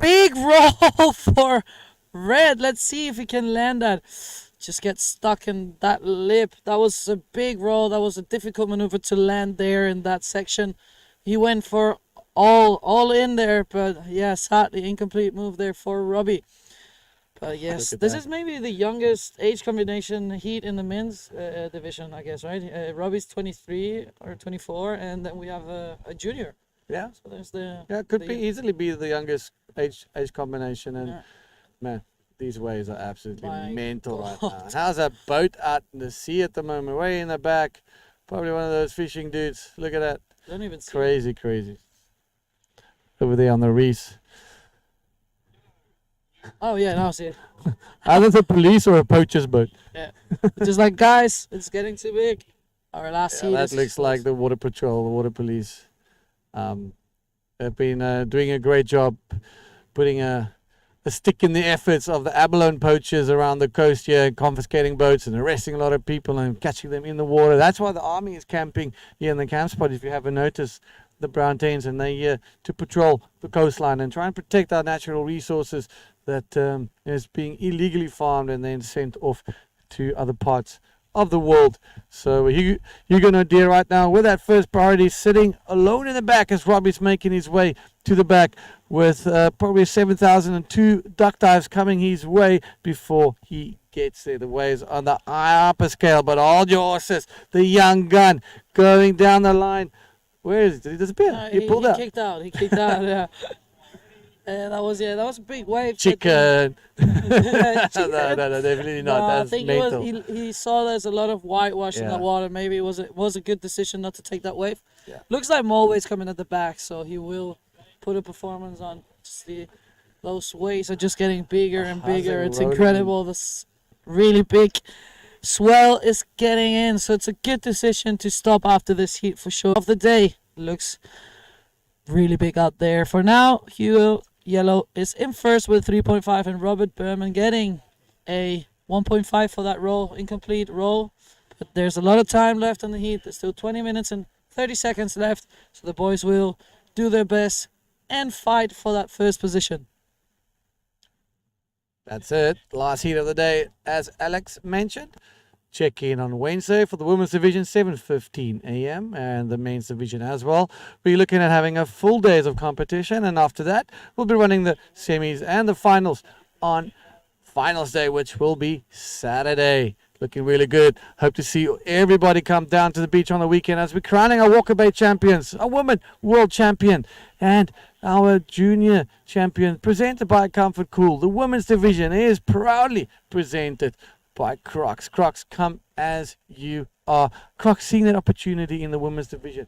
Big roll for Red. Let's see if he can land that. Just get stuck in that lip. That was a big roll. That was a difficult maneuver to land there in that section. He went for all in there, but yeah, sadly incomplete move there for Robbie. But yes, this is maybe the youngest age combination heat in the men's division, I guess, right? Robbie's 23 or 24, and then we have a junior. Yeah. So there's the it could easily be the youngest age combination, and man, these waves are absolutely mental right now. And how's that boat out in the sea at the moment? Way in the back. Probably one of those fishing dudes. Look at that. Don't even see Crazy. Over there on the reefs. Oh, yeah, now I see it. Either the police or a poacher's boat. Yeah. Just like, guys, it's getting too big. Our last heat that looks like the water patrol, the water police. They've been doing a great job putting a stick in the efforts of the abalone poachers around the coast here, confiscating boats and arresting a lot of people and catching them in the water. That's why the army is camping here in the camp spot, if you haven't noticed, the brown tains, and they're here to patrol the coastline and try and protect our natural resources that is being illegally farmed and then sent off to other parts of the world. So you're going to deal right now with that first priority, sitting alone in the back as Robbie's making his way to the back with probably 7,002 duck dives coming his way before he gets there. The waves on the upper scale, but hold your horses. The young gun going down the line. Where is it? Did he disappear? He pulled out. He kicked out, yeah. That was a big wave. Chicken. Chicken. No, definitely not. No, That's I think mental. he saw there's a lot of whitewash in Yeah. the water. Maybe it was a good decision not to take that wave. Yeah. Looks like more waves coming at the back, so he will put a performance on. Those waves are just getting bigger and bigger. It's incredible. This really big swell is getting in, so it's a good decision to stop after this heat for sure. Of the day, looks really big out there. For now, Hugo Yellow is in first with 3.5, and Robert Berman getting a 1.5 for that roll, incomplete roll. But there's a lot of time left on the heat. There's still 20 minutes and 30 seconds left, so the boys will do their best and fight for that first position. That's it. Last heat of the day, as Alex mentioned. Check in on Wednesday for the women's division, 7:15 a.m. and the men's division as well. We're looking at having a full days of competition, and after that, we'll be running the semis and the finals on finals day, which will be Saturday. Looking really good. Hope to see everybody come down to the beach on the weekend as we're crowning our Walker Bay champions, a woman world champion, and our junior champion, presented by Comfort Cool. The women's division is proudly presented by Crocs. Crocs, come as you are. Crocs seeing that opportunity in the women's division.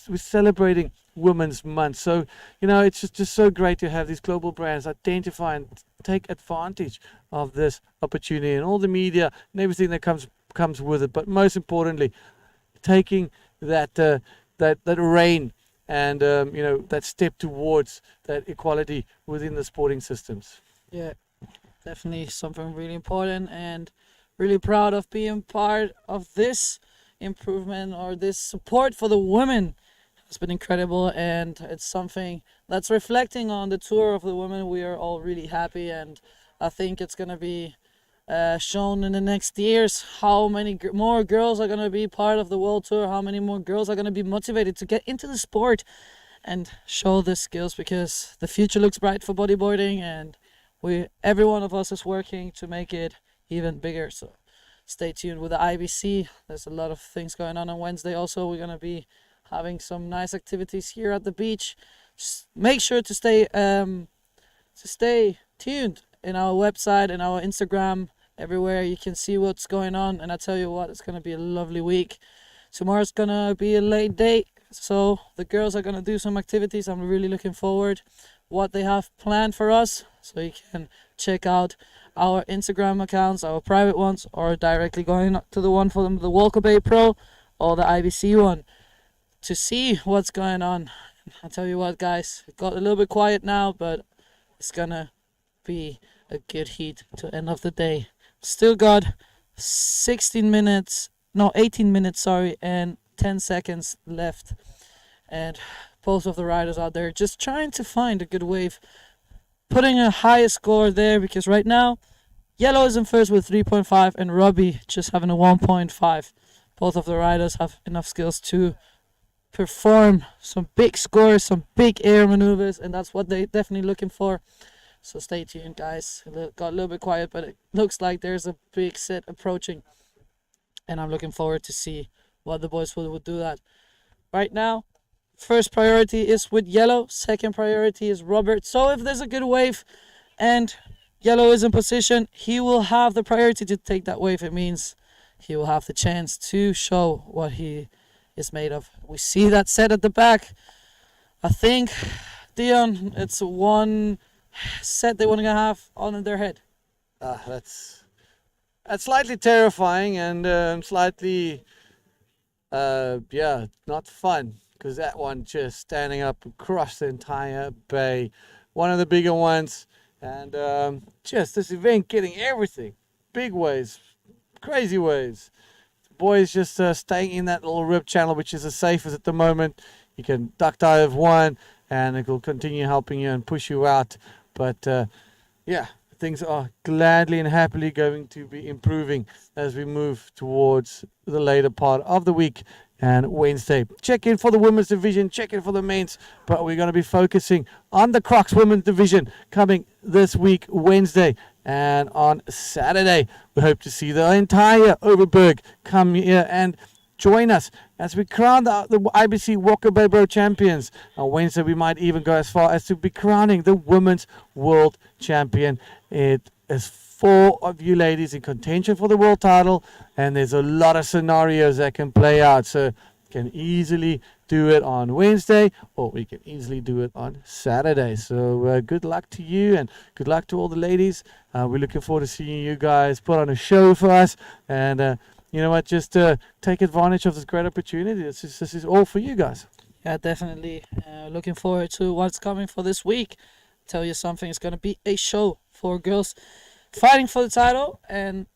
We're celebrating Women's Month. So, it's just so great to have these global brands identify and take advantage of this opportunity and all the media and everything that comes with it. But most importantly, taking that reign and that step towards that equality within the sporting systems. Yeah, definitely something really important, and really proud of being part of this improvement or this support for the women. It's been incredible, and it's something that's reflecting on the tour of the women. We are all really happy, and I think it's going to be shown in the next years how many more girls are going to be part of the world tour, how many more girls are going to be motivated to get into the sport and show their skills, because the future looks bright for bodyboarding, and every one of us is working to make it even bigger. So stay tuned with the IBC. There's a lot of things going on Wednesday. Also, we're gonna be having some nice activities here at the beach. Just make sure to stay tuned in our website and our Instagram. Everywhere you can see what's going on, and I tell you what, it's gonna be a lovely week. Tomorrow's gonna be a late day, so the girls are gonna do some activities. I'm really looking forward what they have planned for us, so you can check out our Instagram accounts, our private ones, or directly going to the one for them, the Walker Bay Pro or the IBC one, to see what's going on. I tell you what, guys, it got a little bit quiet now, but it's gonna be a good heat to end of the day. Still got 18 minutes, and 10 seconds left. And both of the riders out there just trying to find a good wave, putting a higher score there, because right now, Yellow is in first with 3.5 and Robbie just having a 1.5. Both of the riders have enough skills to perform some big scores, some big air maneuvers, and that's what they're definitely looking for. So stay tuned, guys. It got a little bit quiet, but it looks like there's a big set approaching. And I'm looking forward to see what the boys will do that. Right now, first priority is with Yellow. Second priority is Robert. So if there's a good wave and Yellow is in position, he will have the priority to take that wave. It means he will have the chance to show what he is made of. We see that set at the back. I think, Dion, it's one set they want to have on in their head. That's slightly terrifying and slightly, not fun, because that one just standing up across the entire bay, one of the bigger ones, and just this event getting everything, big waves, crazy waves. The boys just staying in that little rip channel, which is the safest at the moment. You can duck dive one, and it will continue helping you and push you out. But things are gladly and happily going to be improving as we move towards the later part of the week and Wednesday. Check in for the women's division, check in for the men's, but we're going to be focusing on the Crocs women's division coming this week, Wednesday. And on Saturday, we hope to see the entire Overberg come here and join us as we crown the IBC Walker Bay Pro champions. On Wednesday, we might even go as far as to be crowning the women's world champion. It is 4 of you ladies in contention for the world title, and there's a lot of scenarios that can play out. So you can easily do it on Wednesday, or we can easily do it on Saturday. So good luck to you, and good luck to all the ladies. We're looking forward to seeing you guys put on a show for us, and you know what, just take advantage of this great opportunity. This is all for you guys. Yeah, definitely. Looking forward to what's coming for this week. Tell you something, it's going to be a show for girls fighting for the title,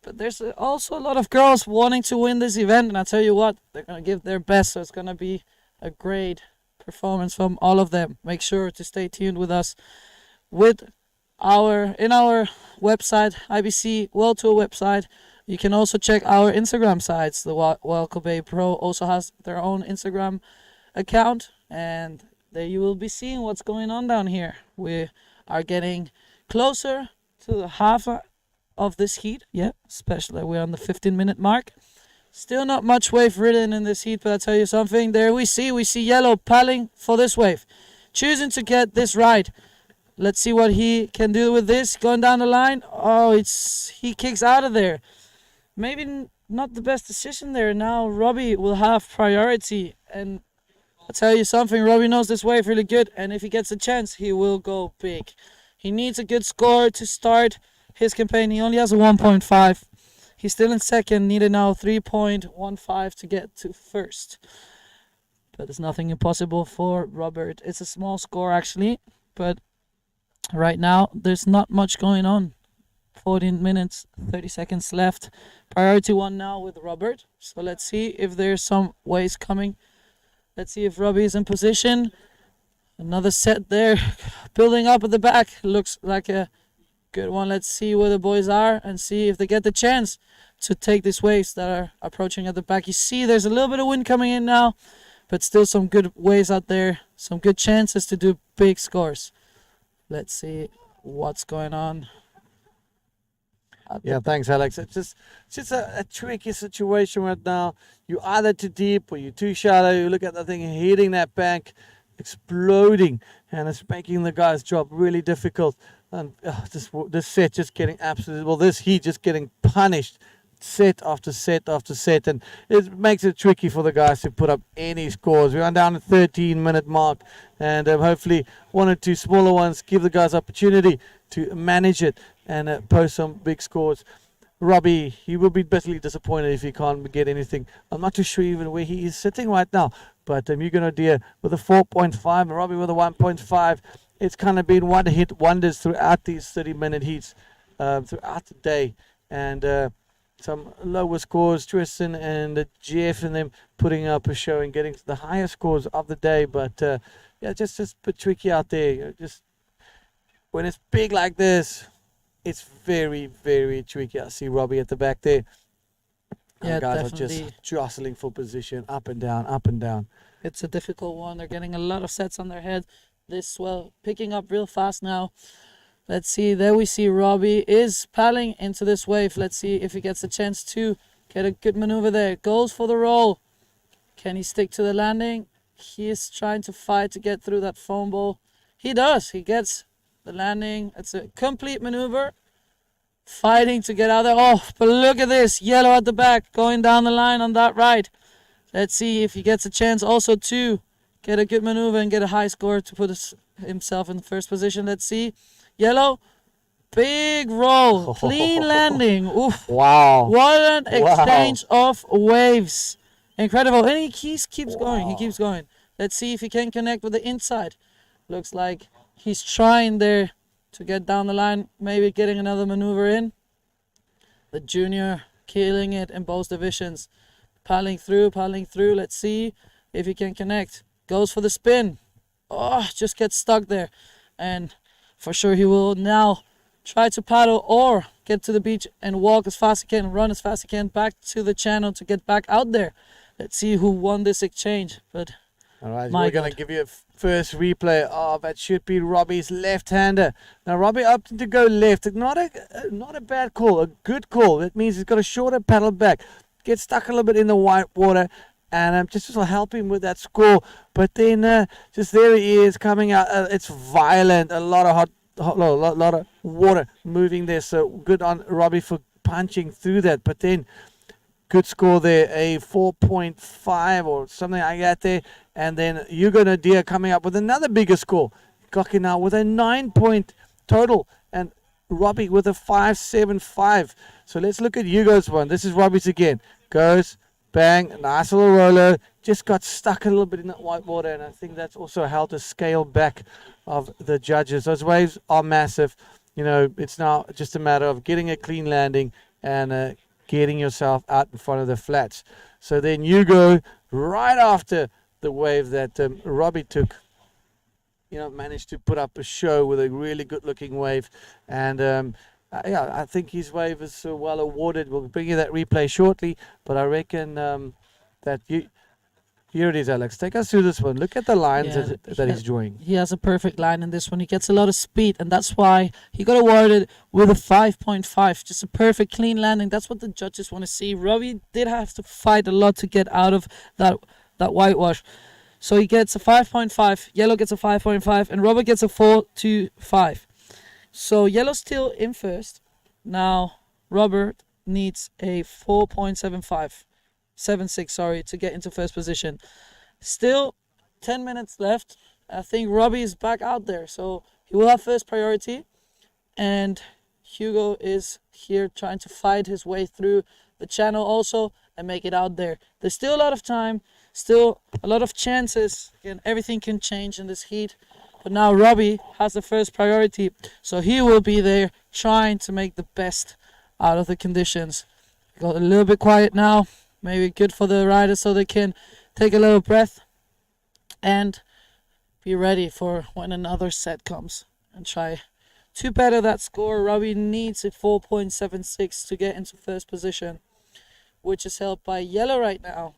but there's also a lot of girls wanting to win this event, and I tell you what, they're going to give their best, so it's going to be a great performance from all of them. Make sure to stay tuned with us in our website, IBC World Tour website. You can also check our Instagram sites. The Walker Bay Pro also has their own Instagram account, and there you will be seeing what's going on down here. We are getting closer to the half of this heat. Yeah, especially we're on the 15-minute mark. Still not much wave ridden in this heat, but I tell you something, there we see Yellow paddling for this wave, choosing to get this ride. Let's see what he can do with this. Going down the line. Oh, he kicks out of there. Maybe not the best decision there. Now Robbie will have priority, and I'll tell you something, Robbie knows this wave really good, and if he gets a chance, he will go big. He needs a good score to start his campaign. He only has a 1.5. He's still in second, needed now 3.15 to get to first. But there's nothing impossible for Robert. It's a small score actually, but right now there's not much going on. 14 minutes, 30 seconds left. Priority 1 now with Robert. So let's see if there's some waves coming. Let's see if Robbie is in position. Another set there, building up at the back. Looks like a good one. Let's see where the boys are and see if they get the chance to take these waves that are approaching at the back. You see there's a little bit of wind coming in now, but still some good waves out there. Some good chances to do big scores. Let's see what's going on. Yeah, thanks, Alex. It's just a tricky situation right now. You're either too deep or you're too shallow. You look at the thing hitting that bank, exploding, and it's making the guy's job really difficult. And this set just getting absolutely, well, this heat just getting punished set after set after set, and it makes it tricky for the guys to put up any scores. We're down at 13-minute mark, and hopefully one or two smaller ones give the guys opportunity to manage it and post some big scores. Robbie, he will be bitterly disappointed if he can't get anything. I'm not too sure even where he is sitting right now, but Hugo Nadir with a 4.5 and Robbie with a 1.5. It's kind of been one-hit wonders throughout these 30-minute heats throughout the day, and some lower scores, Tristan and Jeff and them putting up a show and getting the higher scores of the day. But yeah, just a bit tricky out there. Just when it's big like this, it's very, very tricky. I see Robbie at the back there. Yeah, the guys definitely. are just jostling for position, up and down, up and down. It's a difficult one. They're getting a lot of sets on their head. This swell picking up real fast now. Let's see, there we see Robbie is paddling into this wave. Let's see if he gets a chance to get a good maneuver there. Goes for the roll. Can he stick to the landing? He is trying to fight to get through that foam ball. He does. He gets the landing. It's a complete maneuver. Fighting to get out there. Oh, but look at this. Yellow at the back going down the line on that right. Let's see if he gets a chance also to get a good maneuver and get a high score to put himself in the first position. Let's see. Yellow, big roll, clean landing. Oof. Wow. What an exchange of waves. Incredible. And he keeps going. He keeps going. Let's see if he can connect with the inside. Looks like he's trying there to get down the line, maybe getting another maneuver in. The junior killing it in both divisions. Paddling through. Let's see if he can connect. Goes for the spin. Oh, just gets stuck there. And for sure he will now try to paddle or get to the beach and walk as fast as he can, run as fast as he can back to the channel to get back out there. Let's see who won this exchange. But all right, we're going to give you a first replay of that should be Robbie's left-hander. Now Robbie opted to go left. Not a bad call, a good call. That means he's got a shorter paddle back. Gets stuck a little bit in the white water, and just will help him with that score. But then just there he is coming out. It's violent. A lot of lot of water moving there. So good on Robbie for punching through that. But then good score there, a 4.5 or something like that there. And then Hugo Nadir coming up with another bigger score. Clocking out with a 9-point total. And Robbie with a 5.75. So let's look at Hugo's one. This is Robbie's again. Goes, bang, nice little roller. Just got stuck a little bit in that white water, and I think that's also helped to scale back of the judges. Those waves are massive. You know, it's now just a matter of getting a clean landing and getting yourself out in front of the flats. So then Hugo, right after the wave that Robbie took, you know, managed to put up a show with a really good-looking wave. And yeah, I think his wave is well awarded. We'll bring you that replay shortly, but I reckon that here it is, Alex. Take us through this one. Look at the lines that he's drawing. He has a perfect line in this one. He gets a lot of speed, and that's why he got awarded with a 5.5. Just a perfect, clean landing. That's what the judges want to see. Robbie did have to fight a lot to get out of that whitewash. So he gets a 5.5. Yellow gets a 5.5, and Robert gets a 4.25. So Yellow's still in first. Now Robert needs a 4.76, to get into first position. Still 10 minutes left. I think Robbie is back out there, so he will have first priority. And Hugo is here trying to fight his way through the channel also and make it out there. There's still a lot of time, still a lot of chances. Again, everything can change in this heat. But now Robbie has the first priority, so he will be there trying to make the best out of the conditions. Got a little bit quiet now, maybe good for the riders so they can take a little breath and be ready for when another set comes and try to better that score. Robbie needs a 4.76 to get into first position, which is held by Yellow right now.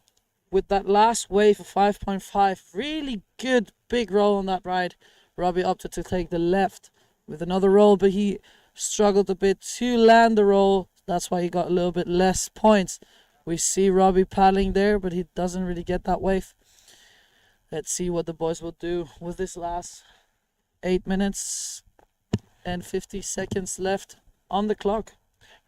With that last wave of 5.5, really good big roll on that ride. Robbie opted to take the left with another roll, but he struggled a bit to land the roll. That's why he got a little bit less points. We see Robbie paddling there, but he doesn't really get that wave. Let's see what the boys will do with this last 8 minutes and 50 seconds left on the clock.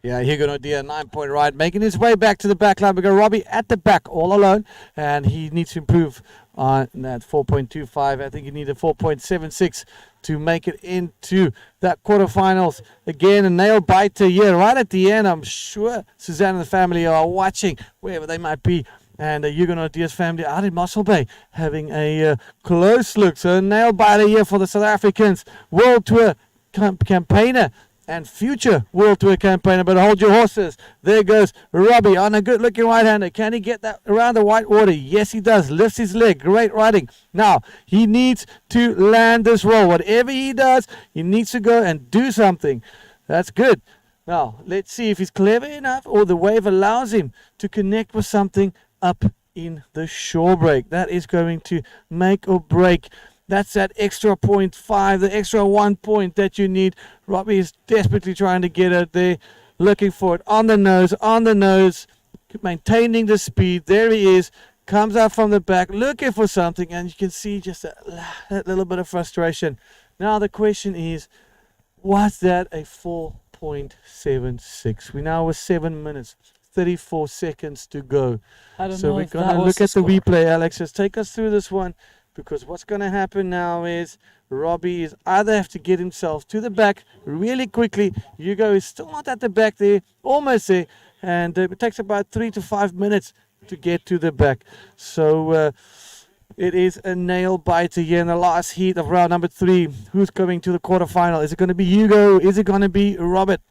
Yeah, Hugo Nadia, 9-point ride, making his way back to the back line. We got Robbie at the back, all alone, and he needs to improve on that 4.25. I think he needed 4.76 to make it into that quarterfinals. Again, a nail biter here right at the end. I'm sure Suzanne and the family are watching, wherever they might be. And Hugo Nadia's family out in Mossel Bay having a close look. So a nail biter here for the South Africans World Tour campaigner and future World Tour campaigner. But hold your horses. There goes Robbie on a good looking right-hander. Can he get that around the white water? Yes, he does. Lifts his leg. Great riding. Now, he needs to land this roll. Whatever he does, he needs to go and do something. That's good. Now, let's see if he's clever enough or the wave allows him to connect with something up in the shore break. That is going to make or break. That's that extra 0.5, the extra 1 point that you need. Robbie is desperately trying to get it there, looking for it on the nose, maintaining the speed. There he is, comes out from the back, looking for something, and you can see just that little bit of frustration. Now the question is, was that a 4.76? We now with 7 minutes, 34 seconds to go. I don't so know we're if going that to was look the at the score. replay. Alex, just take us through this one, because what's going to happen now is Robbie is either have to get himself to the back really quickly. Hugo is still not at the back there, almost there, and it takes about 3 to 5 minutes to get to the back. So it is a nail biter here in the last heat of round number 3. Who's going to the quarterfinal? Is it going to be Hugo? Is it going to be Robert?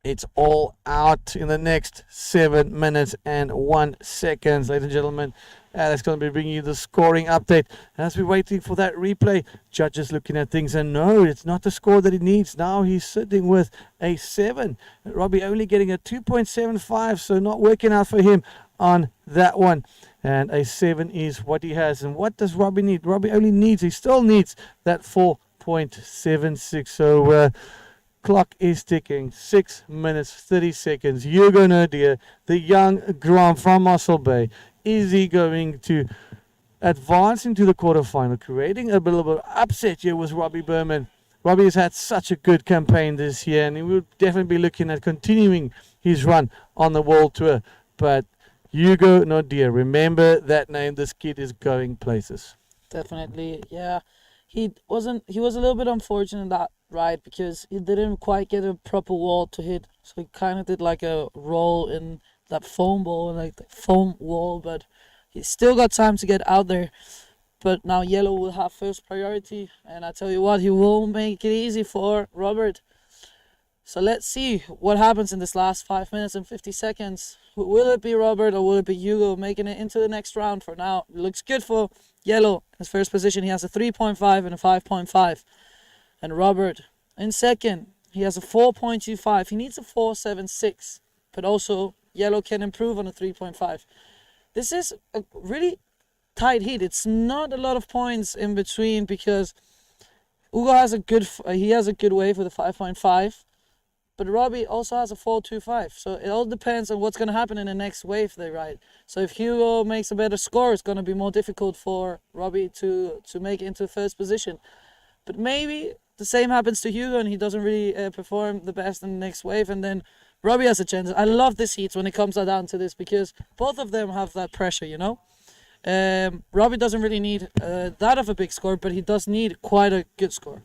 It's all out in the next 7 minutes and 1 second, ladies and gentlemen. Alex going to be bringing you the scoring update. As we're waiting for that replay, judges looking at things, and no, it's not the score that he needs. Now he's sitting with a 7. Robbie only getting a 2.75, so not working out for him on that one. And a 7 is what he has. And what does Robbie need? Robbie he still needs that 4.76. So clock is ticking. 6 minutes, 30 seconds. Hugo Nadia, the young Grom from Mossel Bay. Is he going to advance into the quarterfinal, creating a bit of an upset here with Robbie Berman? Robbie has had such a good campaign this year, and he will definitely be looking at continuing his run on the World Tour. But Hugo Nadia, remember that name. This kid is going places. Definitely, yeah. He was a little bit unfortunate in that ride because he didn't quite get a proper wall to hit. So he kind of did like a roll in that foam ball, like the foam wall, but he still got time to get out there. But now yellow will have first priority, and I tell you what, he will make it easy for Robert. So let's see what happens in this last 5 minutes and 50 seconds. Will it be Robert or will it be Hugo making it into the next round? For now, it looks good for yellow. His first position, he has a 3.5 and a 5.5. And Robert in second, he has a 4.25. He needs a 4.76, but also yellow can improve on a 3.5. This is a really tight heat. It's not a lot of points in between because Hugo has a good wave with a 5.5, but Robbie also has a 4.25. So it all depends on what's going to happen in the next wave they ride. So if Hugo makes a better score, it's going to be more difficult for Robbie to make it into first position. But maybe the same happens to Hugo and he doesn't really perform the best in the next wave, and then Robbie has a chance. I love this heat when it comes down to this because both of them have that pressure, you know. Robbie doesn't really need that of a big score, but he does need quite a good score.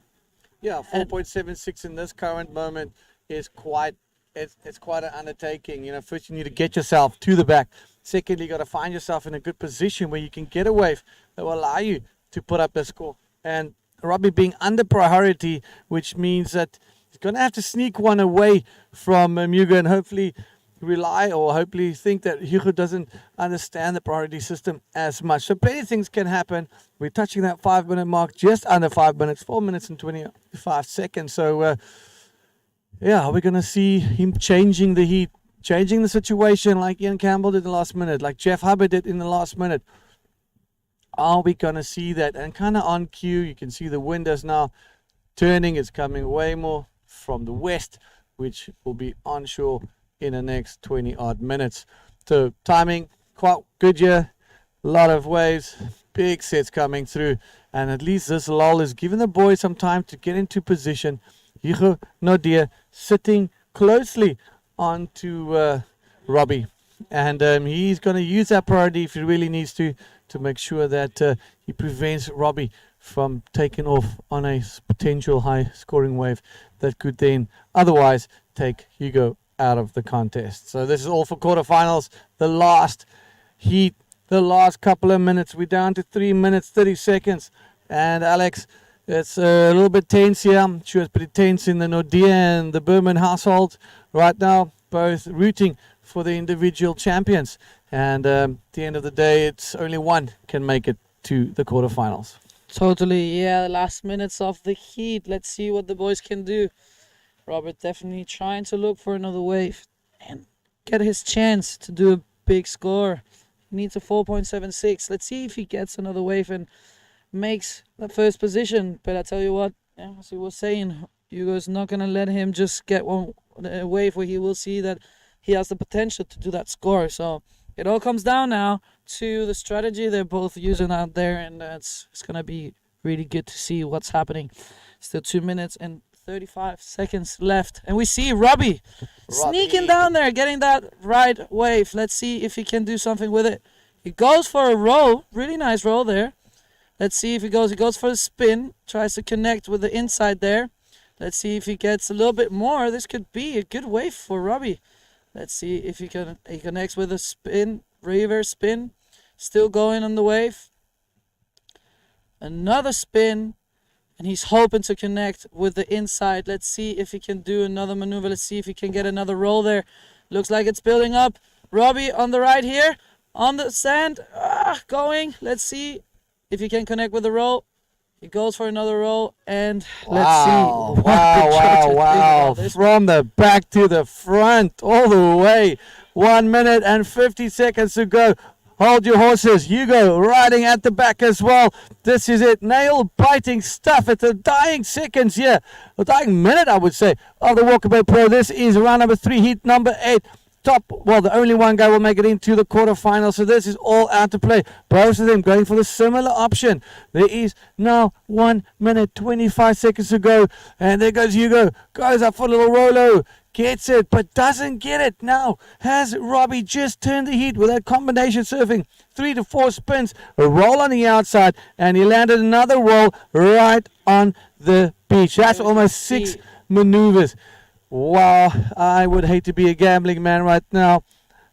Yeah, 4.76 in this current moment is quite an undertaking. You know, first you need to get yourself to the back. Secondly, you got to find yourself in a good position where you can get a wave that will allow you to put up a score. And Robbie being under priority, which means that he's going to have to sneak one away from Hugo and hopefully think that Hugo doesn't understand the priority system as much. So plenty of things can happen. We're touching that 5 minute mark, just under 5 minutes, 4 minutes and 25 seconds. So, are we going to see him changing the heat, changing the situation like Ian Campbell did in the last minute, like Jeff Hubbard did in the last minute? Are we going to see that? And kind of on cue, you can see the wind is now turning. It's coming way more from the west, which will be onshore in the next 20 odd minutes. So timing quite good here. A lot of waves, big sets coming through, and at least this lull is giving the boys some time to get into position. Hugo Naudé sitting closely onto Robbie, and he's going to use that priority if he really needs to make sure that he prevents Robbie from taking off on a potential high scoring wave that could then otherwise take Hugo out of the contest. So this is all for quarterfinals. The last heat, the last couple of minutes. We're down to 3 minutes 30 seconds, and Alex, it's a little bit tense here. I'm sure it's pretty tense in the Naudé and the Berman household right now, both rooting for the individual champions. And at the end of the day, it's only one can make it to the quarterfinals. Totally, yeah, the last minutes of the heat. Let's see what the boys can do. Robert definitely trying to look for another wave and get his chance to do a big score. He needs a 4.76. Let's see if he gets another wave and makes the first position. But I tell you what, yeah, as he was saying, Hugo's not going to let him just get one wave where he will see that he has the potential to do that score. So it all comes down now to the strategy they're both using out there, and it's going to be really good to see what's happening. Still 2 minutes and 35 seconds left, and we see Robbie sneaking down there, getting that right wave. Let's see if he can do something with it. He goes for a roll, really nice roll there. Let's see if he goes for a spin, tries to connect with the inside there. Let's see if he gets a little bit more. This could be a good wave for Robbie. Let's see if he connects with a spin, reverse spin. Still going on the wave. Another spin. And he's hoping to connect with the inside. Let's see if he can do another maneuver. Let's see if he can get another roll there. Looks like it's building up. Robbie on the right here. On the sand. Going. Let's see if he can connect with the roll. He goes for another roll. And let's see. Wow. From the back to the front. All the way. 1 minute and 50 seconds to go. Hold your horses. Hugo riding at the back as well. This is it. Nail-biting stuff at the dying seconds here. The dying minute, I would say, of the Walkabout Pro. This is round number 3, heat number 8. The only one guy will make it into the quarterfinals. So this is all out to play. Both of them going for the similar option. There is now 1 minute, 25 seconds to go. And there goes Hugo. Goes up for a little Rolo. Gets it, but doesn't get it. Now, has Robbie just turned the heat with that combination surfing? 3 to 4 spins, a roll on the outside, and he landed another roll right on the beach. That's almost 6 maneuvers. Wow, I would hate to be a gambling man right now.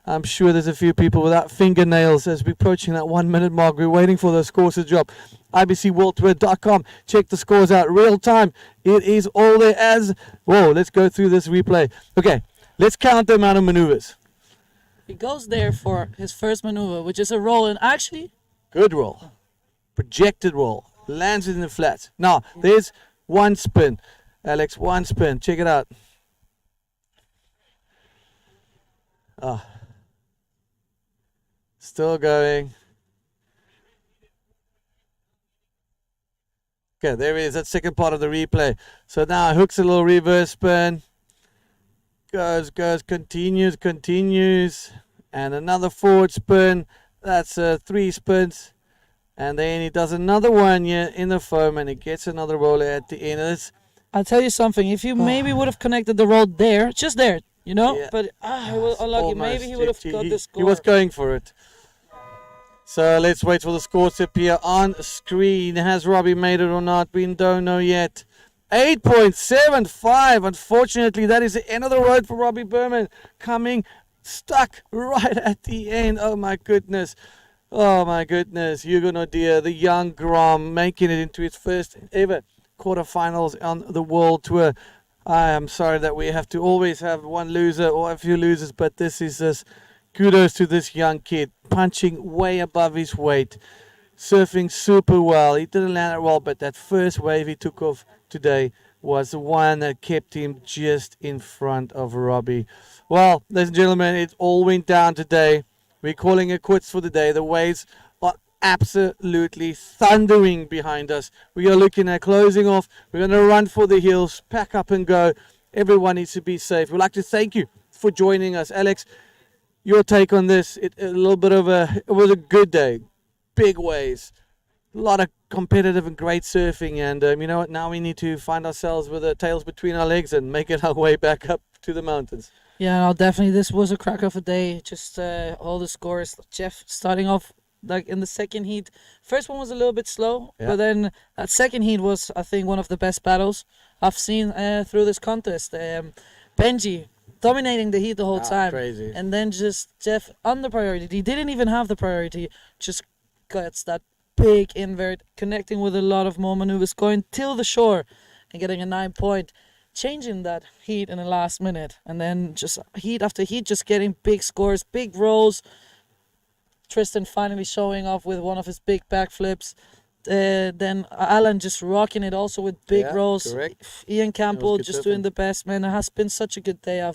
I'm sure there's a few people without fingernails as we're approaching that 1 minute mark. We're waiting for those scores to drop. IBCWorldTour.com. Check the scores out real time. It is all there as... Whoa, let's go through this replay. Okay, let's count the amount of maneuvers. He goes there for his first maneuver, which is a roll, and actually... Good roll. Projected roll. Lands it in the flat. Now, there's one spin. Alex, one spin. Check it out. Still going. Okay, there it is. That second part of the replay. So now hooks a little reverse spin. Goes, continues. And another forward spin. That's 3 spins. And then he does another one here in the foam, and he gets another roller at the end. I'll tell you something. If you maybe would have connected the roll there, just there, you know? Yeah. But he was unlucky. Almost. Maybe he would have got the score. He was going for it. So let's wait for the scores to appear on screen. Has Robbie made it or not? We don't know yet. 8.75. Unfortunately, that is the end of the road for Robbie Berman. Coming stuck right at the end. Oh, my goodness. Hugo Naudé, the young Grom, making it into his first ever quarterfinals on the World Tour. I am sorry that we have to always have one loser or a few losers, but this is just kudos to this young kid, punching way above his weight, surfing super well. He didn't land it well, but that first wave he took off today was the one that kept him just in front of Robbie. Well, ladies and gentlemen, it all went down today. We're calling it quits for the day. The waves are absolutely thundering behind us. We are looking at closing off. We're going to run for the hills, pack up and go. Everyone needs to be safe. We'd like to thank you for joining us. Alex, your take on this? It was a good day. Big waves. A lot of competitive and great surfing, and you know what, now we need to find ourselves with our tails between our legs and making our way back up to the mountains. Yeah, no, definitely. This was a crack of a day. Just all the scores. Jeff starting off like in the second heat. First one was a little bit slow, but then that second heat was, I think, one of the best battles I've seen through this contest. Benji dominating the heat the whole time. Crazy. And then just Jeff on the priority. He didn't even have the priority. Just gets that big invert, connecting with a lot of more maneuvers, going till the shore and getting a 9-point, changing that heat in the last minute, and then just heat after heat, just getting big scores, big rolls. Tristan finally showing off with one of his big backflips. Then Alan just rocking it also with big rolls. Correct. Ian Campbell just surfing. doing the best, man. It has been such a good day.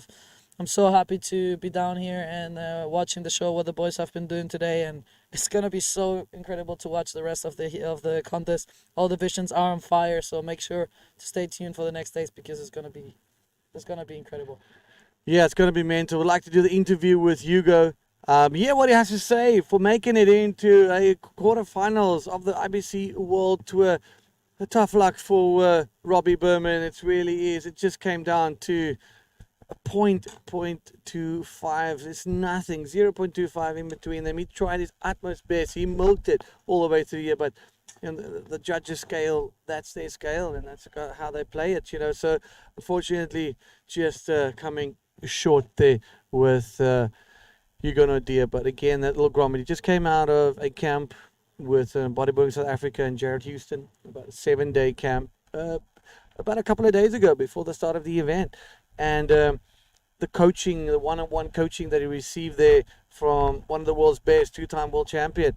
I'm so happy to be down here and watching the show, what the boys have been doing today, and it's gonna be so incredible to watch the rest of the contest. All divisions are on fire, so make sure to stay tuned for the next days because it's gonna be incredible. Yeah, it's going to be mental. We'd like to do the interview with Hugo. Hear what he has to say for making it into a quarterfinals of the IBC World Tour. A tough luck for Robbie Berman. It really is. It just came down to a 0.25. It's nothing. 0.25 in between them. He tried his utmost best. He milked it all the way through here, but you know, the judges' scale, that's their scale, and that's how they play it, you know. So unfortunately, just coming short there with Hugo Nodia. But again, that little grommet, he just came out of a camp with Bodyboarding South Africa and Jared Houston, about a 7-day camp, about a couple of days ago before the start of the event. And the coaching, the one-on-one coaching that he received there from one of the world's best, 2-time world champion,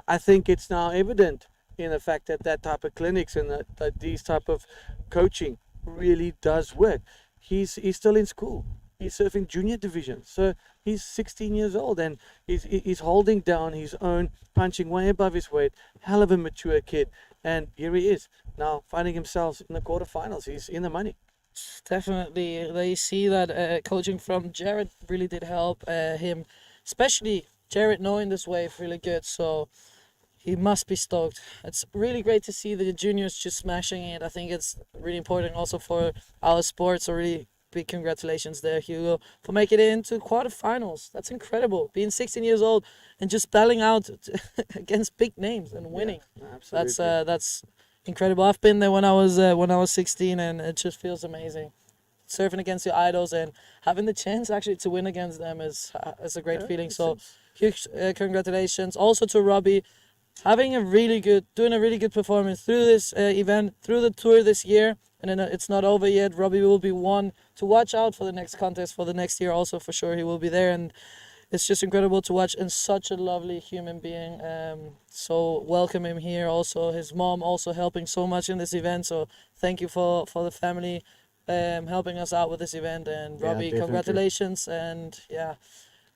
I think it's now evident in the fact that type of clinics and that these type of coaching really does work. He's still in school. He's surfing junior division. So he's 16 years old and he's holding down his own, punching way above his weight. Hell of a mature kid. And here he is now finding himself in the quarterfinals. He's in the money. Definitely. They see that coaching from Jared really did help him, especially Jared knowing this wave really good. So he must be stoked. It's really great to see the juniors just smashing it. I think it's really important also for our sport. So really big congratulations there, Hugo, for making it into quarterfinals. That's incredible. Being 16 years old and just battling out against big names and winning. Yeah, absolutely. That's incredible. I've been there when I was 16, and it just feels amazing. Surfing against your idols and having the chance actually to win against them is a great feeling. So huge congratulations also to Robbie, doing a really good performance through this event, through the tour this year. And then it's not over yet. Robbie will be one to watch out for the next contest for the next year also, for sure. He will be there, and it's just incredible to watch, and such a lovely human being. So welcome him here also. His mom also helping so much in this event. So thank you for the family helping us out with this event. And Robbie, congratulations. And yeah,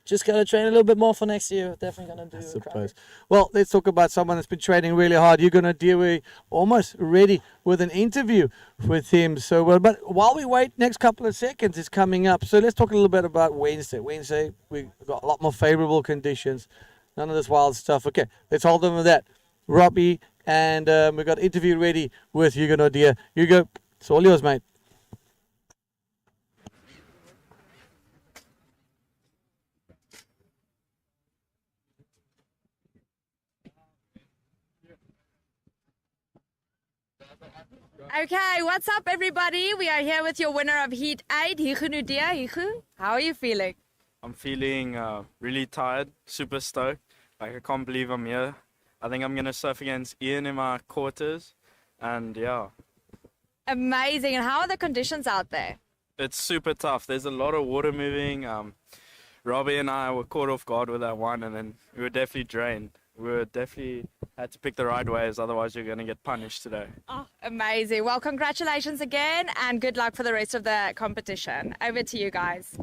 just got to train a little bit more for next year. Definitely going to do a cracker. Well, let's talk about someone that's been training really hard. You're going to deal with almost ready with an interview with him. So, but while we wait, next couple of seconds is coming up. So let's talk a little bit about Wednesday. Wednesday, we got a lot more favorable conditions. None of this wild stuff. Okay, let's hold on with that. Robbie, and we got an interview ready with Hugo Nodia. Hugo, it's all yours, mate. Okay, what's up, everybody? We are here with your winner of Heat 8, Hugo Nodia. Hugo, how are you feeling? I'm feeling really tired, super stoked. Like, I can't believe I'm here. I think I'm going to surf against Ian in my quarters. And yeah. Amazing. And how are the conditions out there? It's super tough. There's a lot of water moving. Robbie and I were caught off guard with that one, and then we were definitely drained. We were definitely had to pick the right waves, otherwise you're going to get punished today. Oh, amazing. Well, congratulations again, and good luck for the rest of the competition. Over to you guys.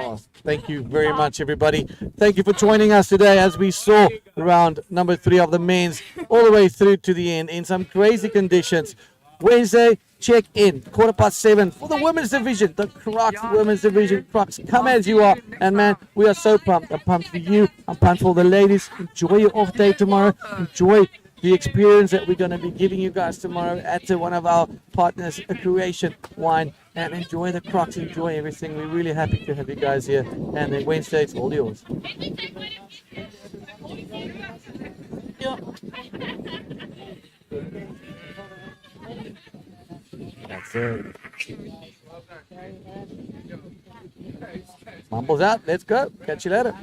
Oh, thank you very much, everybody. Thank you for joining us today as we saw round number 3 of the men's all the way through to the end in some crazy conditions. Wednesday, check in, 7:15 for the women's division, the Crocs women's division. Crocs, come as you are. And man, we are so pumped. I'm pumped for you. I'm pumped for the ladies. Enjoy your off day tomorrow. Enjoy the experience that we're going to be giving you guys tomorrow at one of our partners, Croatian Wine. And enjoy the Crocs, enjoy everything. We're really happy to have you guys here. And then Wednesday, it's all yours. That's it. Mumble's out. Let's go. Catch you later.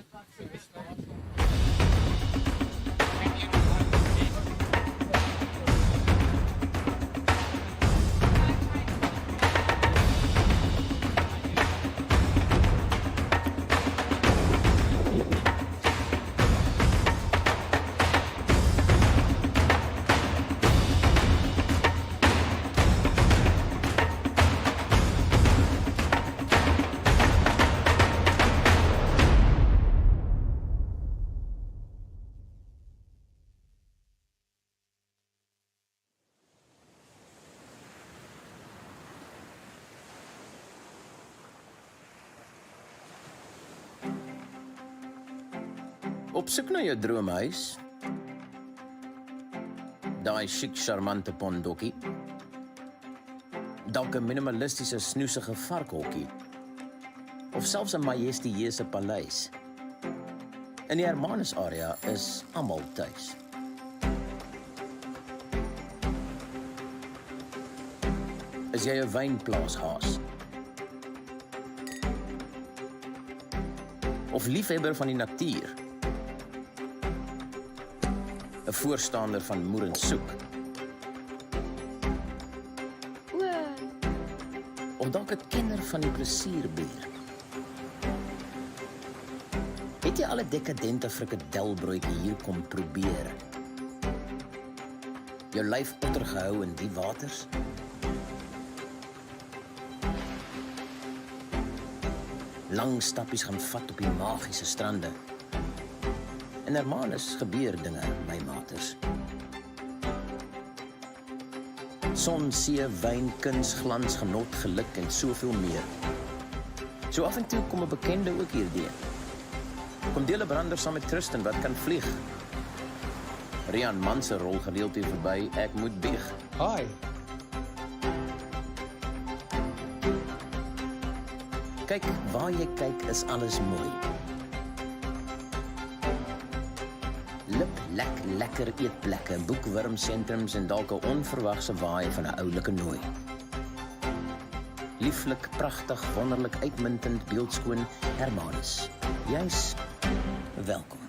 Op soek na jou droomhuis. Daai chic charmante pondokkie. Dalk 'n minimalistiese snoesige varkhokkie. Of selfs 'n majestueuse paleis. In die Hermanus area is almal tuis. Is jy 'n wynplaashaas? Of liefhebber van die natuur? 'n voorstander van moer en soek. Of dalk 'n kenner van die plesierbier. Het jy al 'n dekadente frikadelbroodjie hier kom probeer? Jou lyf ondergehou in die waters? Lang stappies gaan vat op die magiese strande. In Hermanus gebeur dinge, my maters. Son, see, wyn, kuns, glans, genot, geluk en soveel meer. So af en toe kom 'n bekende ook hierdeur. Kom deel 'n brander saam met Tristan wat kan vlieg. Rian Manse rol gereeld hier verby, ek moet bieg. Hi. Kyk, waar jy kyk is alles mooi. Lekker eetplekke, boekwurmsentrums en dalk 'n onverwagse waai van 'n oulike nooi. Lieflik, pragtig, wonderlik, uitmuntend, beeldskoon, Hermanus. Jy's welkom.